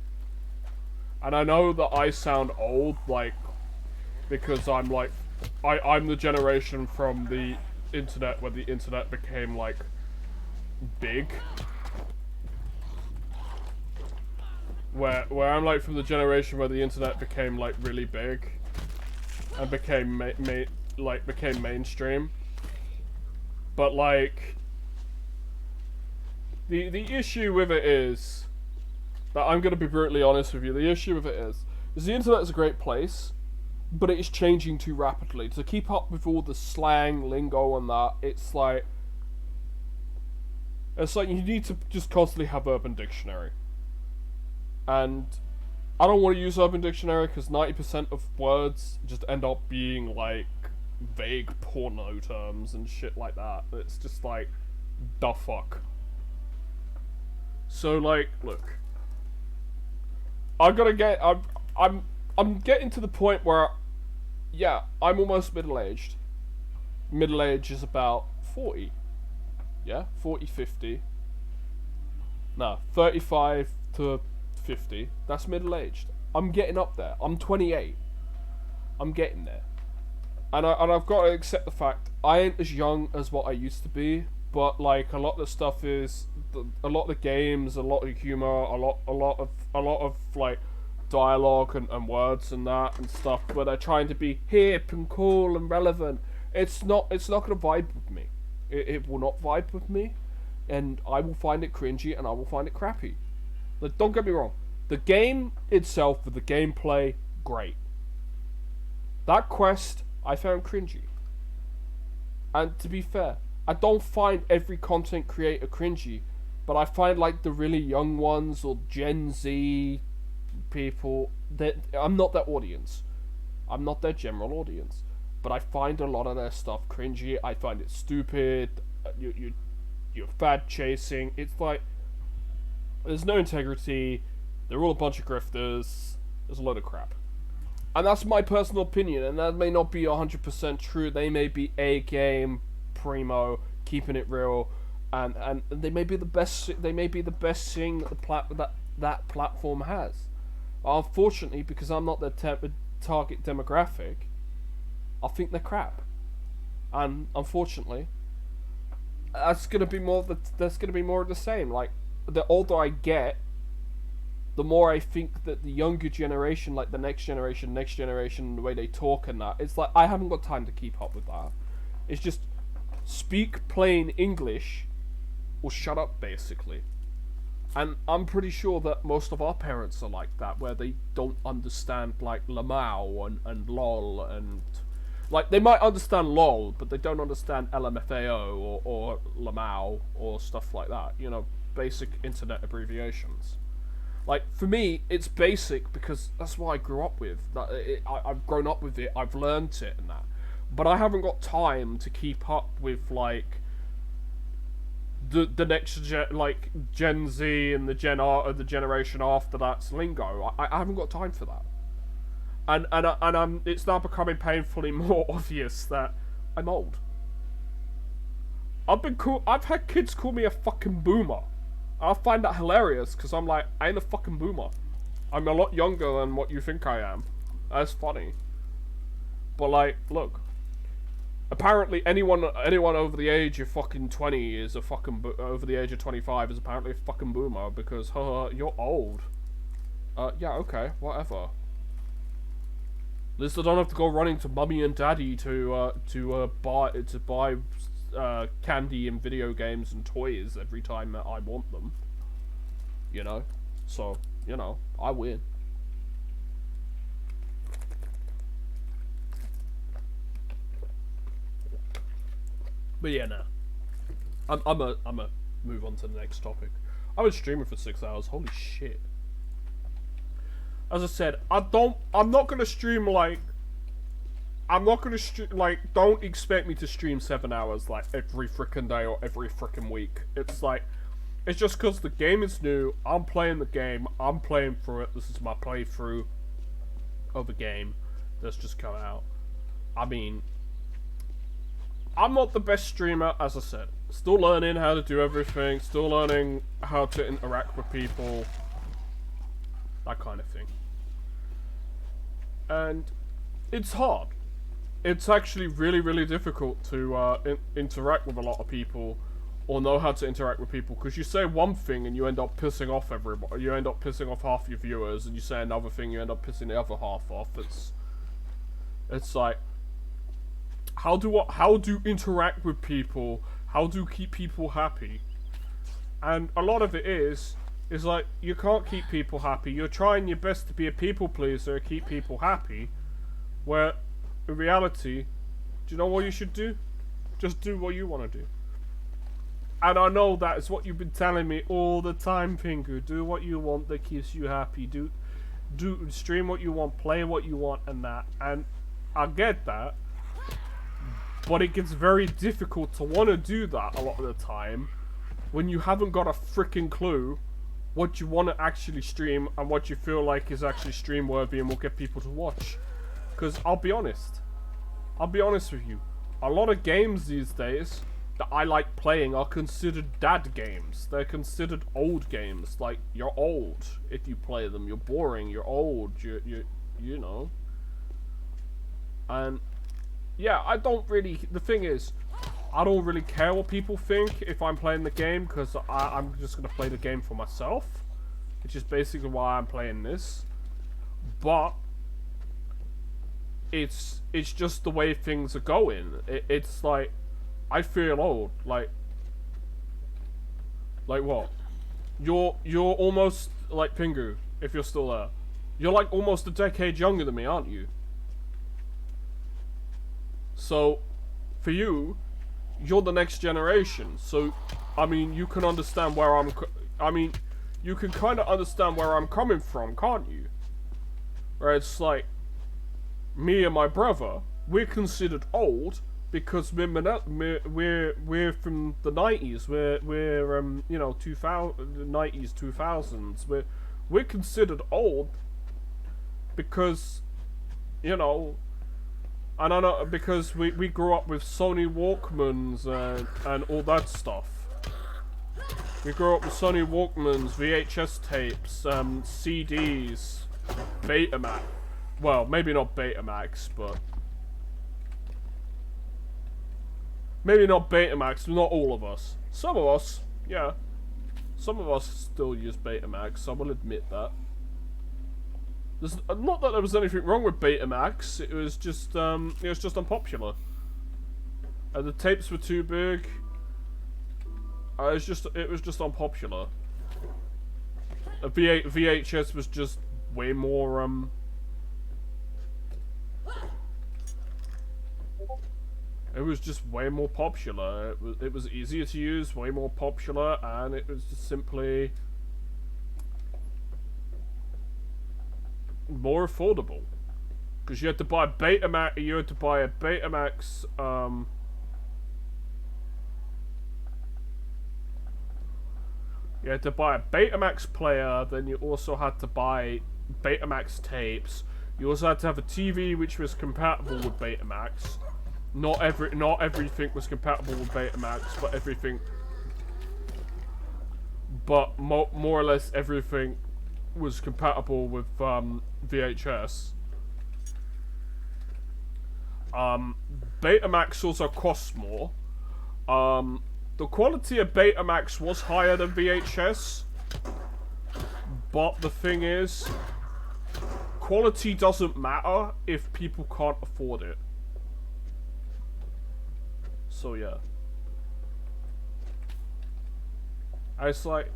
And I know that I sound old, like, because I'm like I'm the generation from the internet when the internet became like big, where I'm like from the generation where the internet became like really big and became became mainstream. But like the issue with it is that, I'm gonna be brutally honest with you, the issue with it is the internet is a great place, but it is changing too rapidly. To keep up with all the slang, lingo and that, it's like you need to just constantly have Urban Dictionary. And I don't want to use Urban Dictionary because 90% of words just end up being like vague porno terms and shit like that. It's just like, the fuck. So like, look, I'm getting to the point where, yeah, I'm almost middle-aged. Middle age is about 40. Yeah? 40, 50. No, 35 to 50. That's middle-aged. I'm getting up there. I'm 28. I'm getting there. And I've got to accept the fact I ain't as young as what I used to be, but like a lot of the stuff is a lot of the games, a lot of humor, a lot of like dialogue and words and that and stuff, where they're trying to be hip and cool and relevant. It's not gonna vibe with me. It will not vibe with me, and I will find it cringy and I will find it crappy. Like, don't get me wrong, the game itself with the gameplay, great. That quest I found cringy. And to be fair, I don't find every content creator cringy, but I find like the really young ones or Gen Z people, that I'm not their audience. I'm not their general audience. But I find a lot of their stuff cringy. I find it stupid. You're fad chasing. It's like, there's no integrity. They're all a bunch of grifters. There's a load of crap. And that's my personal opinion, and that may not be 100% true. They may be A-game, primo, keeping it real, and they may be the best. They may be the best thing that that platform has. Unfortunately, because I'm not their target demographic, I think they're crap. And unfortunately, that's gonna be more. That's gonna be more of the same. Like, the older I get, the more I think that the younger generation, like the next generation, the way they talk and that, it's like, I haven't got time to keep up with that. It's just, speak plain English, or shut up, basically. And I'm pretty sure that most of our parents are like that, where they don't understand, like, Lamau and LOL, and... Like, they might understand LOL, but they don't understand LMFAO or Lamau, or stuff like that. You know, basic internet abbreviations. Like, for me, it's basic because that's what I grew up with. I've grown up with it, I've learned it and that. But I haven't got time to keep up with, like, the next Gen Z and the the generation after that's lingo. I haven't got time for that. And it's now becoming painfully more obvious that I'm old. I've had kids call me a fucking boomer. I find that hilarious, because I'm like, I ain't a fucking boomer. I'm a lot younger than what you think I am. That's funny. But like, look. Apparently anyone over the age of fucking 20 is a fucking... over the age of 25 is apparently a fucking boomer, because, you're old. Yeah, okay, whatever. At least I don't have to go running to mummy and daddy to buy candy and video games and toys every time that I want them. You know? So, you know, I win. But yeah, no. I'm a move on to the next topic. I was streaming for 6 hours. Holy shit. As I said, I'm not gonna stream like. Don't expect me to stream 7 hours like every frickin' day or every frickin' week. It's like, it's just because the game is new. I'm playing the game. I'm playing through it. This is my playthrough of the game that's just come out. I mean, I'm not the best streamer, as I said. Still learning how to do everything. Still learning how to interact with people. That kind of thing. And it's hard. It's actually really, really difficult to interact with a lot of people, or know how to interact with people, because you say one thing and you end up pissing off everybody. You end up pissing off half your viewers, and you say another thing, you end up pissing the other half off. It's like, how do interact with people? How do keep people happy? And a lot of it is like, you can't keep people happy. You're trying your best to be a people pleaser, keep people happy, where in reality, do you know what you should do? Just do what you want to do. And I know that is what you've been telling me all the time, Pingu. Do what you want that keeps you happy. Do stream what you want, play what you want, and that. And I get that. But it gets very difficult to want to do that a lot of the time when you haven't got a freaking clue what you want to actually stream and what you feel like is actually stream worthy and will get people to watch. Because I'll be honest with you, a lot of games these days that I like playing are considered dad games. They're considered old games. Like, you're old if you play them. You're boring. You're old. You know. And yeah, I don't really. The thing is, I don't really care what people think if I'm playing the game, because I'm just gonna play the game for myself, which is basically why I'm playing this. But it's just the way things are going. It's like, I feel old. Like what? You're almost like Pingu, if you're still there. You're like almost a decade younger than me, aren't you? So, for you, you're the next generation. So, I mean, you can understand where you can kind of understand where I'm coming from, can't you? Where it's like, me and my brother, we're considered old because we're from the 90s. We're you know, 90s, 2000s. We're considered old because, you know, I don't know, because we grew up with Sony Walkmans and all that stuff. We grew up with Sony Walkmans, VHS tapes, CDs, Betamax. Well, maybe not Betamax, but maybe not Betamax. Not all of us. Some of us, yeah. Some of us still use Betamax. I will admit that. There's not that there was anything wrong with Betamax. It was just unpopular. The tapes were too big. It was just unpopular. A VHS was just way more It was just way more popular. It was easier to use, way more popular, and it was just simply more affordable. Because you had to buy a Betamax. You had to buy a Betamax. You had to buy a Betamax player. Then you also had to buy Betamax tapes. You also had to have a TV which was compatible with Betamax. Not everything was compatible with Betamax, but everything. But more or less everything was compatible with VHS. Betamax also costs more. The quality of Betamax was higher than VHS, but the thing is, quality doesn't matter if people can't afford it. So yeah. It's like,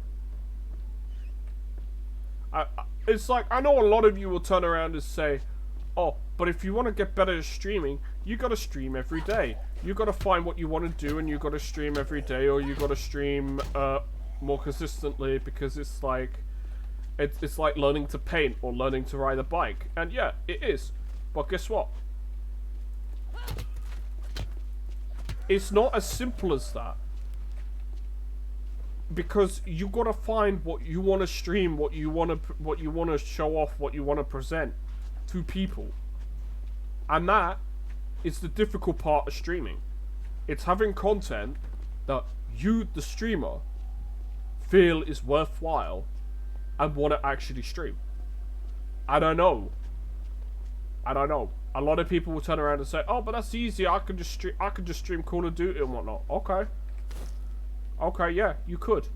I know a lot of you will turn around and say, oh, but if you want to get better at streaming, you gotta stream every day. You gotta find what you want to do, and you gotta stream every day, or you gotta stream more consistently, because it's like learning to paint or learning to ride a bike. And yeah, it is. But guess what? It's not as simple as that. Because you gotta find what you want to stream, what you want to show off, what you want to present to people. And that is the difficult part of streaming. It's having content that you, the streamer, feel is worthwhile and want to actually stream. I don't know. A lot of people will turn around and say, "Oh, but that's easy. I could just stream Call of Duty and whatnot." Okay, yeah, you could,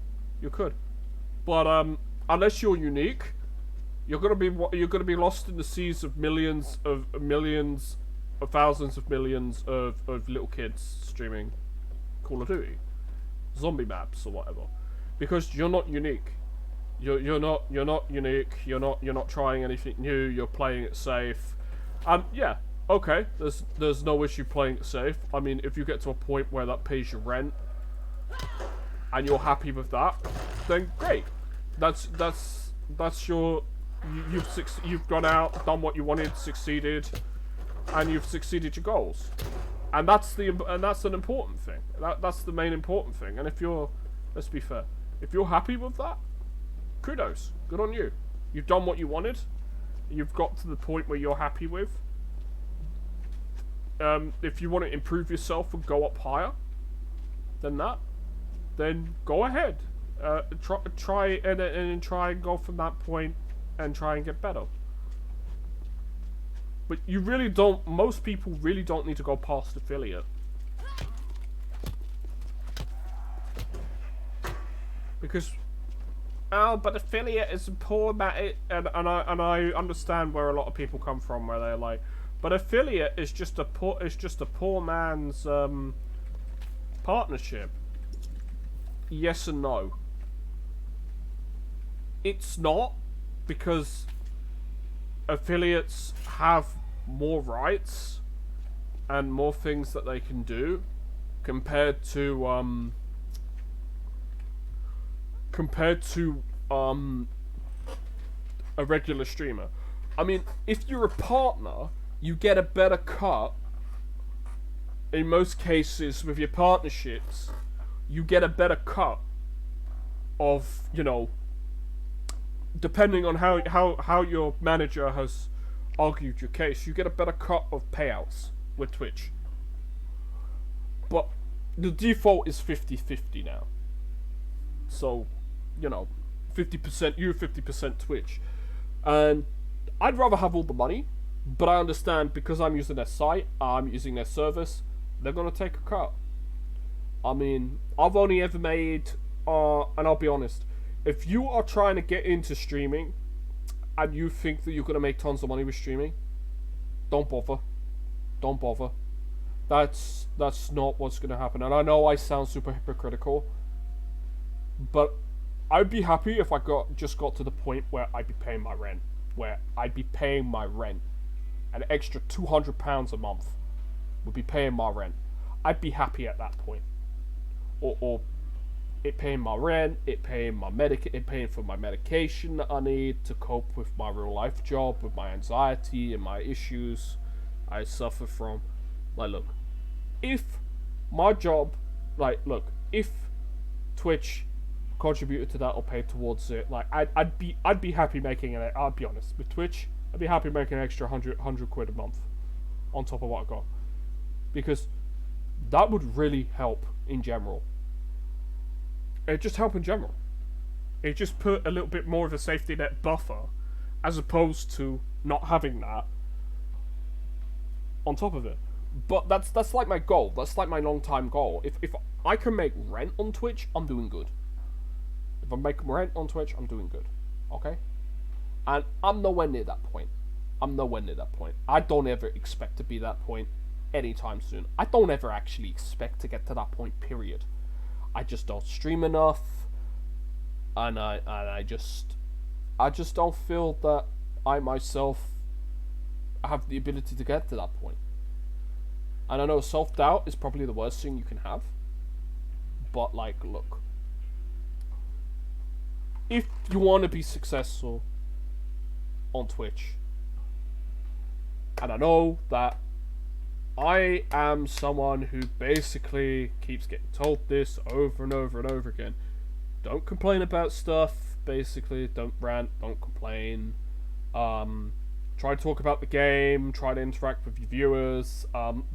but unless you're unique, you're gonna be lost in the seas of millions of thousands of millions of little kids streaming Call of Duty, zombie maps or whatever, because you're not unique. You're not unique. You're not trying anything new. You're playing it safe. Yeah, okay. There's no issue playing it safe. I mean, if you get to a point where that pays your rent, and you're happy with that, then great. That's your you've gone out, done what you wanted, succeeded, and you've succeeded your goals, and that's an important thing. That's the main important thing. And if you're, let's be fair, if you're happy with that, kudos, good on you. You've done what you wanted. You've got to the point where you're happy with. If you want to improve yourself and go up higher than that, then go ahead. Try and go from that point and try and get better. But you really don't. Most people really don't need to go past affiliate, because but affiliate is a poor and I understand where a lot of people come from, where they're like, but affiliate is just a poor man's partnership. Yes and no. It's not, because affiliates have more rights and more things that they can do compared to a regular streamer. I mean, if you're a partner, you get a better cut. In most cases with your partnerships, you get a better cut of, you know, depending on how your manager has argued your case, you get a better cut of payouts with Twitch. But the default is 50-50 now. So, you know, 50% you, 50% Twitch. And I'd rather have all the money, but I understand, because I'm using their site, I'm using their service, they're gonna take a cut. I mean, I've only ever made, and I'll be honest, if you are trying to get into streaming and you think that you're going to make tons of money with streaming, don't bother. Don't bother. That's not what's going to happen. And I know I sound super hypocritical, but I'd be happy if I just got to the point where I'd be paying my rent. An extra £200 a month would be paying my rent. I'd be happy at that point. Or it paying my rent, it paying for my medication that I need to cope with my real life job, with my anxiety and my issues I suffer from. Like, look, if my job, if Twitch contributed to that or paid towards it, like, I'd be happy making it. I'll be honest, with Twitch, I'd be happy making an extra 100 quid a month on top of what I got, because that would really help in general. It just help in general. It just put a little bit more of a safety net buffer, as opposed to not having that on top of it. But that's like my goal. That's like my long-time goal. If I can make rent on Twitch, I'm doing good. If I make rent on Twitch, I'm doing good. Okay? And I'm nowhere near that point. I don't ever expect to be that point anytime soon. I don't ever actually expect to get to that point, period. I just don't stream enough, and I just don't feel that I myself have the ability to get to that point. And I know self-doubt is probably the worst thing you can have. But, like, look. If you want to be successful on Twitch, and I know that I am someone who basically keeps getting told this over and over and over again. Don't complain about stuff, basically. Don't rant, don't complain. Try to talk about the game, try to interact with your viewers.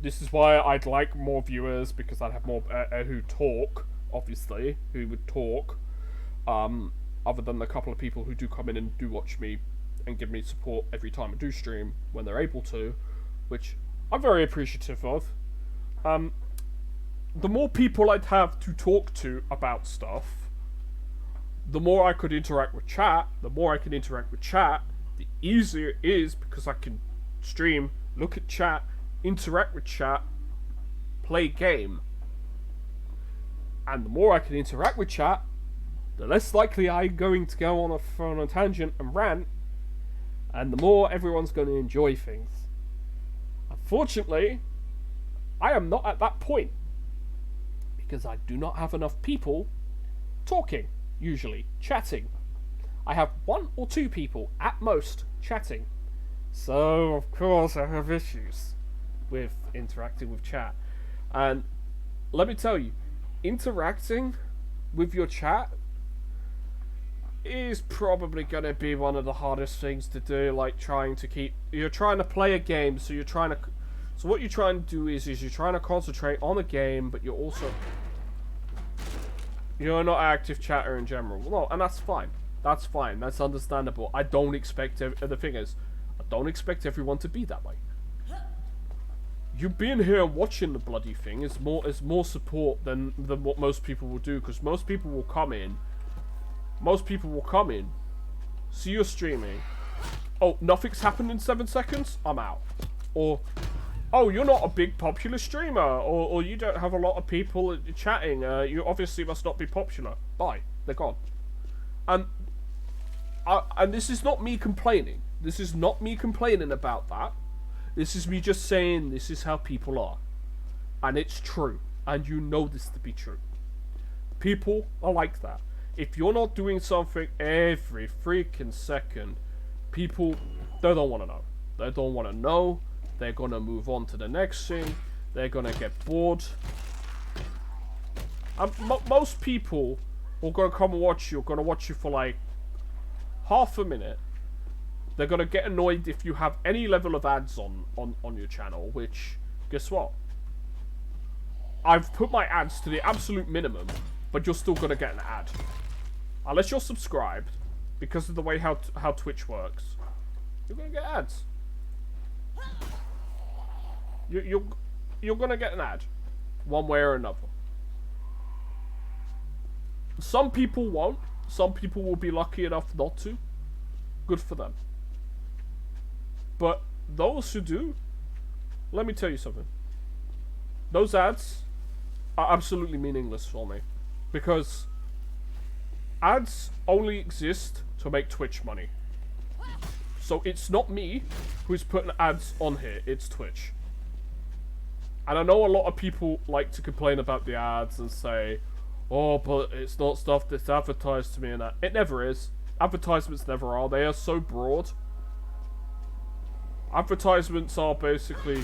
This is why I'd like more viewers, because I'd have more who talk, obviously, who would talk. Other than the couple of people who do come in and do watch me and give me support every time I do stream when they're able to, which I'm very appreciative of. The more people I'd have to talk to about stuff, the more I could interact with chat. The more I can interact with chat, the easier it is, because I can stream, look at chat, interact with chat, play game. And the more I can interact with chat, the less likely I'm going to go on a tangent and rant, and the more everyone's going to enjoy things. Unfortunately, I am not at that point, because I do not have enough people talking, usually, chatting. I have 1 or 2 people, at most, chatting. So, of course, I have issues with interacting with chat. And let me tell you, interacting with your chat is probably going to be one of the hardest things to do. Like, you're trying to play a game, so what you're trying to do is you're trying to concentrate on a game, but you're not an active chatter in general. No, and that's fine. That's fine. That's understandable. I don't expect the thing is, I don't expect everyone to be that way. You being here and watching the bloody thing is more support than what most people will do, because most people will come in. See you're streaming. Oh, nothing's happened in 7 seconds? I'm out. Or, oh, you're not a big popular streamer. Or you don't have a lot of people chatting. You obviously must not be popular. Bye. They're gone. And this is not me complaining. This is not me complaining about that. This is me just saying this is how people are. And it's true. And you know this to be true. People are like that. If you're not doing something every freaking second, people, they don't want to know. They don't want to know. They're going to move on to the next thing. They're going to get bored. Most people who are going to come and watch you are going to watch you for like half a minute. They're going to get annoyed if you have any level of ads on your channel, which, guess what? I've put my ads to the absolute minimum, but you're still going to get an ad. Unless you're subscribed, because of the way how Twitch works, you're going to get ads. You're going to get an ad, one way or another. Some people won't. Some people will be lucky enough not to. Good for them. But those who do, let me tell you something. Those ads are absolutely meaningless for me. Because ads only exist to make Twitch money. So it's not me who's putting ads on here, it's Twitch. And I know a lot of people like to complain about the ads and say, oh, but it's not stuff that's advertised to me and that. It never is. Advertisements never are. They are so broad. Advertisements are basically...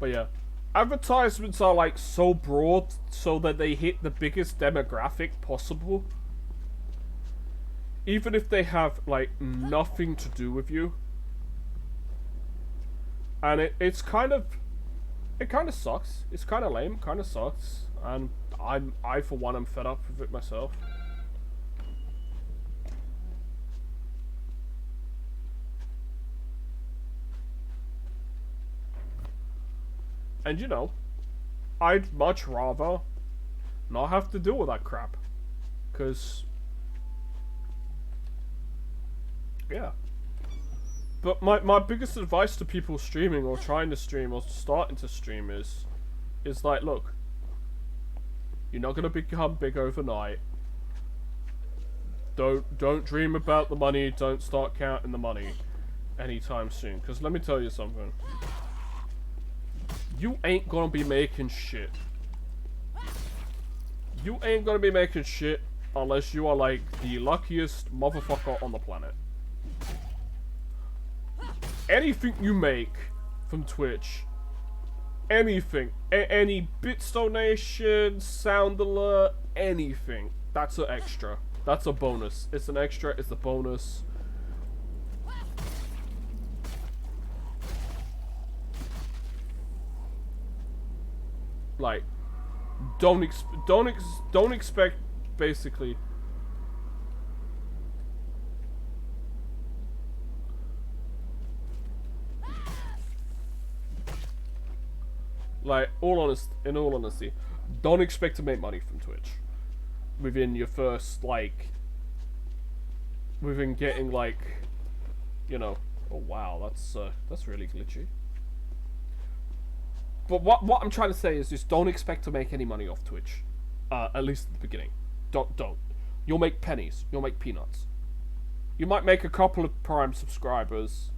But yeah, advertisements are like so broad so that they hit the biggest demographic possible. Even if they have like nothing to do with you. And it kind of sucks. It's kind of lame, kind of sucks. And I for one am fed up with it myself. And you know, I'd much rather not have to deal with that crap. 'Cause, yeah. But my biggest advice to people streaming or trying to stream or starting to stream is like, look, you're not gonna become big overnight. Don't dream about the money. Don't start counting the money anytime soon. Because let me tell you something. You ain't gonna be making shit. You ain't gonna be making shit unless you are like the luckiest motherfucker on the planet. Anything you make from Twitch, anything, any bits donation, sound alert, anything, that's an extra. That's a bonus. It's an extra, it's a bonus. Like, don't expect basically. Like, in all honesty, don't expect to make money from Twitch within your first, like, within getting, like, you know, oh wow, that's really glitchy. But what I'm trying to say is just don't expect to make any money off Twitch, at least at the beginning. Don't. You'll make pennies. You'll make peanuts. You might make a couple of Prime subscribers.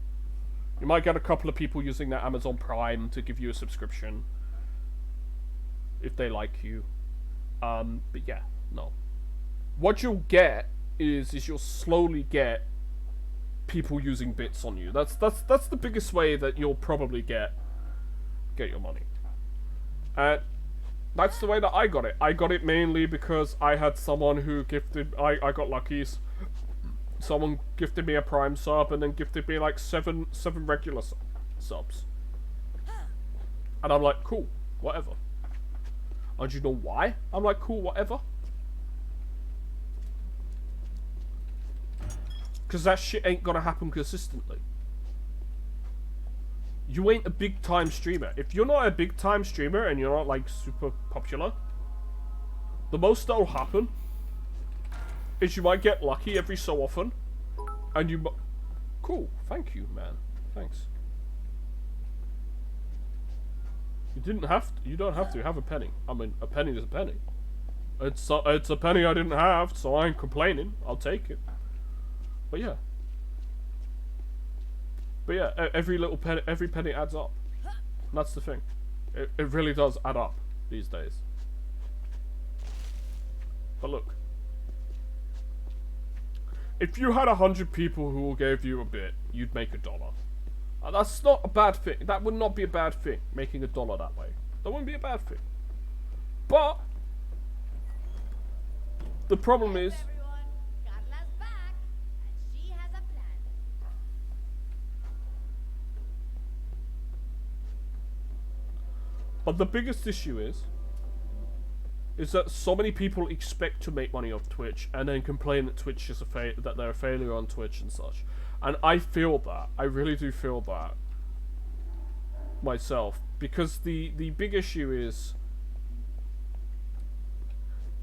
You might get a couple of people using their Amazon Prime to give you a subscription if they like you. But yeah, no. What you'll get is you'll slowly get people using bits on you. That's the biggest way that you'll probably get your money. That's the way that I got it. I got it mainly because I had someone who gifted. I got lucky. Someone gifted me a Prime sub and then gifted me like seven regular subs. And I'm like, cool, whatever. And you know why? I'm like, cool, whatever. Because that shit ain't gonna happen consistently. You ain't a big time streamer. If you're not a big time streamer and you're not like super popular, the most that'll happen is you might get lucky every so often, and you cool, thank you, man. Thanks. You didn't have to, you don't have to have a penny. I mean, a penny is a penny. It's a penny I didn't have, so I ain't complaining. I'll take it. But yeah. But yeah, every penny adds up. And that's the thing. It really does add up these days. But look. If you had 100 people who gave you a bit, you'd make $1. That's not a bad thing. That would not be a bad thing, making $1 that way. That wouldn't be a bad thing. But the problem is, but the biggest issue is that so many people expect to make money off Twitch and then complain that Twitch is that they're a failure on Twitch and such. And I feel that. I really do feel that myself, because the big issue is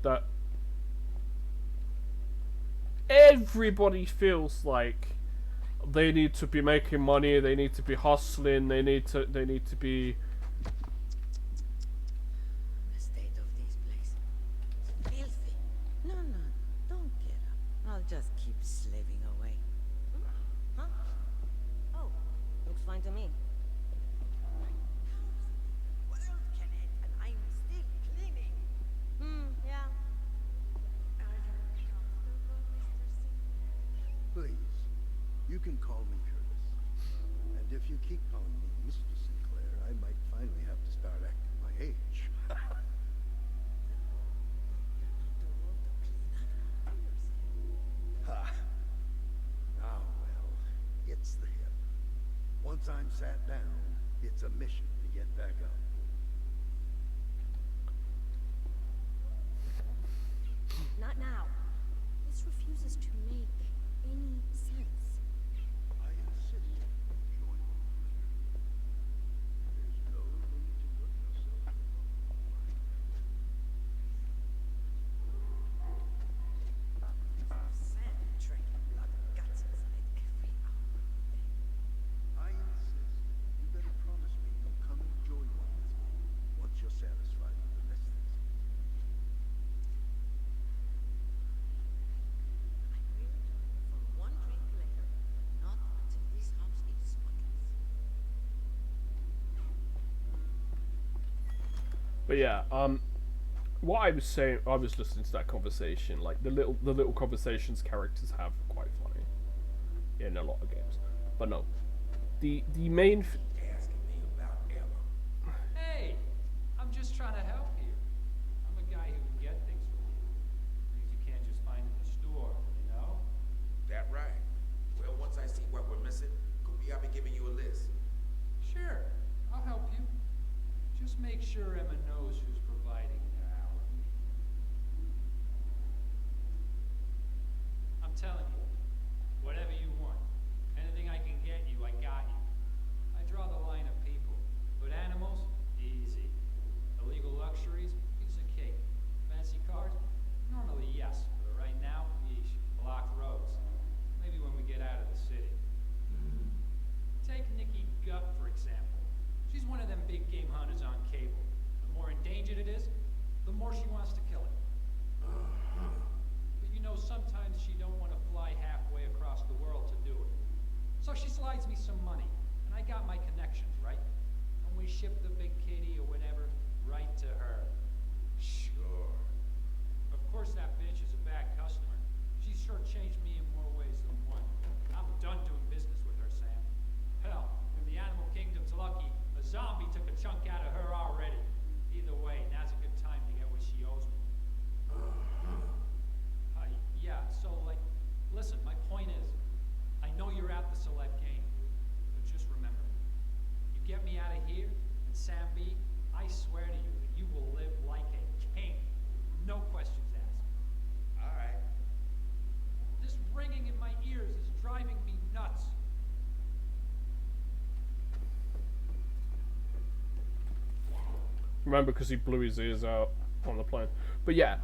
that everybody feels like they need to be making money, they need to be hustling, they need to be. The state of this place is filthy. No, don't get up. I'll just keep slaving away. Huh? Oh, looks fine to me. What else can it? And I'm still cleaning. Yeah. Are you comfortable, Mr. Sinclair? Please, you can call me Curtis. And if you keep calling me Mr. Sinclair, I might finally have to start acting my age. Ha! Oh, well, it's the hip. Once I'm sat down, it's a mission to get back up. Not now. This refuses to make any sense. I insist. Join me. There's no need to put yourself Sand drinking blood and guts inside every hour of the day. But yeah, what I was saying, I was listening to that conversation. Like the little conversations characters have are quite funny in a lot of games. But no, the main. Hey, I'm just trying to help you. I'm a guy who can get things for you. Things you can't just find in the store, you know? That right. Well, once I see what we're missing, could be I'll be giving you a list. Sure, I'll help you. Just make sure Emma knows who's providing their hour. I'm telling you, whatever you want, anything I can get you, I got you. I draw the line at people, but animals, easy. Illegal luxuries, piece of cake. Fancy cars, normally yes, but right now, yeesh, blocked roads. Maybe when we get out of the city. Take Nikki Gut, for example. She's one of them big game hunters on cable. The more endangered it is, the more she wants to kill it. But you know, sometimes she don't want to fly halfway across the world to do it. So she slides me some money, and I got my connections, right? And we ship the big kitty or whatever right to her. Sure. Of course that bitch is a bad customer. She's shortchanged me in more ways than one. I'm done doing business with her, Sam. Hell, if the animal kingdom's lucky, a zombie took a chunk out of her already. Either way, now's a good time to get what she owes me. Yeah, so, like, listen, my point is, I know you're at the celeb game, but just remember, you get me out of here, and Sam B, I swear to you that you will live like a king. No questions asked. All right. This ringing in my ears is driving me nuts. Remember, because he blew his ears out on the plane. But yeah,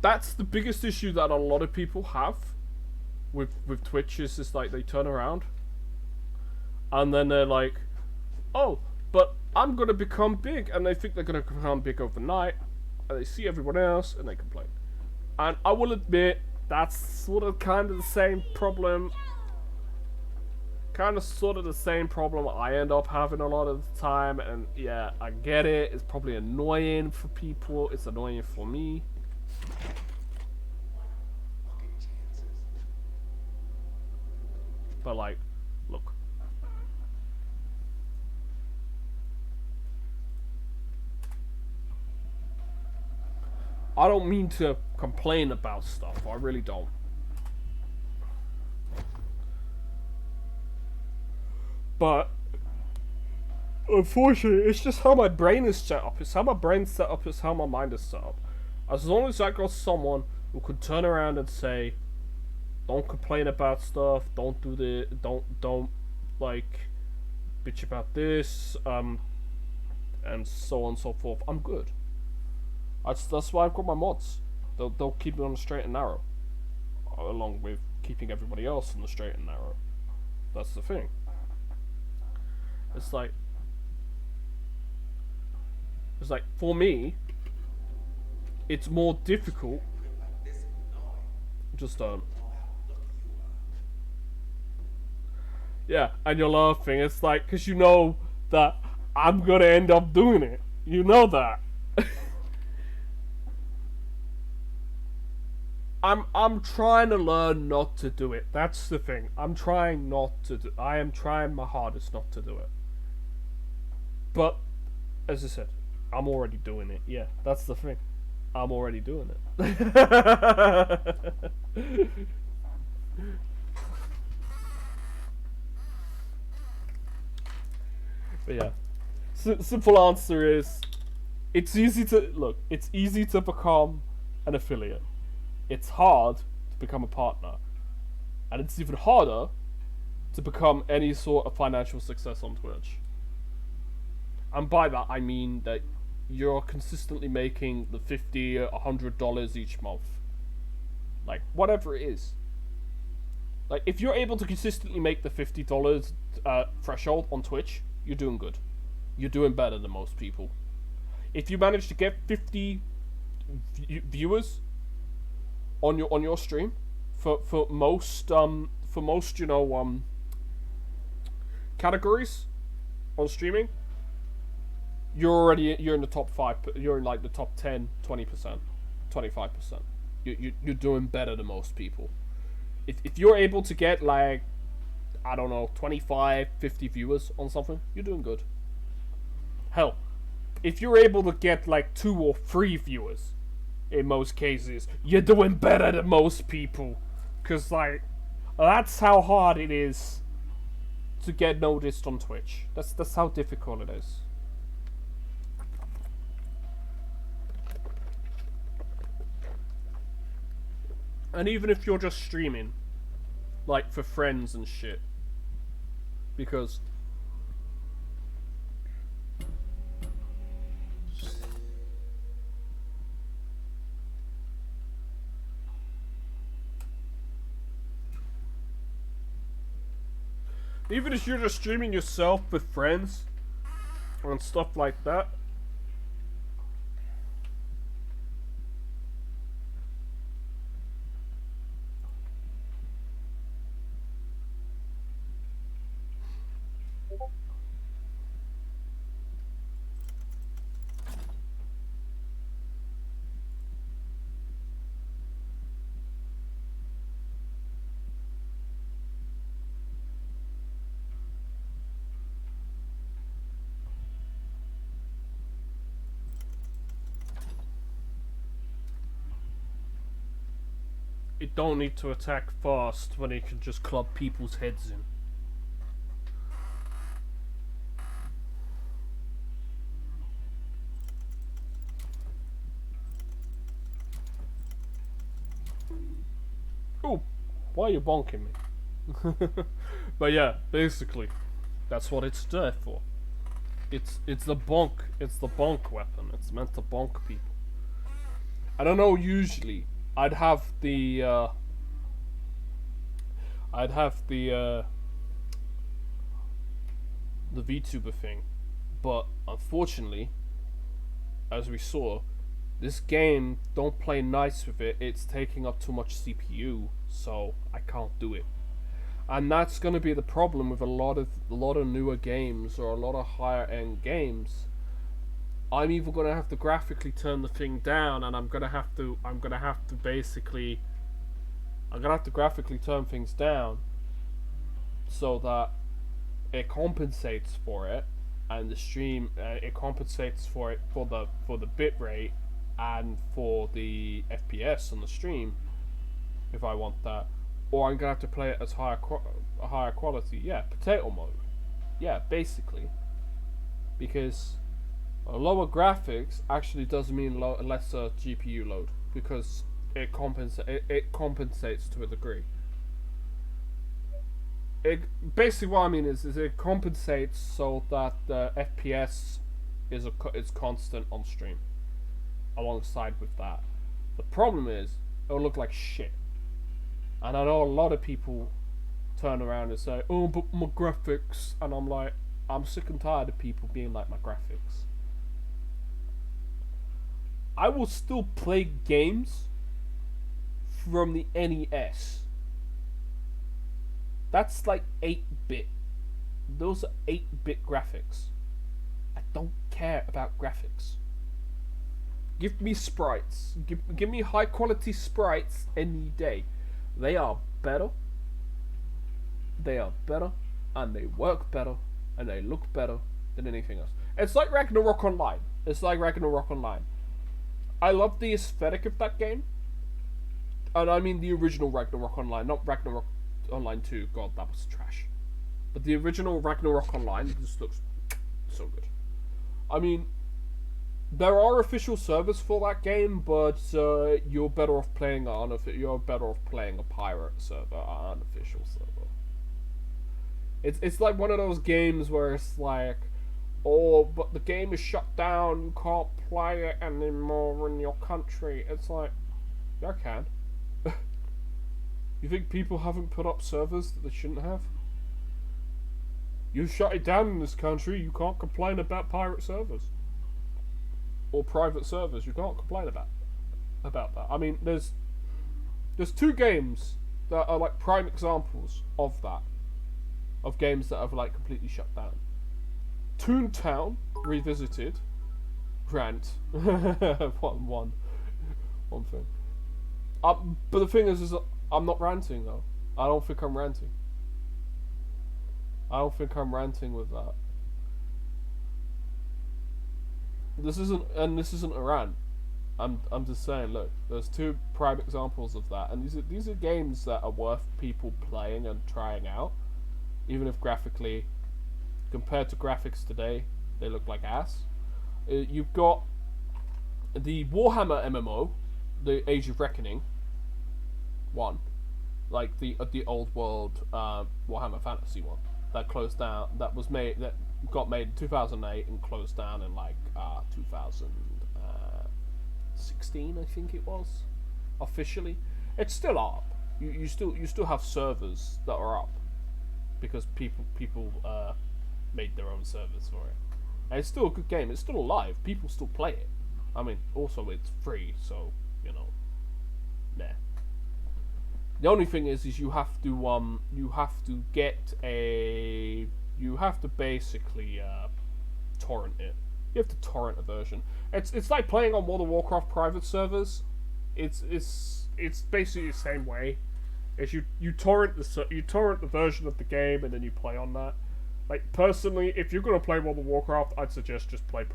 that's the biggest issue that a lot of people have with Twitch is just like they turn around and then they're like, oh, but I'm gonna become big, and they think they're gonna become big overnight, and they see everyone else and they complain. And I will admit that's sort of kind of the same problem. Kind of sort of the same problem I end up having a lot of the time, and yeah, I get it. It's probably annoying for people. It's annoying for me. But like, look. I don't mean to complain about stuff. I really don't. But unfortunately, it's just how my brain is set up. It's how my brain's set up. It's how my mind is set up. As long as I got someone who could turn around and say, "Don't complain about stuff. Don't do this. Don't like bitch about this," and so on and so forth, I'm good. That's why I've got my mods. They'll keep me on the straight and narrow, along with keeping everybody else on the straight and narrow. That's the thing. It's like for me, it's more difficult. Just yeah, and you're laughing. It's like, because you know that I'm gonna end up doing it. You know that. I'm trying to learn not to do it. That's the thing. I'm trying not to do. I am trying my hardest not to do it. But as I said, I'm already doing it. Yeah, that's the thing. I'm already doing it. But yeah, simple answer is, it's easy to become an affiliate. It's hard to become a partner, and it's even harder to become any sort of financial success on Twitch. And by that I mean that you're consistently making the $50 or $100 each month, like whatever it is. Like if you're able to consistently make the $50 threshold on Twitch, you're doing good. You're doing better than most people. If you manage to get 50 viewers on your stream for most categories on streaming, you're in the top 5. You're in like the top 10, 20%, 25%. You're doing better than most people. If you're able to get like, I don't know, 25, 50 viewers on something, you're doing good. Hell, if you're able to get like 2 or 3 viewers, in most cases, you're doing better than most people. Cause like, that's how hard it is to get noticed on Twitch. That's how difficult it is. And even if you're just streaming, like for friends and shit, because even if you're just streaming yourself with friends and stuff like that, it don't need to attack fast when it can just club people's heads in. Oh, why are you bonking me? But yeah, basically, that's what it's there for. It's the bonk weapon. It's meant to bonk people. I don't know, usually I'd have the VTuber thing, but unfortunately, as we saw, this game don't play nice with it. It's taking up too much CPU, so I can't do it. And that's gonna be the problem with a lot of newer games or a lot of higher end games. I'm either gonna have to graphically turn the thing down, and I'm gonna have to graphically turn things down so that it compensates for it, and the stream it compensates for it for the bit rate and for the FPS on the stream if I want that, or I'm gonna have to play it as higher quality. Yeah, potato mode. Yeah, basically, because lower graphics actually does mean lesser GPU load, because it compensates to a degree. Basically what I mean is it compensates so that the FPS is constant on stream alongside with that. The problem is it'll look like shit, and I know a lot of people turn around and say, oh, but my graphics, and I'm like, I'm sick and tired of people being like, my graphics. I will still play games from the NES. That's like 8-bit. Those are 8-bit graphics. I don't care about graphics. Give me sprites. Give me high quality sprites any day. They are better. They are better, and they work better, and they look better than anything else. It's like Ragnarok Online. I love the aesthetic of that game. And I mean the original Ragnarok Online, not Ragnarok Online 2. God, that was trash. But the original Ragnarok Online just looks so good. I mean, there are official servers for that game, but you're better off playing a pirate server, an unofficial server. It's like one of those games where it's like, oh, but the game is shut down, you can't play it anymore in your country. It's like, yeah, I can. You think people haven't put up servers that they shouldn't have? You shut it down in this country, you can't complain about pirate servers. Or private servers, you can't complain about that. I mean, there's 2 games that are like prime examples of that. Of games that have like completely shut down. Toontown Revisited. Rant. one thing. But the thing is I'm not ranting though. I don't think I'm ranting. I don't think I'm ranting with that. This isn't a rant. I'm just saying, look, there's two prime examples of that, and these are games that are worth people playing and trying out, even if graphically, compared to graphics today, they look like ass. You've got the Warhammer MMO, the Age of Reckoning. One, like the old world Warhammer Fantasy one that closed down. That got made in 2008 and closed down in like 2016, I think it was, officially. It's still up. You still have servers that are up because people made their own servers for it. And it's still a good game. It's still alive. People still play it. I mean, also it's free, so you know, nah. The only thing is you have to basically torrent it. You have to torrent a version. It's like playing on World of Warcraft private servers. It's basically the same way. Is you torrent the version of the game and then you play on that. Like personally, if you're gonna play World of Warcraft, I'd suggest just play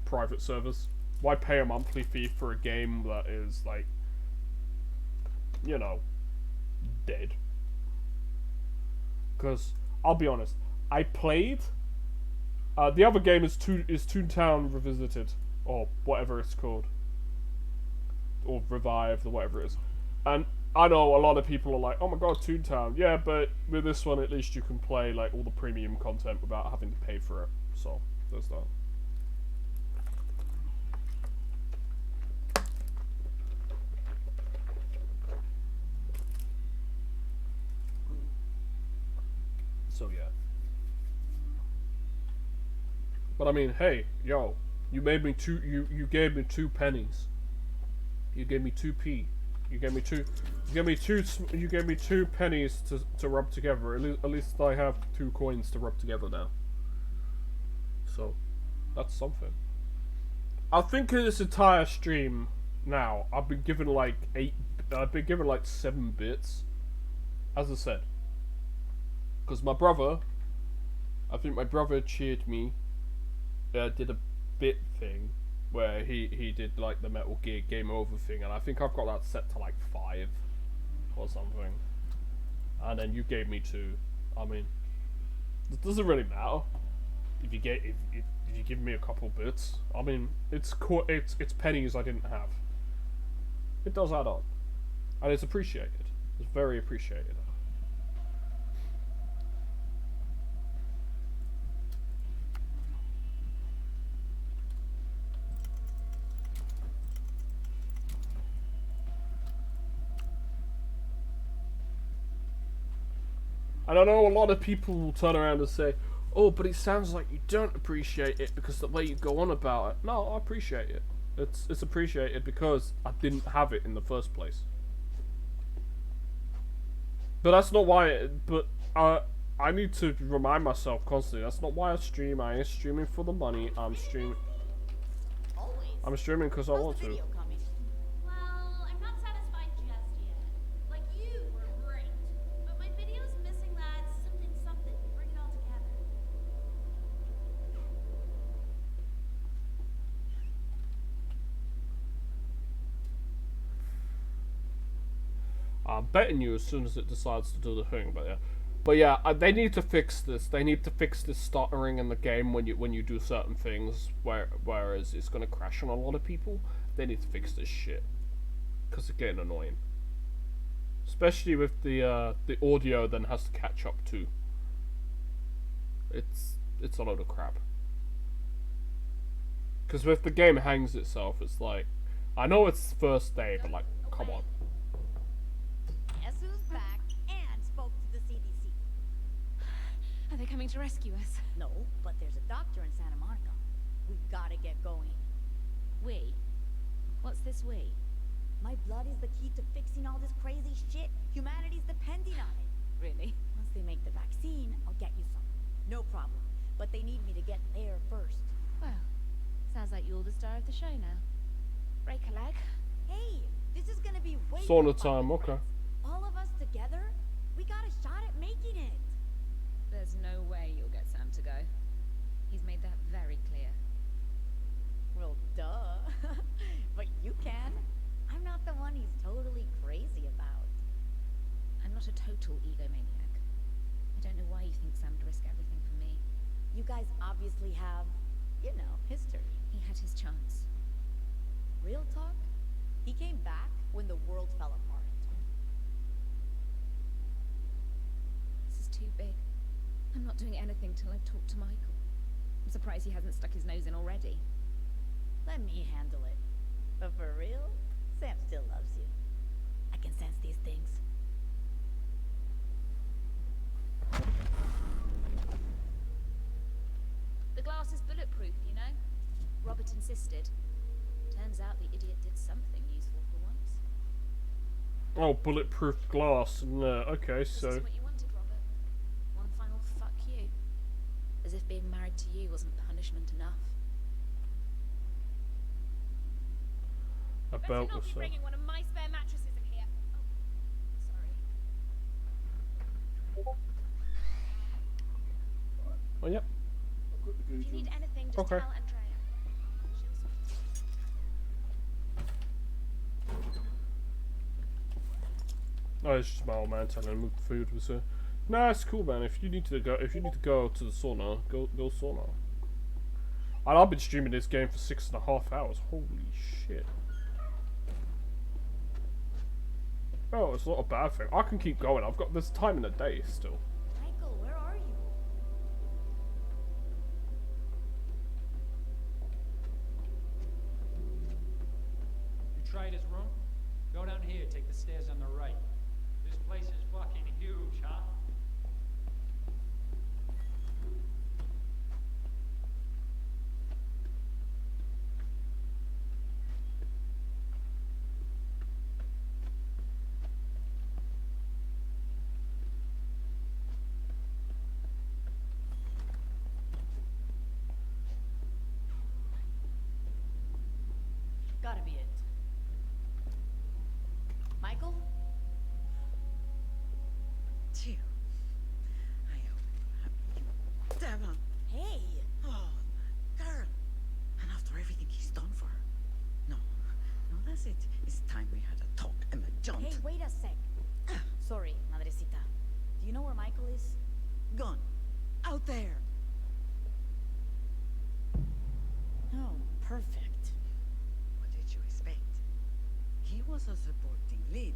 private servers. Why pay a monthly fee for a game that is like, you know, dead? Because I'll be honest, I played. The other game is Toontown Revisited, or whatever it's called, or Revived, or whatever it is. And I know a lot of people are like, "Oh my god, Toontown!" Yeah, but with this one, at least you can play like all the premium content without having to pay for it. So there's that. So yeah. But I mean, hey, yo, you gave me 2 pennies. You gave me 2p. You gave me two pennies to rub together. At least I have 2 coins to rub together now. So, that's something. I think in this entire stream now, I've been given like 7 bits. As I said. Because my brother cheered me. Did a bit thing where he did like the Metal Gear Game Over thing, and I think I've got that set to like 5 or something. And then you gave me 2. I mean, it doesn't really matter if you give me a couple bits. I mean, it's pennies I didn't have. It does add up, and it's appreciated. It's very appreciated. And I know a lot of people will turn around and say, "Oh, but it sounds like you don't appreciate it because the way you go on about it." No, I appreciate it. It's appreciated because I didn't have it in the first place. But that's not why. I need to remind myself constantly. That's not why I stream. I ain't streaming for the money. I'm streaming because I want to. Well, I'm not satisfied just yet. Like, you were great. But my video's missing that something to bring it all together. I'm betting you as soon as it decides to do the thing, but yeah, they need to fix this. They need to fix this stuttering in the game when you do certain things, whereas it's gonna crash on a lot of people. They need to fix this shit, cause it's getting annoying. Especially with the audio then has to catch up too. It's a load of crap. Cause if the game hangs itself, it's like, I know it's first day, but like, come on. Guess who's back and spoke to the CDC? Are they coming to rescue us? No, but there's a doctor in Santa Monica. We've gotta get going. We? What's this we? My blood is the key to fixing all this crazy shit. Humanity's depending on it. Really? Once they make the vaccine, I'll get you some. No problem. but they need me to get there first. Well, sounds like you're the star of the show now. Break a leg. Hey, this is gonna be way Sauna more fun time, than okay. Friends. All of us together, we got a shot at making it. There's no way you'll get Sam to go. He's made that very clear. Well, duh. But you can. I'm not the one he's totally crazy about. I'm not a total egomaniac. I don't know why you think Sam would risk everything for me. You guys obviously have, you know, history. He had his chance. Real talk? He came back when the world fell apart. This is too big. I'm not doing anything till I've talked to Michael. I'm surprised he hasn't stuck his nose in already. Let me handle it. But for real, Sam still loves you. I can sense these things. The glass is bulletproof, you know? Robert insisted. Turns out the idiot did something useful for once. Oh, bulletproof glass. No, okay, This so is what you wanted, Robert. One final fuck you. As if being married to you wasn't punishment enough. about Better not be the bringing one of my spare mattresses in here. Oh, yep. If you need anything, just Okay. tell Andrea. Oh, it's just my old man telling him the food was Nah, it's cool, man. If you need to go to the sauna, go sauna. And I've been streaming this game for 6.5 hours. Holy shit. Oh, it's not a bad thing. I can keep going. I've got this time in the day still. Michael, where are you? You tried his room? Go down here, take the stairs on the right. This place is fucking huge, huh? Gotta be it. Michael? Jill, I hope you Devon. Hey! Oh, girl. And after everything he's done for her. No, that's it. It's time we had a talk, Emma John. Hey, wait a sec. Sorry, Madrecita. Do you know where Michael is? Gone. Out there. Oh, perfect. What did you expect? He was a supporting lead.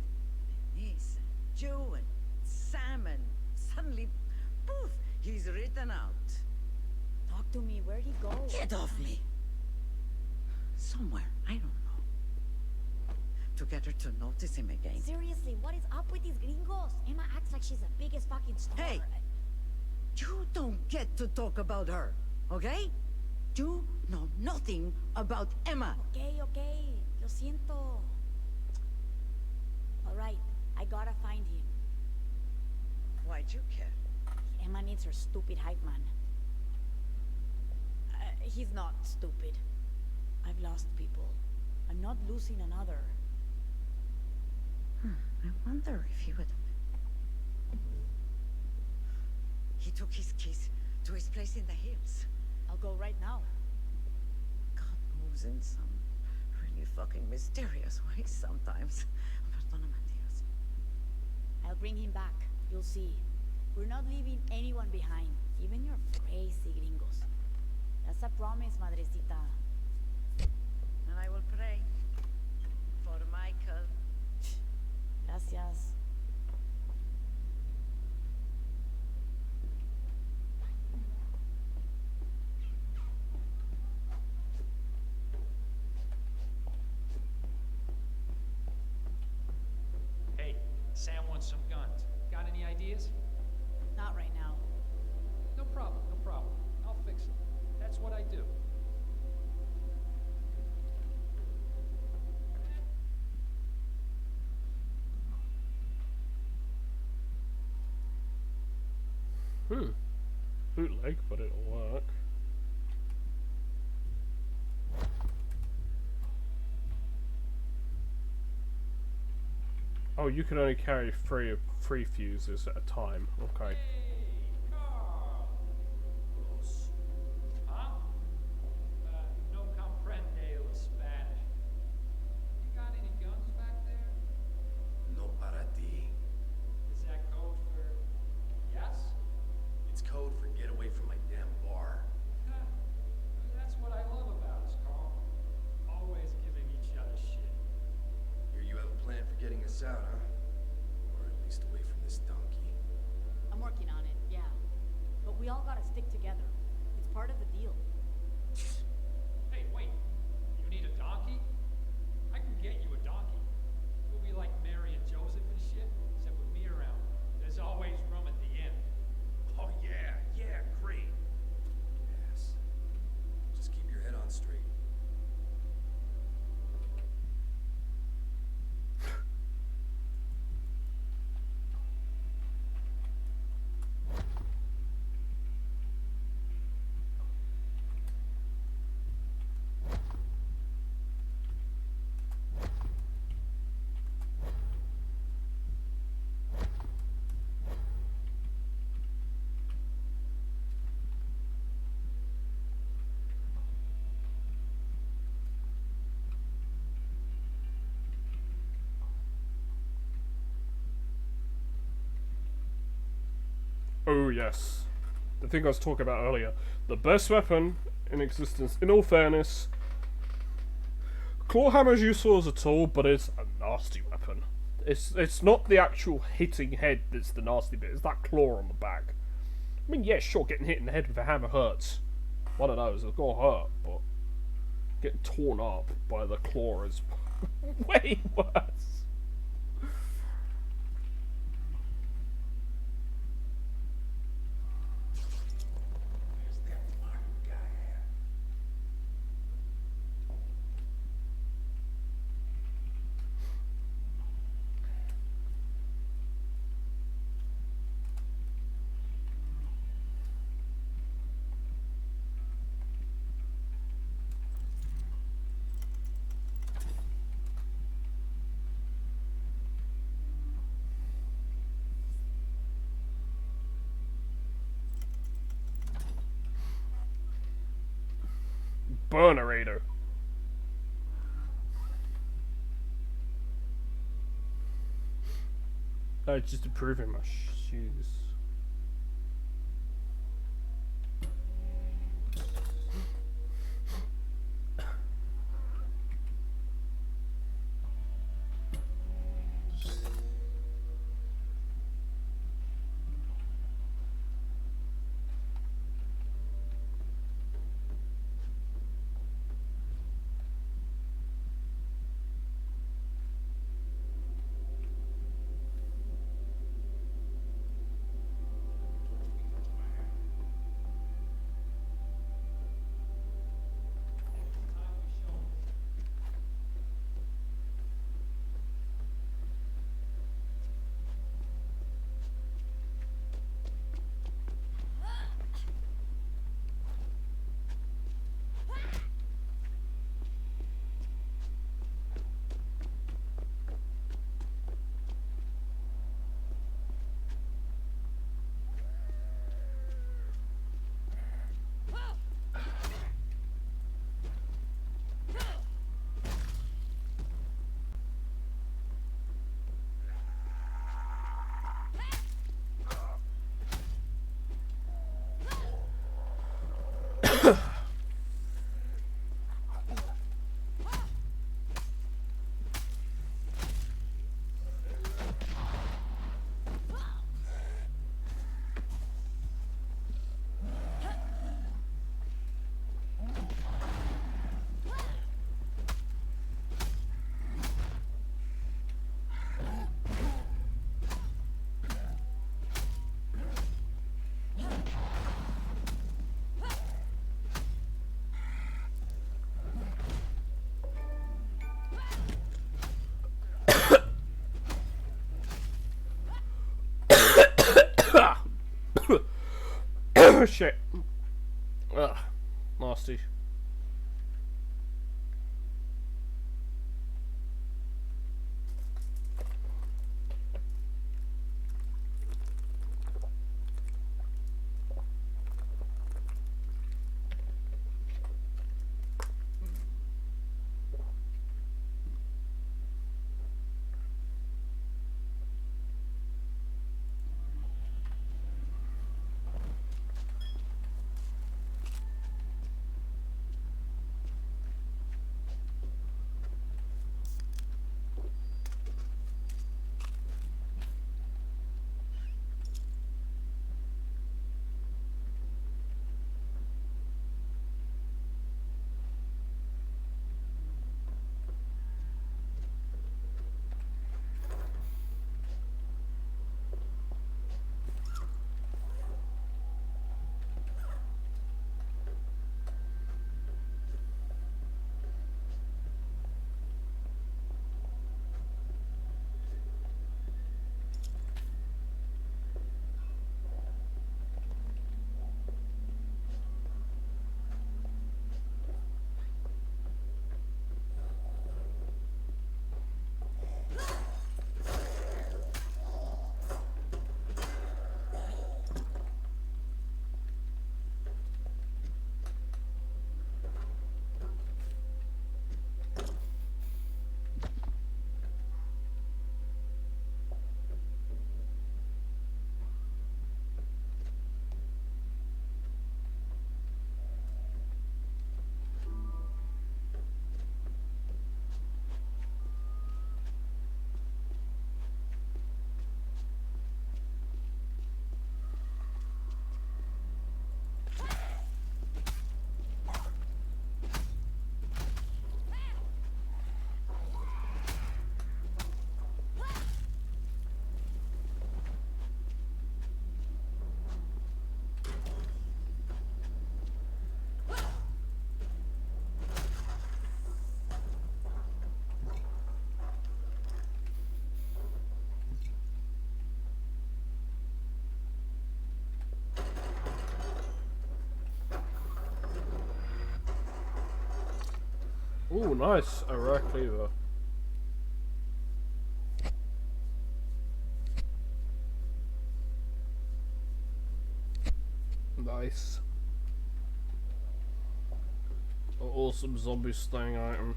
Denise, Joe, and Sam, and suddenly, poof, he's written out. Talk to me. Where'd he go? Get off me! Somewhere, I don't know. To get her to notice him again. Seriously, what is up with these gringos? Emma acts like she's the biggest fucking star. Hey! You don't get to talk about her, okay? You know nothing about Emma. Okay. Lo siento. Alright, I gotta find him. Why'd you care? Emma needs her stupid hype man. He's not stupid. I've lost people. I'm not losing another. I wonder if he would... He took his keys to his place in the hills. I'll go right now. God moves in some really fucking mysterious ways sometimes. Perdóname, Dios. I'll bring him back. You'll see. We're not leaving anyone behind. Even your crazy gringos. That's a promise, Madrecita. And I will pray for Michael. Gracias. Hey, Sam wants some guns. Got any ideas? Not right now. No problem. I'll fix it. That's what I do. bootleg, but it'll work. Oh, you can only carry three fuses at a time. Okay. Huh? No comprende el Spanish. You got any guns back there? No para ti. Is that code for yes? It's code for get away from my damn bar. That's what I love about us, Carl. Always giving each other shit. Here you have a plan for getting us out, huh? Or at least away from this donkey. I'm working on it, yeah. But we all gotta stick together. It's part of the deal. Hey, wait. You need a donkey? I can get you a donkey. We'll be like Mary and Joseph and shit, except with me around. There's always room at the inn. Oh yeah, great. Yes. Just keep your head on straight. Oh yes, the thing I was talking about earlier. The best weapon in existence, in all fairness. Claw hammer's useful as a tool, but it's a nasty weapon. It's not the actual hitting head that's the nasty bit, it's that claw on the back. I mean, yeah, sure, getting hit in the head with a hammer hurts. One of those, it's gonna hurt, but getting torn up by the claw is way worse. Burnerator. Just improving my shoes. Shit. Ugh. Nasty. Ooh, nice. A rare cleaver. Nice. An awesome zombie slaying item.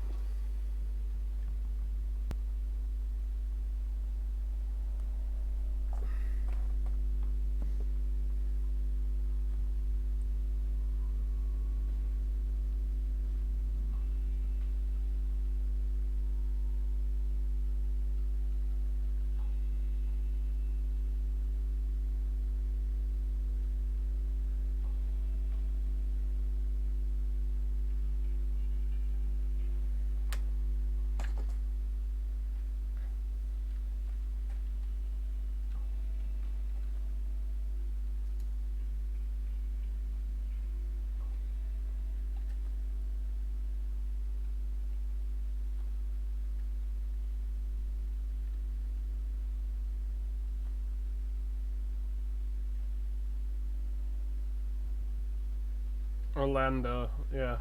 Orlando, yeah.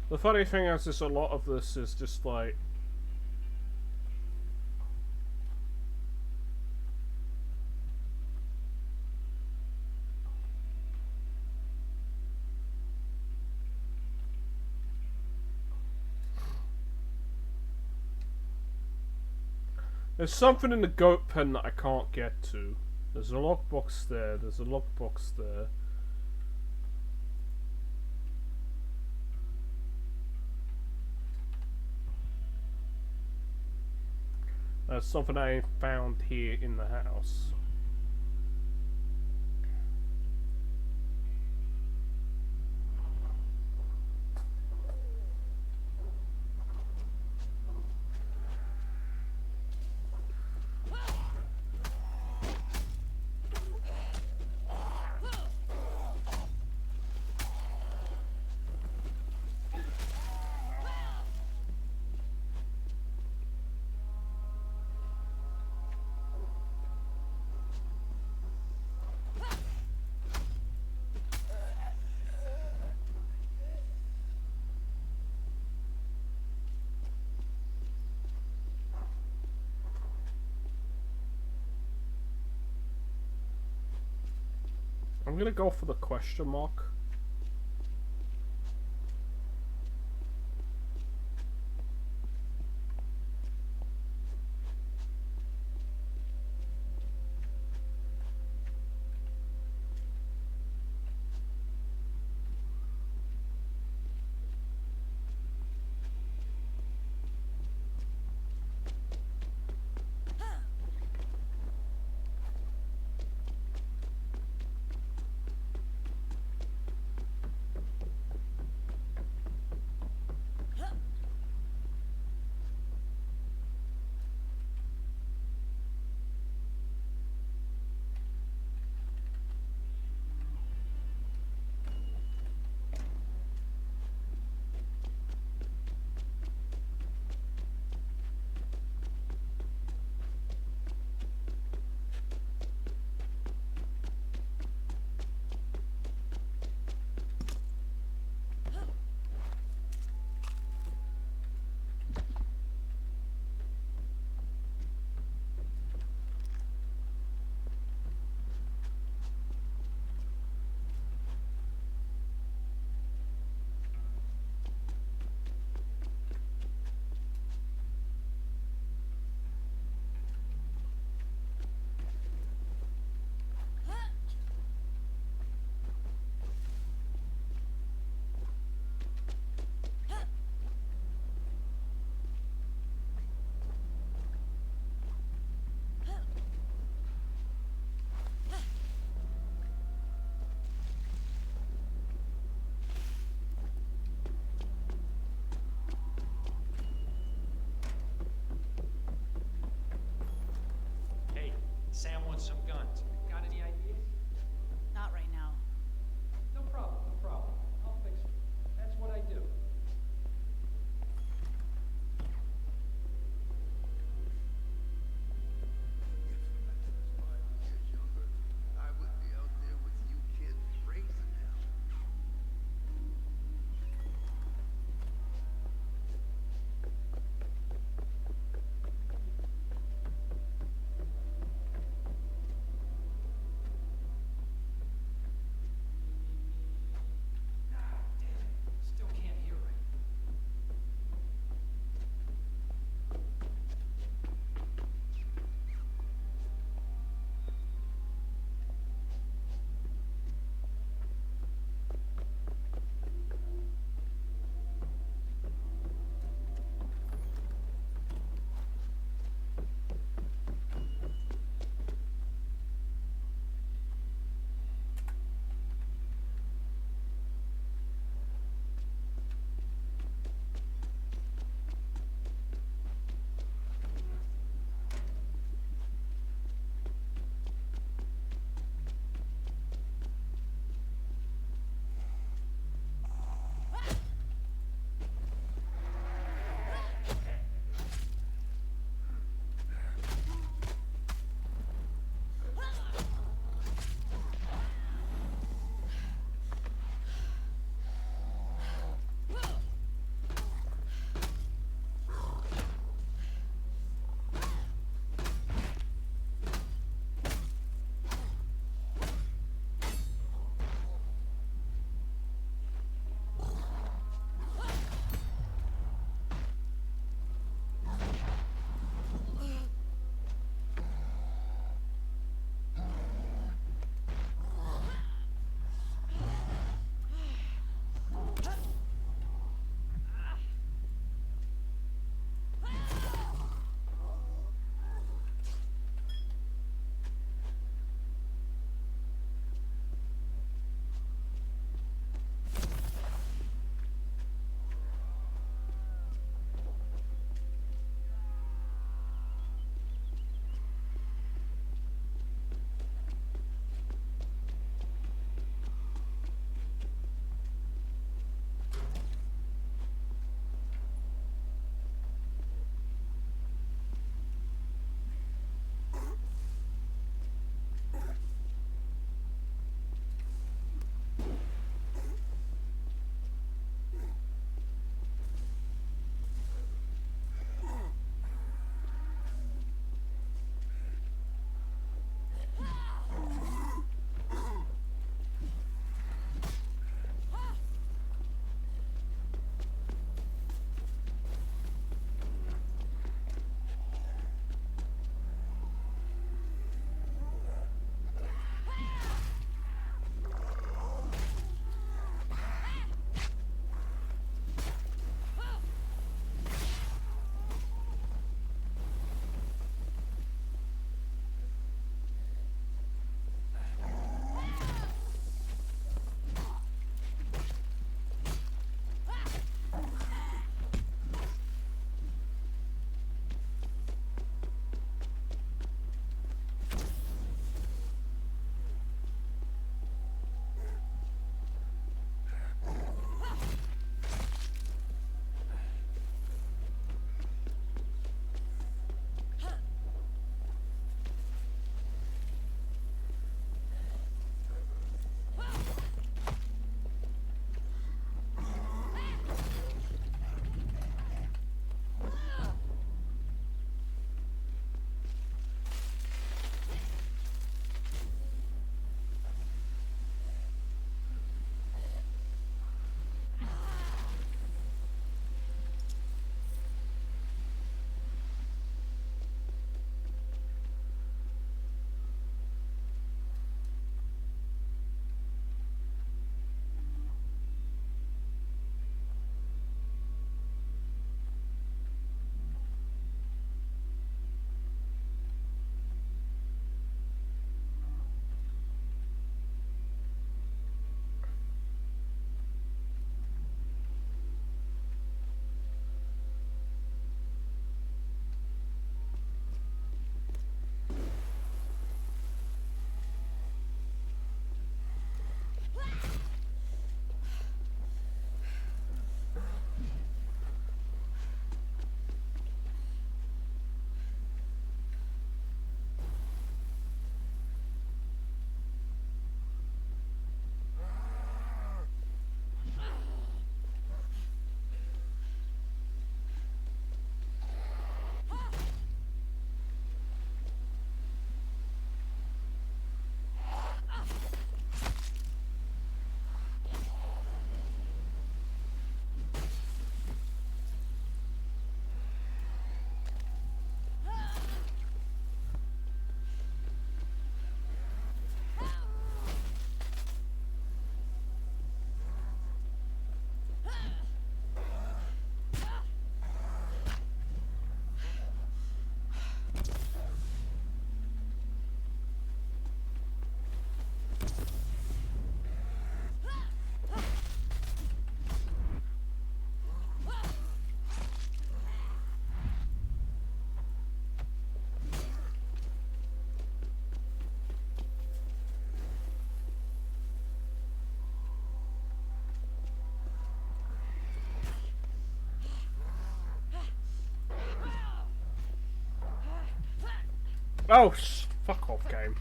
The funny thing is a lot of this is just like there's something in the goat pen that I can't get to. There's a lockbox there, there's a lockbox there. There's something I ain't found here in the house. I'm gonna go for the question mark. Oh, fuck off, game.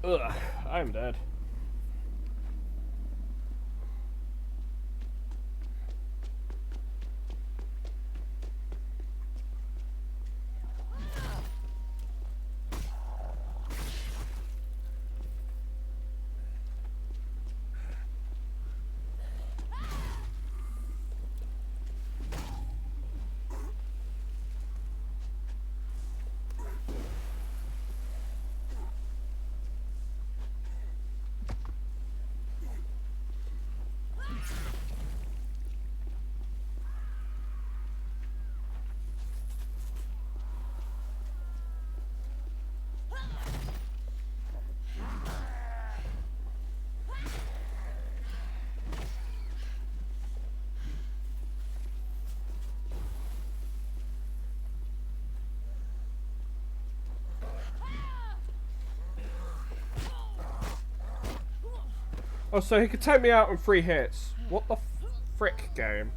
Ugh, I'm dead. Oh, so he could take me out in 3 hits. What the frick, game?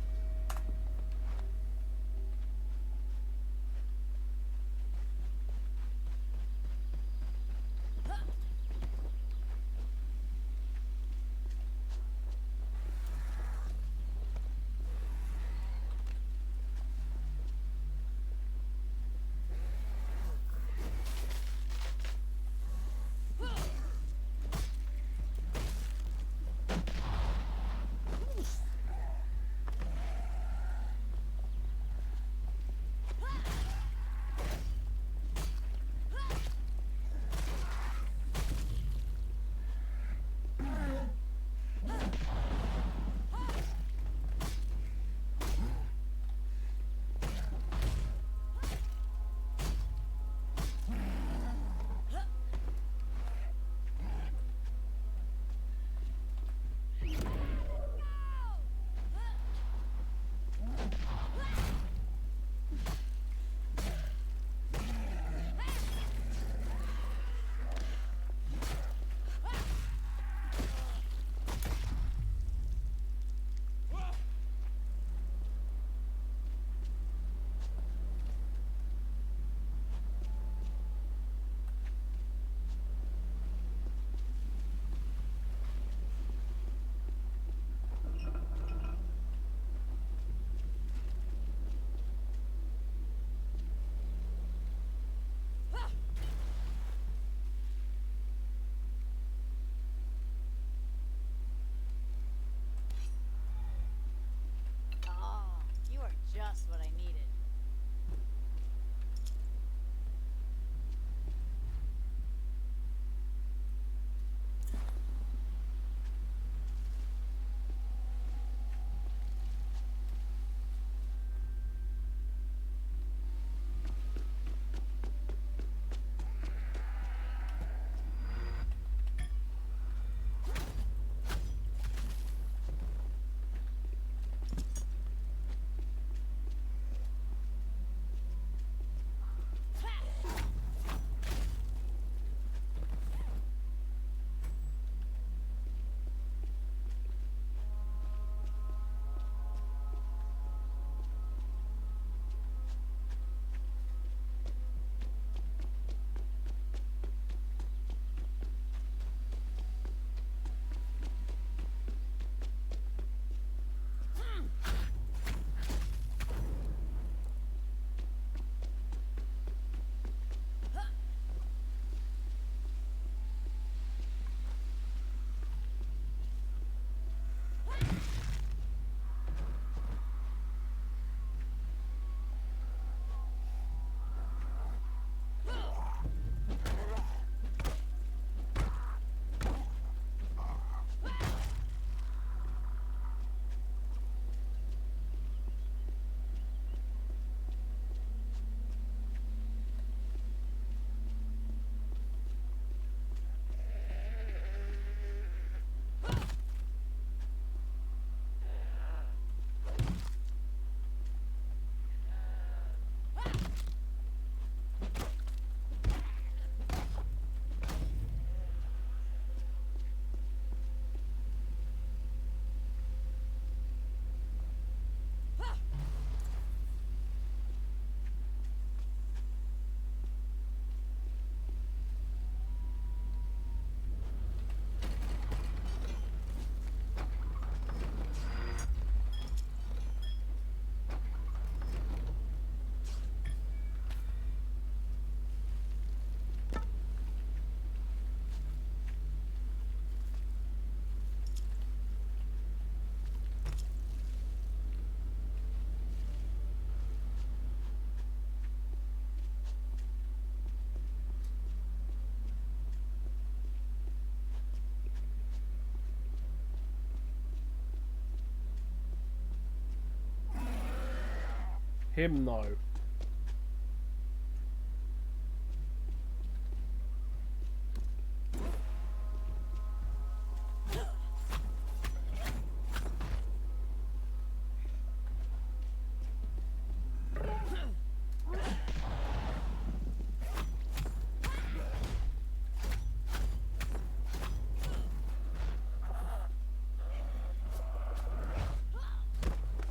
Him, no.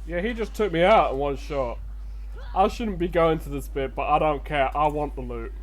Yeah, he just took me out in one shot. I shouldn't be going to this bit, but I don't care. I want the loot.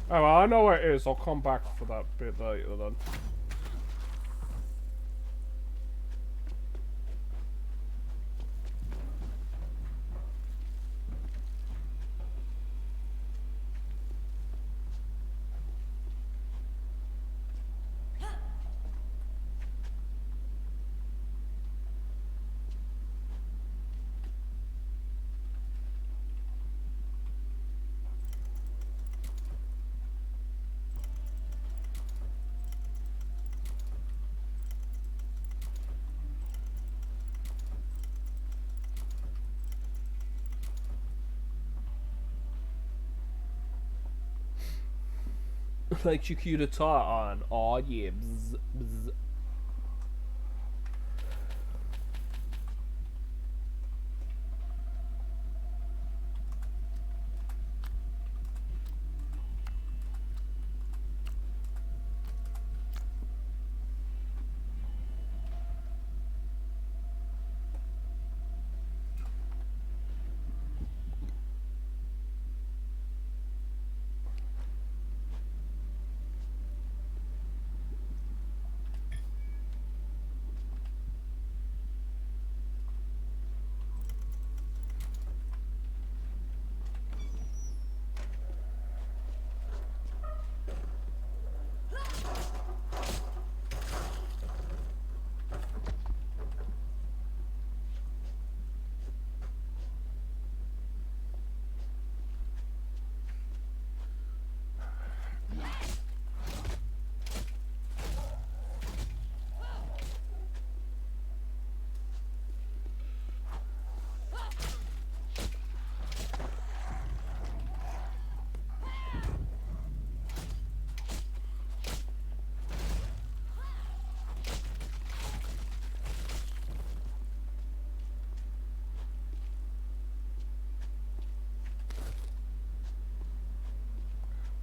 Oh, well, I know where it is. I'll come back for that bit later then. Like you cute a tire on. Aw, yeah. Bzz, bzz.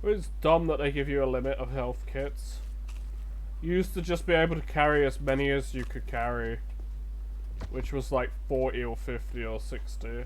It's dumb that they give you a limit of health kits. You used to just be able to carry as many as you could carry, which was like 40 or 50 or 60.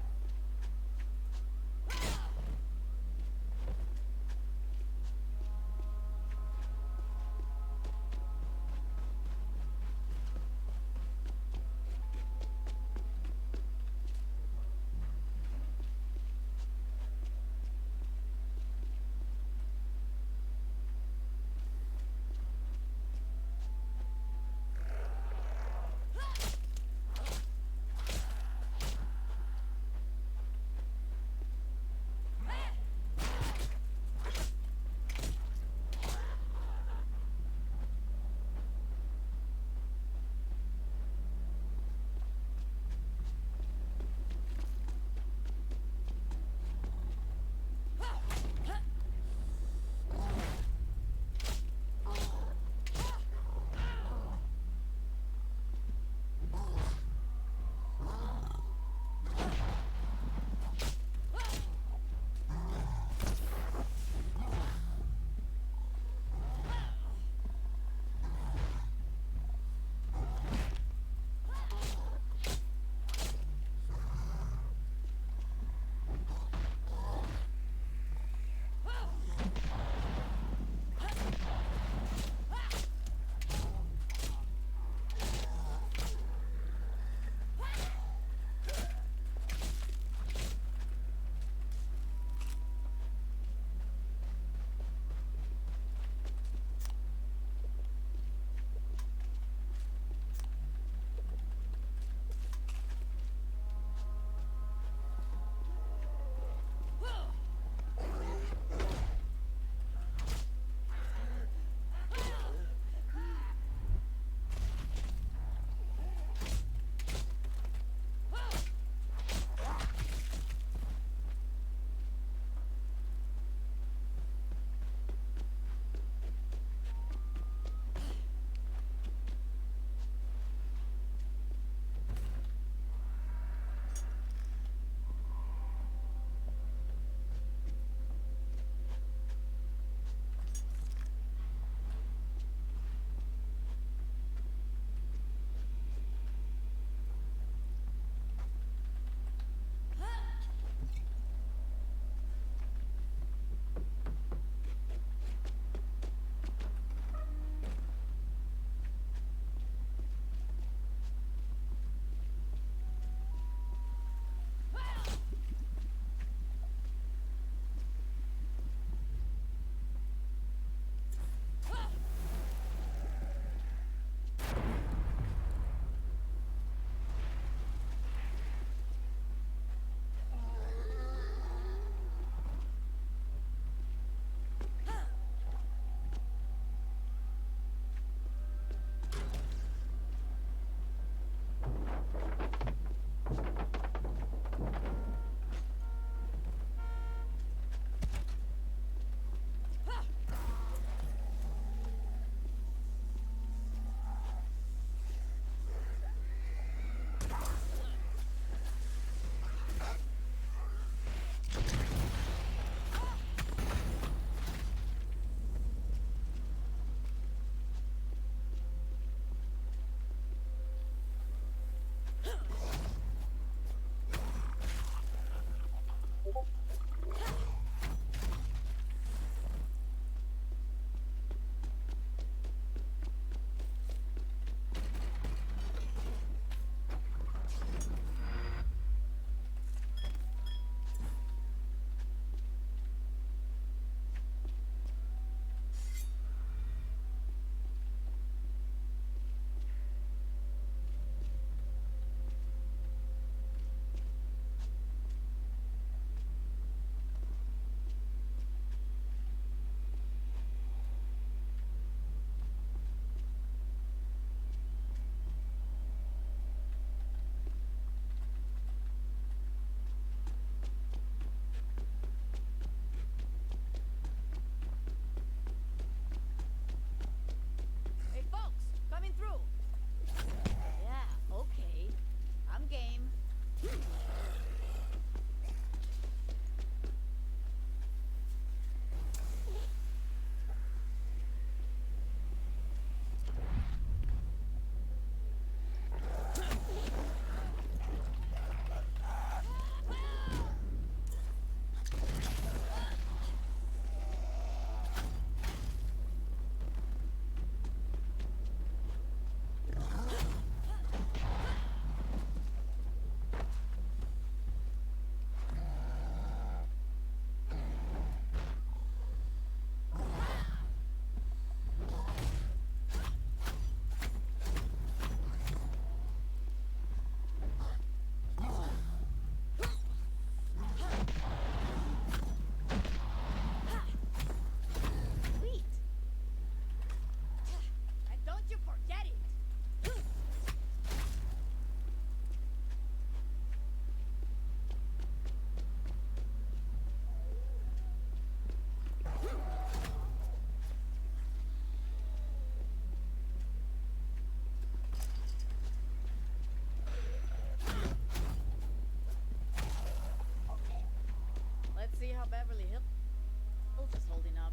roof is holding up.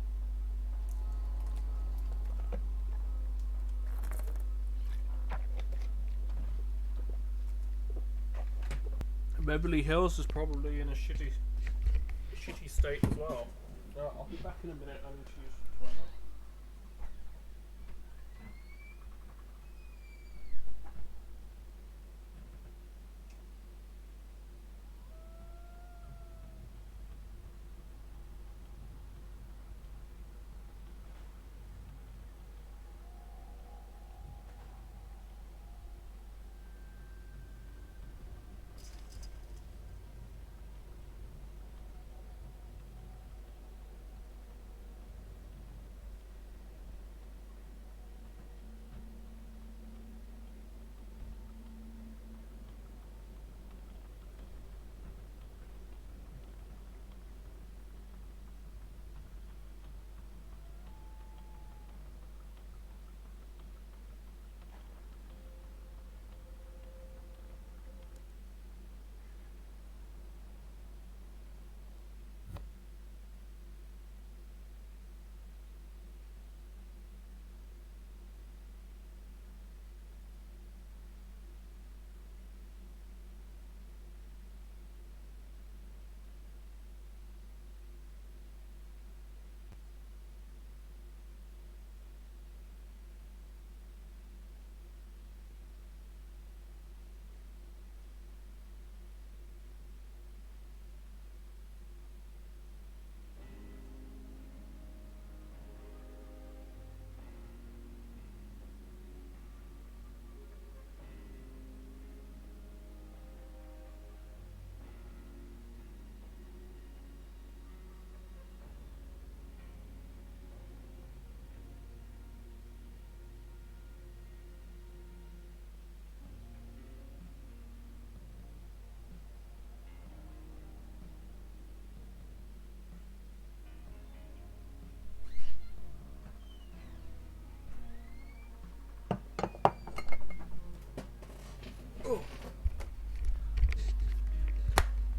Beverly Hills is probably in a shitty state as well. I'll be back in a minute. I need to use the toilet.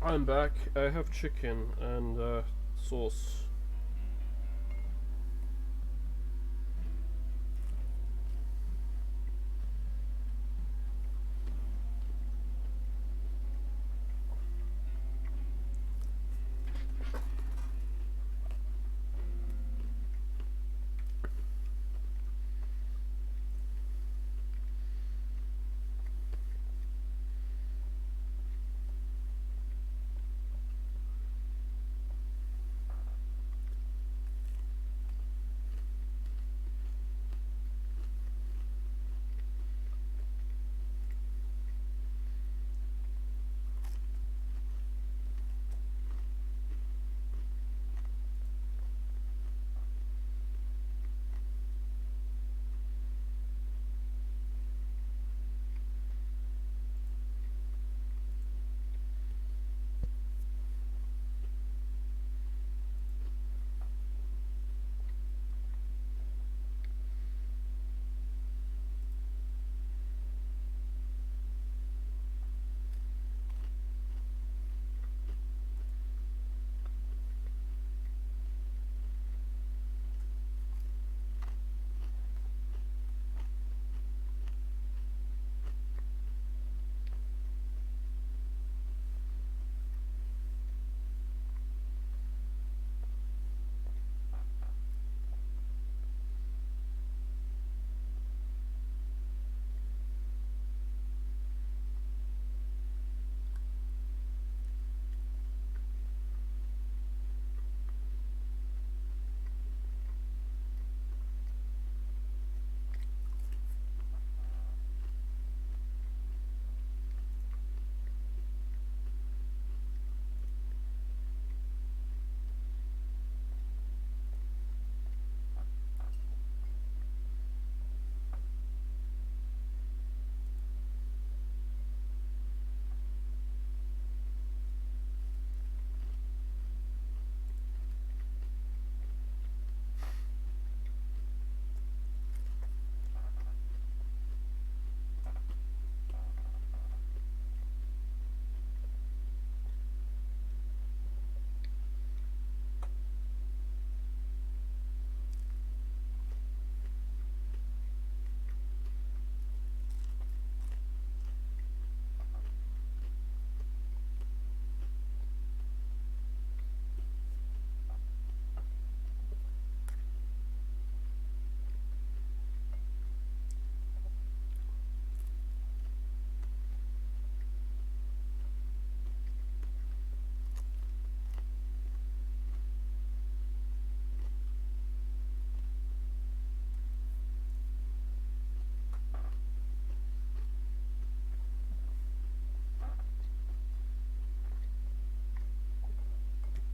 I'm back. I have chicken and sauce.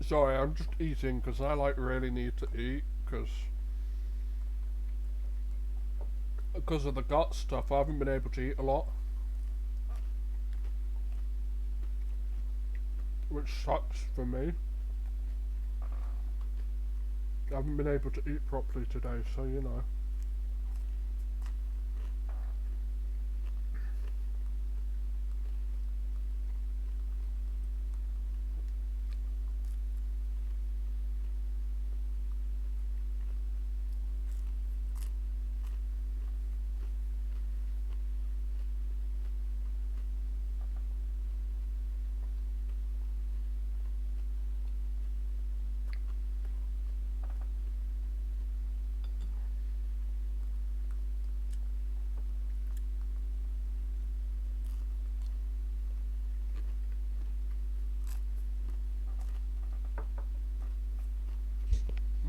Sorry, I'm just eating because I like really need to eat because of the gut stuff. I haven't been able to eat a lot, which sucks for me. I haven't been able to eat properly today, so you know.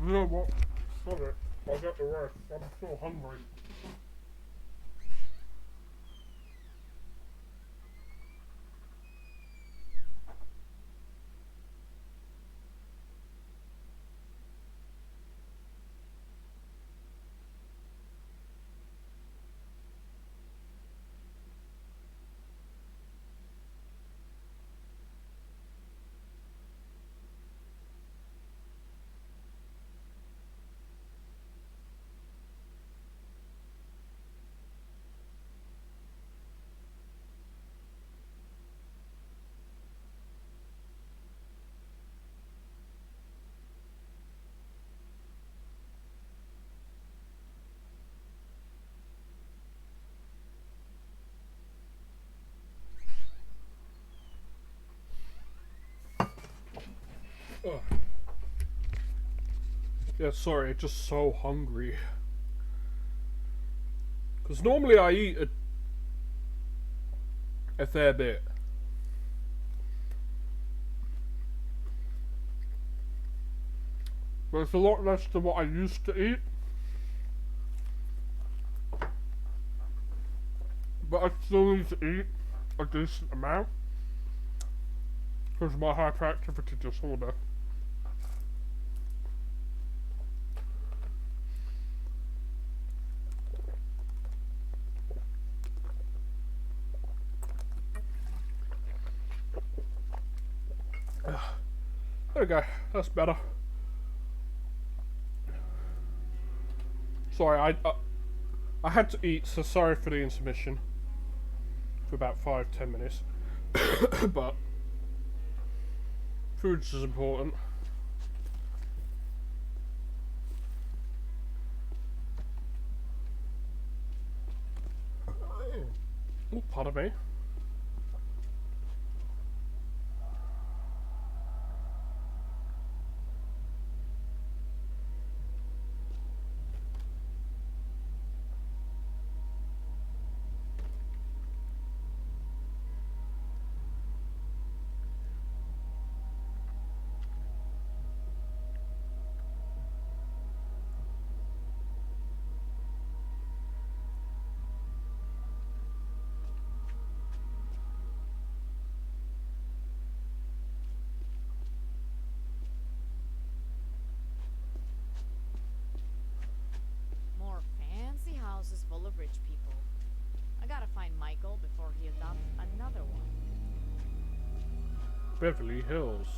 You know what? Sorry, I'll get the rest. I'm still hungry. Ugh. Yeah, sorry, just so hungry. Because normally I eat a fair bit. But it's a lot less than what I used to eat. But I still need to eat a decent amount because of my hyperactivity disorder. There we go, that's better. Sorry, I had to eat, so sorry for the intermission for about 5-10 minutes. But food's is important. Oh, pardon me. More fancy houses full of rich people. I gotta find Michael before he adopts another one. Beverly Hills.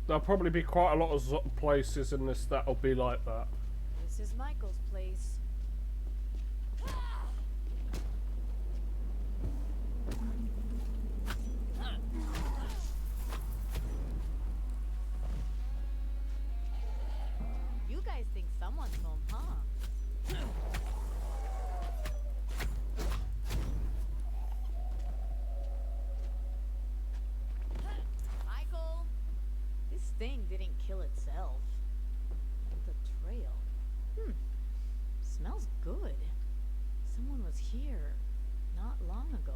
There'll probably be quite a lot of places in this that'll be like that. This is Michael's place. You guys think someone's home, huh? thing didn't kill itself. The trail. Smells good. Someone was here not long ago.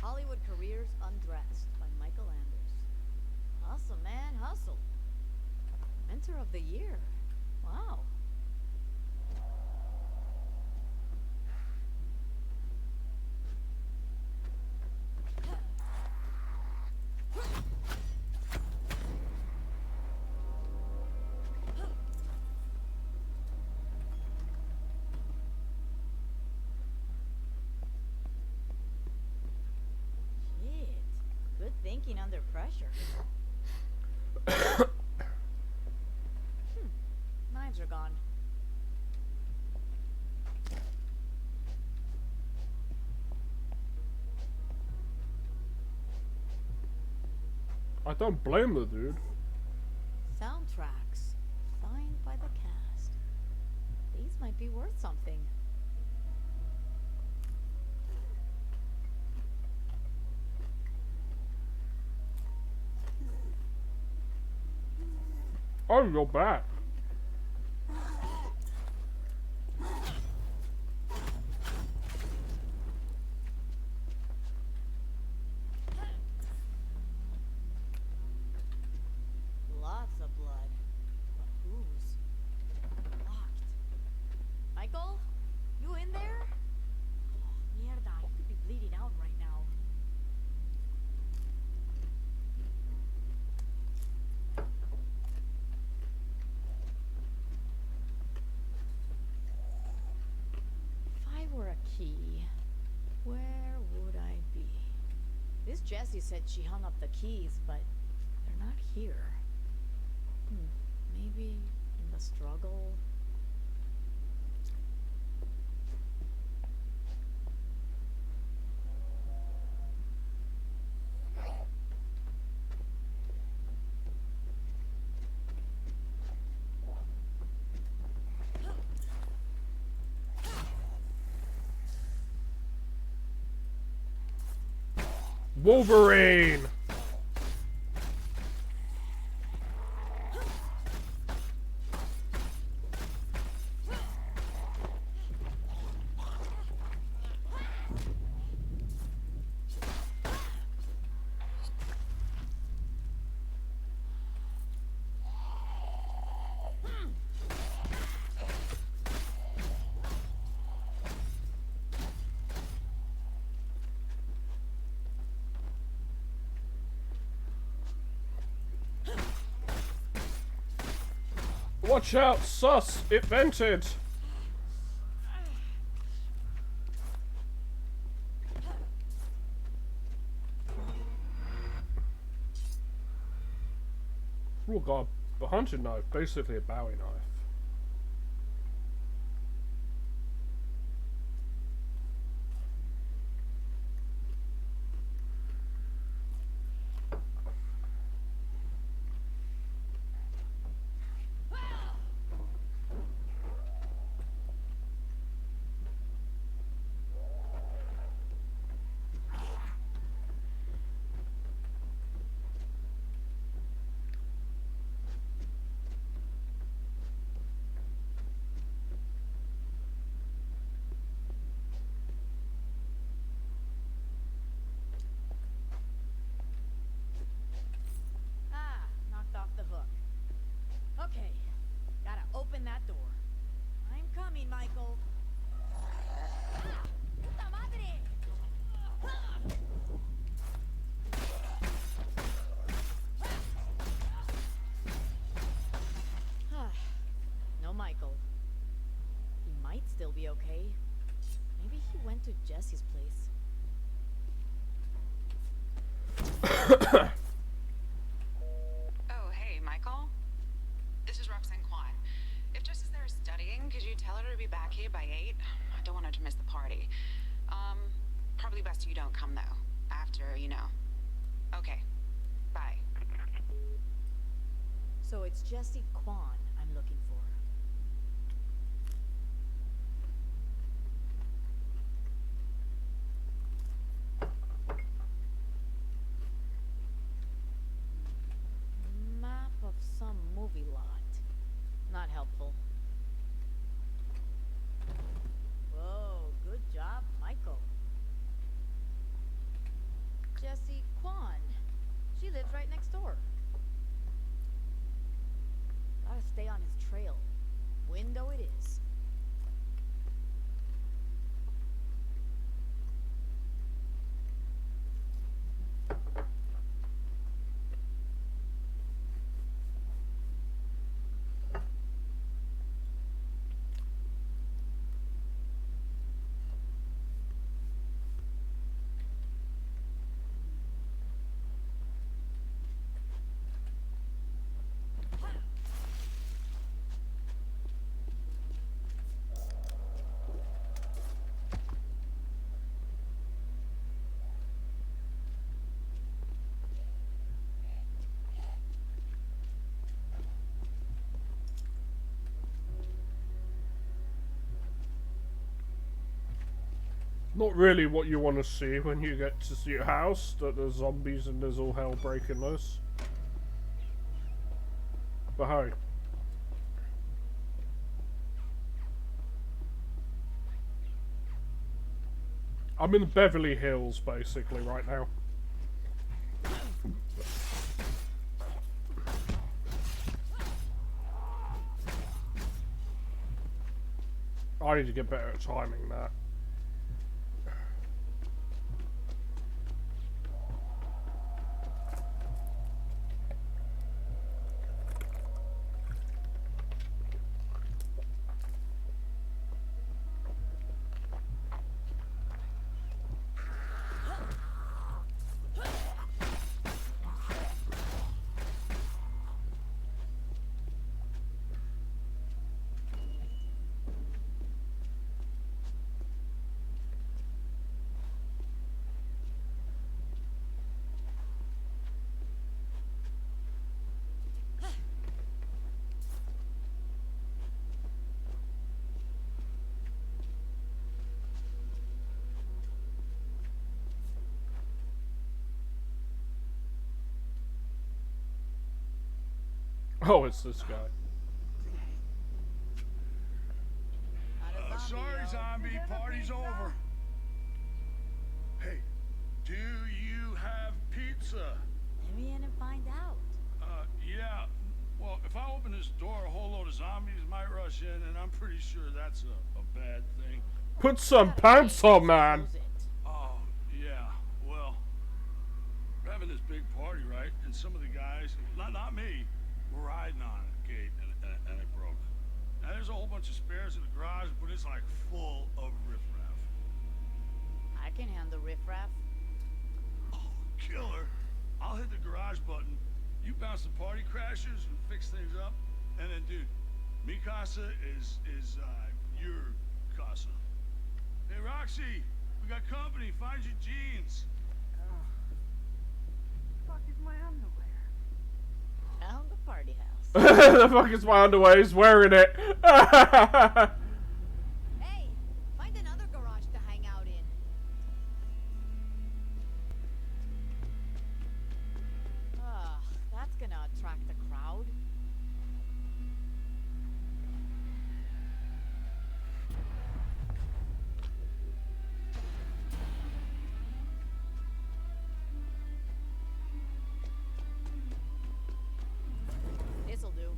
Hollywood Careers Undressed by Michael Anders. Hustle, man, hustle. Mentor of the Year. Wow. Shit. Good thinking under pressure. Knives are gone. I don't blame the dude. Soundtracks. Signed by the cast. These might be worth something. Oh, you're back. Lots of blood. But whose? Locked. Michael? You in there? Oh, mierda. You could be bleeding out right now. If I were a key, where would I be? This Jessie said she hung up the keys, but they're not here. Maybe in the struggle? Wolverine! Watch out, sus! It vented! Oh god, a hunting knife, basically a Bowie knife. Knocked off the hook. Okay, gotta open that door. I'm coming, Michael. Puta madre! No Michael. He might still be okay. Maybe he went to Jesse's place. Oh, hey, Michael? This is Roxanne Kwan. If Jess is there studying, could you tell her to be back here by 8? I don't want her to miss the party. Probably probably best you don't come, though. After, you know. Okay. Bye. So it's Jesse Kwan I'm looking for. Map of some movie lot. Not helpful. Whoa, good job, Michael. Jesse Kwan. She lives right next door. Gotta stay on his trail. Window it is. Not really what you want to see when you get to see a house, that there's zombies and there's all hell breaking loose. But hey. I'm in Beverly Hills, basically, right now. I need to get better at timing that. Oh, it's this guy. Sorry, zombie. Party's over. Hey, do you have pizza? Let me in and find out. Yeah. Well, if I open this door, a whole load of zombies might rush in, and I'm pretty sure that's a bad thing. Put some pants on, man. Oh, yeah. Well, we're having this big party, right? And some of the guys, not me, were riding on a gate, and it broke. Now, there's a whole bunch of spares in the garage, but it's like full of riffraff. I can handle riffraff. Oh, killer. I'll hit the garage button. You bounce the party crashers and fix things up. And then, dude, mi casa is your casa. Hey, Roxy, we got company. Find your jeans. Fuck is my underwear? Found the party house. The fuck is my underwear? He's wearing it. Hey, find another garage to hang out in. That's gonna attract a crowd. This'll do.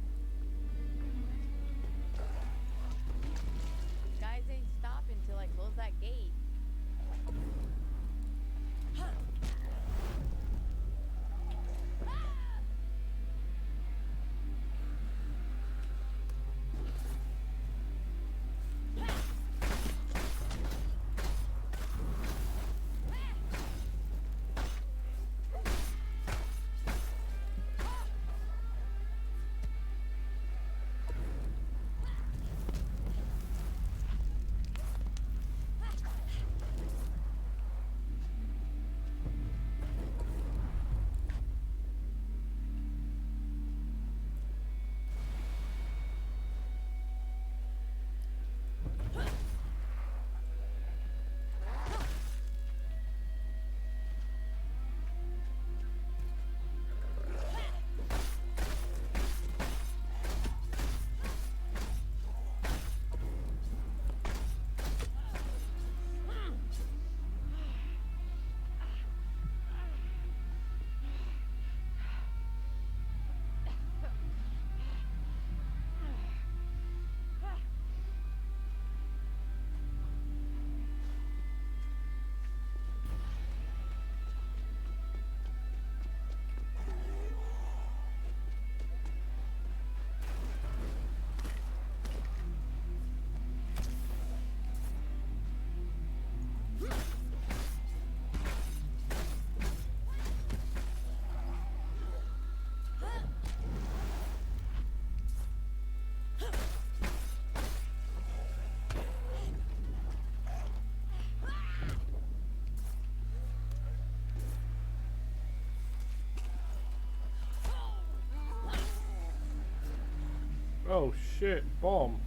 Oh shit, bomb.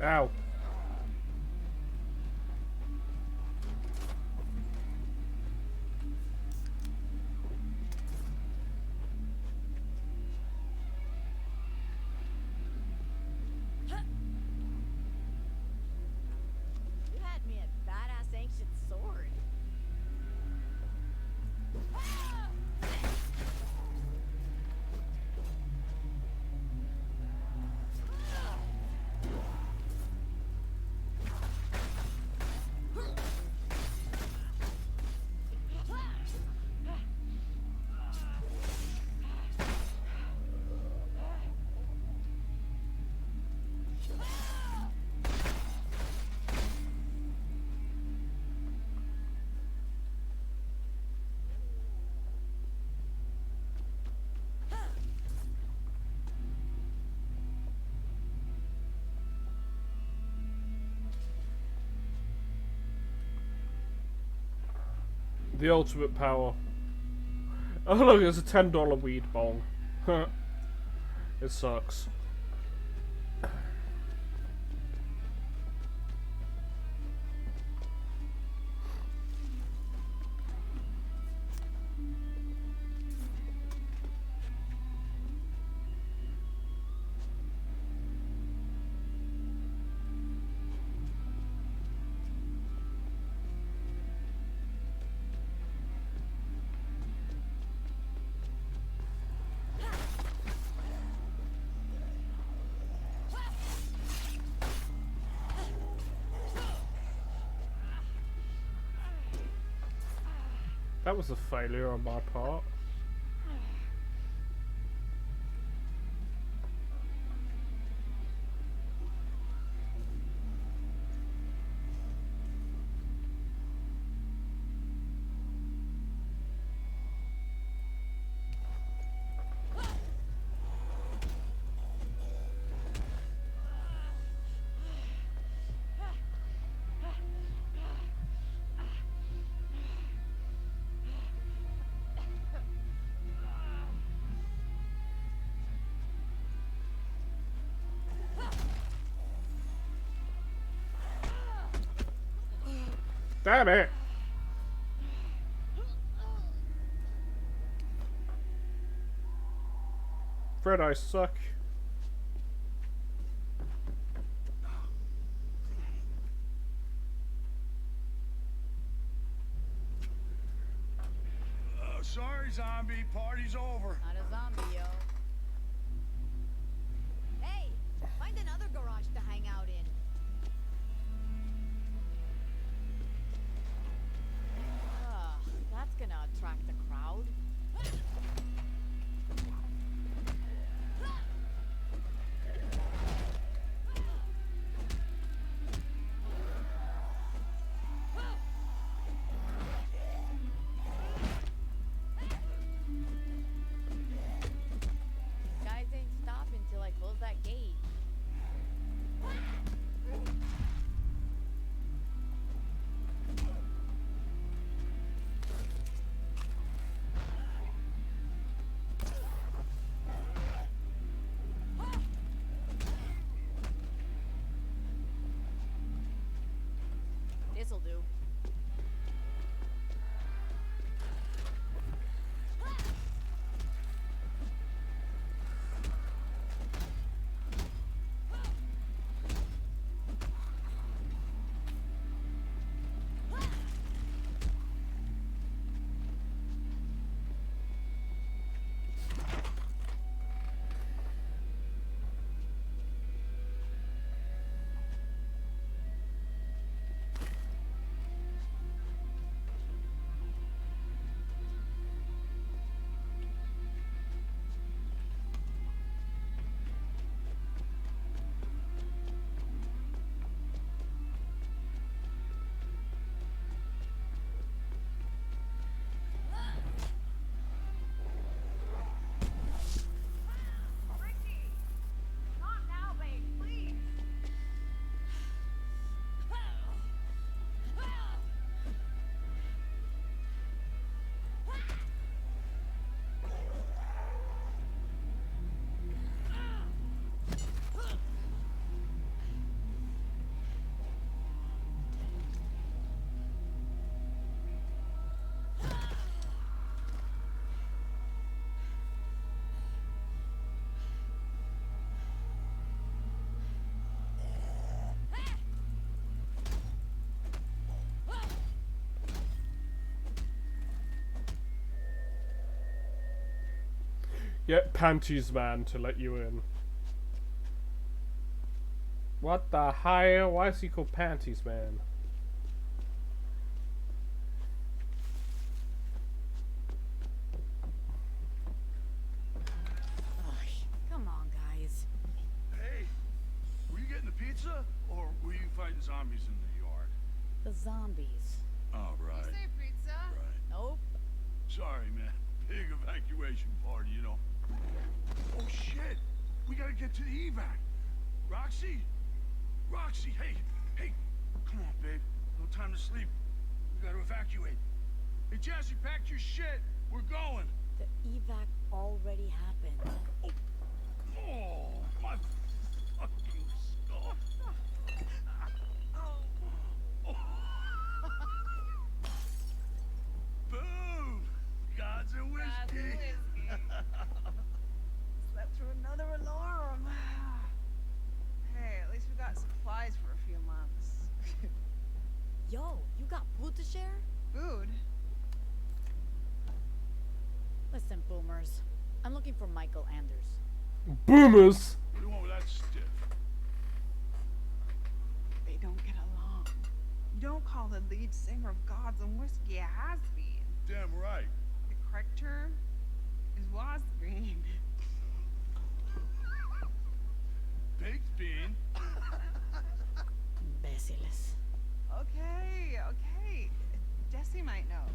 Ow. You had me at badass ancient sword. The ultimate power. Oh look, it's a $10 weed bong. It sucks. That was a failure on my part. Damn it! Fred, I suck. Sorry, zombie. Party's over. Not a zombie, yo. Hey, find another garage to hang out in. That's gonna attract the crowd. Guys ain't stopping till I close that gate. This'll do. Get Panties Man to let you in. What the hell? Why is he called Panties Man? Come on, guys. Hey, were you getting the pizza, or were you fighting zombies in the yard? The zombies. Oh, right. pizza? Right. Nope. Sorry, man. Big evacuation party, you know. Oh, shit. We gotta get to the evac. Roxy? Roxy, hey. Come on, babe. No time to sleep. We gotta evacuate. Hey, Jesse, pack your shit. We're going. The evac already happened. Oh, my fucking skull. Boom! Gods and whiskey. Slept through another alarm. Hey, at least we got supplies for a few months. Yo, you got food to share? Food? Listen, boomers. I'm looking for Michael Anders. Boomers! What do you want with that stiff? They don't get along. You don't call the lead singer of Gods and Whiskey a has-been. Damn right. The correct term is was-been. Baked bean. Imbéciles. Okay. Jessie might know.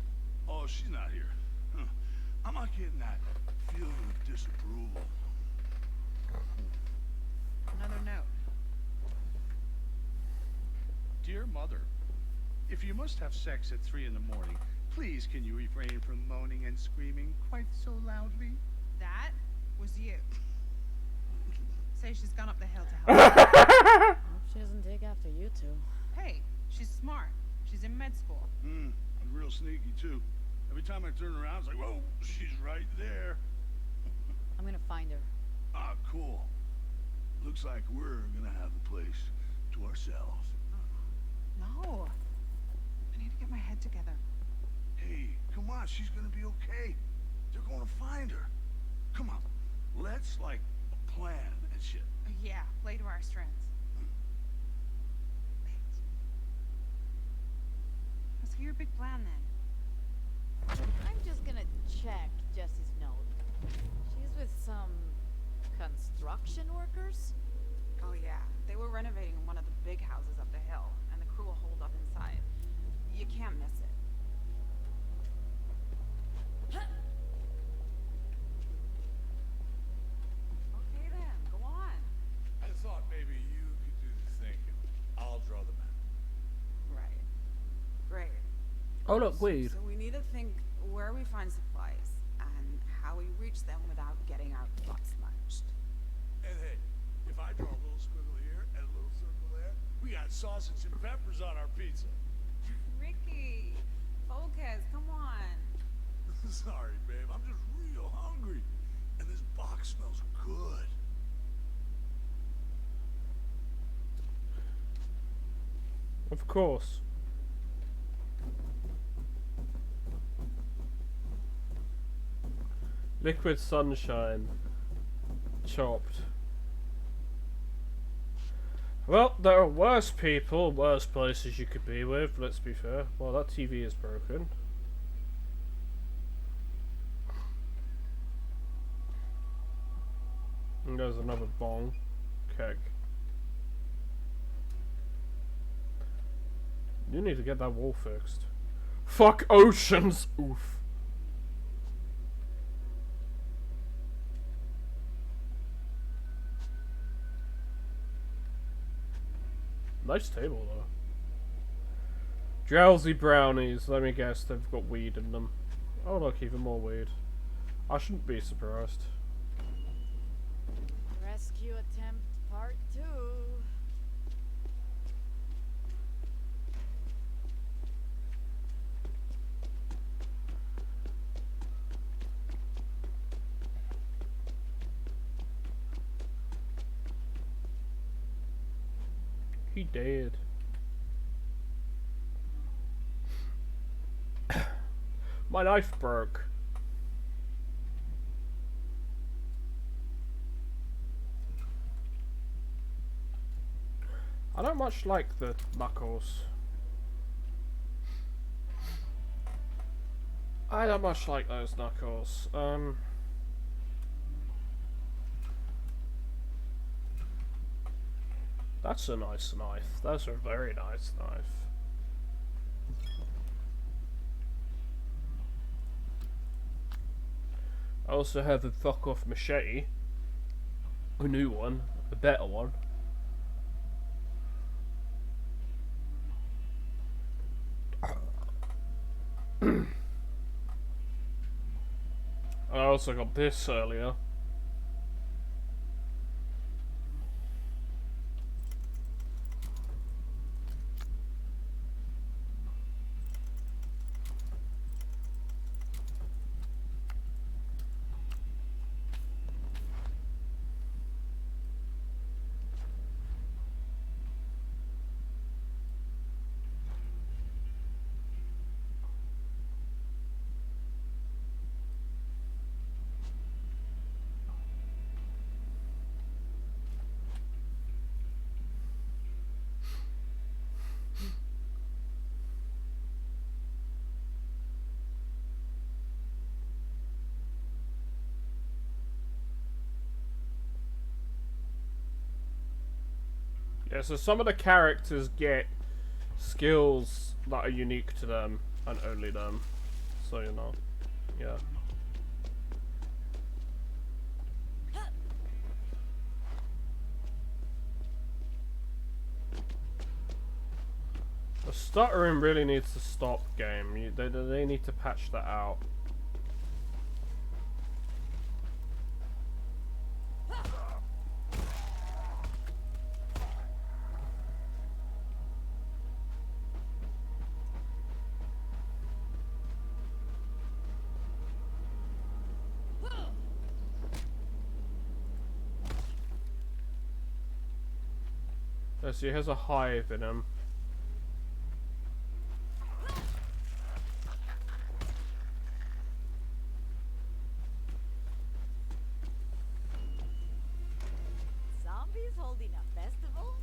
Oh, she's not here. Huh. I'm not getting that feeling of disapproval. Another note. Dear Mother, if you must have sex at 3 in the morning, please can you refrain from moaning and screaming quite so loudly? That was you. Say she's gone up the hill to help. Hope she doesn't take after you two. Hey, she's smart. She's in med school. And real sneaky, too. Every time I turn around, it's like, whoa, she's right there. I'm gonna find her. Ah, cool. Looks like we're gonna have the place to ourselves. No. I need to get my head together. Hey, come on, she's gonna be okay. They're gonna find her. Come on, let's, like, plan and shit. Yeah, play to our strengths. Thanks. Let's hear your big plan then. I'm just gonna check Jessie's note. She's with some construction workers? Oh yeah, they were renovating one of the big houses up the hill, and the crew will hold up inside. You can't miss it. Okay then, go on. I thought maybe you could do the thinking. I'll draw the map. Right. Great. Oh look, weed. So we need to think where we find supplies, and how we reach them without getting our butts munched. And hey, if I draw a little squiggle here and a little circle there, we got sausage and peppers on our pizza. Of course. Liquid Sunshine. Chopped. Well, there are worse people, worse places you could be with, let's be fair. Well, that TV is broken. And there's another bong. Keg. You need to get that wall fixed. Fuck oceans! Oof. Nice table though. Drowsy brownies. Let me guess, they've got weed in them. Oh look, even more weed. I shouldn't be surprised. Rescue attempt part 2. He dead. My knife broke. I don't much like the knuckles. I don't much like those knuckles. That's a nice knife. That's a very nice knife. I also have the fuck off machete. A new one. A better one. I also got this earlier. Yeah, so some of the characters get skills that are unique to them and only them. So, you know, yeah. The stuttering really needs to stop, game. They need to patch that out. So he has a hive in him. Zombies holding a festival?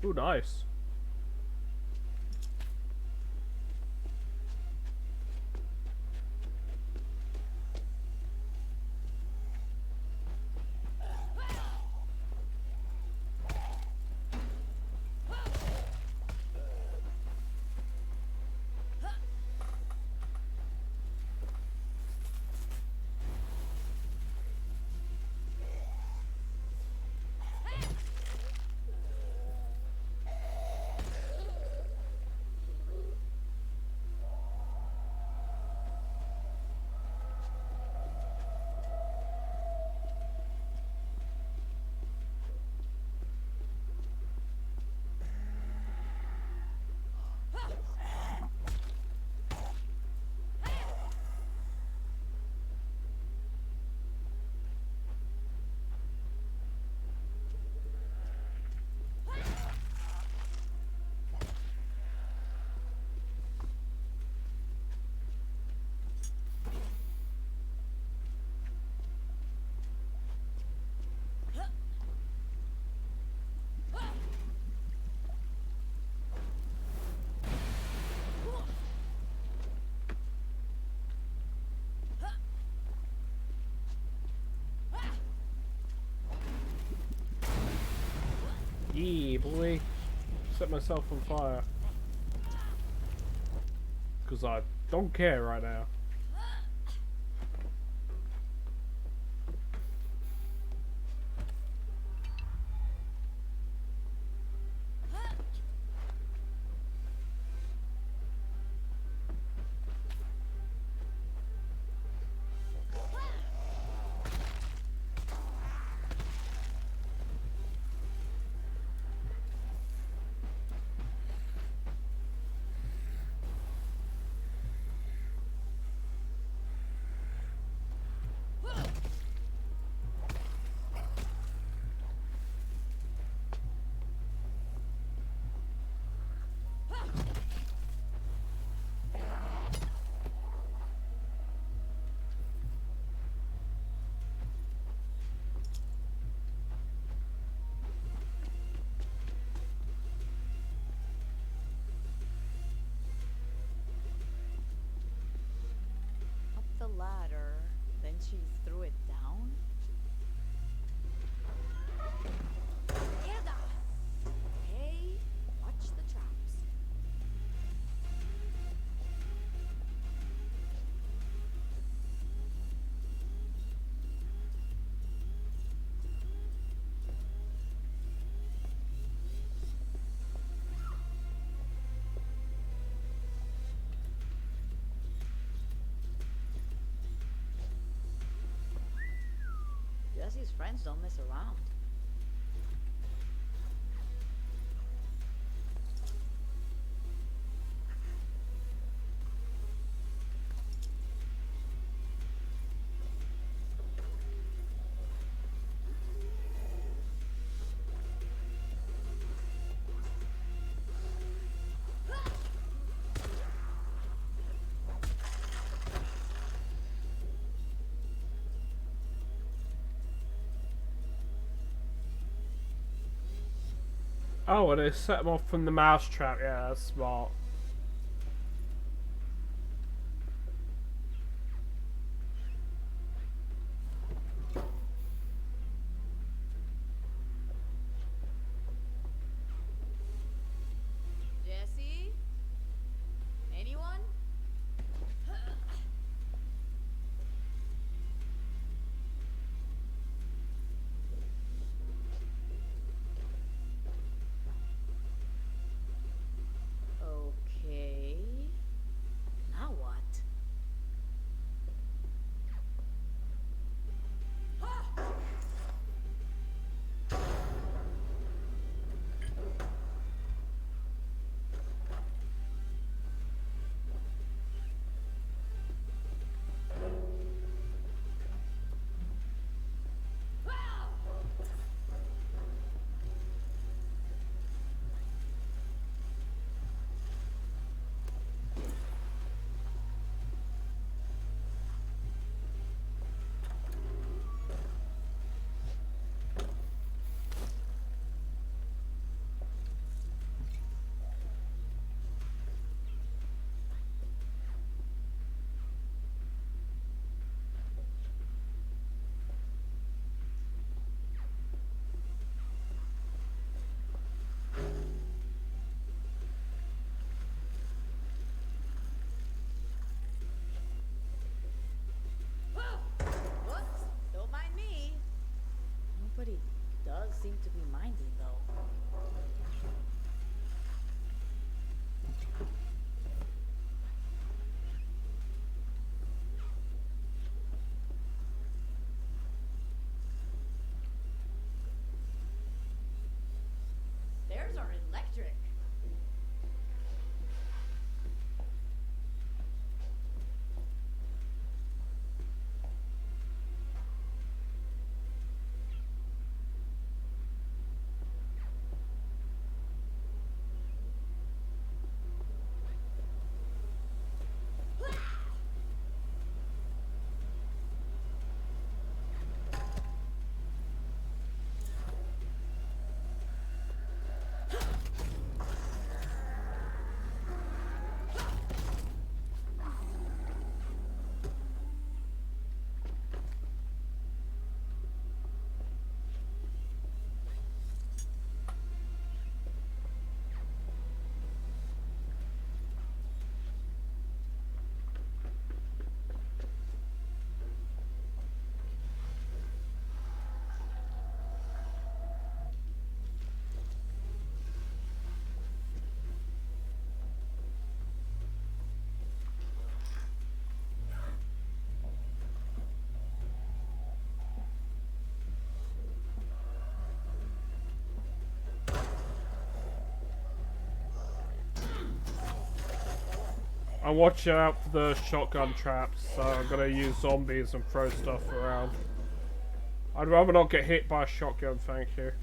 Ooh, nice. Yeah, boy. Set myself on fire. Because I don't care right now. Up the ladder, then she threw it down? Mierda! Hey, watch the traps. Jesse's friends don't mess around. Oh, and they set them off from the mousetrap. Yeah, that's smart. Jesse? Anyone? I'm watching out for the shotgun traps, so I'm gonna use zombies and throw stuff around. I'd rather not get hit by a shotgun, thank you.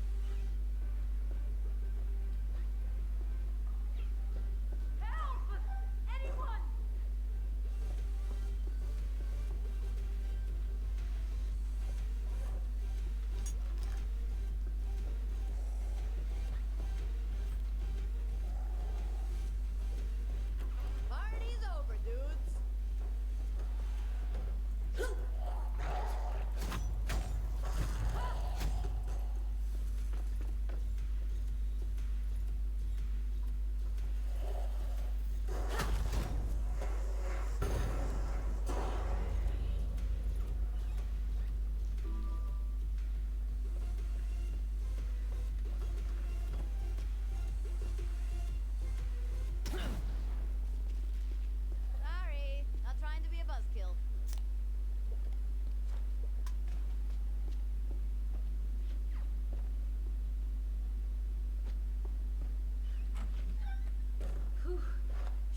Party's over, dudes. Sorry, not trying to be a buzzkill. Whew.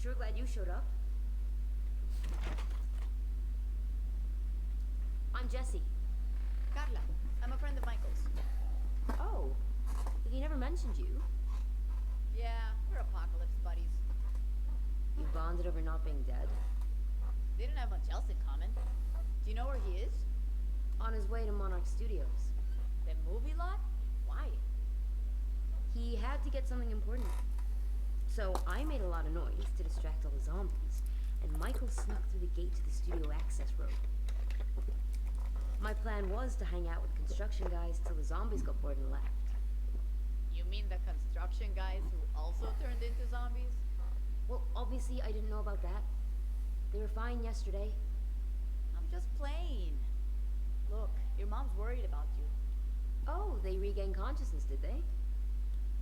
Sure glad you showed up. I'm Jesse. Carla, I'm a friend of Michael's. Oh, he never mentioned you. Yeah, we're apocalypse buddies. You bonded over not being dead? Didn't have much else in common. Do you know where he is? On his way to Monarch Studios. The movie lot? Why? He had to get something important. So I made a lot of noise to distract all the zombies, and Michael snuck through the gate to the studio access road. My plan was to hang out with construction guys till the zombies got bored and left. You mean the construction guys who also turned into zombies? Well, obviously I didn't know about that. They were fine yesterday. I'm just playing. Look, your mom's worried about you. Oh, they regained consciousness, did they?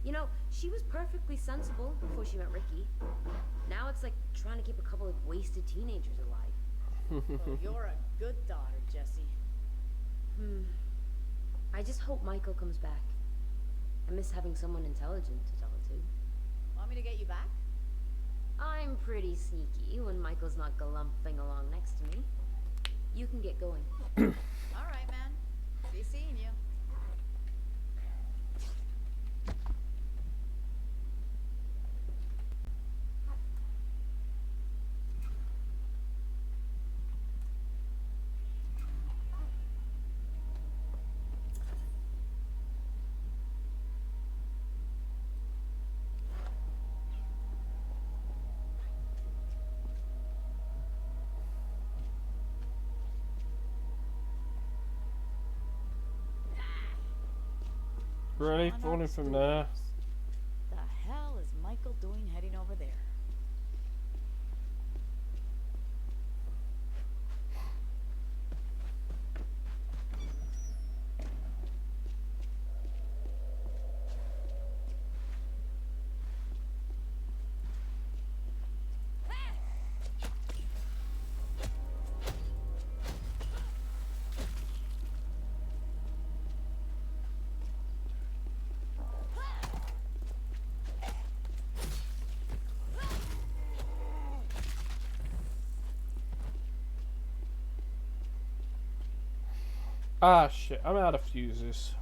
You know, she was perfectly sensible before she met Ricky. Now it's like trying to keep a couple of wasted teenagers alive. Well, you're a good daughter, Jesse. I just hope Michael comes back. I miss having someone intelligent to tell it to. Want me to get you back? I'm pretty sneaky when Michael's not galumphing along next to me. You can get going. All right, man. Be seeing you. Really? Falling from there? The hell is Michael doing heading over there? Ah shit, I'm out of fuses.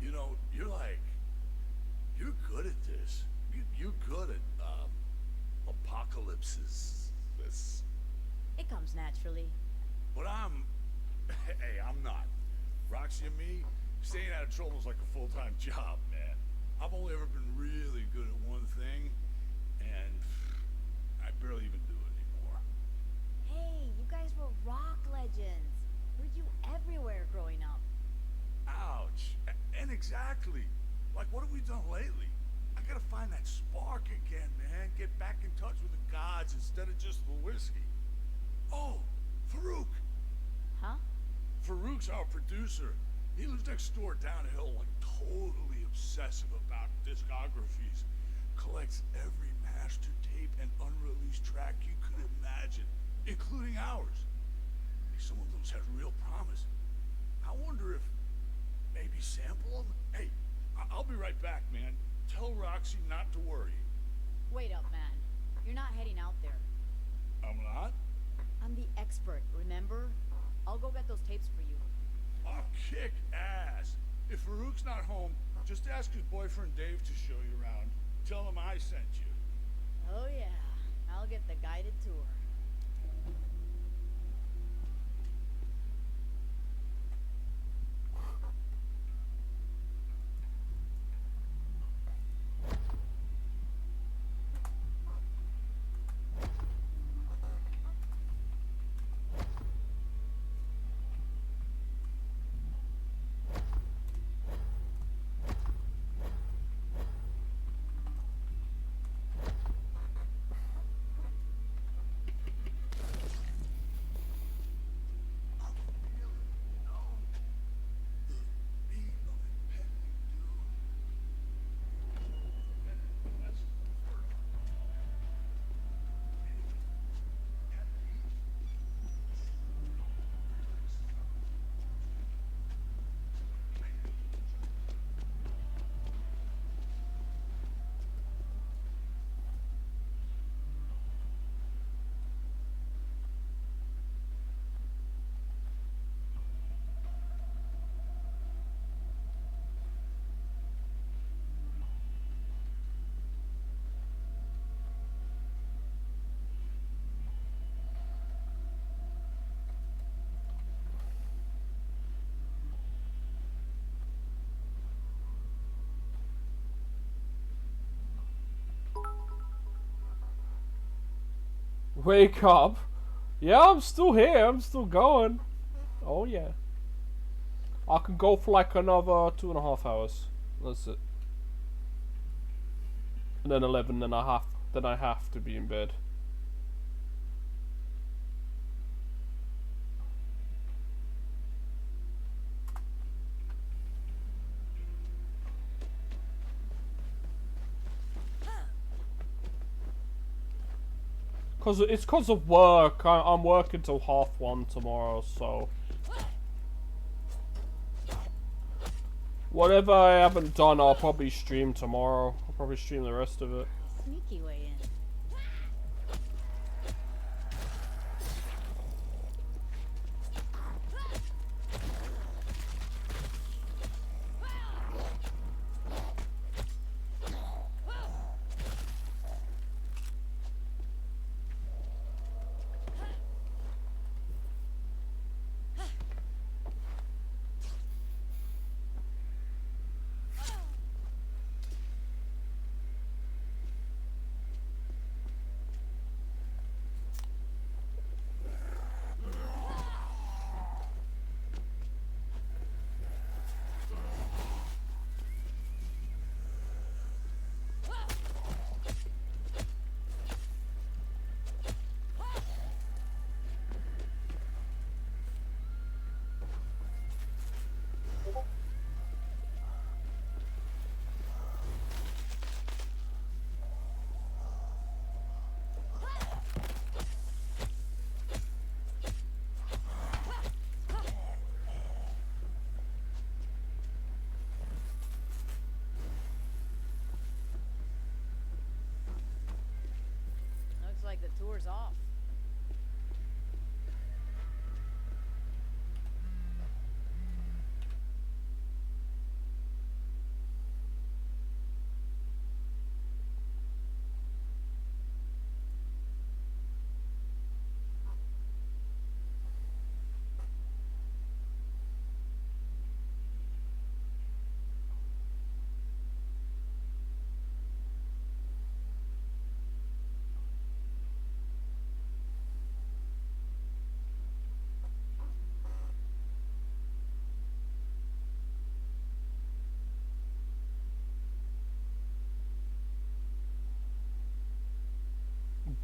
You know, you're good at this. You're good at, apocalypses. It comes naturally. But hey, I'm not. Roxy and me, staying out of trouble is like a full-time job, man. I've only ever been really good at one thing, and I barely even do it anymore. Hey, you guys were rock legends. Heard you everywhere growing up. Ouch. And exactly. Like, what have we done lately? I gotta find that spark again, man. Get back in touch with the gods instead of just the whiskey. Oh, Farouk. Huh? Farouk's our producer. He lives next door down the hill, like totally obsessive about discographies. Collects every master tape and unreleased track you could imagine, including ours. Some of those have real promise. I wonder if maybe sample them? Hey, I'll be right back, man. Tell Roxy not to worry. Wait up, man. You're not heading out there. I'm not? I'm the expert, remember? I'll go get those tapes for you. I'll kick ass. If Farouk's not home, just ask his boyfriend Dave to show you around. Tell him I sent you. Oh yeah, I'll get the guided tour. Wake up. Yeah, I'm still here. I'm still going. Oh, yeah. I can go for like another 2.5 hours. That's it. And then 11, then I have to be in bed. It's cause of work. I'm working till 1:30 tomorrow, so whatever I haven't done, I'll probably stream tomorrow. I'll probably stream the rest of it. Sneaky way in. Looks like the tour's off.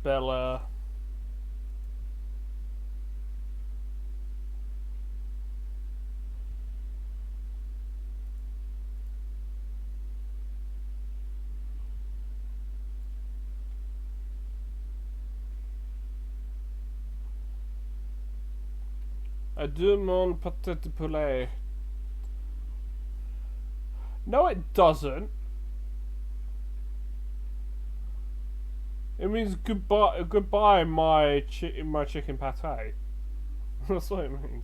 Bella. A demon patate poulet. No, it doesn't. It means goodbye, goodbye, my chicken pate. That's what it means.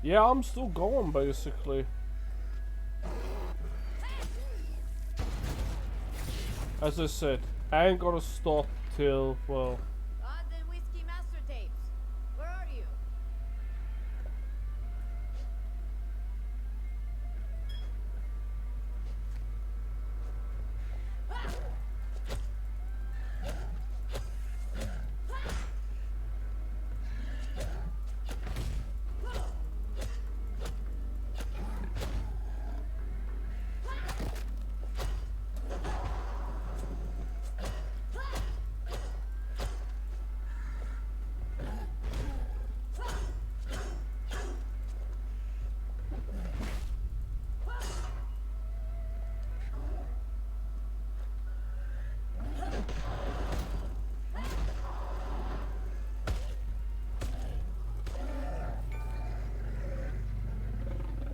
Yeah, I'm still going, basically. As I said, I ain't gonna stop till, well... London Whiskey Master Tapes. Where are you?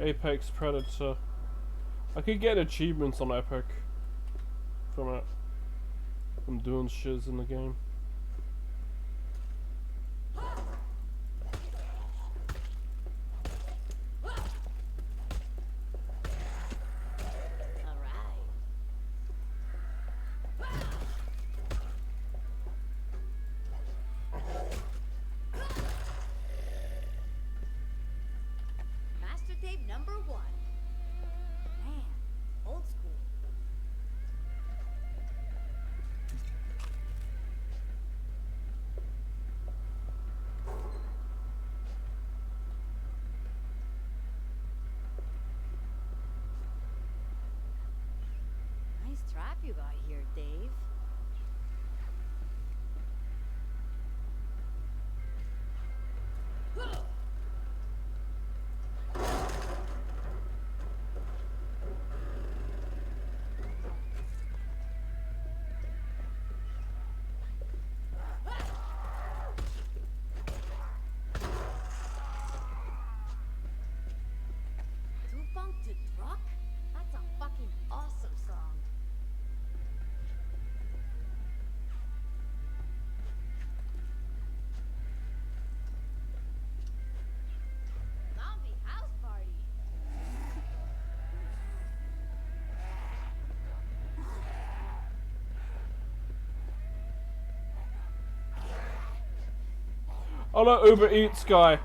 Apex Predator. I could get achievements on Epic from it. From doing shiz in the game. Master tape number 1. Man, old school. Nice trap you got here, Dave. Too Funk to Truck? That's a fucking awesome song. Zombie house party. Oh no, Uber Eats guy.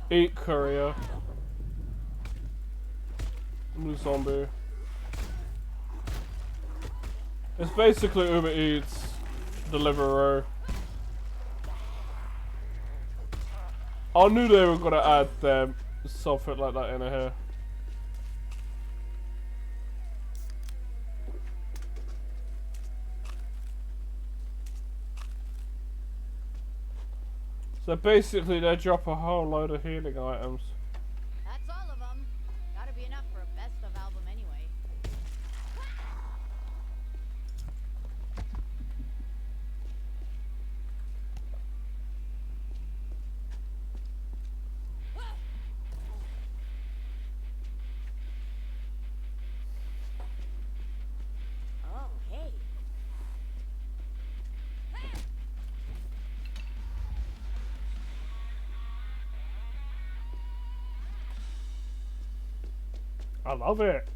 Eat courier. New zombie. It's basically Uber Eats. Deliveroo. I knew they were gonna add something like that in here. So basically they drop a whole load of healing items. That's all of them. Gotta be enough for a best of album anyway. Oh, hey. I love it.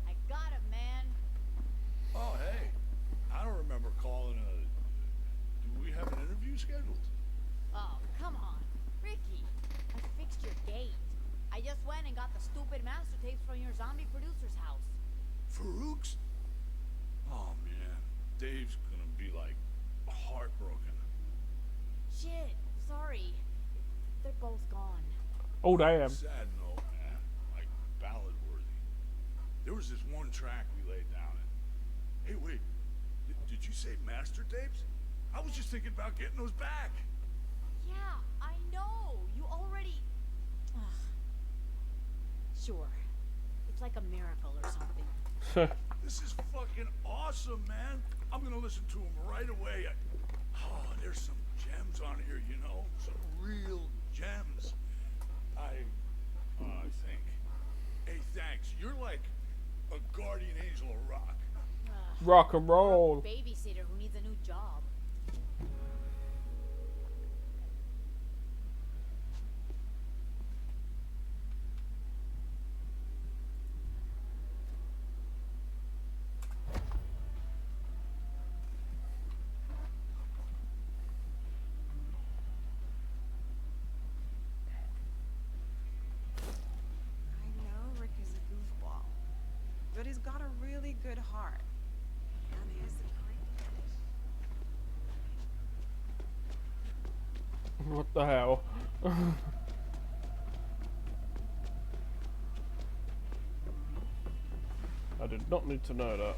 I got him, man. Oh, hey. I don't remember calling do we have an interview scheduled? Oh, come on. Ricky, I fixed your gate. I just went and got the stupid master tapes from your zombie producer's house. Farouk's? Oh, man. Dave's gonna be, like, heartbroken. Shit, sorry. They're both gone. Oh damn. Sad note, man. Like, ballad worthy. There was this one track we laid down and... Hey, wait. Did you say master tapes? I was just thinking about getting those back. Yeah, I know. You already... Ugh. Sure. It's like a miracle or something. This is fucking awesome, man. I'm gonna listen to them right away. Oh, there's some gems on here, you know? Some real gems. I think. Hey, thanks. You're like a guardian angel of rock. Rock and roll. Babysitter who needs a new job. I know Rick is a goofball, but he's got a really good heart. And he's a great What the hell? I did not need to know that.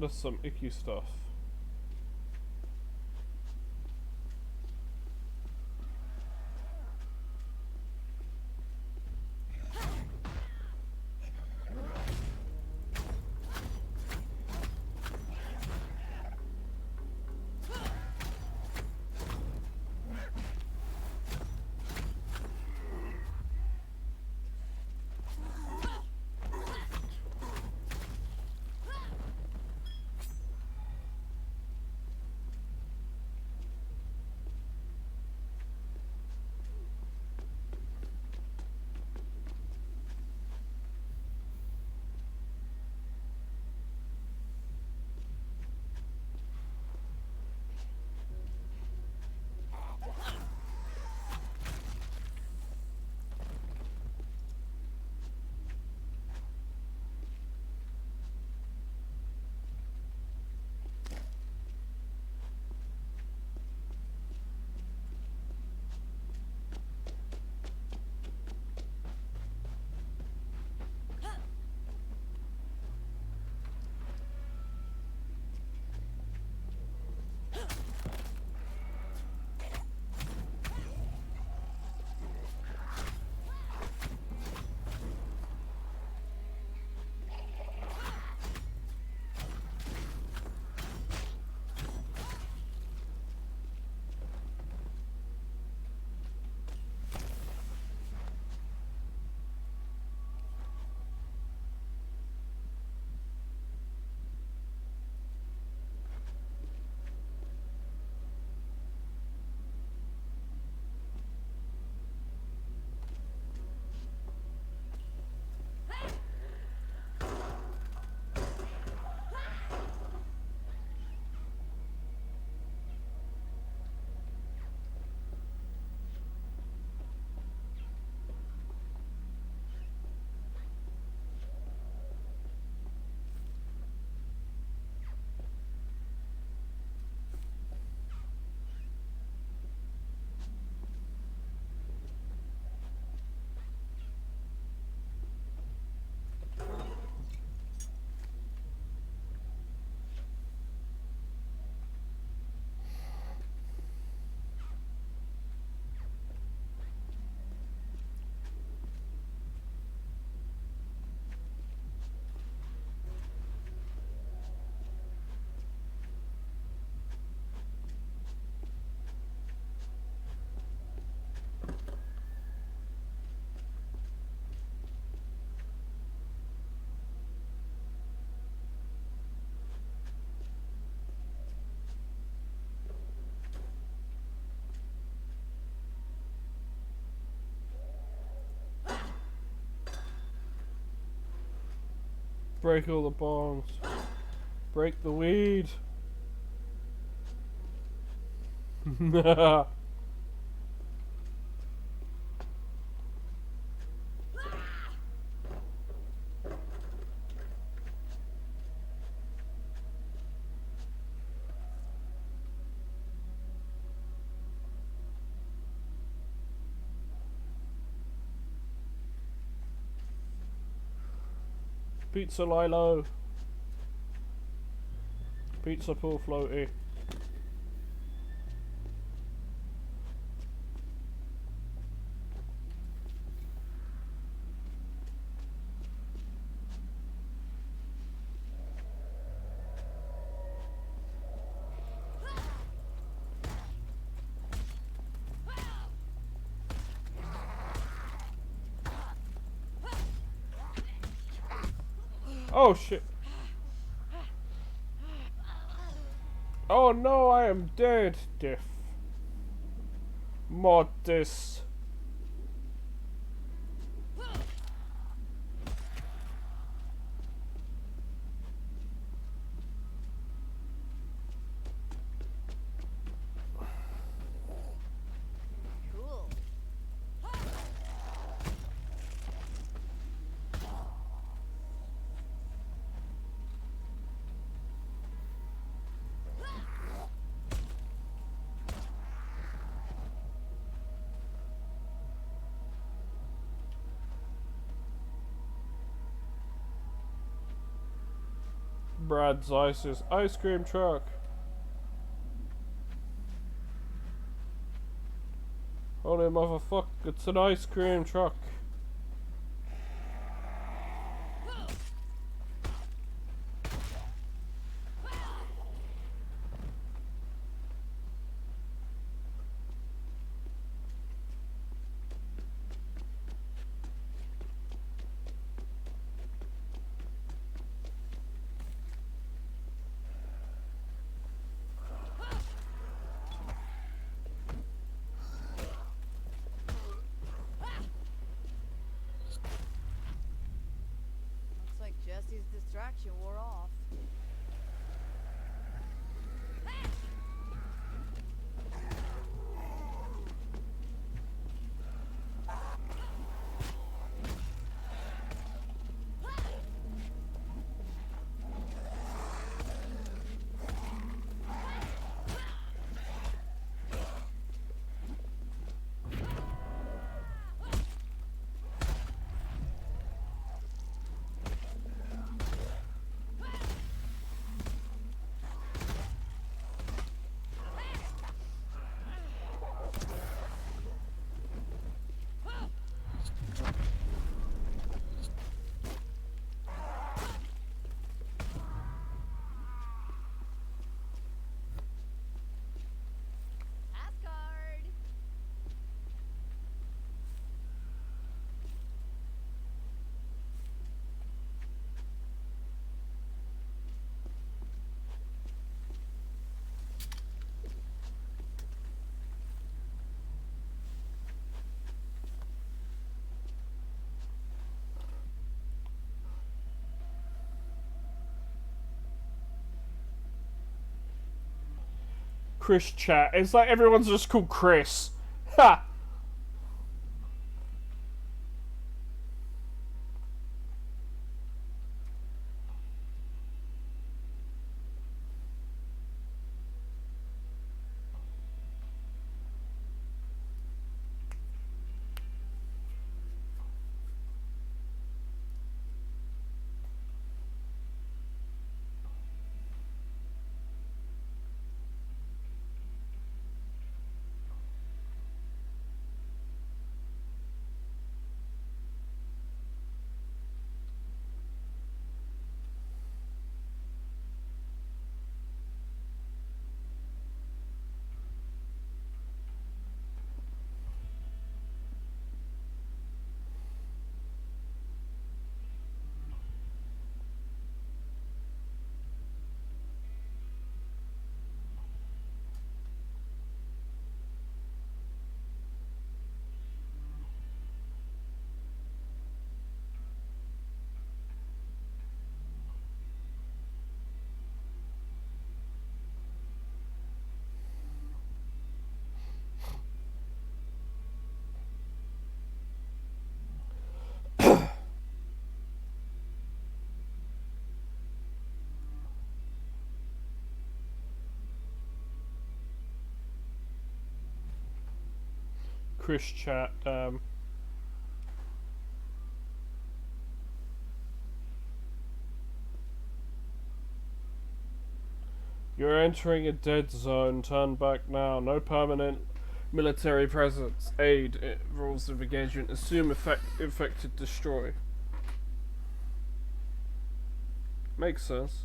That's some icky stuff. Break all the bongs. Break the weed. Pizza Lilo. Pizza pool floaty. Oh shit. Oh no, I am dead. Diff. Modest. Cool. Brad's ice cream truck. Holy motherfucker, it's an ice cream truck. Looks like Jesse's distraction wore off. Asgard. Chris chat. It's like everyone's just called Chris. Ha! Chris chat. You're entering a dead zone. Turn back now. No permanent military presence. Aid. Rules of engagement. Assume infected. Destroy. Makes sense.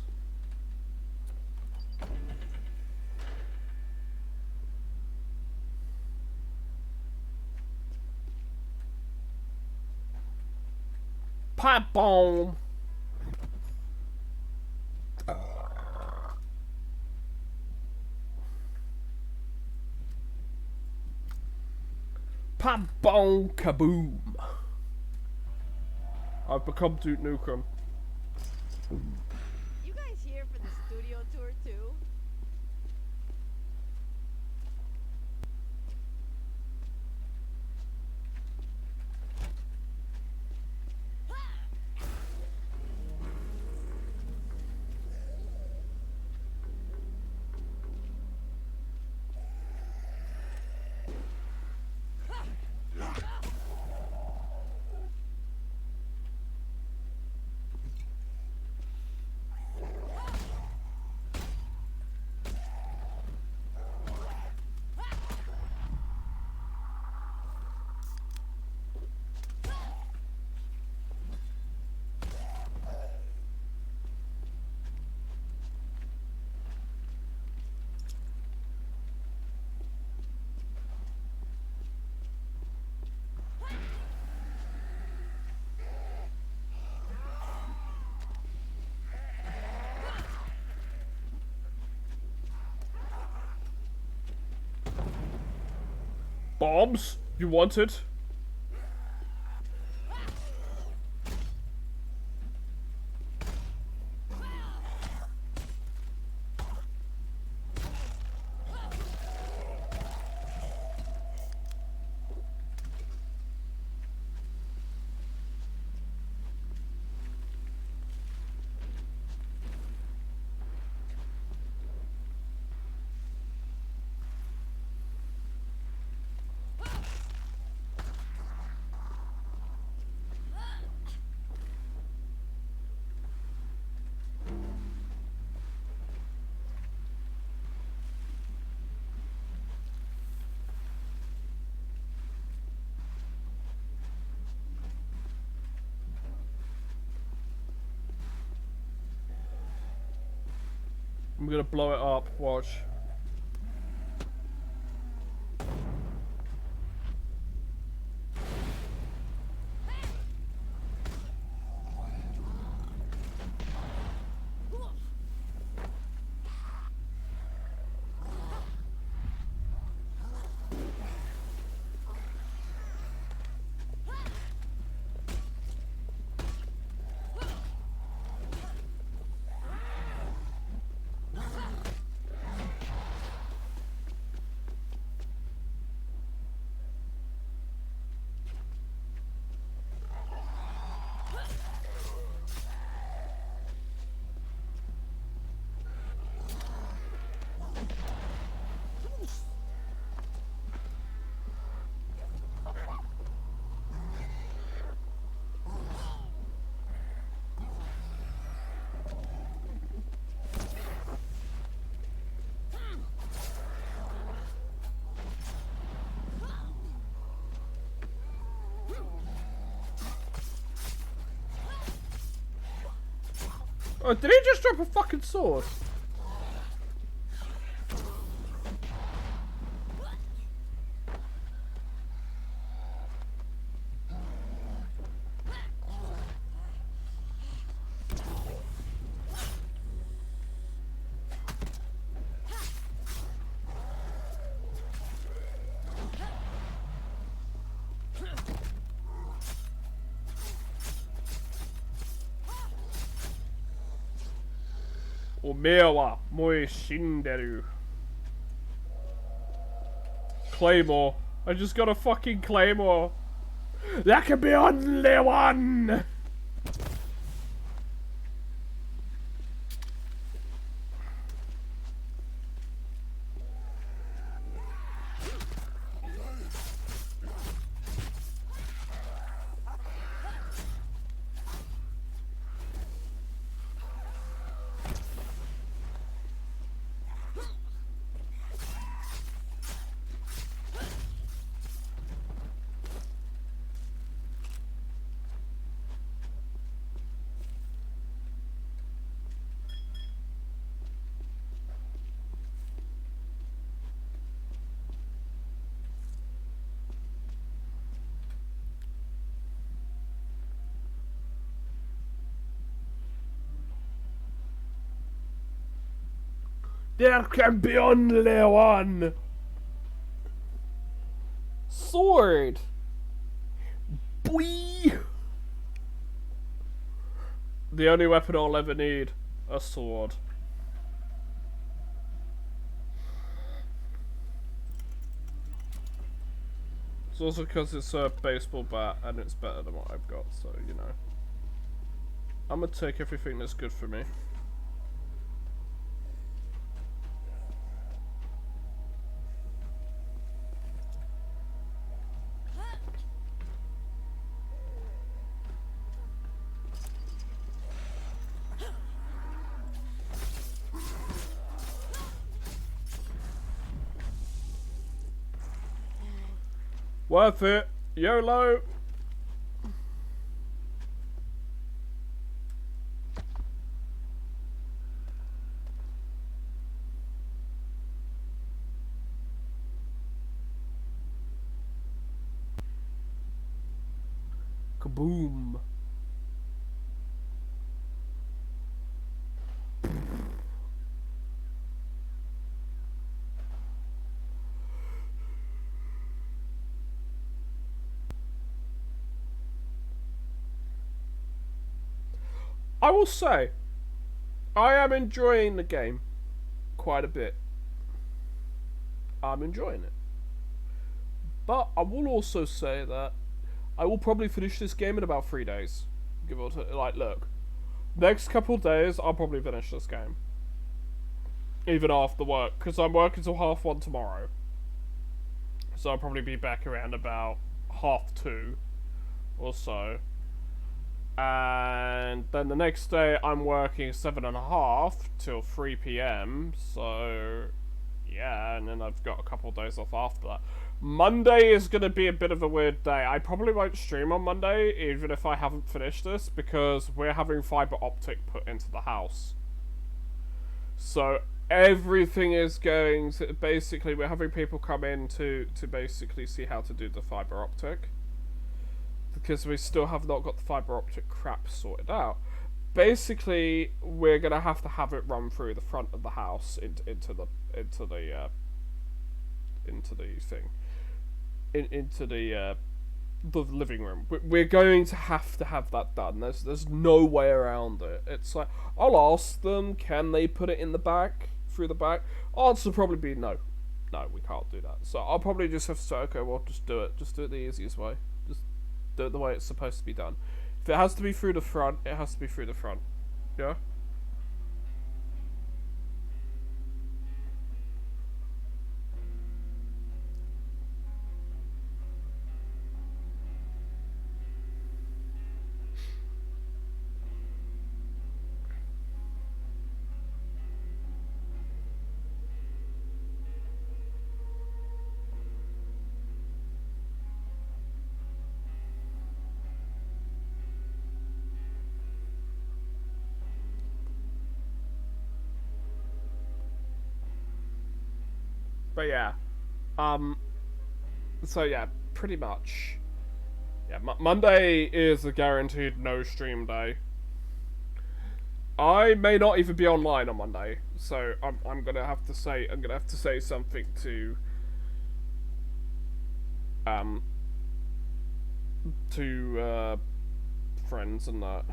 Pipe bomb. Pipe bomb kaboom. I've become Duke Nukem. You guys here for the studio tour too? Bombs? You wanted? I'm gonna blow it up, watch. Oh, did he just drop a fucking sword? Omewa Moi Shinderu. Claymore. I just got a fucking claymore. There can be only one! There can be only one. Sword. Boy. The only weapon I'll ever need, a sword. It's also because it's a baseball bat and it's better than what I've got, so you know. I'm gonna take everything that's good for me. Worth it. YOLO. Kaboom. I will say, I am enjoying the game quite a bit. I'm enjoying it. But I will also say that I will probably finish this game in about 3 days. Give or take. Like, look. Next couple days, I'll probably finish this game. Even after work. Because I'm working till 1:30 tomorrow. So I'll probably be back around about 2:30 or so. And then the next day I'm working 7:30 till 3 PM. So yeah, and then I've got a couple of days off after that. Monday is going to be a bit of a weird day. I probably won't stream on Monday, even if I haven't finished this, because we're having fiber optic put into the house. So everything is going to, basically, we're having people come in to basically see how to do the fiber optic. Because we still have not got the fiber optic crap sorted out. Basically, we're gonna have to have it run through the front of the house into the living room. We're going to have that done. There's no way around it. It's like, I'll ask them, can they put it in the back, through the back? Answer probably be no. No, we can't do that. So I'll probably just have to say, okay, well, just do it. Just do it the easiest way. Just do it the way it's supposed to be done. If it has to be through the front, it has to be through the front. Yeah? But yeah, so yeah, pretty much. Yeah, Monday is a guaranteed no stream day. I may not even be online on Monday, so I'm gonna have to say something to friends and that.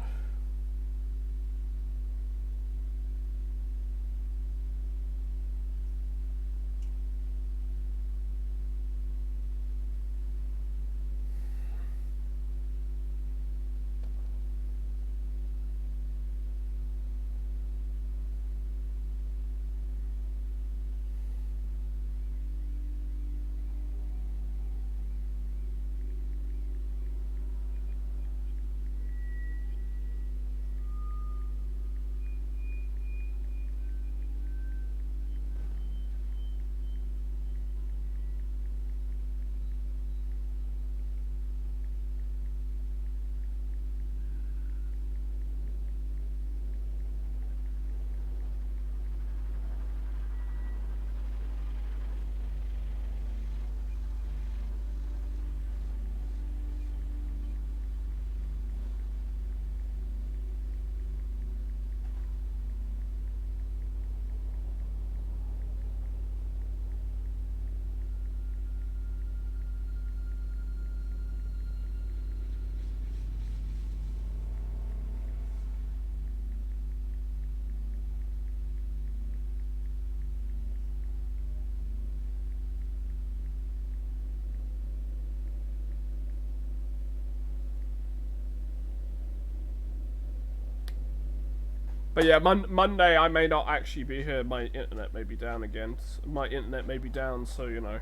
But yeah, Monday I may not actually be here. My internet may be down again. My internet may be down, so you know.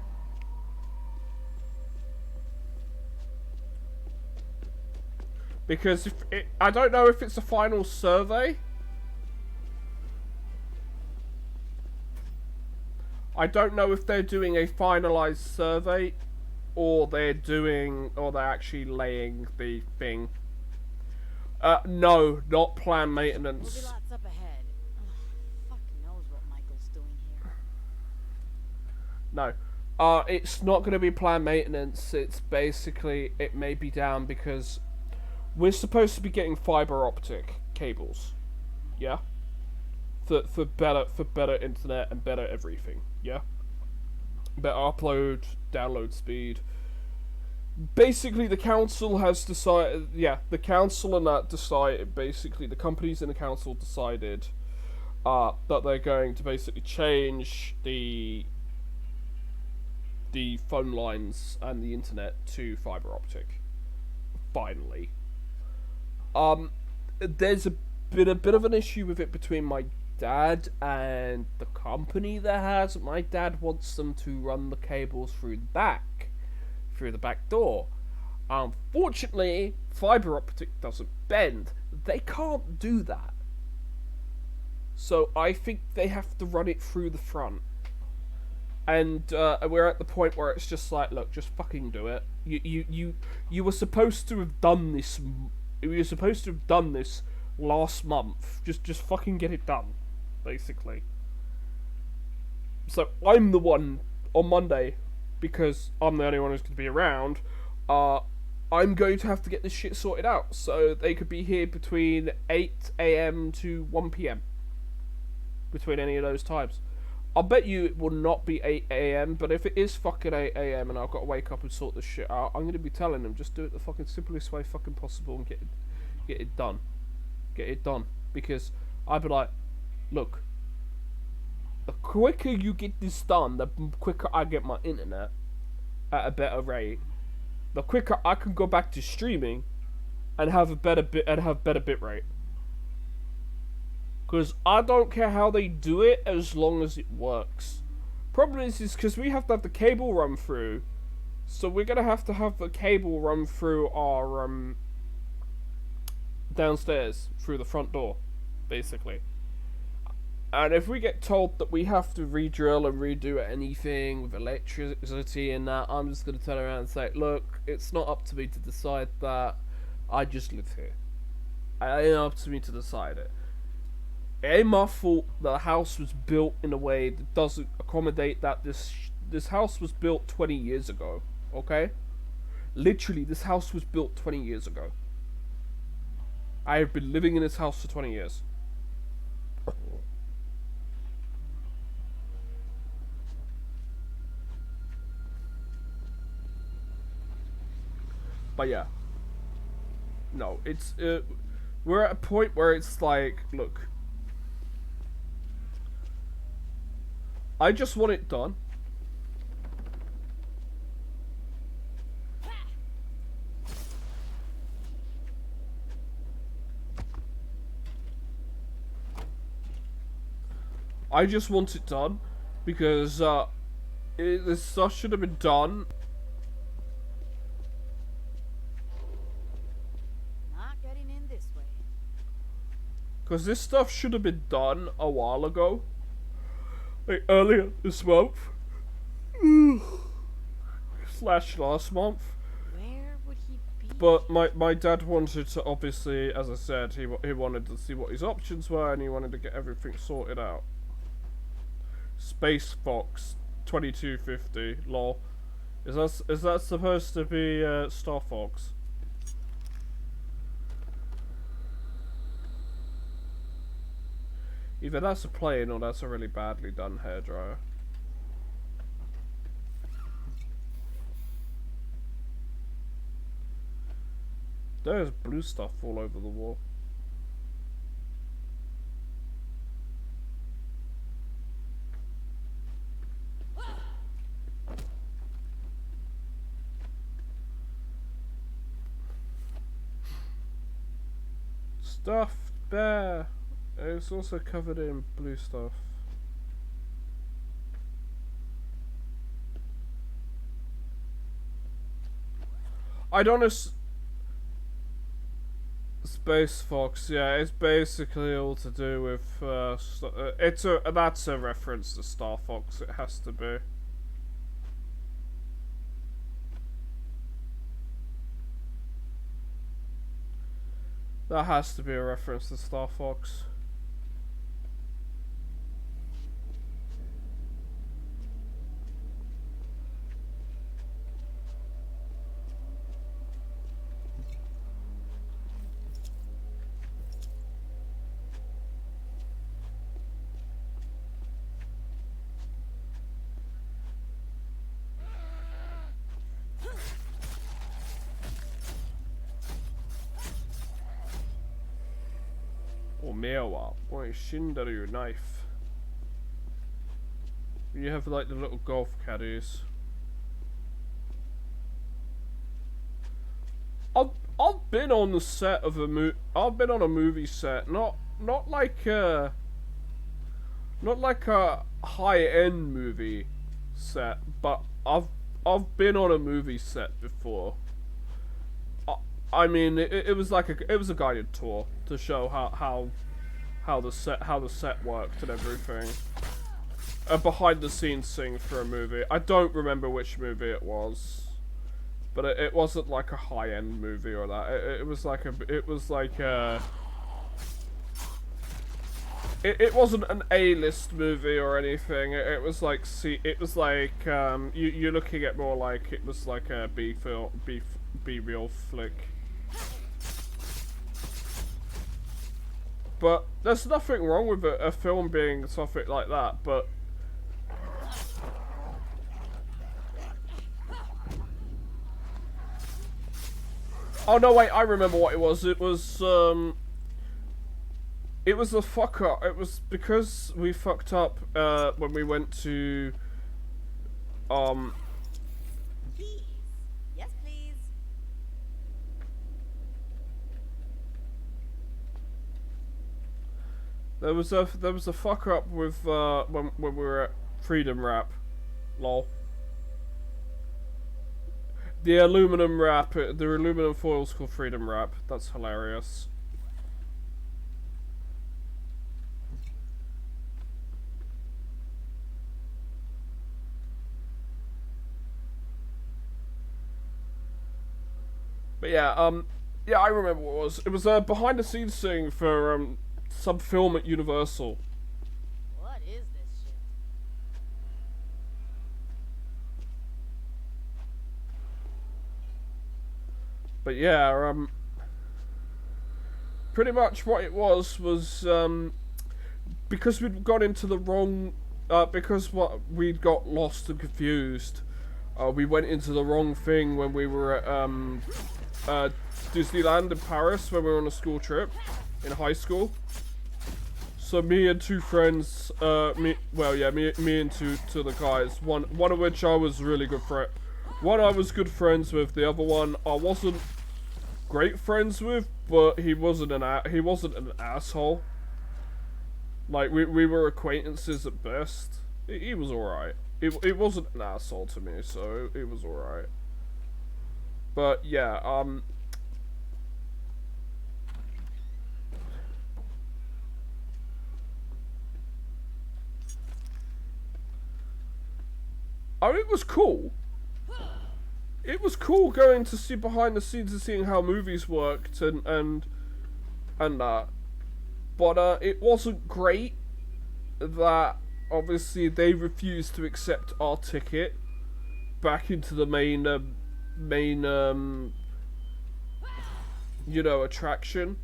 Because if I don't know if it's a final survey. I don't know if they're doing a finalized survey, or they're actually laying the thing. No, not planned maintenance. Will be lots up ahead. Ugh, fuck knows what Michael's doing here. No. It's not going to be planned maintenance. It's basically, it may be down because we're supposed to be getting fiber optic cables. Yeah? For better internet and better everything. Yeah? Better upload, download speed. Basically, the council has decided. Yeah, the council and that decided. Basically, the companies in the council decided that they're going to basically change the phone lines and the internet to fiber optic. Finally, there's a bit of an issue with it between my dad and the company that has. My dad wants them to run the cables through the back door. Unfortunately, fiber optic doesn't bend. They can't do that. So I think they have to run it through the front. And we're at the point where it's just like, look, just fucking do it. You were supposed to have done this. You were supposed to have done this last month. Just fucking get it done, basically. So I'm the one on Monday, because I'm the only one who's going to be around. I'm going to have to get this shit sorted out. So they could be here between 8 AM to 1 PM. Between any of those times. I'll bet you it will not be 8 AM, but if it is fucking 8 AM and I've got to wake up and sort this shit out, I'm going to be telling them, just do it the fucking simplest way fucking possible and get it done. Get it done. Because I'd be like, look, the quicker you get this done, the quicker I get my internet at a better rate, the quicker I can go back to streaming and have a better bit rate. Because I don't care how they do it as long as it works. Problem is because we have to have the cable run through. So we're going to have the cable run through our downstairs, through the front door, basically. And if we get told that we have to re-drill and redo anything with electricity and that, I'm just going to turn around and say, look, it's not up to me to decide that. I just live here. It ain't up to me to decide it. It ain't my fault that the house was built in a way that doesn't accommodate that. This house was built 20 years ago, okay? Literally, this house was built 20 years ago. I have been living in this house for 20 years. But yeah. No, it's, we're at a point where it's like, look, I just want it done. I just want it done because this stuff should have been done. Not getting in this way. Because this stuff should have been done a while ago. Like earlier this month. / last month. Where would he be? But my dad wanted to, obviously, as I said, he wanted to see what his options were and he wanted to get everything sorted out. Space Fox 2250, lol. Is that supposed to be Star Fox? Either that's a plane or that's a really badly done hairdryer. There's blue stuff all over the wall. Stuffed bear. It's also covered in blue stuff. I don't know. Space Fox, yeah, it's basically all to do with. That's a reference to Star Fox. It has to be. That has to be a reference to Star Fox. Omewa, boy, Shindaru knife. You have like the little golf caddies. I've been on the set of a I've been on a movie set, not like a high-end movie set, but I've been on a movie set before. I mean, it was like it was a guided tour to show how the set worked and everything. A behind the scenes thing for a movie. I don't remember which movie it was, but it wasn't like a high end movie or that. It was like it wasn't an A-list movie or anything. It was like you're looking at more like it was like a B-reel flick. But there's nothing wrong with a film being something like that, but oh no, wait, I remember what it was. It was a fuck up. It was because we fucked up when we went to Please. Yes, please. there was a fuck up with when we were at Freedom Wrap. Lol. The aluminum wrap, the aluminum foil's called Freedom Wrap. That's hilarious. But yeah, yeah, I remember what it was. It was a behind the scenes thing for some film at Universal. What is this shit? But yeah, pretty much what it was because we'd got into the wrong, because we'd got lost and confused. We went into the wrong thing when we were at Disneyland in Paris when we were on a school trip in high school. So me and two friends, me and two the guys. One of which I was really good friend. One I was good friends with. The other one I wasn't great friends with, but he wasn't an asshole. Like we were acquaintances at best. He was alright. It wasn't an asshole to me, so it was alright. But yeah, I mean, it was cool. It was cool going to see behind the scenes and seeing how movies worked and that. But it wasn't great that obviously they refused to accept our ticket back into the main you know, attraction,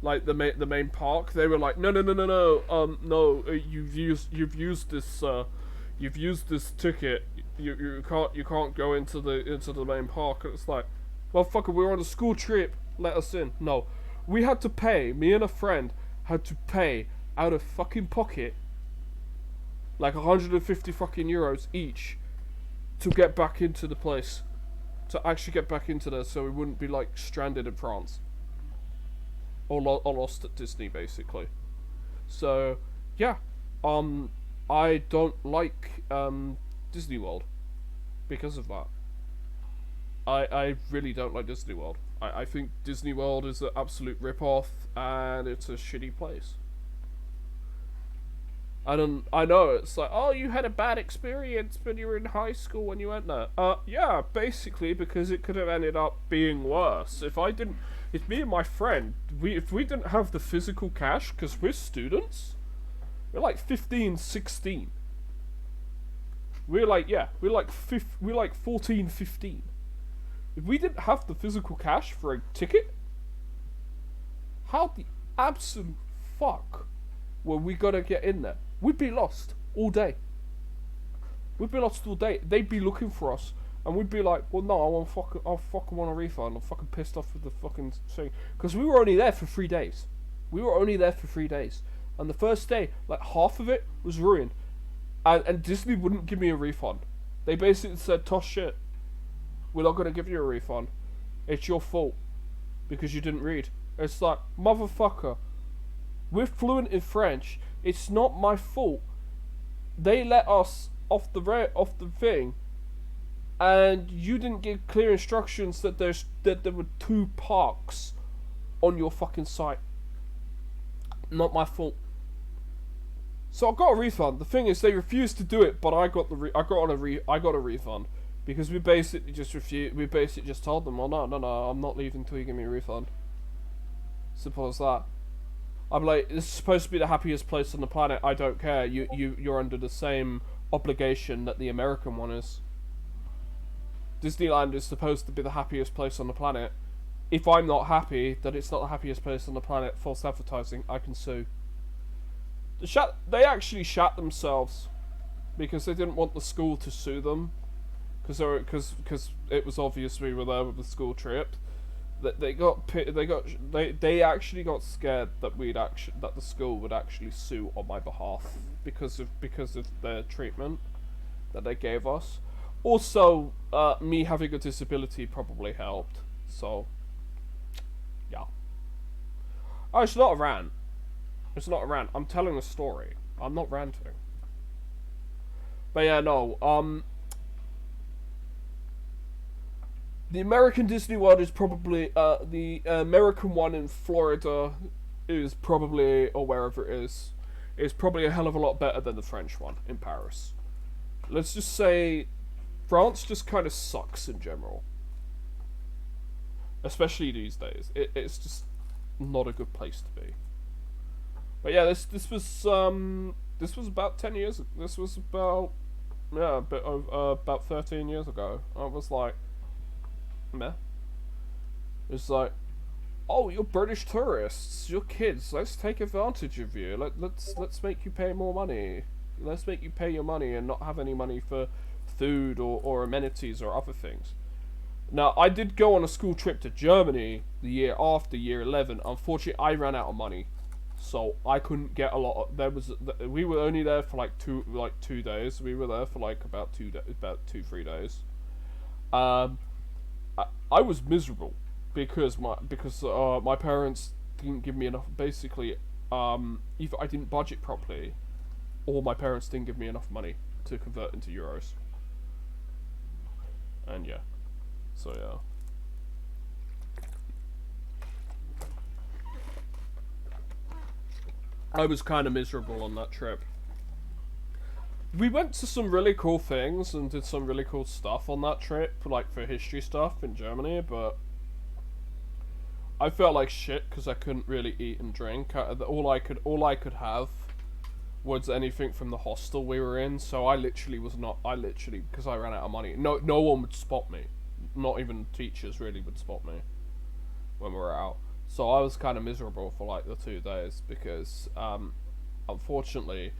like the main park. They were like, no, you've used this ticket. You can't go into the main park. And it's like, well, fucker, we were on a school trip. Let us in. No, we had to pay. Me and a friend had to pay out of fucking pocket, like 150 fucking euros each, to get back into the place, to actually get back into there, so we wouldn't be like stranded in France or lost at Disney, basically. So, yeah, I don't like Disney World because of that. I really don't like Disney World. I think Disney World is an absolute rip-off, and it's a shitty place. I know it's like, oh, you had a bad experience when you were in high school when you went there. Yeah, basically, because it could have ended up being worse. If me and my friend, if we didn't have the physical cash, because we're students, we're like 15, 16. We're like 14, 15. If we didn't have the physical cash for a ticket, how the absolute fuck were we gonna get in there? We'd be lost all day. We'd be lost all day. They'd be looking for us, and we'd be like, "Well, no, I fucking want a refund. I'm fucking pissed off with the fucking thing." Because we were only there for 3 days. And the first day, like half of it was ruined, and Disney wouldn't give me a refund. They basically said, "Toss shit. We're not gonna give you a refund. It's your fault because you didn't read." It's like, motherfucker. We're fluent in French. It's not my fault. They let us off the thing, and you didn't give clear instructions that there were 2 parks on your fucking site. Not my fault. So I got a refund. The thing is, they refused to do it, but I got a refund because we basically just refused. We basically just told them, "Well, no, I'm not leaving until you give me a refund." Simple as that. I'm like, this is supposed to be the happiest place on the planet. I don't care. You're under the same obligation that the American one is. Disneyland is supposed to be the happiest place on the planet. If I'm not happy that it's not the happiest place on the planet, false advertising, I can sue. They actually shat themselves because they didn't want the school to sue them because it was obvious we were there with the school trip. They actually got scared that that the school would actually sue on my behalf because of their treatment that they gave us. Also, me having a disability probably helped. So, yeah. Oh, it's not a rant. It's not a rant. I'm telling a story. I'm not ranting. But yeah, no. The American Disney World is probably, the American one in Florida is probably, or wherever it is probably a hell of a lot better than the French one in Paris. Let's just say, France just kind of sucks in general. Especially these days. It's just not a good place to be. But yeah, this was about 10 years, this was about, yeah, about 13 years ago. I was like, meh. It's like, oh, you're British tourists, you're kids, let's take advantage of you. Let's make you pay more money. Let's make you pay your money and not have any money for food or amenities or other things. Now, I did go on a school trip to Germany the year after year 11. Unfortunately, I ran out of money, so I couldn't get a lot of, we were only there for like 2 days. We were there for like about 2-3 days. I was miserable because my parents didn't give me enough. Basically, either I didn't budget properly, or my parents didn't give me enough money to convert into euros. And yeah, so yeah. I was kind of miserable on that trip. We went to some really cool things and did some really cool stuff on that trip, like for history stuff in Germany, but I felt like shit because I couldn't really eat and drink. All I could have was anything from the hostel we were in, so I literally, because I ran out of money, no one would spot me. Not even teachers really would spot me when we were out. So I was kind of miserable for like the 2 days because, unfortunately,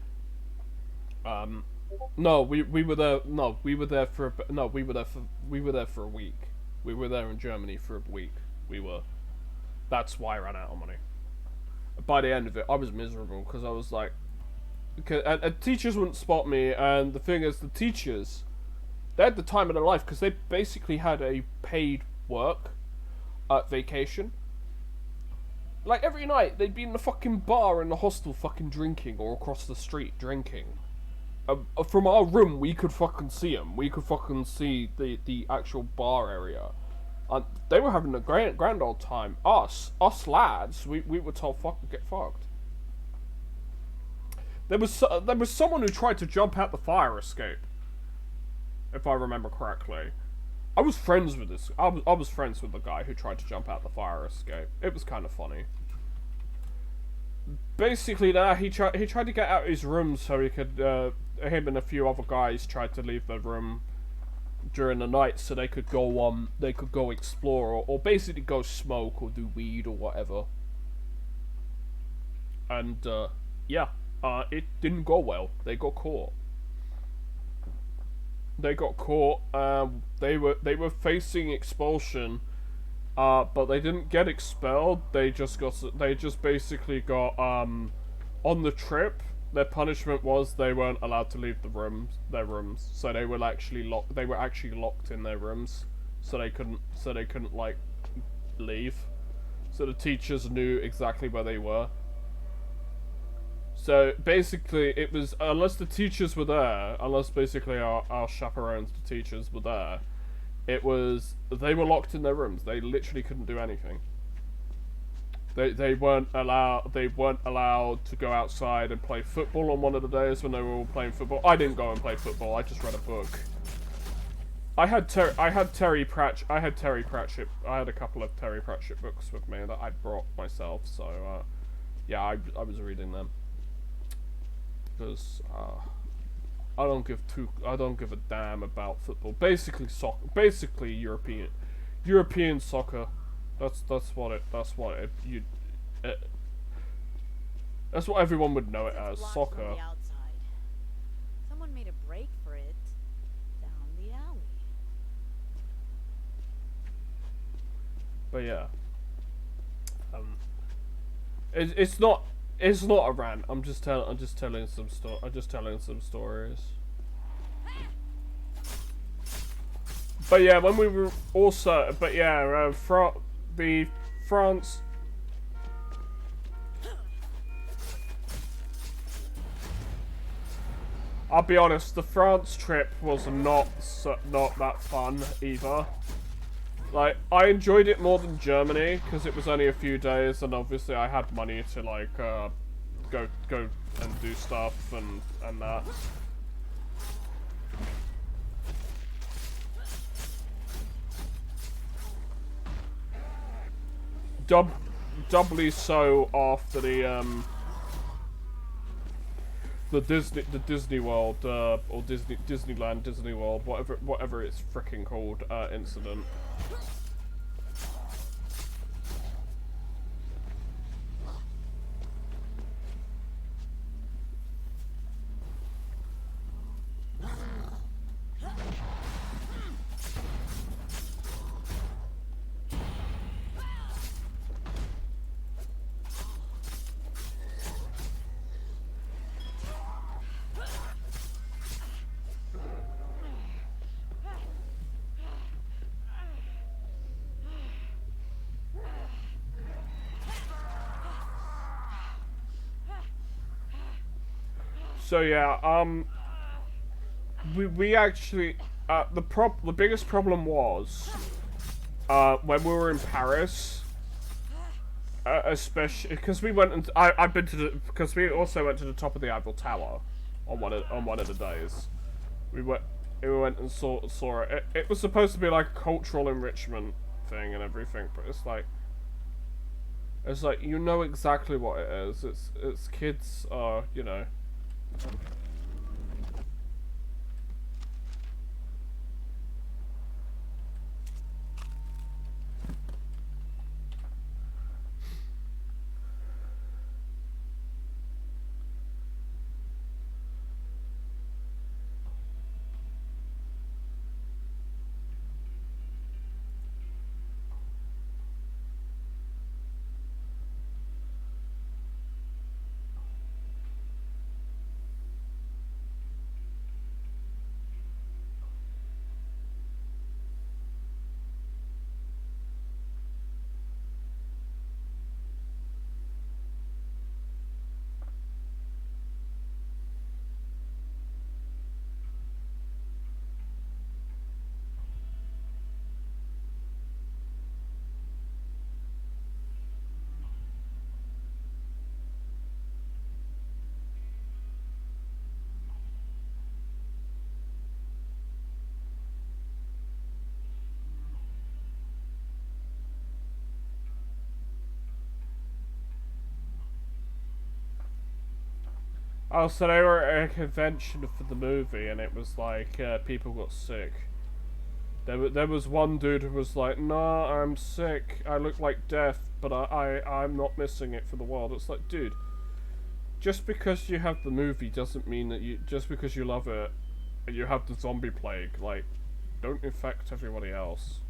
we were there for a week. We were there in Germany for a week. That's why I ran out of money. By the end of it, I was miserable because I was like, and teachers wouldn't spot me, and the thing is, the teachers, they had the time of their life because they basically had a paid work vacation. Like, every night, they'd be in the fucking bar in the hostel fucking drinking, or across the street drinking. From our room, we could fucking see them. We could fucking see the actual bar area. They were having a grand old time. Us lads, we were told fucking get fucked. There was someone who tried to jump out the fire escape, if I remember correctly. I was friends with this. I was friends with the guy who tried to jump out the fire escape. It was kind of funny. Basically, he tried to get out of his room so he could. Him and a few other guys tried to leave the room during the night so they could go explore or basically go smoke or do weed or whatever. And yeah, it didn't go well. They got caught. They were facing expulsion, but they didn't get expelled. They just basically got on the trip. Their punishment was they weren't allowed to leave their rooms. So they were actually locked in their rooms. So they couldn't like leave. So the teachers knew exactly where they were. So basically it was, unless the teachers were there, unless basically our chaperones, the teachers, were there, they were locked in their rooms. They literally couldn't do anything. They weren't allowed to go outside and play football on one of the days when they were all playing football. I didn't go and play football. I just read a book. I had Terry Pratchett. I had a couple of Terry Pratchett books with me that I brought myself. So yeah, I was reading them because I don't give a damn about football. Basically soccer. Basically European soccer. That's what everyone would know it as, soccer. Someone made a break for it down the alley. But yeah, it's not a rant. I'm just telling some stories. But yeah, when we were also, France. I'll be honest, the France trip was not that fun either. Like, I enjoyed it more than Germany because it was only a few days, and obviously I had money to like go and do stuff and that. Doubly so after the Disney World or Disneyland, Disney World, whatever it's fricking called, incident. So yeah, we actually the biggest problem was when we were in Paris, especially because we went and because we also went to the top of the Eiffel Tower on one of the days. We went and saw it. It was supposed to be like a cultural enrichment thing and everything, but it's like you know exactly what it is. It's kids you know. Oh, so they were at a convention for the movie, and it was like people got sick. There was one dude who was like, "Nah, I'm sick. I look like death, but I'm not missing it for the world." It's like, dude, just because you have the movie doesn't mean that just because you love it, and you have the zombie plague, like, don't infect everybody else.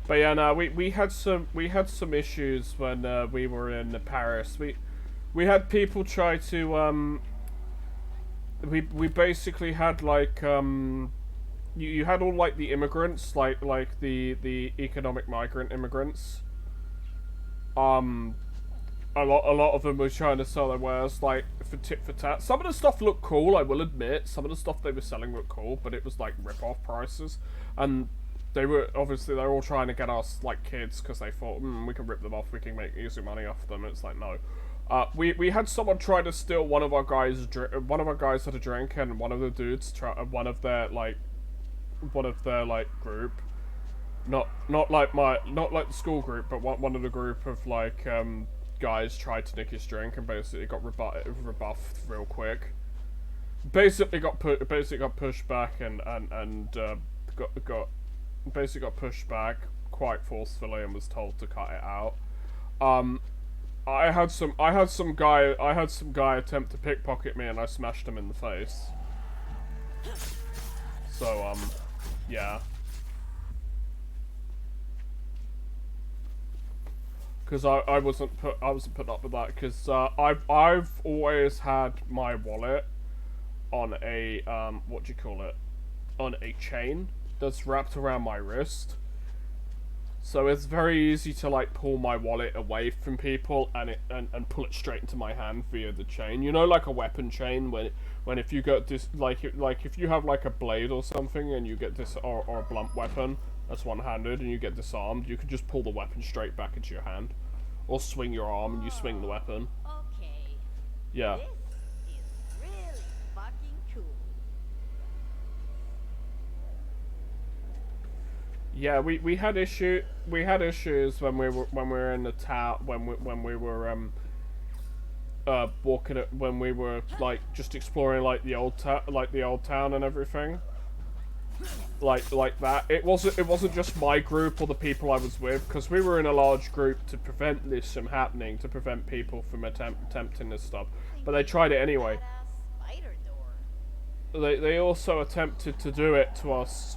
But yeah, no, we had some issues when we were in Paris. We had people try to we basically had like you had all like the immigrants, like the economic migrant immigrants. A lot of them were trying to sell their wares like for tit for tat. Some of the stuff looked cool, I will admit. Some of the stuff they were selling looked cool, but it was like rip-off prices. And they were obviously they're all trying to get us like kids because they thought we can rip them off, we can make easy money off them. It's like no. We had someone try to steal one of our guys. One of our guys had a drink, and one of the dudes one of their group, not like the school group, but one of the group of like guys tried to nick his drink and basically got rebuffed real quick. Basically got pushed back and got pushed back quite forcefully and was told to cut it out. I had some guy attempt to pickpocket me and I smashed him in the face. So yeah. Because I wasn't put up with that because I've always had my wallet on a what do you call it, on a chain that's wrapped around my wrist, so it's very easy to like pull my wallet away from people and pull it straight into my hand via the chain. You know, like a weapon chain when if you got this like if you have like a blade or something and you get this or a blunt weapon that's one-handed and you get disarmed, you can just pull the weapon straight back into your hand, or swing your arm and you swing the weapon. Okay. Yeah. This is really fucking cool. Yeah, we had issues when we were in the town when we were walking it when we were like just exploring like the old town and everything. Like that. It wasn't just my group or the people I was with, because we were in a large group to prevent this from happening, to prevent people from attempting this stuff. But they tried it anyway. They also attempted to do it to us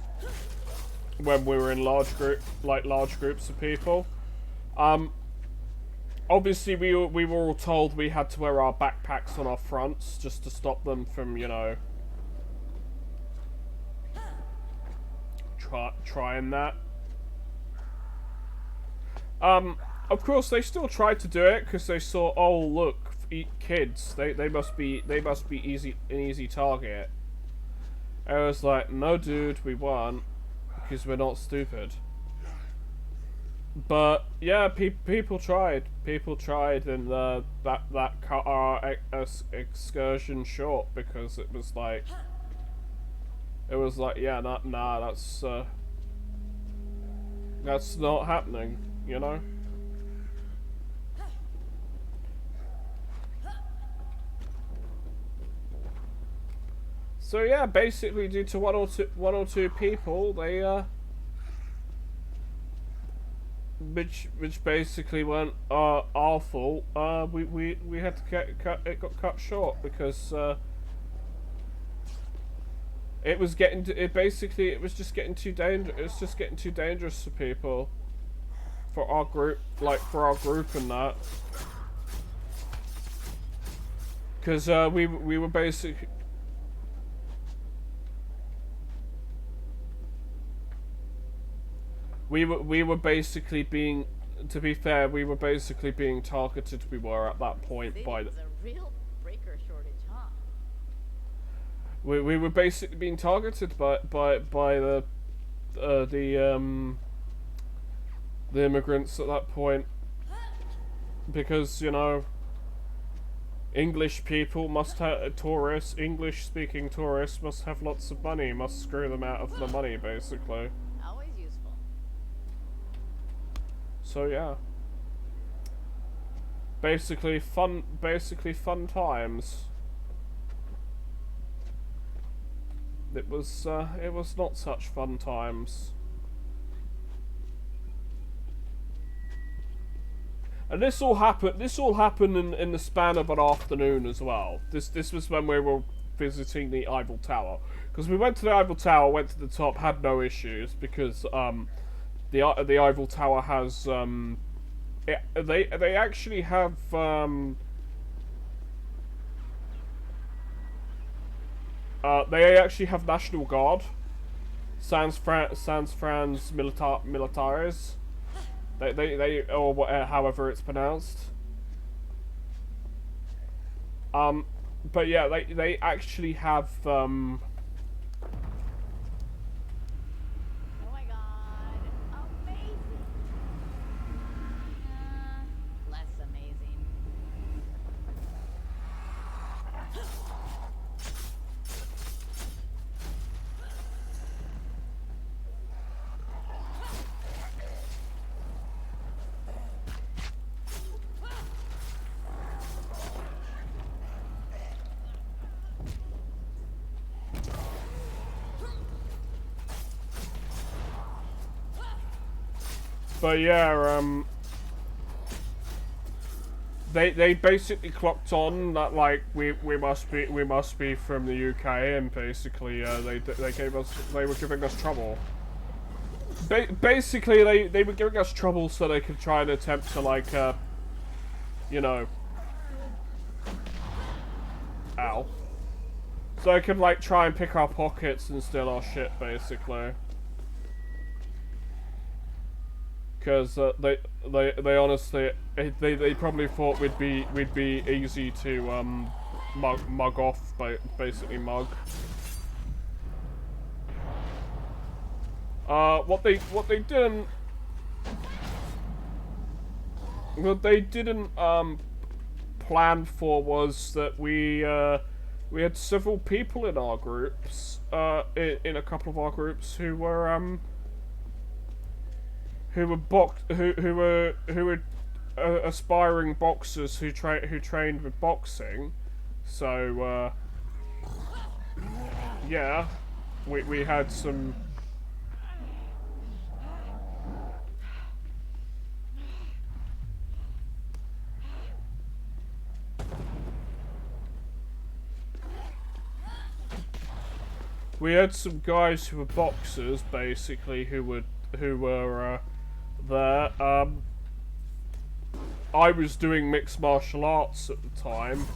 when we were in large groups of people. Obviously we were all told we had to wear our backpacks on our fronts just to stop them from, you know, trying that. Of course they still tried to do it because they saw, oh look, kids, they must be an easy target. I was like, no dude, we weren't, because we're not stupid. But yeah, people tried, and that cut our excursion short because it was like, yeah, nah, that's not happening, you know. So yeah, basically due to one or two people, they which basically went our fault. We had to it got cut short because it was just getting too dangerous. It was just getting too dangerous for people, for our group and that. Because we were basically. We were basically being, to be fair, we were basically being targeted. We were at that point by the. It's a real breaker shortage, huh? We were basically being targeted by the immigrants at that point, because, you know, English people must have tourists. English-speaking tourists must have lots of money. Must screw them out of the money, basically. Always useful. So yeah. Basically fun times. It was not such fun times. And this all happened in the span of an afternoon as well. This was when we were visiting the Eiffel Tower. Because we went to the Eiffel Tower, went to the top, had no issues because the Eiffel Tower has they actually have they actually have National Guard, Sans Franz Militares. They or however it's pronounced. But yeah, they actually have Oh my god. Amazing. Less amazing. But yeah, they basically clocked on that like we must be from the UK, and basically they were giving us trouble. Basically they were giving us trouble so they could try and attempt to like you know, ow, so they could like try and pick our pockets and steal our shit basically. Because they honestly they probably thought we'd be easy to mug off, basically mug. What they didn't plan for was that we had several people in our groups in a couple of our groups who were aspiring boxers who trained with boxing. So yeah, we had some. We had some guys who were boxers, basically, who were there. I was doing mixed martial arts at the time.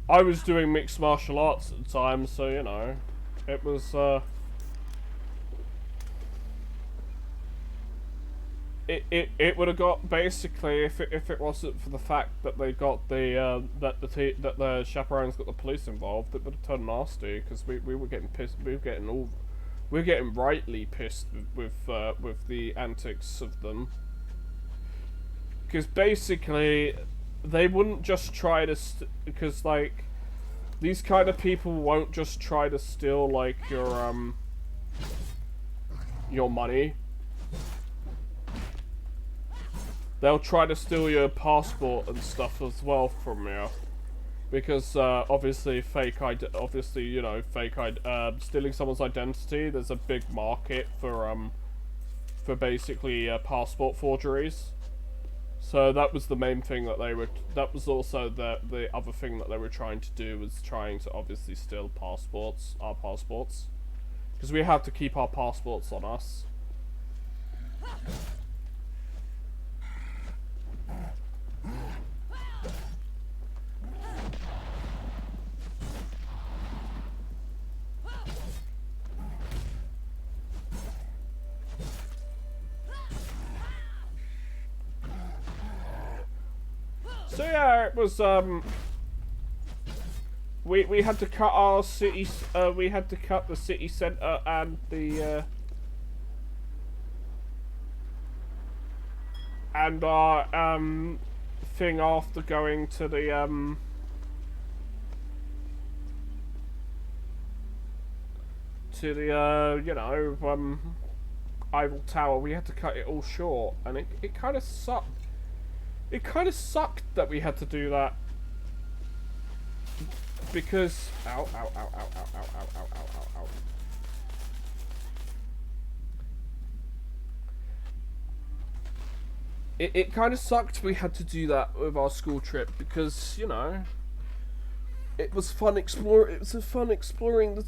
I was doing mixed martial arts at the time, so you know, it was It would have got basically if it wasn't for the fact that they got the that the chaperones got the police involved, it would have turned nasty because we were getting pissed. We were getting rightly pissed with the antics of them, because basically they wouldn't just try to because like these kind of people won't just try to steal like your money. They'll try to steal your passport and stuff as well from you, because obviously you know, stealing someone's identity. There's a big market for basically passport forgeries. So that was the main thing that they were. That was also the other thing that they were trying to do, was trying to obviously steal our passports, because we have to keep our passports on us. So yeah, it was we had to cut our city. We had to cut the city centre and the and our thing after going to the you know, Eiffel Tower. We had to cut it all short, and it kind of sucked. It kind of sucked that we had to do that. Because ow ow ow ow ow ow ow ow ow ow ow. It kind of sucked we had to do that with our school trip because, you know, it was fun exploring exploring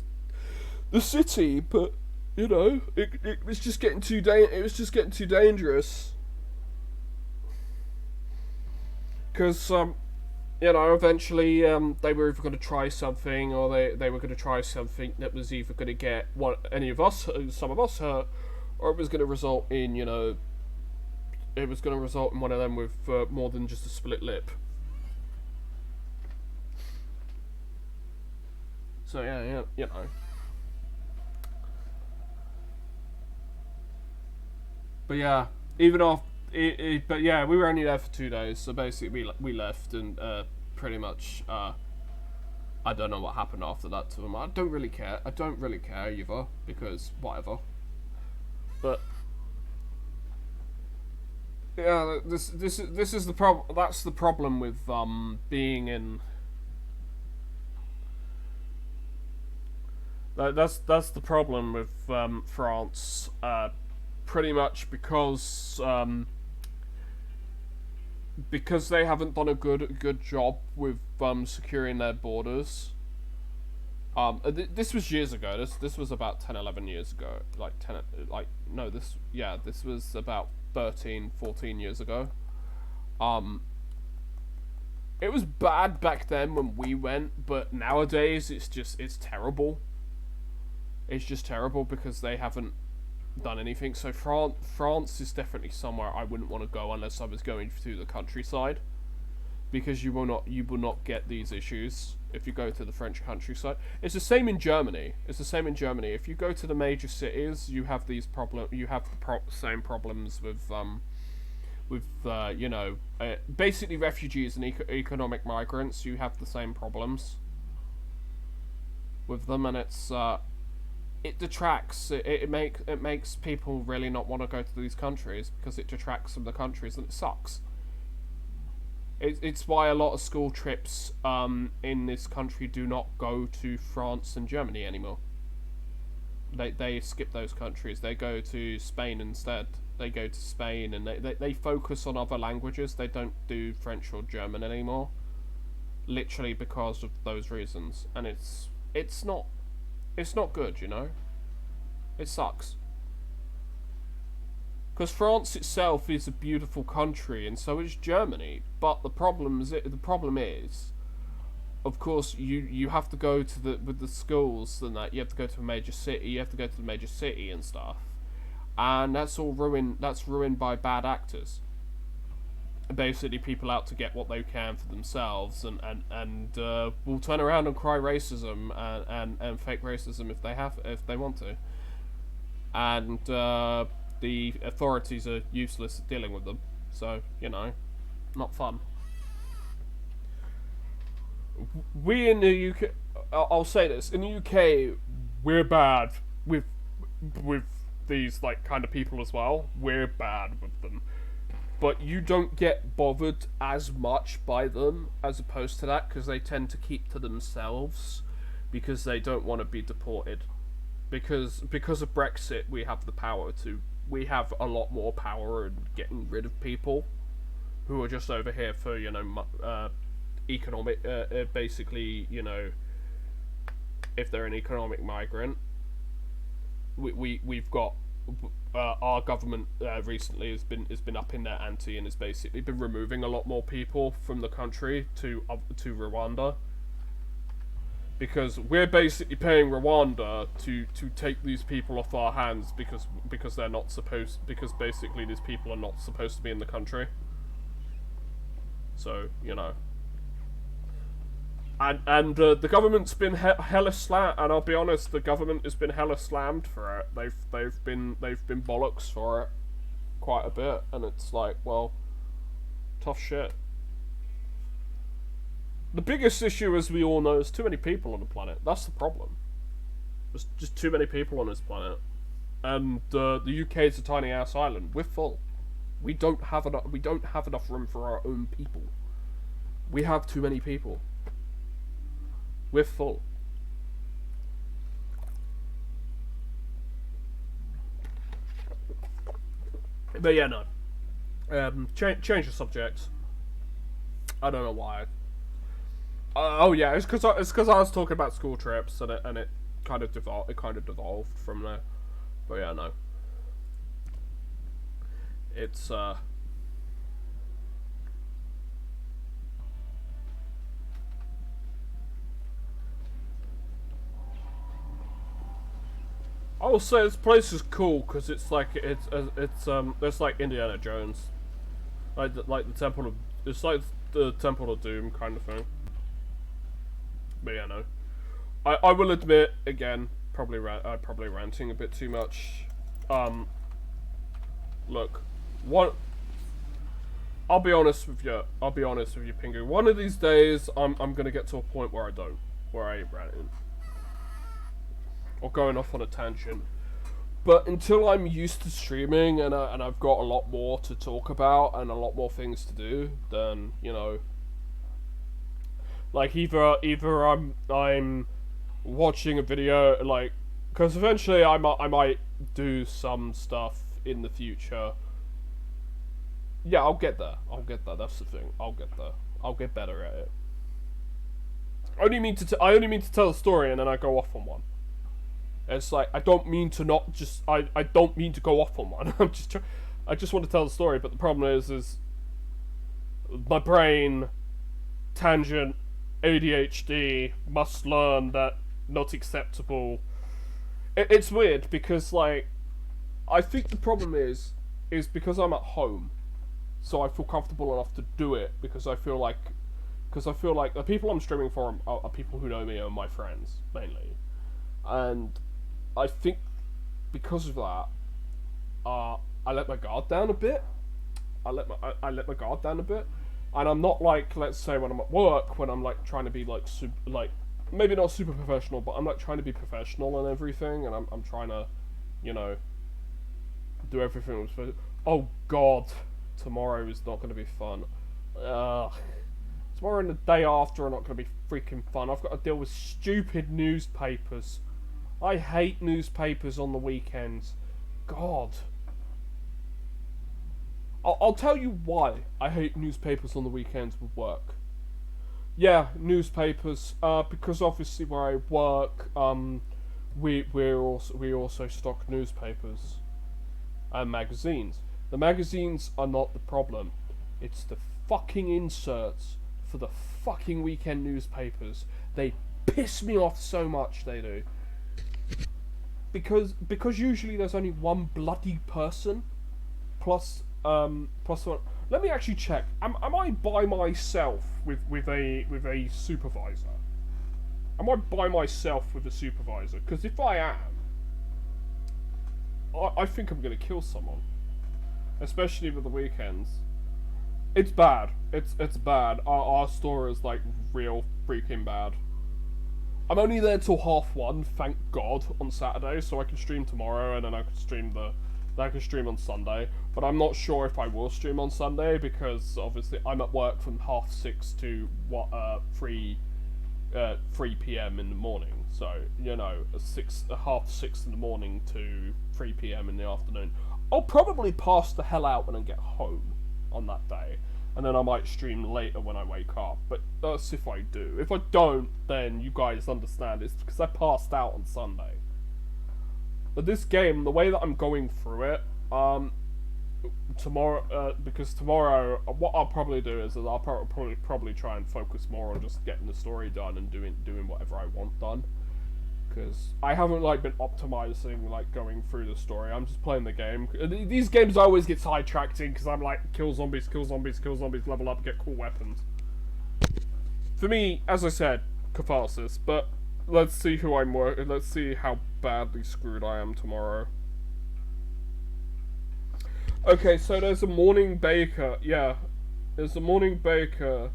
the city, but you know, it was just getting too dangerous. Because you know, eventually they were either going to try something, or they were going to try something that was either going to get some of us hurt, or it was going to result in, you know, it was going to result in one of them with more than just a split lip. So yeah, you know. But yeah, even after. But yeah, we were only there for 2 days, so basically we left, and pretty much I don't know what happened after that to them. I don't really care. I don't really care either, because whatever. But yeah, this is the problem. That's the problem with being in. That's the problem with France. Pretty much because they haven't done a good job with securing their borders. This was years ago. This was about 10-11 years ago. This was about 13-14 years ago. It was bad back then when we went, but nowadays it's terrible. It's just terrible because they haven't done anything. So France is definitely somewhere I wouldn't want to go unless I was going through the countryside, because you will not get these issues if you go to the French countryside. It's the same in Germany. If you go to the major cities, you have these same problems with you know, basically refugees and economic migrants. You have the same problems with them, and it's it detracts. It makes people really not want to go to these countries because it detracts from the countries, and it sucks. It's why a lot of school trips in this country do not go to France and Germany anymore. They skip those countries. They go to Spain instead. They go to Spain, and they focus on other languages. They don't do French or German anymore, literally because of those reasons. And it's not good, you know. It sucks. Because France itself is a beautiful country, and so is Germany. But the problem is, of course, you have to go to with the schools and that. You have to go to a major city. You have to go to the major city and stuff, and that's all ruined. That's ruined by bad actors. Basically, people out to get what they can for themselves, and will turn around and cry racism and fake racism if they want to, and the authorities are useless at dealing with them. So, you know, not fun. We in the UK, I'll say this, in the UK, we're bad with these like kind of people as well. We're bad with them. But you don't get bothered as much by them as opposed to that, because they tend to keep to themselves because they don't want to be deported. Because of Brexit, we have the power to. We have a lot more power in getting rid of people who are just over here for, you know, economic, basically, you know, if they're an economic migrant. We've got. Our government recently has been upping their ante and has basically been removing a lot more people from the country to Rwanda, because we're basically paying Rwanda to take these people off our hands because they're not supposed, because basically these people are not supposed to be in the country. So, you know, And the government's been hella slammed, and I'll be honest, the government has been hella slammed for it. They've been bollocks for it quite a bit, and it's like, well, tough shit. The biggest issue, as we all know, is too many people on the planet. That's the problem. There's just too many people on this planet, and the UK is a tiny ass island. We're full. We don't have enough. We don't have enough room for our own people. We have too many people. We're full. But yeah, no. Change the subject. I don't know why. Oh yeah, it's because I was talking about school trips, and it kind of devolved from there. But yeah, no. It's I will say this place is cool because it's like it's like Indiana Jones, like the Temple of it's like the Temple of Doom kind of thing. But yeah, no, I will admit again, probably ranting a bit too much. Look, I'll be honest with you, Pingu. One of these days, I'm gonna get to a point where I ain't ranting. Or going off on a tangent, but until I'm used to streaming and I've got a lot more to talk about and a lot more things to do, then you know, like either I'm watching a video, like, because eventually I might do some stuff in the future. Yeah, I'll get there. That's the thing. I'll get there. I'll get better at it. I only mean to tell a story and then I go off on one. It's like, I don't mean to go off on one. I just want to tell the story, but the problem is my brain, tangent, ADHD, must learn that not acceptable. It's weird because, like, I think the problem is because I'm at home, so I feel comfortable enough to do it because I feel like the people I'm streaming for are people who know me and my friends mainly, and I think because of that, I let my guard down a bit. I let my guard down a bit, and I'm not like, let's say when I'm at work, when I'm like trying to be like maybe not super professional, but I'm like trying to be professional and everything, and I'm trying to, you know, do everything I'm supposed to. Oh God, tomorrow is not going to be fun. Tomorrow and the day after are not going to be freaking fun. I've got to deal with stupid newspapers. I hate newspapers on the weekends. God. I'll tell you why I hate newspapers on the weekends with work. Yeah, newspapers. Because obviously where I work, we also stock newspapers and magazines. The magazines are not the problem. It's the fucking inserts for the fucking weekend newspapers. They piss me off so much, they do. Because usually there's only one bloody person, plus one. Let me actually check. Am I by myself with a supervisor? Am I by myself with a supervisor? Because if I am, I think I'm gonna kill someone, especially with the weekends. It's bad. It's bad. Our store is like real freaking bad. I'm only there till 1:30, thank God, on Saturday, so I can stream tomorrow, and then I can stream on Sunday. But I'm not sure if I will stream on Sunday because obviously I'm at work from 6:30 to 3 p.m. in the morning. So you know, 6:30 in the morning to 3 p.m. in the afternoon. I'll probably pass the hell out when I get home on that day. And then I might stream later when I wake up, but that's if I do. If I don't, then you guys understand it's because I passed out on Sunday. But this game, the way that I'm going through it, tomorrow, because tomorrow, what I'll probably do is I'll probably try and focus more on just getting the story done and doing whatever I want done. Because I haven't like been optimizing like going through the story. I'm just playing the game. These games I always get sidetracked in because I'm like kill zombies, level up, get cool weapons. for me, as I said, catharsis. But let's see who I'm working. Let's see how badly screwed I am tomorrow. Okay, so there's a morning baker. Yeah, there's a morning baker,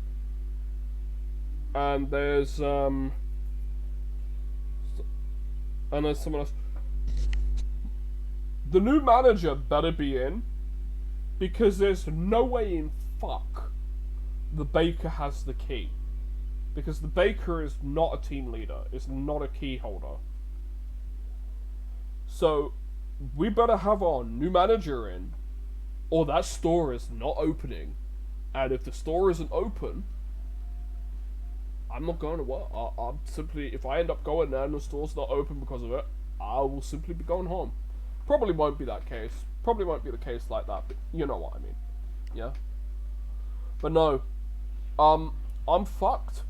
and there's and there's someone else. The new manager better be in, because there's no way in fuck the baker has the key. Because the baker is not a team leader, is not a key holder. So, we better have our new manager in, or that store is not opening. And if the store isn't open, I'm not going to work. I'm simply, if I end up going there and the store's not open because of it, I will simply be going home. Probably won't be that case. Probably won't be the case like that, but you know what I mean. Yeah? But no. I'm fucked.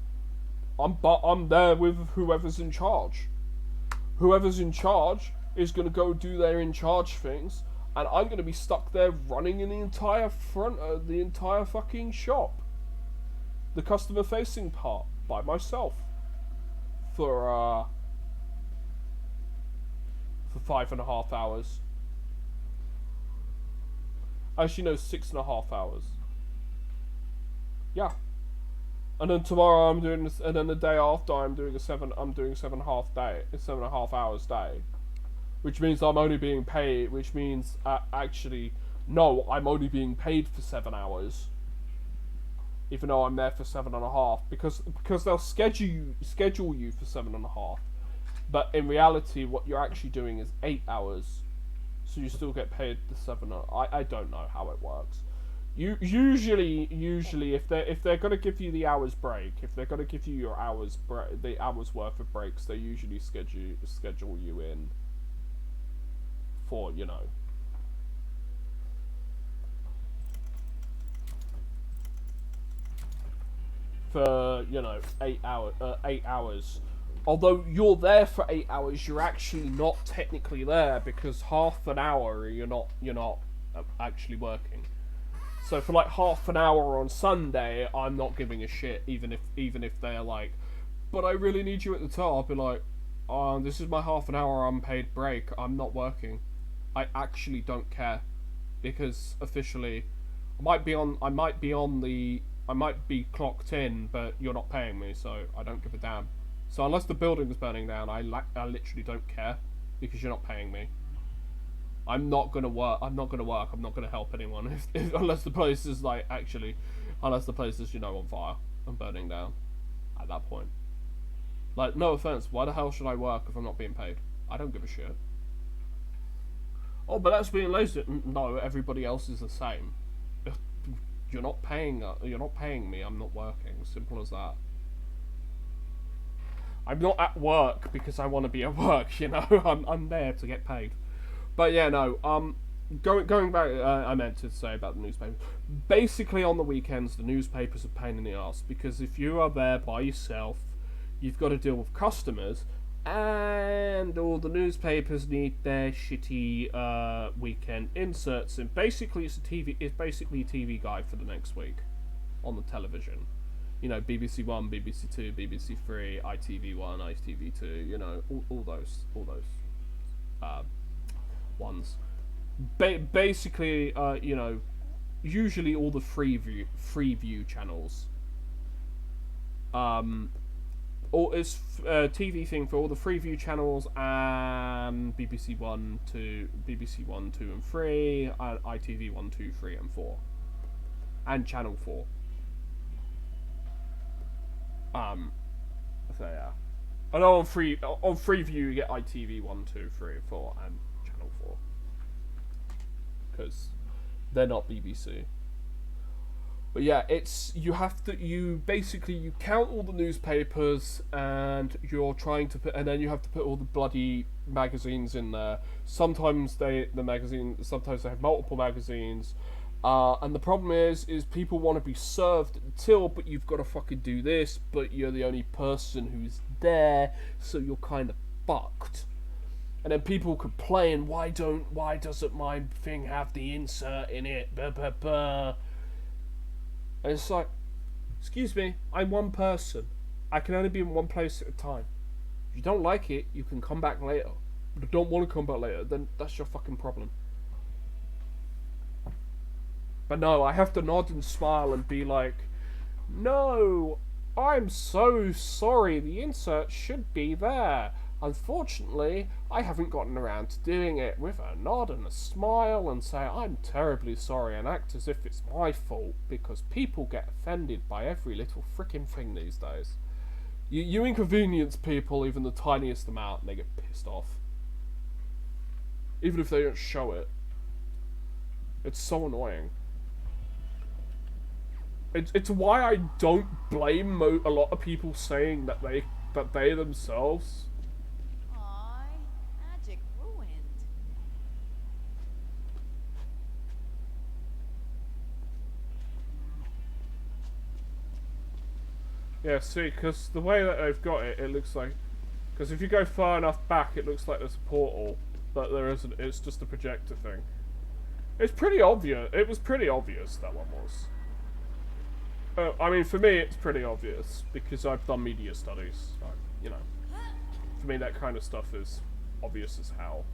I'm there with whoever's in charge. Whoever's in charge is going to go do their in charge things, and I'm going to be stuck there running in the entire front of the entire fucking shop. The customer facing part by myself. For 5.5 hours. Actually, no, 6.5 hours. Yeah. And then tomorrow I'm doing this, and then the day after I'm doing 7.5 hours day. Which means I'm only being paid, which means, actually, no, I'm only being paid for 7 hours. Even though I'm there for 7.5, because they'll schedule you for 7.5. But in reality, what you're actually doing is 8 hours. So you still get paid the 7. I don't know how it works. Usually, if they're gonna give you the hours break, if they're gonna give you your the hours worth of breaks, they usually schedule you in for, you know, for, you know, 8 hours. Although you're there for 8 hours, you're actually not technically there, because half an hour you're not actually working. So for like half an hour on Sunday, I'm not giving a shit, even if they're like, but I really need you at the top. I'll be like, this is my half an hour unpaid break. I'm not working. I actually don't care, because officially, I might be clocked in, but you're not paying me, so I don't give a damn. So unless the building's burning down, I literally don't care, because you're not paying me. I'm not gonna work. I'm not gonna help anyone unless the place is unless the place is, you know, on fire and burning down. At that point, like, no offense, why the hell should I work if I'm not being paid? I don't give a shit. Oh, but that's being lazy. No, everybody else is the same. You're not paying me. I'm not working. Simple as that. I'm not at work because I want to be at work, you know. I'm there to get paid. But yeah, no. Going back, I meant to say about the newspaper. Basically, on the weekends, the newspapers are a pain in the ass, because if you are there by yourself, you've got to deal with customers, and all the newspapers need their shitty weekend inserts. And basically, it's basically a TV guide for the next week on the television. You know, BBC One, BBC Two, BBC Three, ITV1, ITV2. You know, all those ones. Basically, you know, usually all the Freeview channels. Or it's a TV thing for all the Freeview channels, and BBC 1, 2, and 3, and ITV 1, 2, 3, and 4, and Channel 4. So yeah, I know on Freeview you get ITV 1, 2, 3, 4, and Channel 4, because they're not BBC. But yeah, you basically count all the newspapers, and you're trying to put, and then you have to put all the bloody magazines in there. Sometimes they have multiple magazines, and the problem is people want to be served till, but you've got to fucking do this, but you're the only person who's there, so you're kind of fucked. And then people complain, why doesn't my thing have the insert in it? Blah, blah, blah. And it's like, Excuse me, I'm one person. I can only be in one place at a time. If you don't like it, you can come back later. But if you don't want to come back later, then that's your fucking problem. But no, I have to nod and smile and be like, no, I'm so sorry, the insert should be there. Unfortunately, I haven't gotten around to doing it, with a nod and a smile and say I'm terribly sorry and act as if it's my fault, because people get offended by every little frickin' thing these days. You inconvenience people even the tiniest amount and they get pissed off. Even if they don't show it. It's so annoying. It's why I don't blame a lot of people saying that they themselves. Aw, magic ruined. Yeah, see, because the way that they've got it, it looks like... Because if you go far enough back, it looks like there's a portal. But there isn't, it's just a projector thing. It's pretty obvious. It was pretty obvious, that one was. I mean, for me, it's pretty obvious, because I've done media studies. So, you know, for me, that kind of stuff is obvious as hell.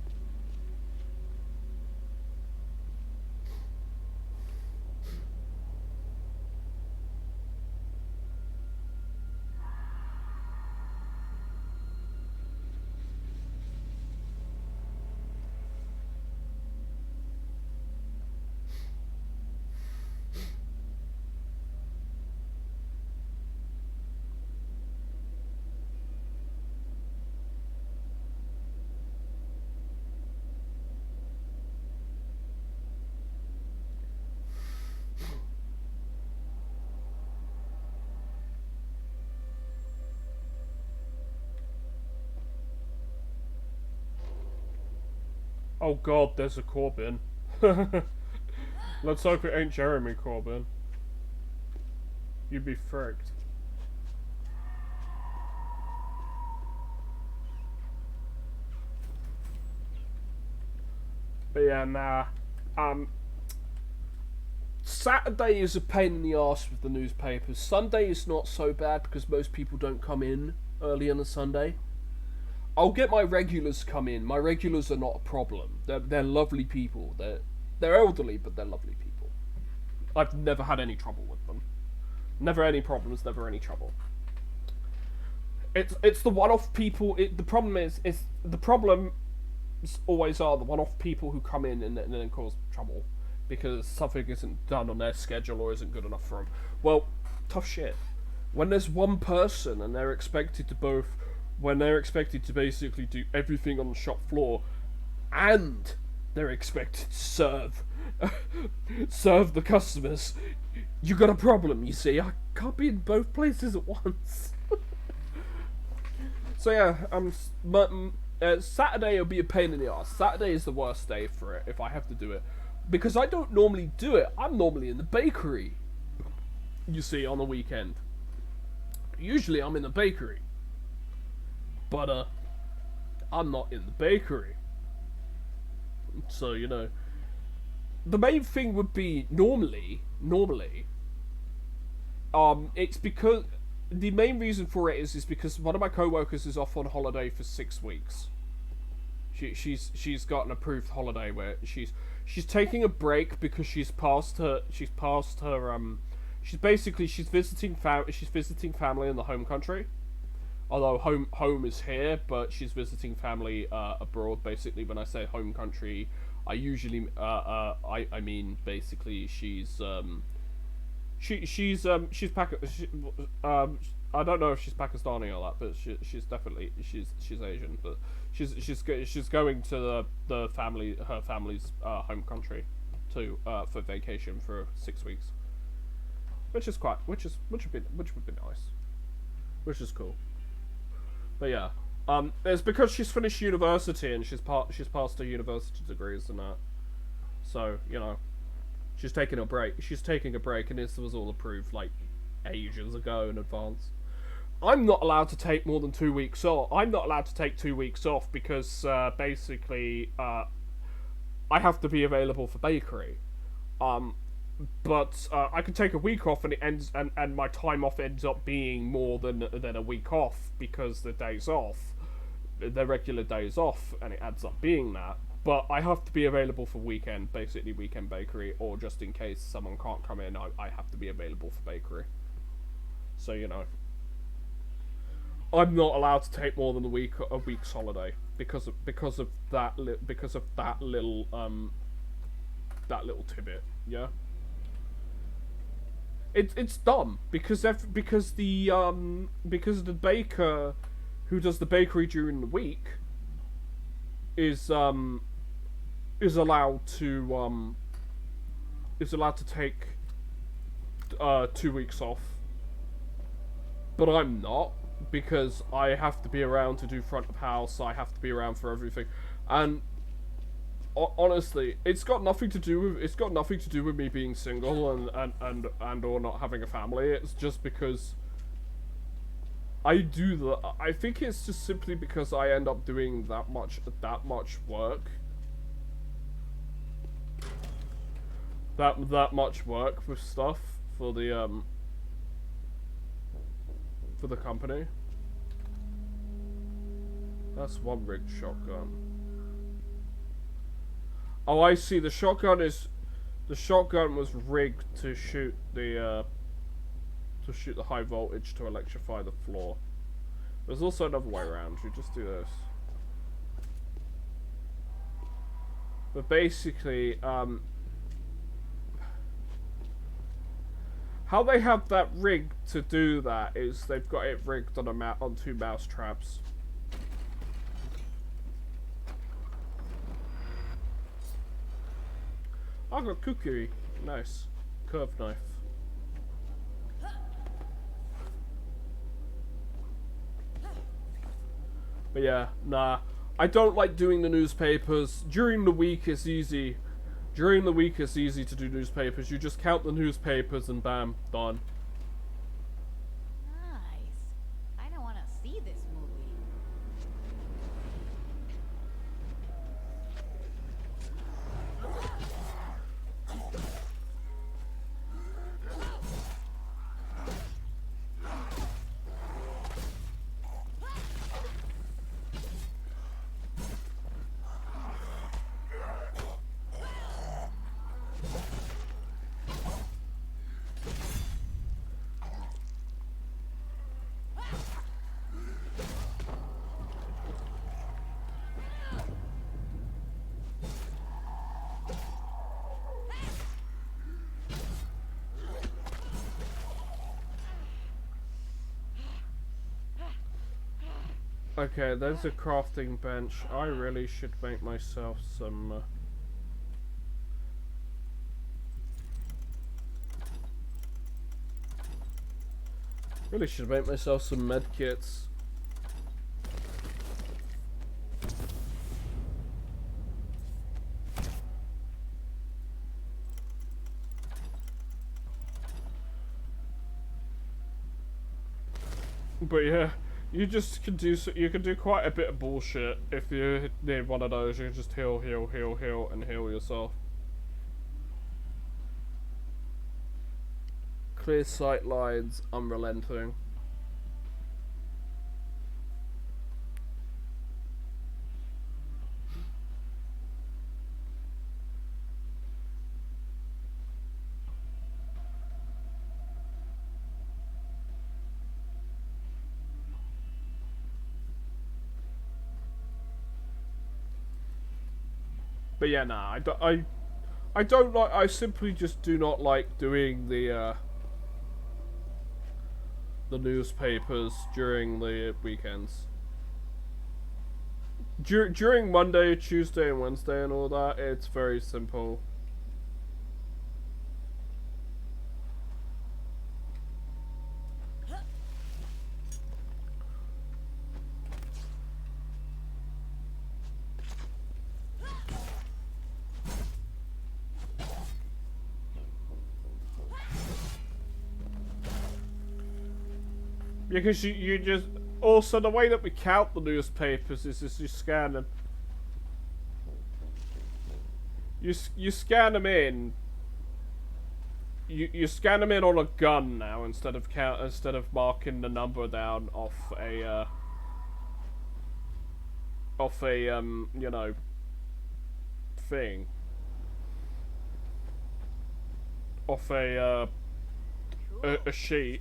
Oh god, there's a Corbin. Let's hope it ain't Jeremy Corbyn. You'd be fricked. But yeah, nah. Saturday is a pain in the arse with the newspapers. Sunday is not so bad because most people don't come in early on a Sunday. I'll get my regulars come in. My regulars are not a problem. They're lovely people. They're elderly, but they're lovely people. I've never had any trouble with them. Never any problems. Never any trouble. It's the one-off people. The problem is the problems always are the one-off people who come in and then cause trouble because something isn't done on their schedule or isn't good enough for them. Well, tough shit. When there's one person and they're expected to basically do everything on the shop floor, and they're expected to serve the customers, you got a problem, you see. I can't be in both places at once. So yeah, Saturday will be a pain in the arse. Saturday is the worst day for it if I have to do it, because I don't normally do it. I'm normally in the bakery, you see, on the weekend. Usually I'm in the bakery. But, I'm not in the bakery. So, you know. The main thing would be, normally, it's because, the main reason for it is because one of my co-workers is off on holiday for 6 weeks. She's got an approved holiday where she's taking a break because she's visiting family in the home country. Although home is here, but she's visiting family abroad. Basically, when I say home country, I usually I mean basically she's I don't know if she's Pakistani or that, but she's definitely she's Asian. But she's going to her family's home country for vacation for 6 weeks, which would be nice, which is cool. But yeah, it's because she's finished university and she's passed her university degrees and that. So, you know, she's taking a break. And this was all approved like ages ago in advance. I'm not allowed to take more than 2 weeks off. I'm not allowed to take 2 weeks off because basically I have to be available for bakery. but I could take a week off, and it ends, and my time off ends up being more than a week off, because the days off, the regular days off, and it adds up being that. But I have to be available for weekend, basically weekend bakery, or just in case someone can't come in, I have to be available for bakery. So, you know, I'm not allowed to take more than a week's holiday because of that little tidbit. Yeah. It's dumb because the baker who does the bakery during the week is allowed to take 2 weeks off, but I'm not, because I have to be around to do front of house. I have to be around for everything, and honestly, it's got nothing to do with me being single and or not having a family. It's just because I do that. I think it's just simply because I end up doing that much work. That much work with stuff for the company. That's one rigged shotgun. Oh, I see. The shotgun was rigged to shoot the high voltage to electrify the floor. There's also another way around. You just do this. But basically, how they have that rigged to do that is they've got it rigged on 2 mouse traps. I got kukui. Nice. Curved knife. But yeah, nah. I don't like doing the newspapers. During the week it's easy. During the week it's easy to do newspapers. You just count the newspapers and bam, done. Nice. I don't want to see this movie. Okay, there's a crafting bench. I really should make myself some... really should make myself some med kits. But yeah, you can do quite a bit of bullshit if you need one of those. You can just heal, and heal yourself. Clear sight lines, unrelenting. But yeah, nah, I don't like. I simply just do not like doing the newspapers during the weekends. During Monday, Tuesday, and Wednesday, and all that, it's very simple. Because you just... Also, the way that we count the newspapers is just you scan them. You scan them in. you scan them in on a gun now instead of marking the number down off a you know, thing. Off a sheet.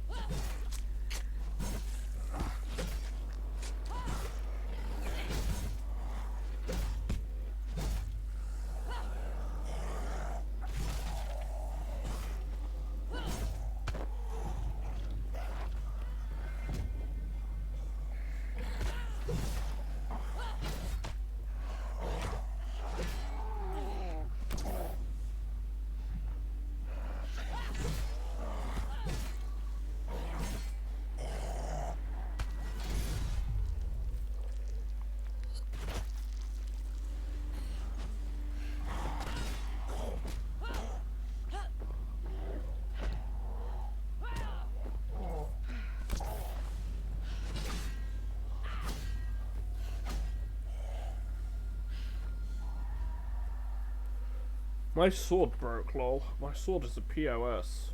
My sword broke, lol. My sword is a POS.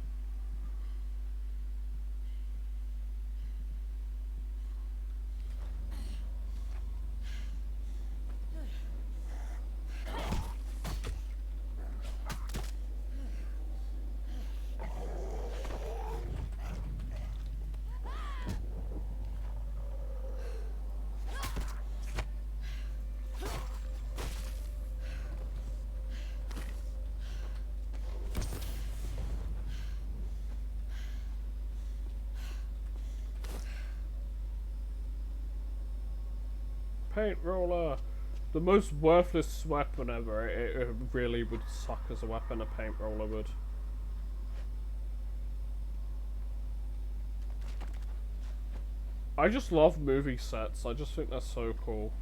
Paint roller. The most worthless weapon ever. It really would suck as a weapon, a paint roller would. I just love movie sets. I just think they're so cool.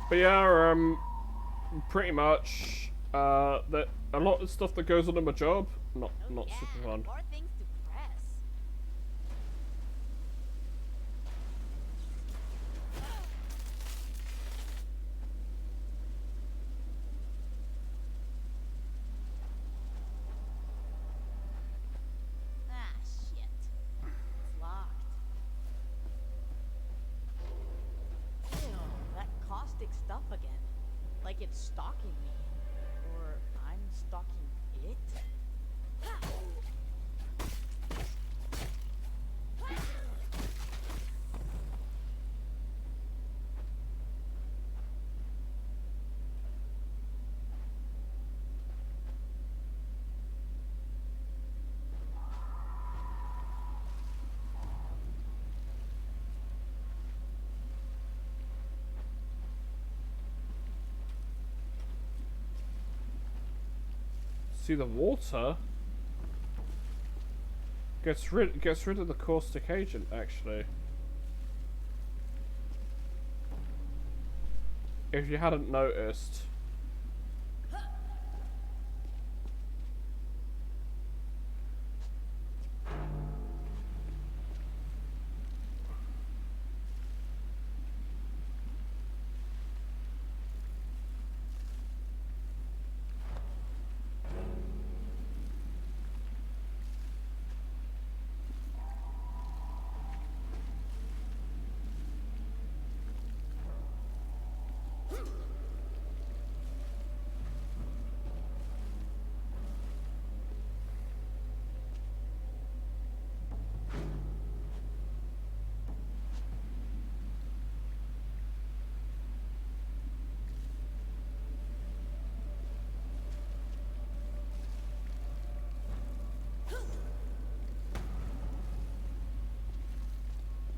But yeah, pretty much, that a lot of stuff that goes on in my job, not super fun. More things to press. Ah, shit. It's locked. Ew, that caustic stuff again. Like it's stalking me. Or I'm stalking it? See, the water gets rid of the caustic agent, actually. If you hadn't noticed.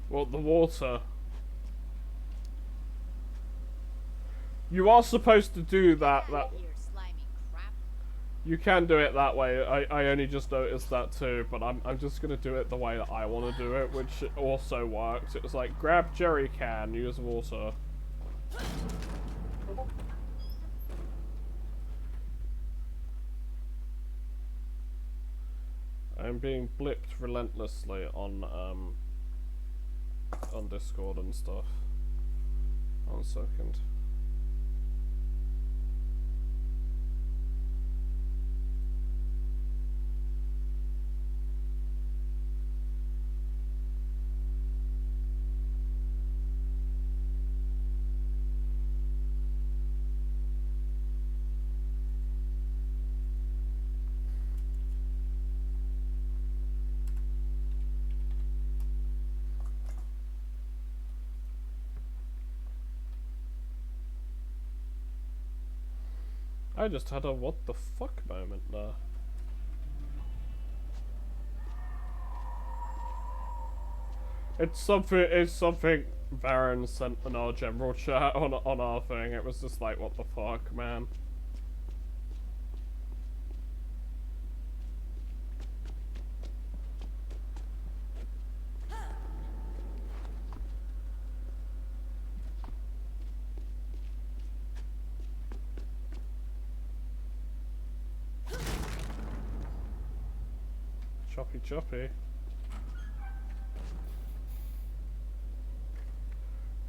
Well, the water. You are supposed to do that. You can do it that way. I only just noticed that too, but I'm just gonna do it the way that I want to do it, which also works. It was like grab jerry can, use water. I'm being blipped relentlessly on Discord and stuff. 1 second. I just had a what the fuck moment there. It's something Baron sent in our general chat on our thing. It was just like, what the fuck, man. Choppy choppy.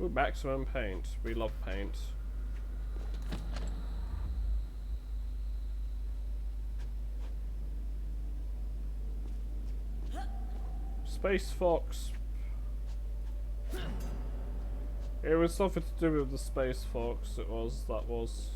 Ooh, maximum paint. We love paint. Space Fox. It was something to do with the Space Fox. That was.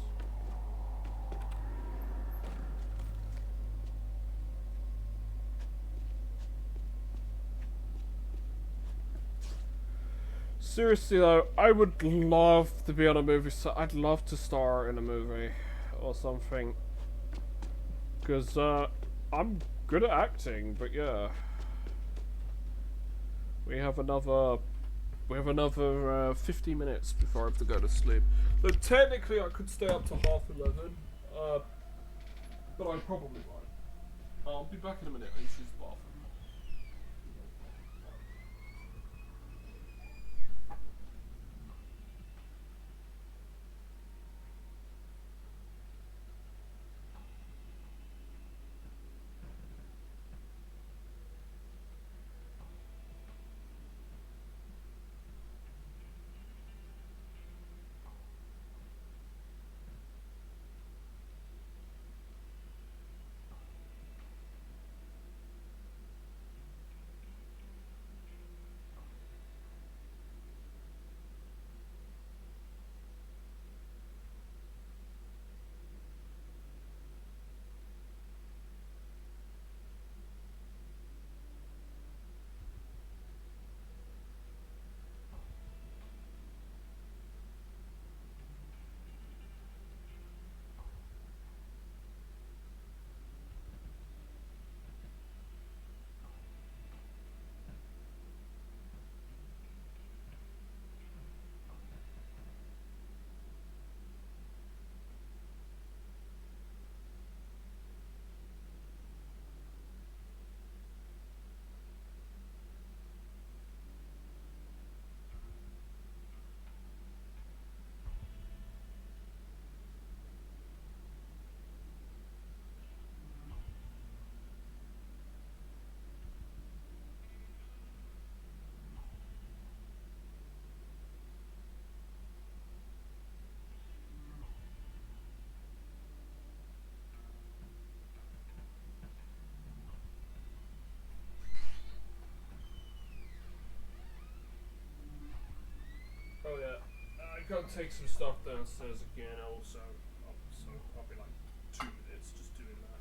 Seriously though, I would love to be on a movie set. I'd love to star in a movie or something. Because I'm good at acting, but yeah. We have another 50 minutes before I have to go to sleep. But technically I could stay up to 11:30. But I probably won't. I'll be back in a minute. I need to use the bathroom. gotta take some stuff downstairs again also. So I'll be like 2 minutes just doing that.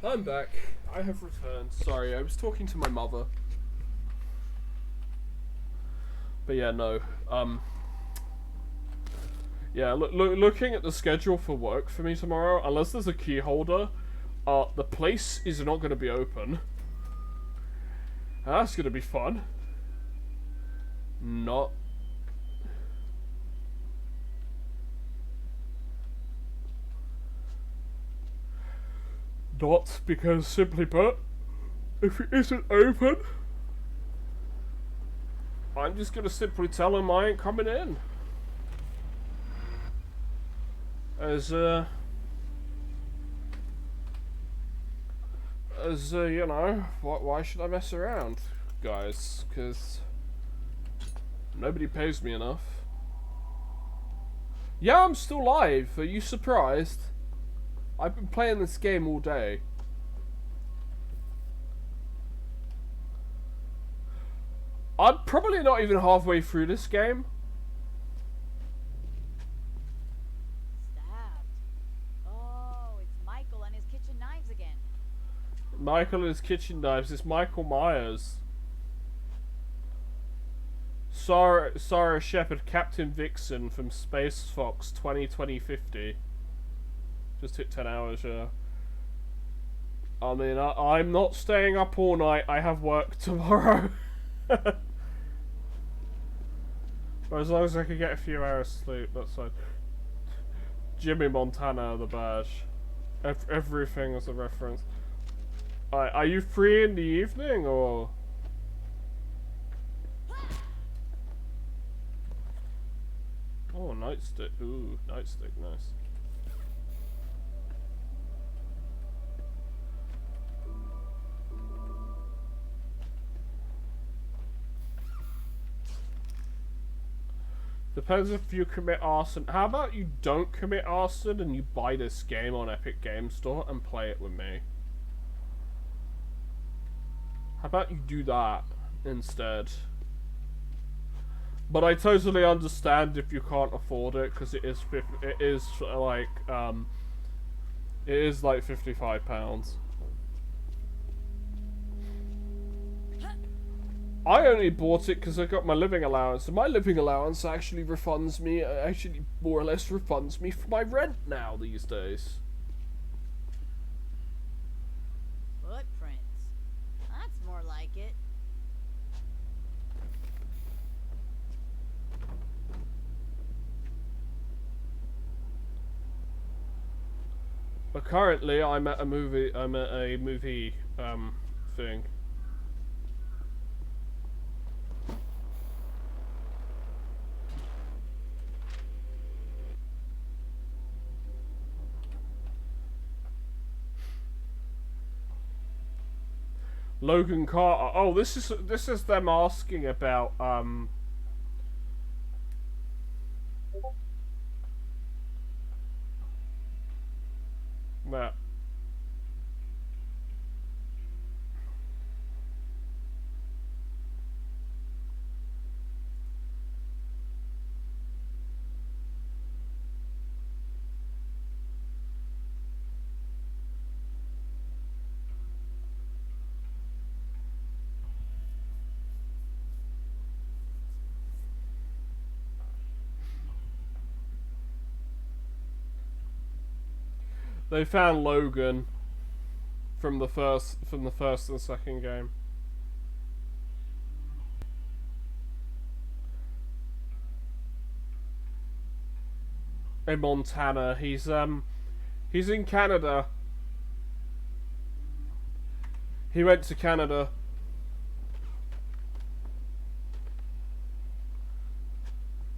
I'm back. I have returned. Sorry, I was talking to my mother. But yeah, no. Yeah, looking at the schedule for work for me tomorrow, unless there's a key holder, the place is not going to be open. That's going to be fun. Not because, simply put, if it isn't open, I'm just gonna simply tell him I ain't coming in. As you know, why should I mess around, guys? Because nobody pays me enough. Yeah, I'm still live. Are you surprised? I've been playing this game all day. I'm probably not even halfway through this game. Stabbed. Oh, it's Michael and his kitchen knives again. Michael and his kitchen knives. It's Michael Myers. Sarah Shepard, Captain Vixen from Space Fox 2020-50. Just hit 10 hours, yeah. I mean, I'm not staying up all night. I have work tomorrow. But as long as I can get a few hours sleep, that's fine. Jimmy Montana, the badge. Everything is a reference. Are you free in the evening, or...? Oh, nightstick. Ooh, nightstick, nice. Depends if you commit arson. How about you don't commit arson and you buy this game on Epic Games Store and play it with me? How about you do that instead? But I totally understand if you can't afford it, because it is like £55. I only bought it because I got my living allowance, and my living allowance actually refunds me, actually more or less refunds me for my rent now these days. Footprints. That's more like it. But currently, I'm at a movie thing. Logan Carter. Oh, this is them asking about that. They found Logan from the first and second game. In Montana, he's in Canada. He went to Canada.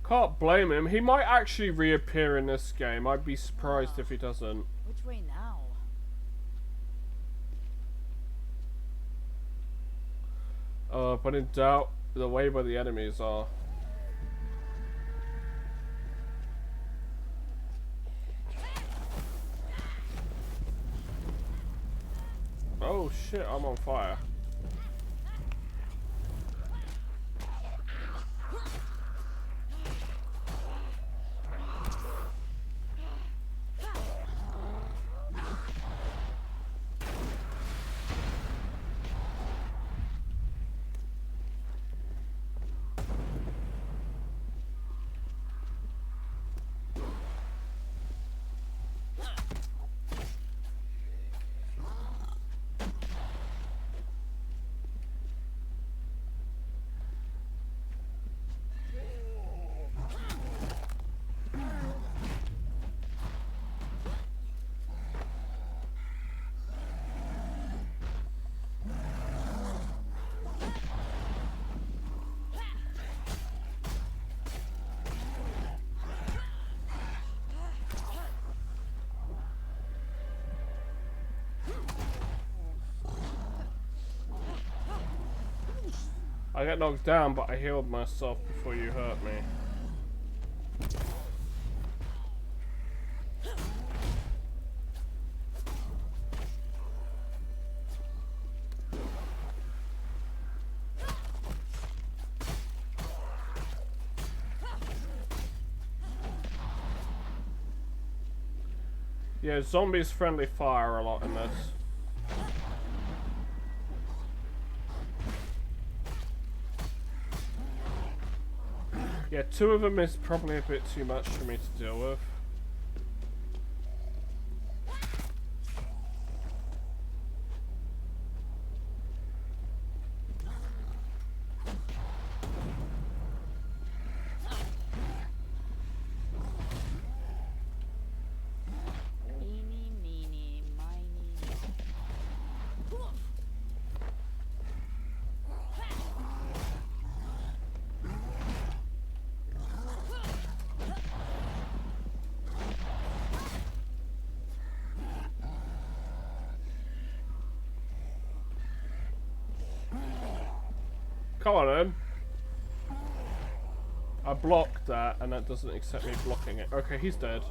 Can't blame him. He might actually reappear in this game. I'd be surprised if he doesn't. Which way now? But in doubt, the way where the enemies are. Oh shit, I'm on fire. I got knocked down, but I healed myself before you hurt me. Yeah, zombies friendly fire a lot in this. Yeah, 2 of them is probably a bit too much for me to deal with. Eeny, meeny, miny, Come on, then. I blocked that, and that doesn't accept me blocking it. Okay, he's dead.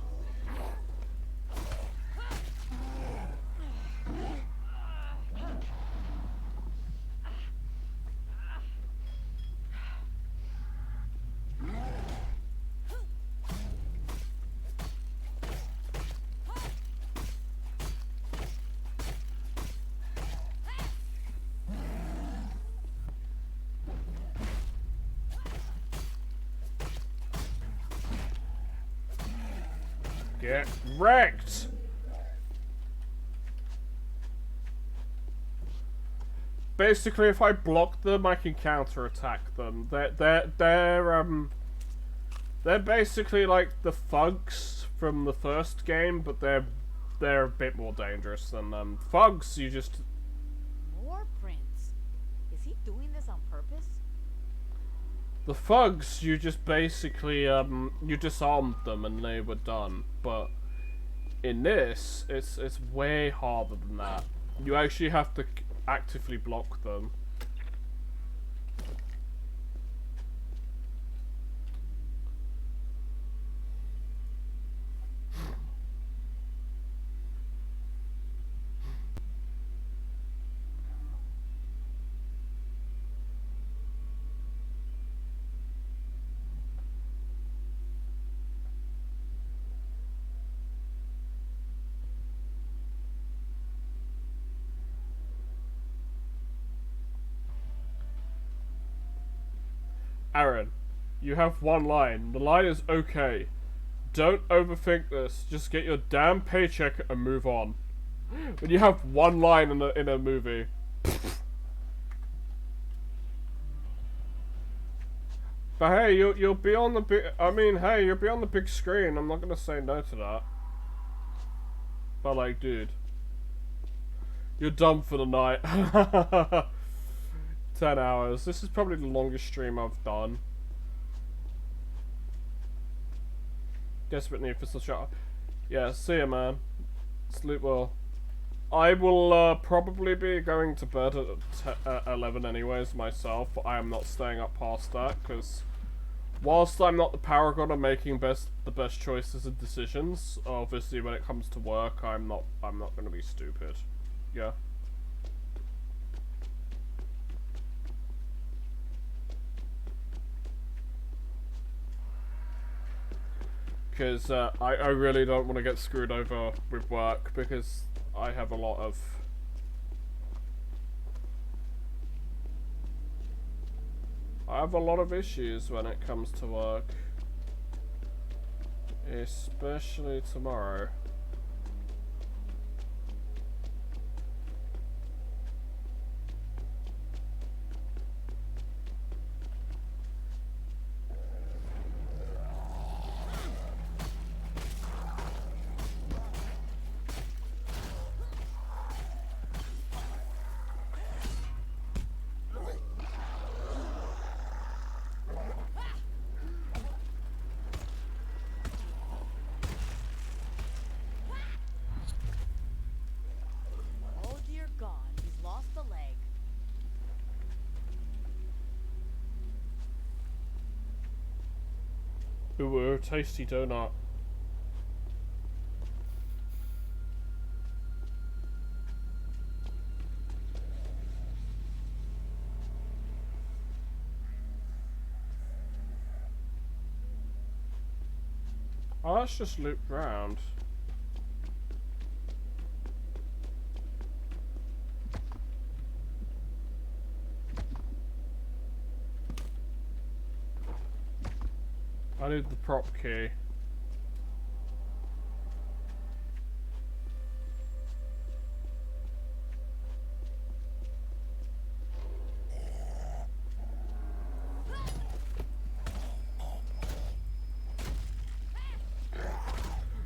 Get wrecked! Basically, if I block them, I can counterattack them. They're basically like the thugs from the first game, but they're a bit more dangerous than them. Thugs, you just... More prints. Is he doing this on purpose? The thugs, you just basically, you disarmed them and they were done. But in this, it's way harder than that. You actually have to actively block them. Aaron, you have one line. The line is okay. Don't overthink this. Just get your damn paycheck and move on. When you have one line in a movie. But hey, you'll be on the big. I mean, hey, you'll be on the big screen. I'm not gonna say no to that. But like, dude, you're done for the night. 10 hours. This is probably the longest stream I've done. Desperate need for such a... Yeah, see ya, man. Sleep well. I will probably be going to bed at 11 anyways myself, but I am not staying up past that, because whilst I'm not the paragon of making the best choices and decisions, obviously when it comes to work, I'm not going to be stupid. Yeah. Because I really don't want to get screwed over with work, because I have a lot of... issues when it comes to work. Especially tomorrow. Ooh, tasty donut. Oh, that's just looped round. I need the prop key.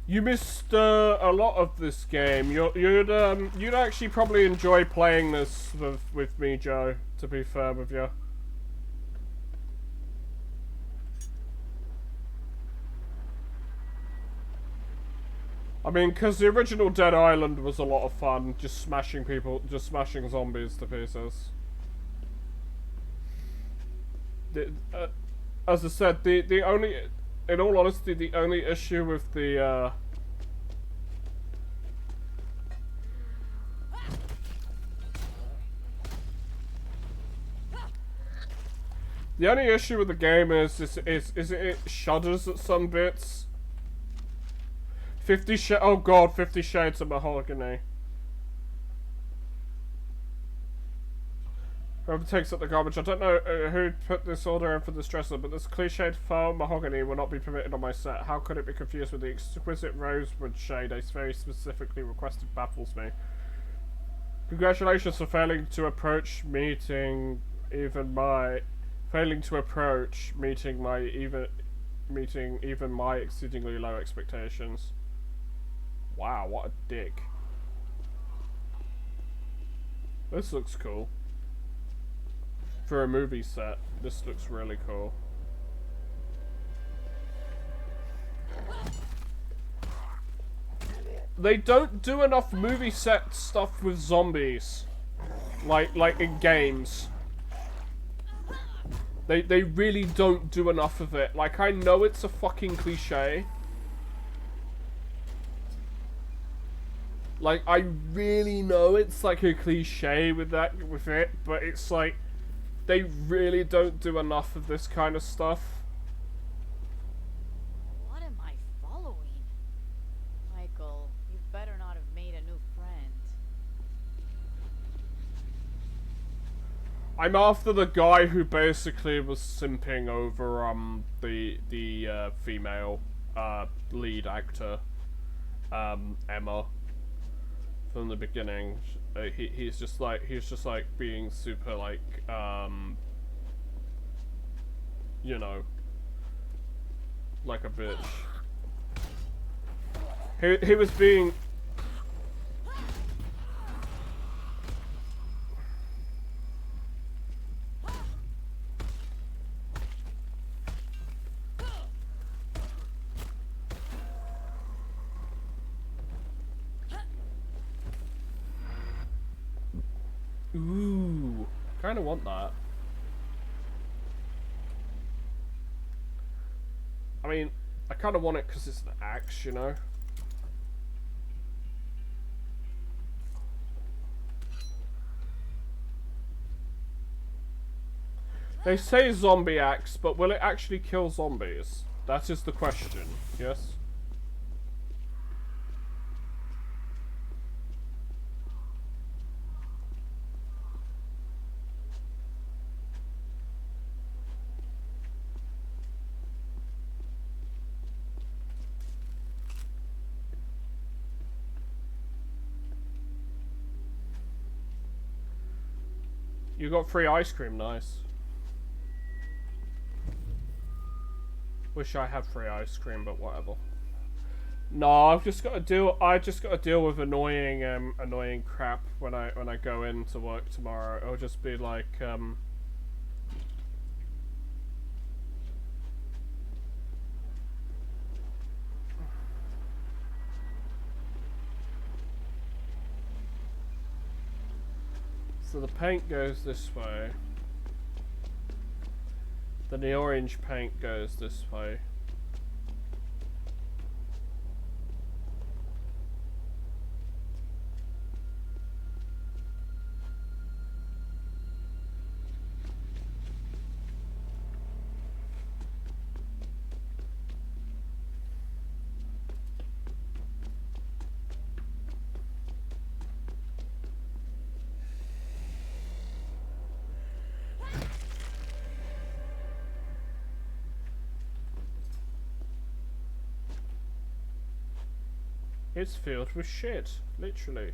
You missed a lot of this game. You'd actually probably enjoy playing this with me, Joe. To be fair with you. I mean, because the original Dead Island was a lot of fun, just smashing zombies to pieces. As I said, the only, in all honesty, the only issue with the game is it shudders at some bits. 50 Shades of Mahogany. Whoever takes up the garbage. I don't know who put this order in for this dresser, but this cliched faux mahogany will not be permitted on my set. How could it be confused with the exquisite rosewood shade I very specifically requested? Baffles me. Congratulations for failing to approach meeting even my exceedingly low expectations. Wow, what a dick. This looks cool. For a movie set, this looks really cool. They don't do enough movie set stuff with zombies. Like in games. They really don't do enough of it. Like, I know it's a fucking cliche. Like, I really know it's like a cliche with it, but it's like, they really don't do enough of this kind of stuff. What am I following? Michael, you better not have made a new friend. I'm after the guy who basically was simping over the female lead actor, Emma. From the beginning, he's just like being super like you know, like a bitch. He was being. Ooh, kind of want that. I mean, I kind of want it because it's an axe, you know? They say zombie axe, but will it actually kill zombies? That is the question, yes? You got free ice cream, nice. Wish I had free ice cream, but whatever. No, I just got to deal with annoying crap when I go in to work tomorrow. It'll just be like so the paint goes this way. Then the orange paint goes this way. It's filled with shit, literally.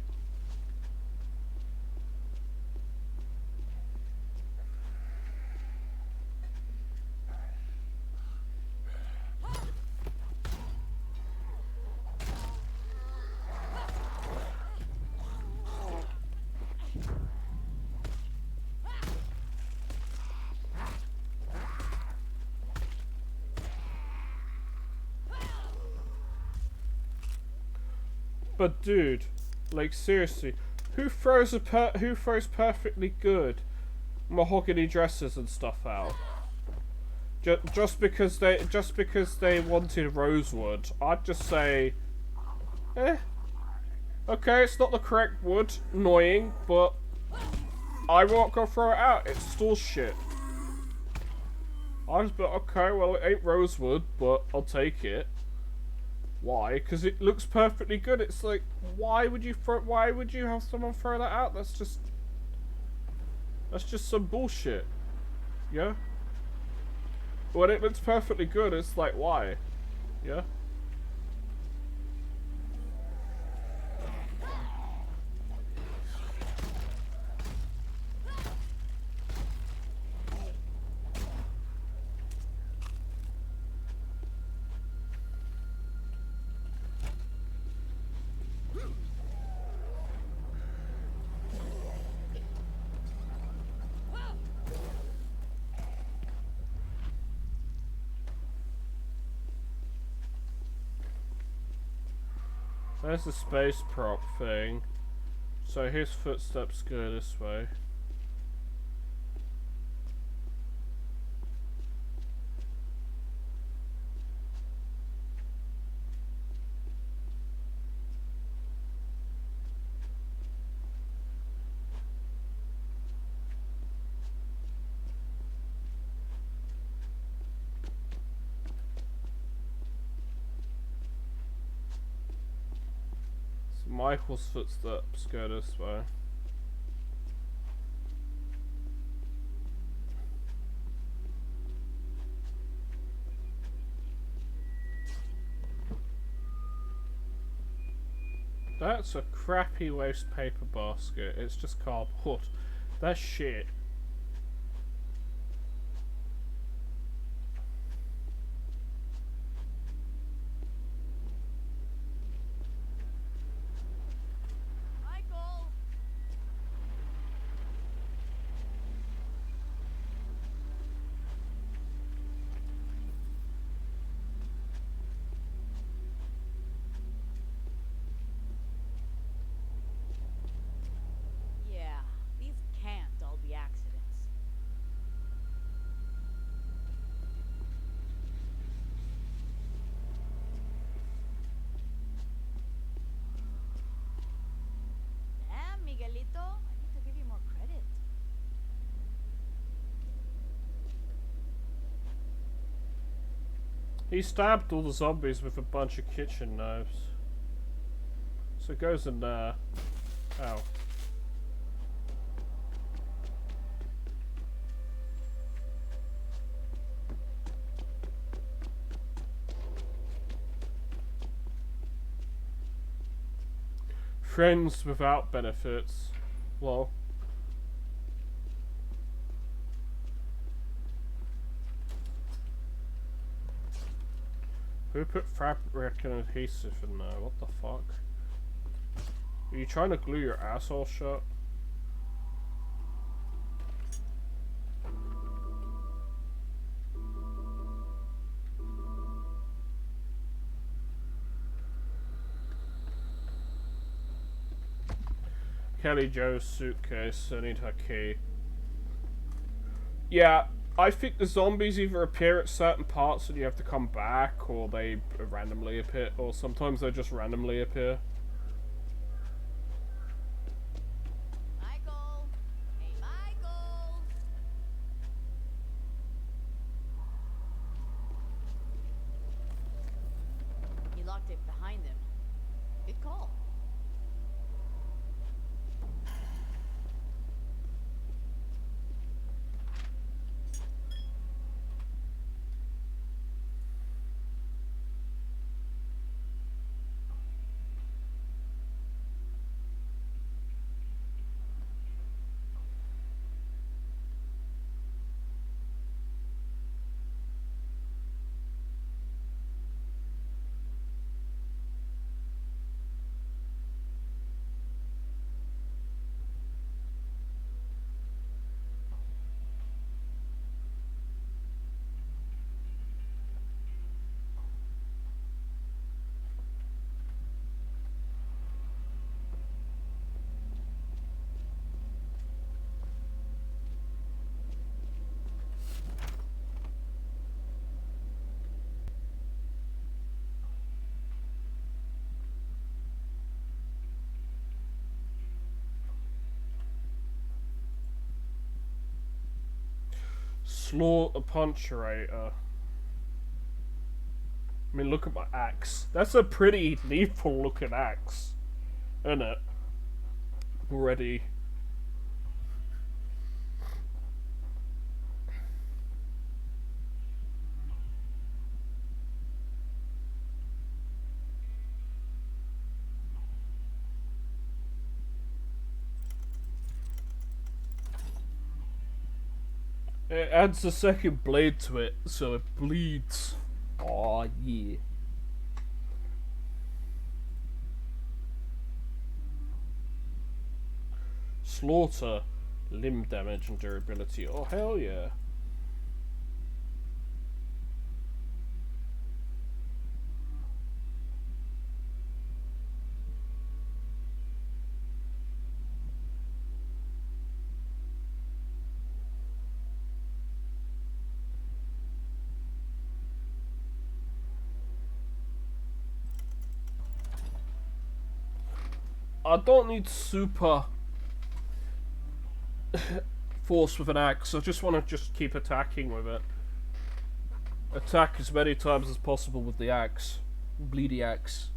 But dude, like seriously, who throws perfectly good mahogany dresses and stuff out? Just because they wanted rosewood, I'd just say, eh. Okay, it's not the correct wood, annoying, but I won't go throw it out. It's still shit. I just be okay, well it ain't rosewood, but I'll take it. Why? Because it looks perfectly good. It's like, why would you have someone throw that out? That's just some bullshit. Yeah? When it looks perfectly good, it's like, why? Yeah? There's the space prop thing. So his footsteps go this way. Michael's footsteps go this way. That's a crappy waste paper basket. It's just cardboard. That's shit. He stabbed all the zombies with a bunch of kitchen knives. So it goes in there. Ow. Friends without benefits. Well. Who put fabric and adhesive in there? What the fuck? Are you trying to glue your asshole shut? Kelly Jo's suitcase. I need her key. Yeah. I think the zombies either appear at certain parts and you have to come back, or they randomly appear, or sometimes they just randomly appear. Michael! Hey, Michael! He locked it behind him. Good call. Slaughter Puncturator. I mean, look at my axe. That's a pretty lethal looking axe, isn't it? Already. It adds a second blade to it, so it bleeds. Aw, yeah. Slaughter, limb damage and durability. Oh, hell yeah. I don't need super force with an axe. I just want to just keep attacking with it. Attack as many times as possible with the axe. Bleedy axe.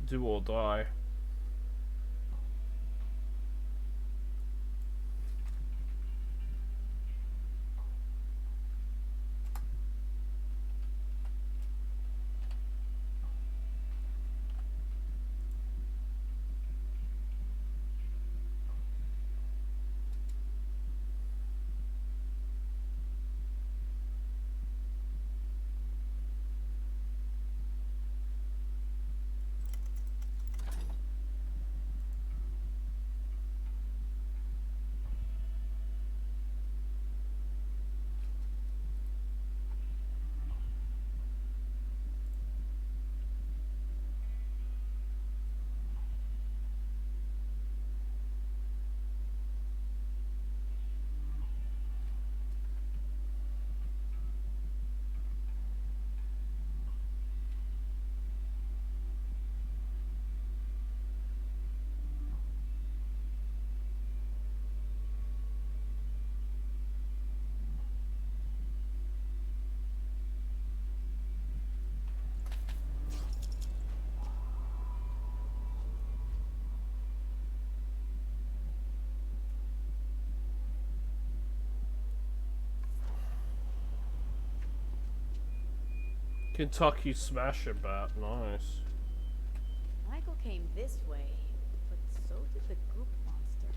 Do or die. Kentucky Smasher Bat, nice. Michael came this way, but so did the goop monster.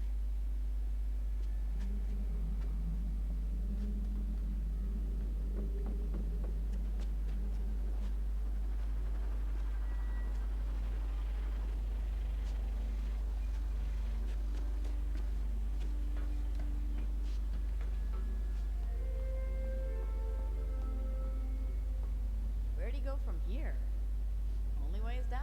Where'd he go from here? Only way is down.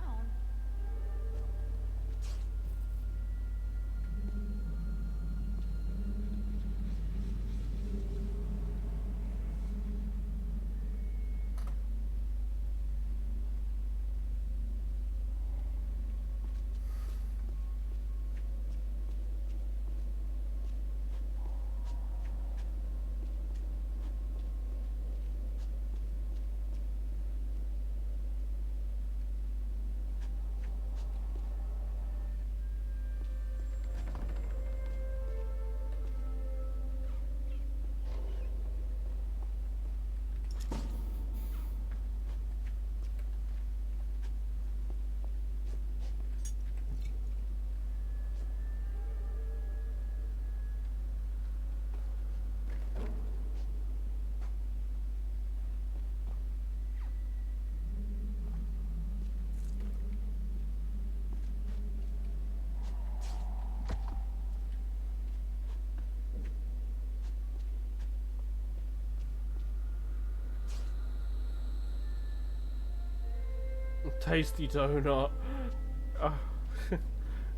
Tasty donut.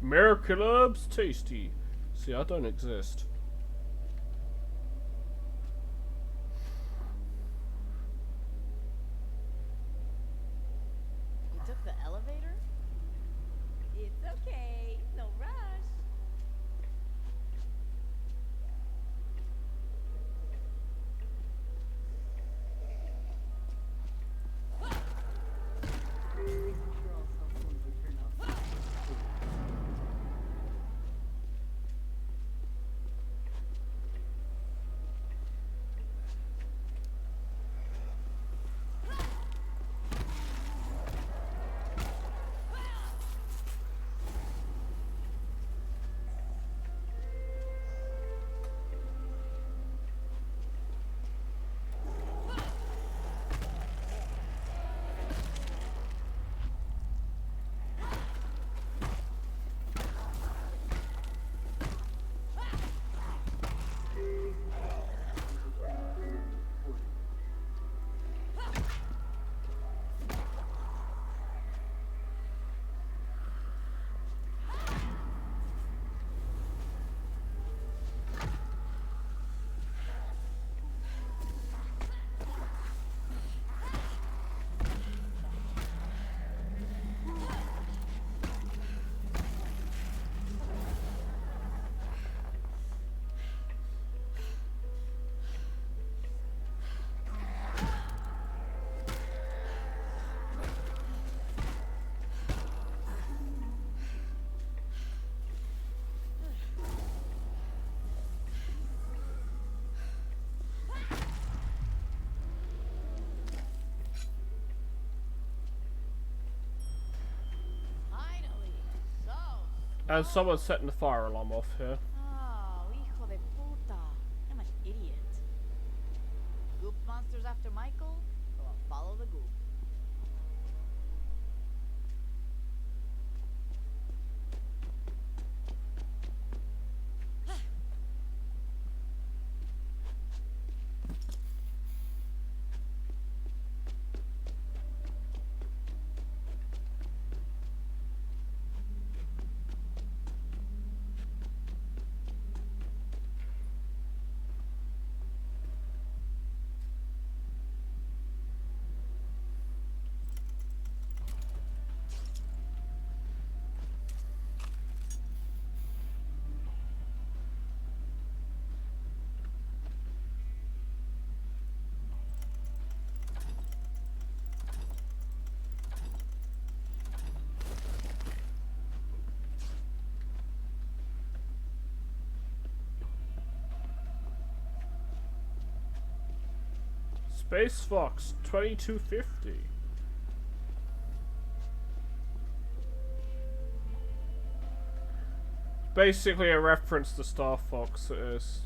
Miracle Herbs Tasty. See, I don't exist. You took the elevator? It's okay. No rush. And someone's setting the fire alarm off here. Oh, hijo de puta. I'm an idiot. Goop monsters after Michael? So I'll follow the goop. Space Fox 2250. Basically a reference to Star Fox, it is.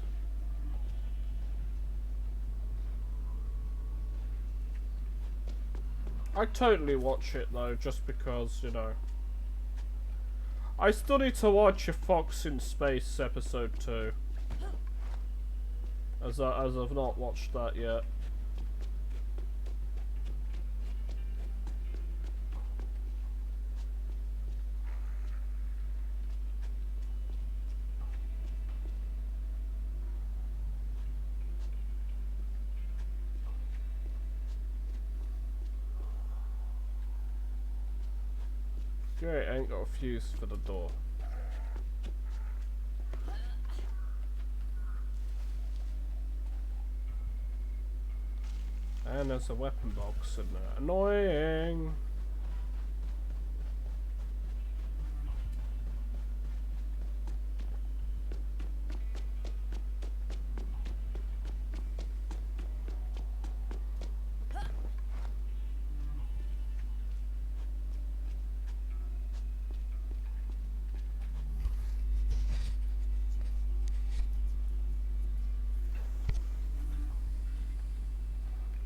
I totally watch it though, just because, you know. I still need to watch a Fox in Space episode 2. As I've not watched that yet. Great, I ain't got a fuse for the door. And there's a weapon box in there. Annoying!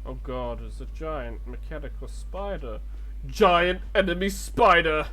Oh god, there's a giant mechanical spider. Giant enemy spider!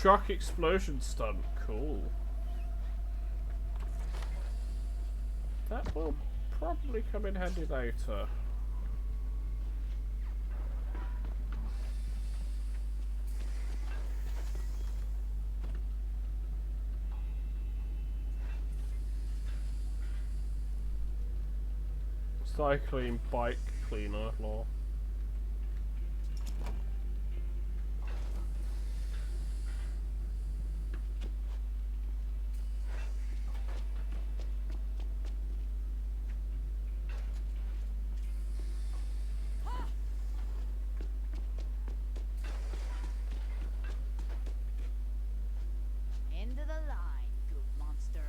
truck explosion stunt. Cool. That will probably come in handy later. Cycling bike cleaner law. End of the line, goop monster.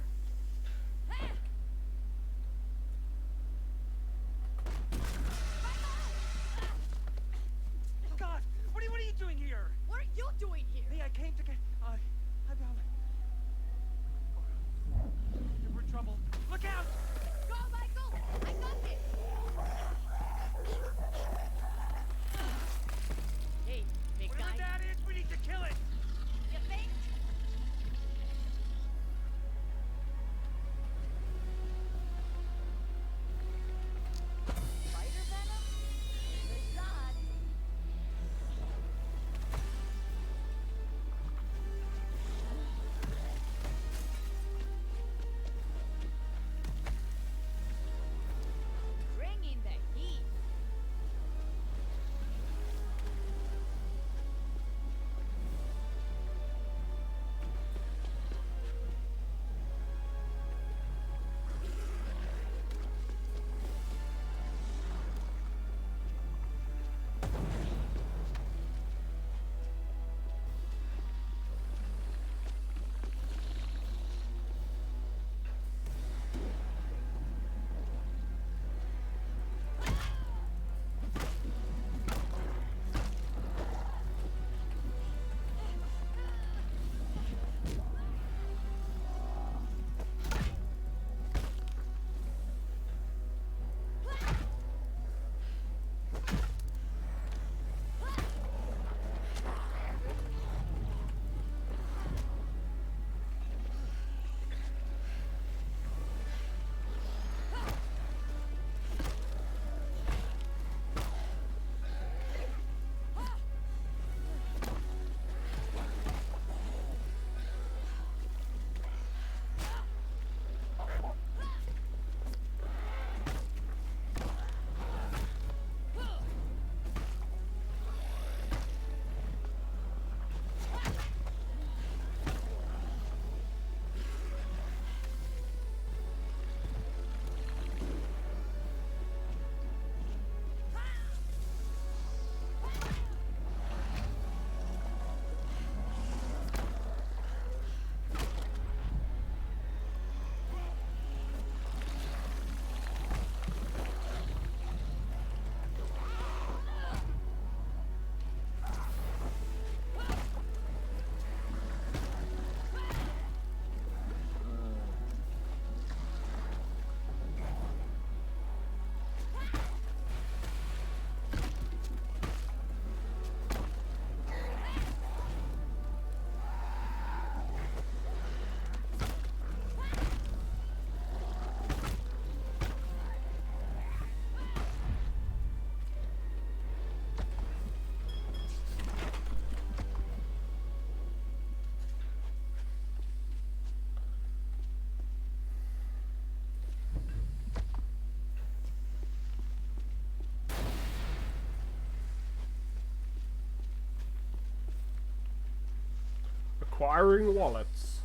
God, what are you doing here? What are you doing here? Hey, I came to get. We're in trouble. Look out! Go, Michael! I got this! Hey, big Whatever guy. that is, we need to kill it. You think? Spider venom? Good shot. Bringing the heat. Acquiring wallets.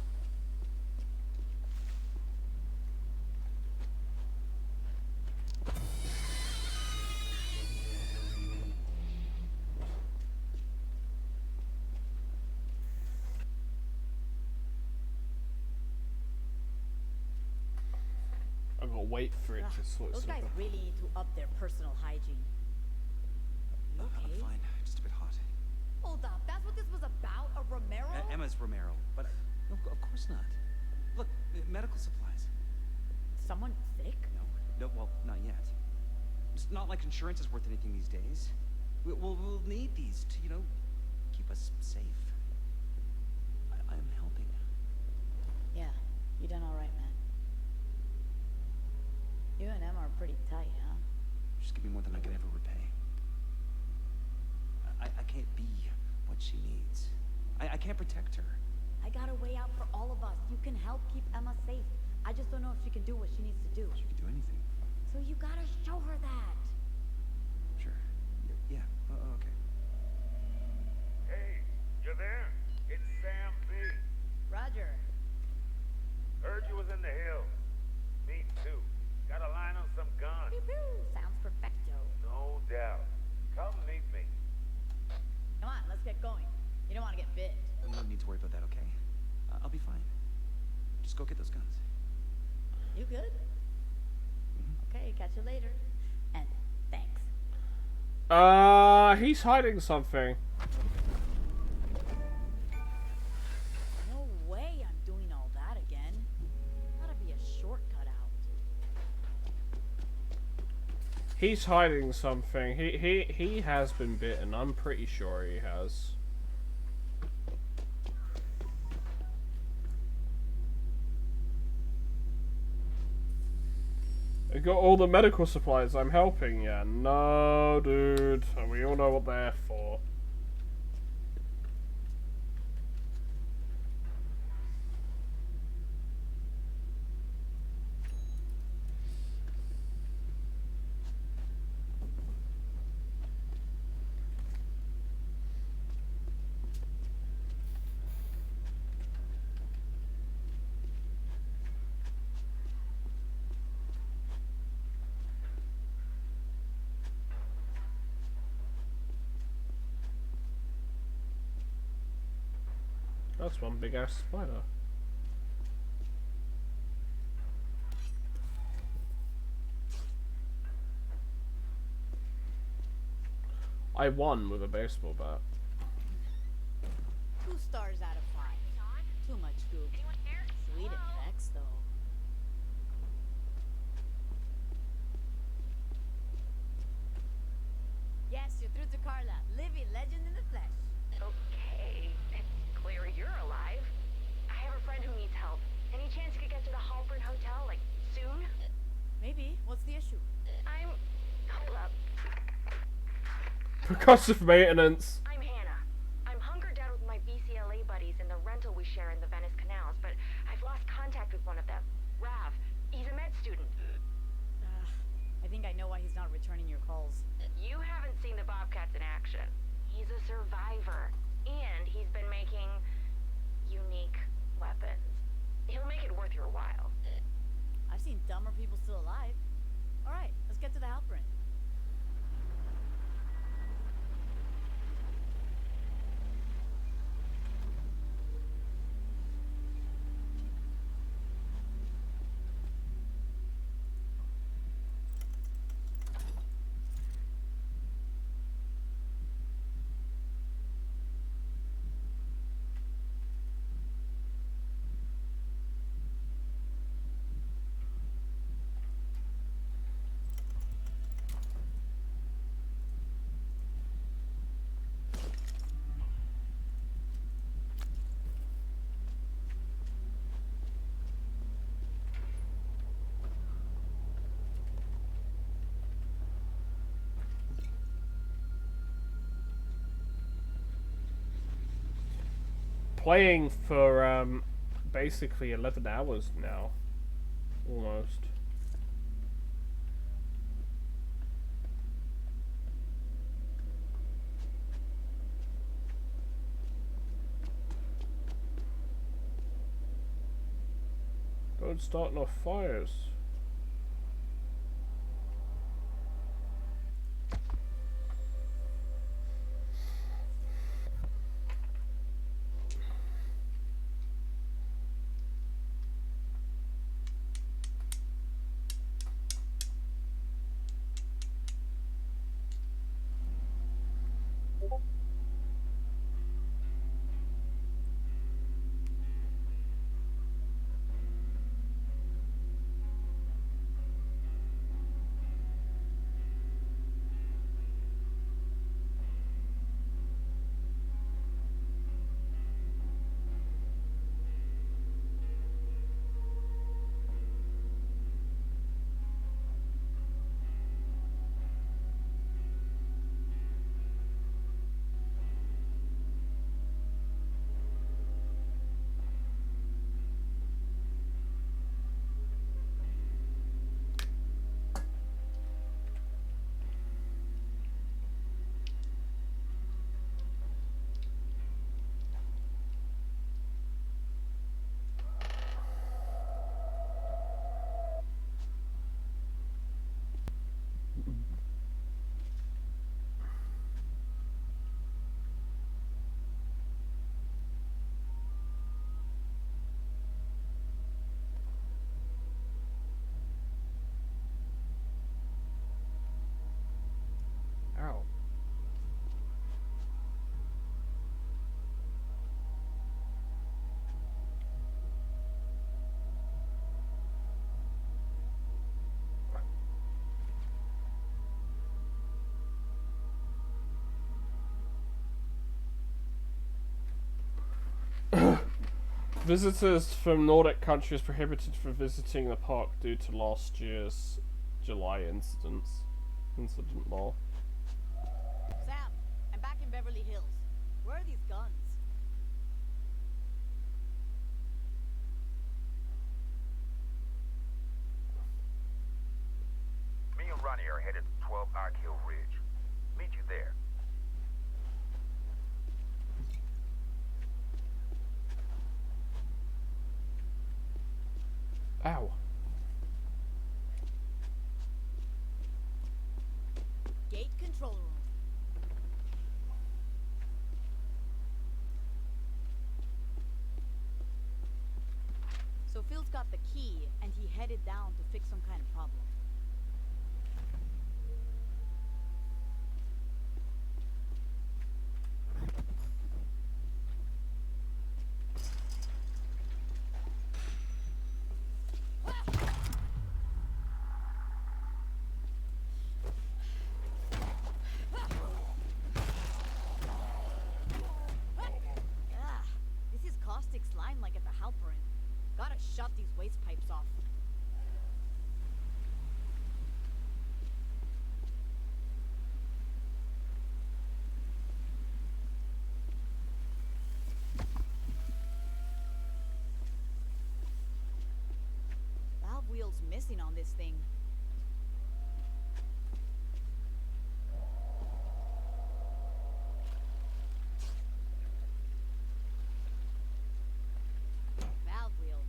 I'm gonna wait for it to sort Those itself guys out. really need to up their personal hygiene. You okay? I'm fine. Just a bit hot. Hold up, that's what this was about? A Romero? Emma's Romero, but no, of course not. Look, medical supplies. Someone sick? No, well, not yet. It's not like insurance is worth anything these days. We'll need these to, keep us safe. pretty tight, huh? She's giving me more than I could ever repay. I can't be what she needs. I can't protect her. I got a way out for all of us. You can help keep Emma safe. I just don't know if she can do what she needs to do. She could do anything. So you gotta show her that. Sure. Yeah. Okay. Hey, you there? It's Sam B. Roger. Heard you was in the hills. Me too. Got a line on some guns. Pew pew. Sounds perfecto. No doubt. Come meet me. Come on, let's get going. You don't want to get bit. You don't need to worry about that, okay? I'll be fine. Just go get those guns. You good? Okay, catch you later. And thanks. He's hiding something. No way I'm doing all that again. Gotta be a shortcut out. He's hiding something. He has been bitten. I'm pretty sure he has. I got all the medical supplies. I'm helping. Yeah, no, dude. We all know what they're for. That's one big ass spider. I won with a baseball bat. 2 stars out of 5. Too much goop. Sweet effects, though. Yes, you're through to Carla. Livy, legend in the flesh. Okay, it's clear you're alive. I have a friend who needs help. Any chance you could get to the Halpern Hotel, like, soon? Maybe. What's the issue? Hold up. Percussive maintenance. I'm Hannah. I'm hunkered down with my BCLA buddies in the rental we share in the Venice canals, but I've lost contact with one of them. Rav. He's a med student. I think I know why he's not returning your calls. You haven't seen the Bobcats in action. He's a survivor, and he's been making unique weapons. He'll make it worth your while. I've seen dumber people still alive. Alright, let's get to the Halperin. Playing for basically 11 hours now, almost. Don't start no fires. Visitors from Nordic countries prohibited from visiting the park due to last year's July incident law. Sam, I'm back in Beverly Hills. Where are these guns? Me and Ronnie are headed to 12 Ark Hill Ridge. Meet you there. Ow. Gate control room. So Phil's got the key, and he headed down to fix some kind of problem. Ah, this is caustic slime like at the Halperin. Gotta shut these waste pipes off. Valve wheel's missing on this thing. Valve wheel.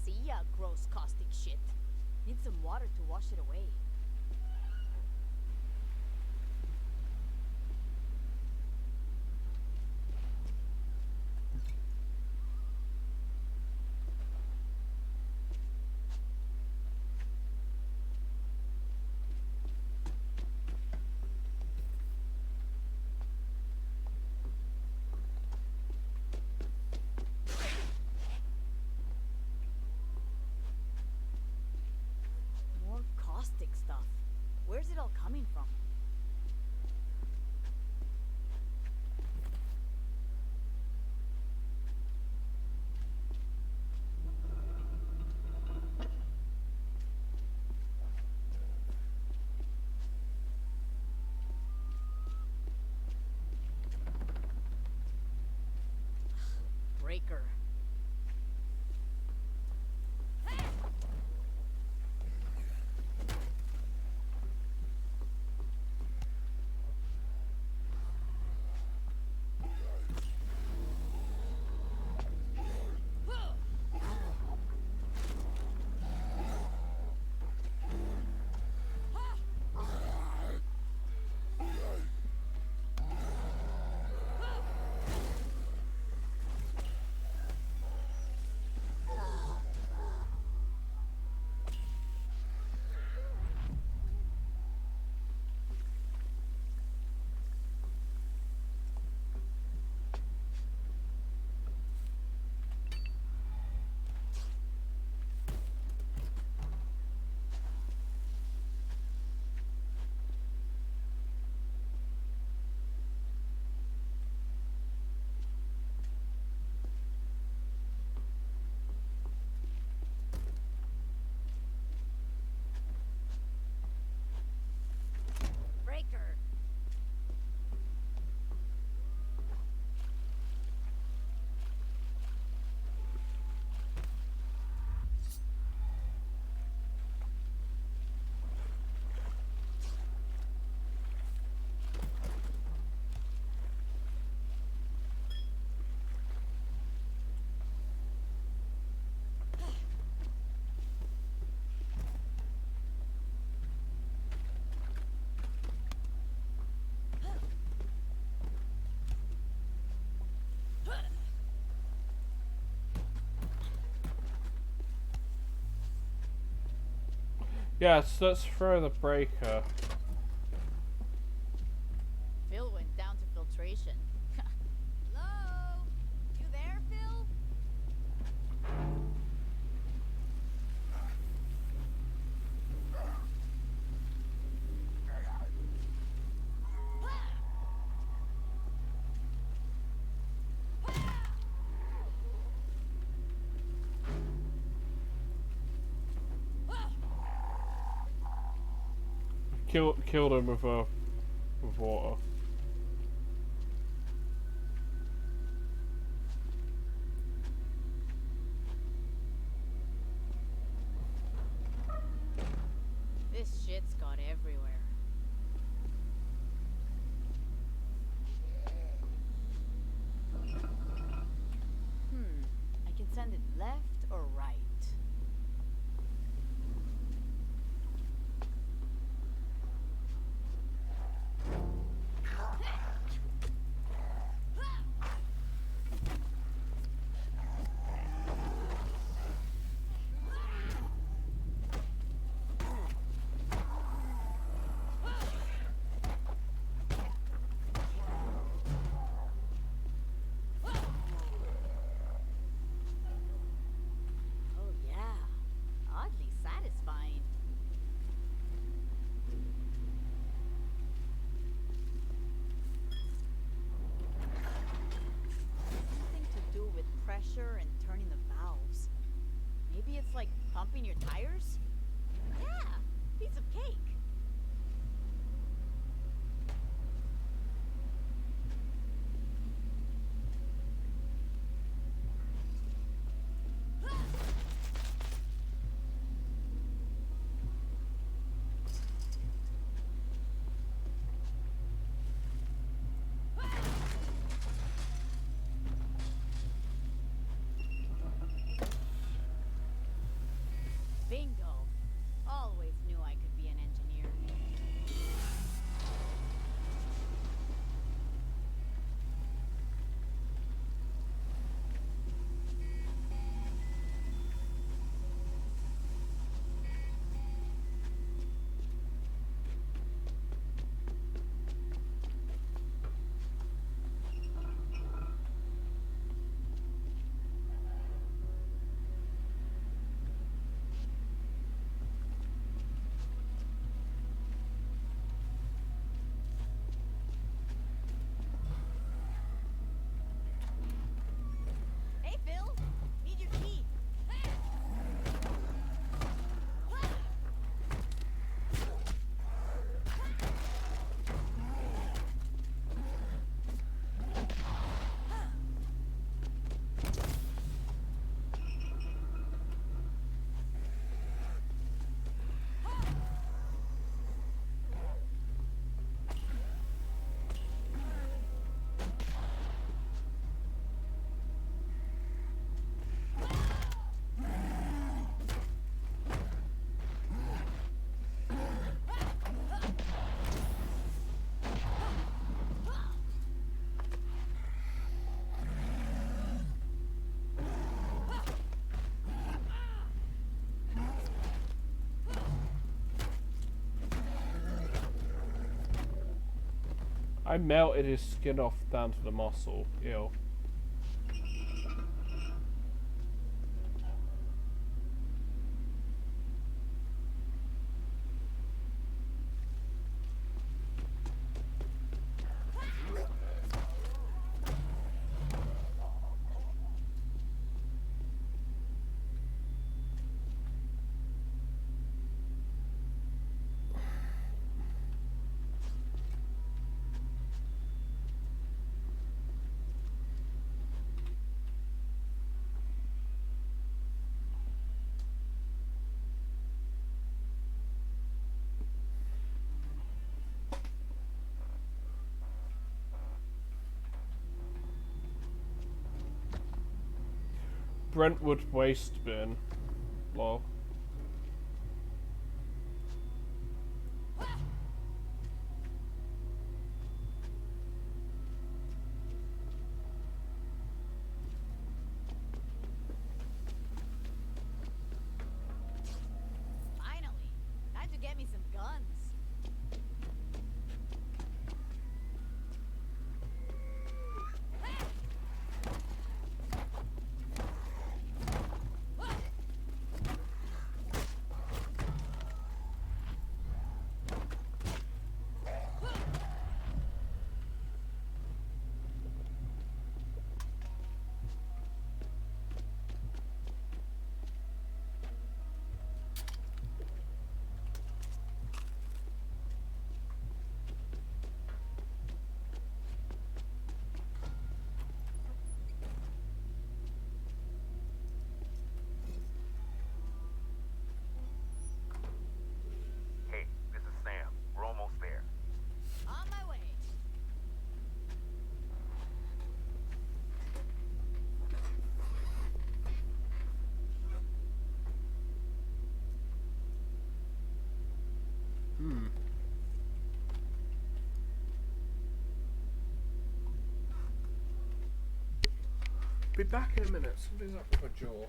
See ya, gross caustic shit. Need some water to wash it away. More caustic stuff. Where's it all coming from? Breaker. Breaker. Yes, let's throw the breaker. Phil went down to filtration. Hello? You there, Phil? killed him with water. This shit's got everywhere. I can send it left or right. Oh yeah, oddly satisfying. Something to do with pressure and turning the valves. Maybe it's like pumping your tires? Yeah, piece of cake. Bingo. Always knew I could be an engineer. Hey, Phil. Need your key. I melted his skin off down to the muscle. Ew. Brentwood waste bin. Lol. Finally. Time to get me some guns. Be back in a minute. Somebody's up with a jaw.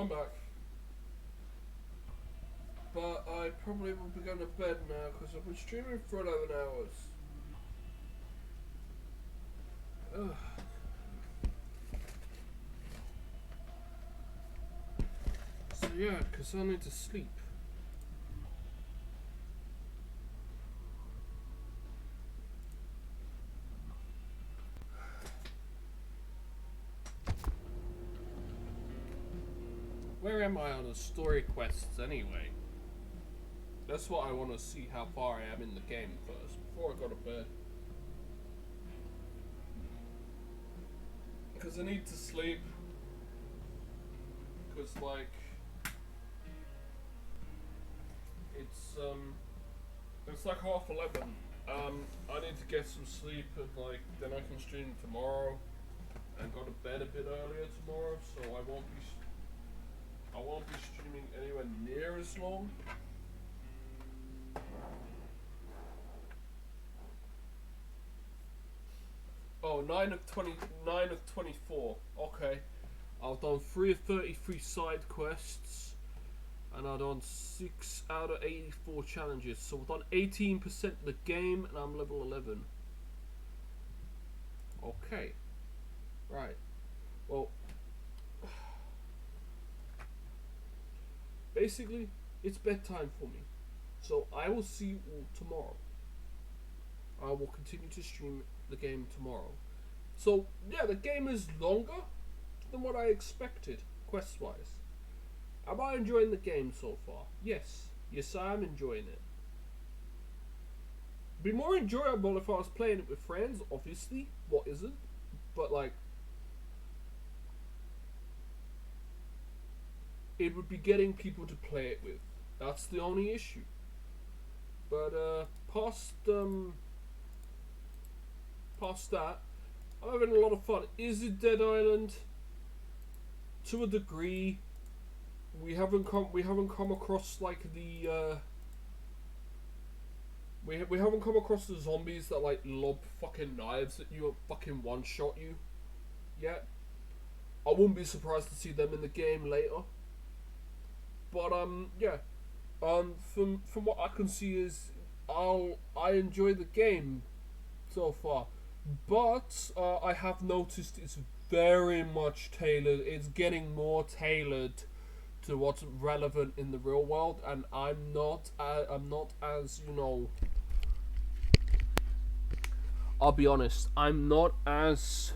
I'm back. But I probably will be going to bed now because I've been streaming for 11 hours. Ugh. So yeah, because I need to sleep. Where am I on the story quests anyway? That's what I want to see, how far I am in the game first, before I go to bed. Because I need to sleep. Because, like, it's like 11:30. I need to get some sleep and, like, then I can stream tomorrow and go to bed a bit earlier tomorrow, so I won't be streaming anywhere near as long. Oh, 9 of 24. Okay. I've done 3 of 33 side quests. And I've done 6 out of 84 challenges. So I've done 18% of the game and I'm level 11. Okay. Right. Well, basically, it's bedtime for me. So I will see you all tomorrow. I will continue to stream the game tomorrow. So, yeah, the game is longer than what I expected, quest-wise. Am I enjoying the game so far? Yes. Yes, I am enjoying it. Be more enjoyable if I was playing it with friends, obviously. What isn't? But, like, it would be getting people to play it with. That's the only issue. But, past that, I'm having a lot of fun. Is it Dead Island? To a degree. We haven't come across like the we haven't come across the zombies that like lob fucking knives at you and fucking one-shot you yet. I wouldn't be surprised to see them in the game later. But yeah. From what I can see is I enjoy the game so far. But I have noticed it's very much tailored. It's getting more tailored to what's relevant in the real world, and I'm not as, you know, I'll be honest, I'm not as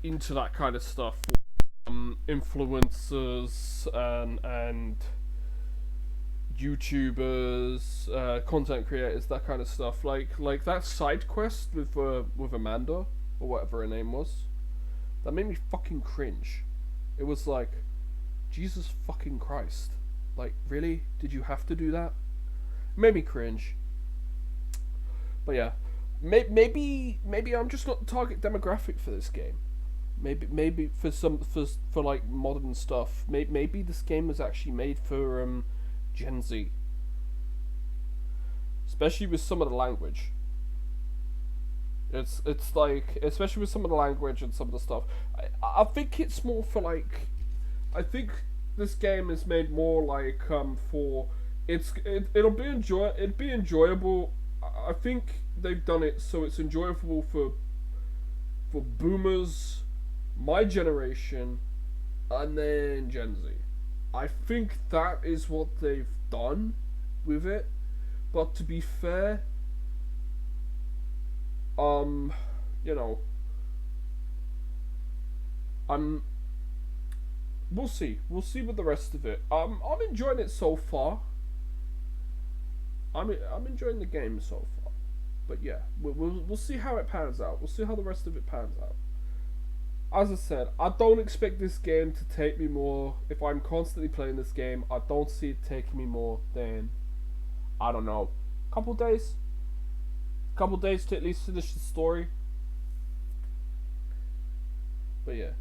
into that kind of stuff. Influencers and YouTubers, content creators, that kind of stuff. Like that side quest with Amanda or whatever her name was, that made me fucking cringe. It was like, Jesus fucking Christ. Like, really? Did you have to do that? It made me cringe. But yeah, maybe I'm just not the target demographic for this game. Maybe for like modern stuff. Maybe this game was actually made for Gen Z. Especially with some of the language. It's like, especially with some of the language and some of the stuff. I think it's more for like, I think this game is made more like for it'd be enjoyable. I think they've done it so it's enjoyable for boomers, my generation, and then Gen Z. I think that is what they've done with it. But to be fair, you know, we'll see with the rest of it. I'm enjoying it so far. I'm enjoying the game so far. But yeah, we'll see how it pans out. We'll see how the rest of it pans out. As I said, I don't expect this game to take me more. If I'm constantly playing this game, I don't see it taking me more than, I don't know, couple days to at least finish the story. But yeah.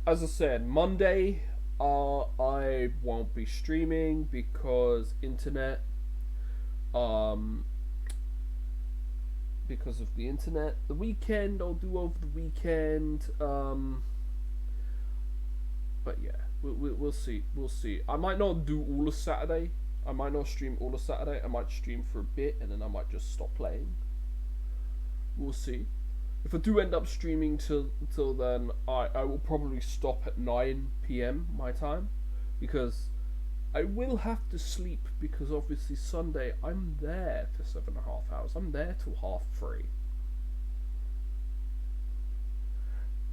As I said, Monday, I won't be streaming because internet. Because of the internet. The weekend, I'll do over the weekend. But yeah, we'll see. We'll see. I might not do all of Saturday. I might not stream all of Saturday. I might stream for a bit and then I might just stop playing. We'll see. If I do end up streaming till then, I will probably stop at 9 PM my time, because I will have to sleep, because obviously Sunday I'm there for 7.5 hours. I'm there till 3:30.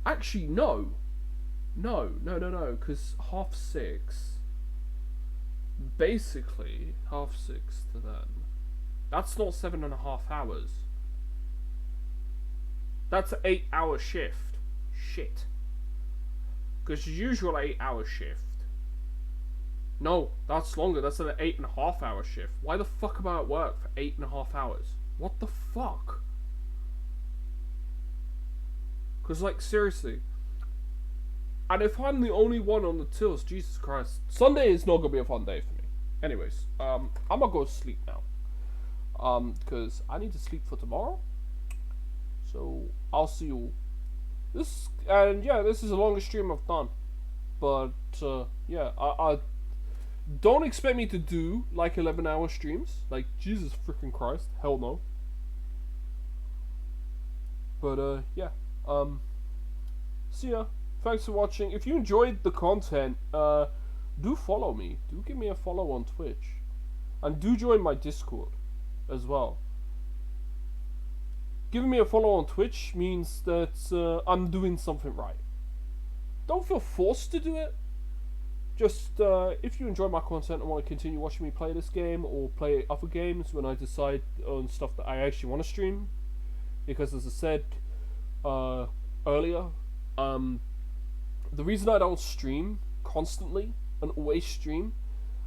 Actually, no, because 6:30. Basically, 6:30 to then. That's not 7.5 hours. That's an 8-hour shift. Shit. Because the usual 8-hour shift. No, that's longer. That's an 8.5 hour shift. Why the fuck am I at work for 8.5 hours? What the fuck? Because, like, seriously. And if I'm the only one on the tills, Jesus Christ. Sunday is not going to be a fun day for me. Anyways, I'm going to go to sleep now. Because I need to sleep for tomorrow. So, I'll see you. This is the longest stream I've done. But, yeah, I don't expect me to do, like, 11-hour streams. Like, Jesus freaking Christ. Hell no. But, yeah. See ya. Thanks for watching. If you enjoyed the content, do follow me. Do give me a follow on Twitch. And do join my Discord as well. Giving me a follow on Twitch means that I'm doing something right. Don't feel forced to do it. Just, if you enjoy my content and want to continue watching me play this game or play other games when I decide on stuff that I actually want to stream. Because as I said earlier, the reason I don't stream constantly and always stream,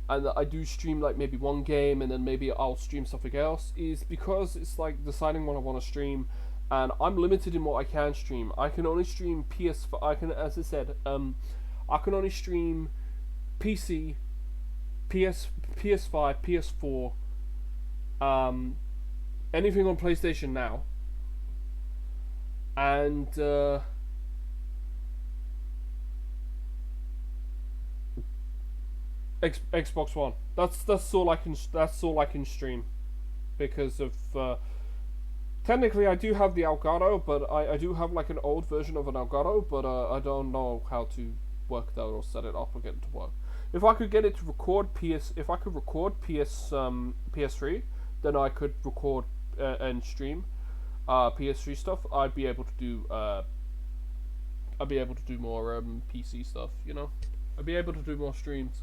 and that I do stream like maybe one game and then maybe I'll stream something else, is because it's like deciding what I want to stream, and I'm limited in what I can stream. I can only stream as I said, I can only stream PC, PS5, PS4, anything on PlayStation Now, and Xbox One. That's all I can stream, because of technically I do have the Elgato, but I do have like an old version of an Elgato, but I don't know how to work that or set it up or get it to work. If I could get it to record PS3, then I could record and stream PS3 stuff. I'd be able to do more PC stuff, you know. I'd be able to do more streams.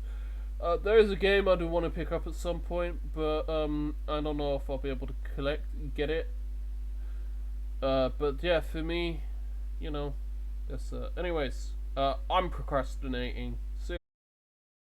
There is a game I do want to pick up at some point, but I don't know if I'll be able to get it. But yeah, for me, you know, that's anyways, I'm procrastinating.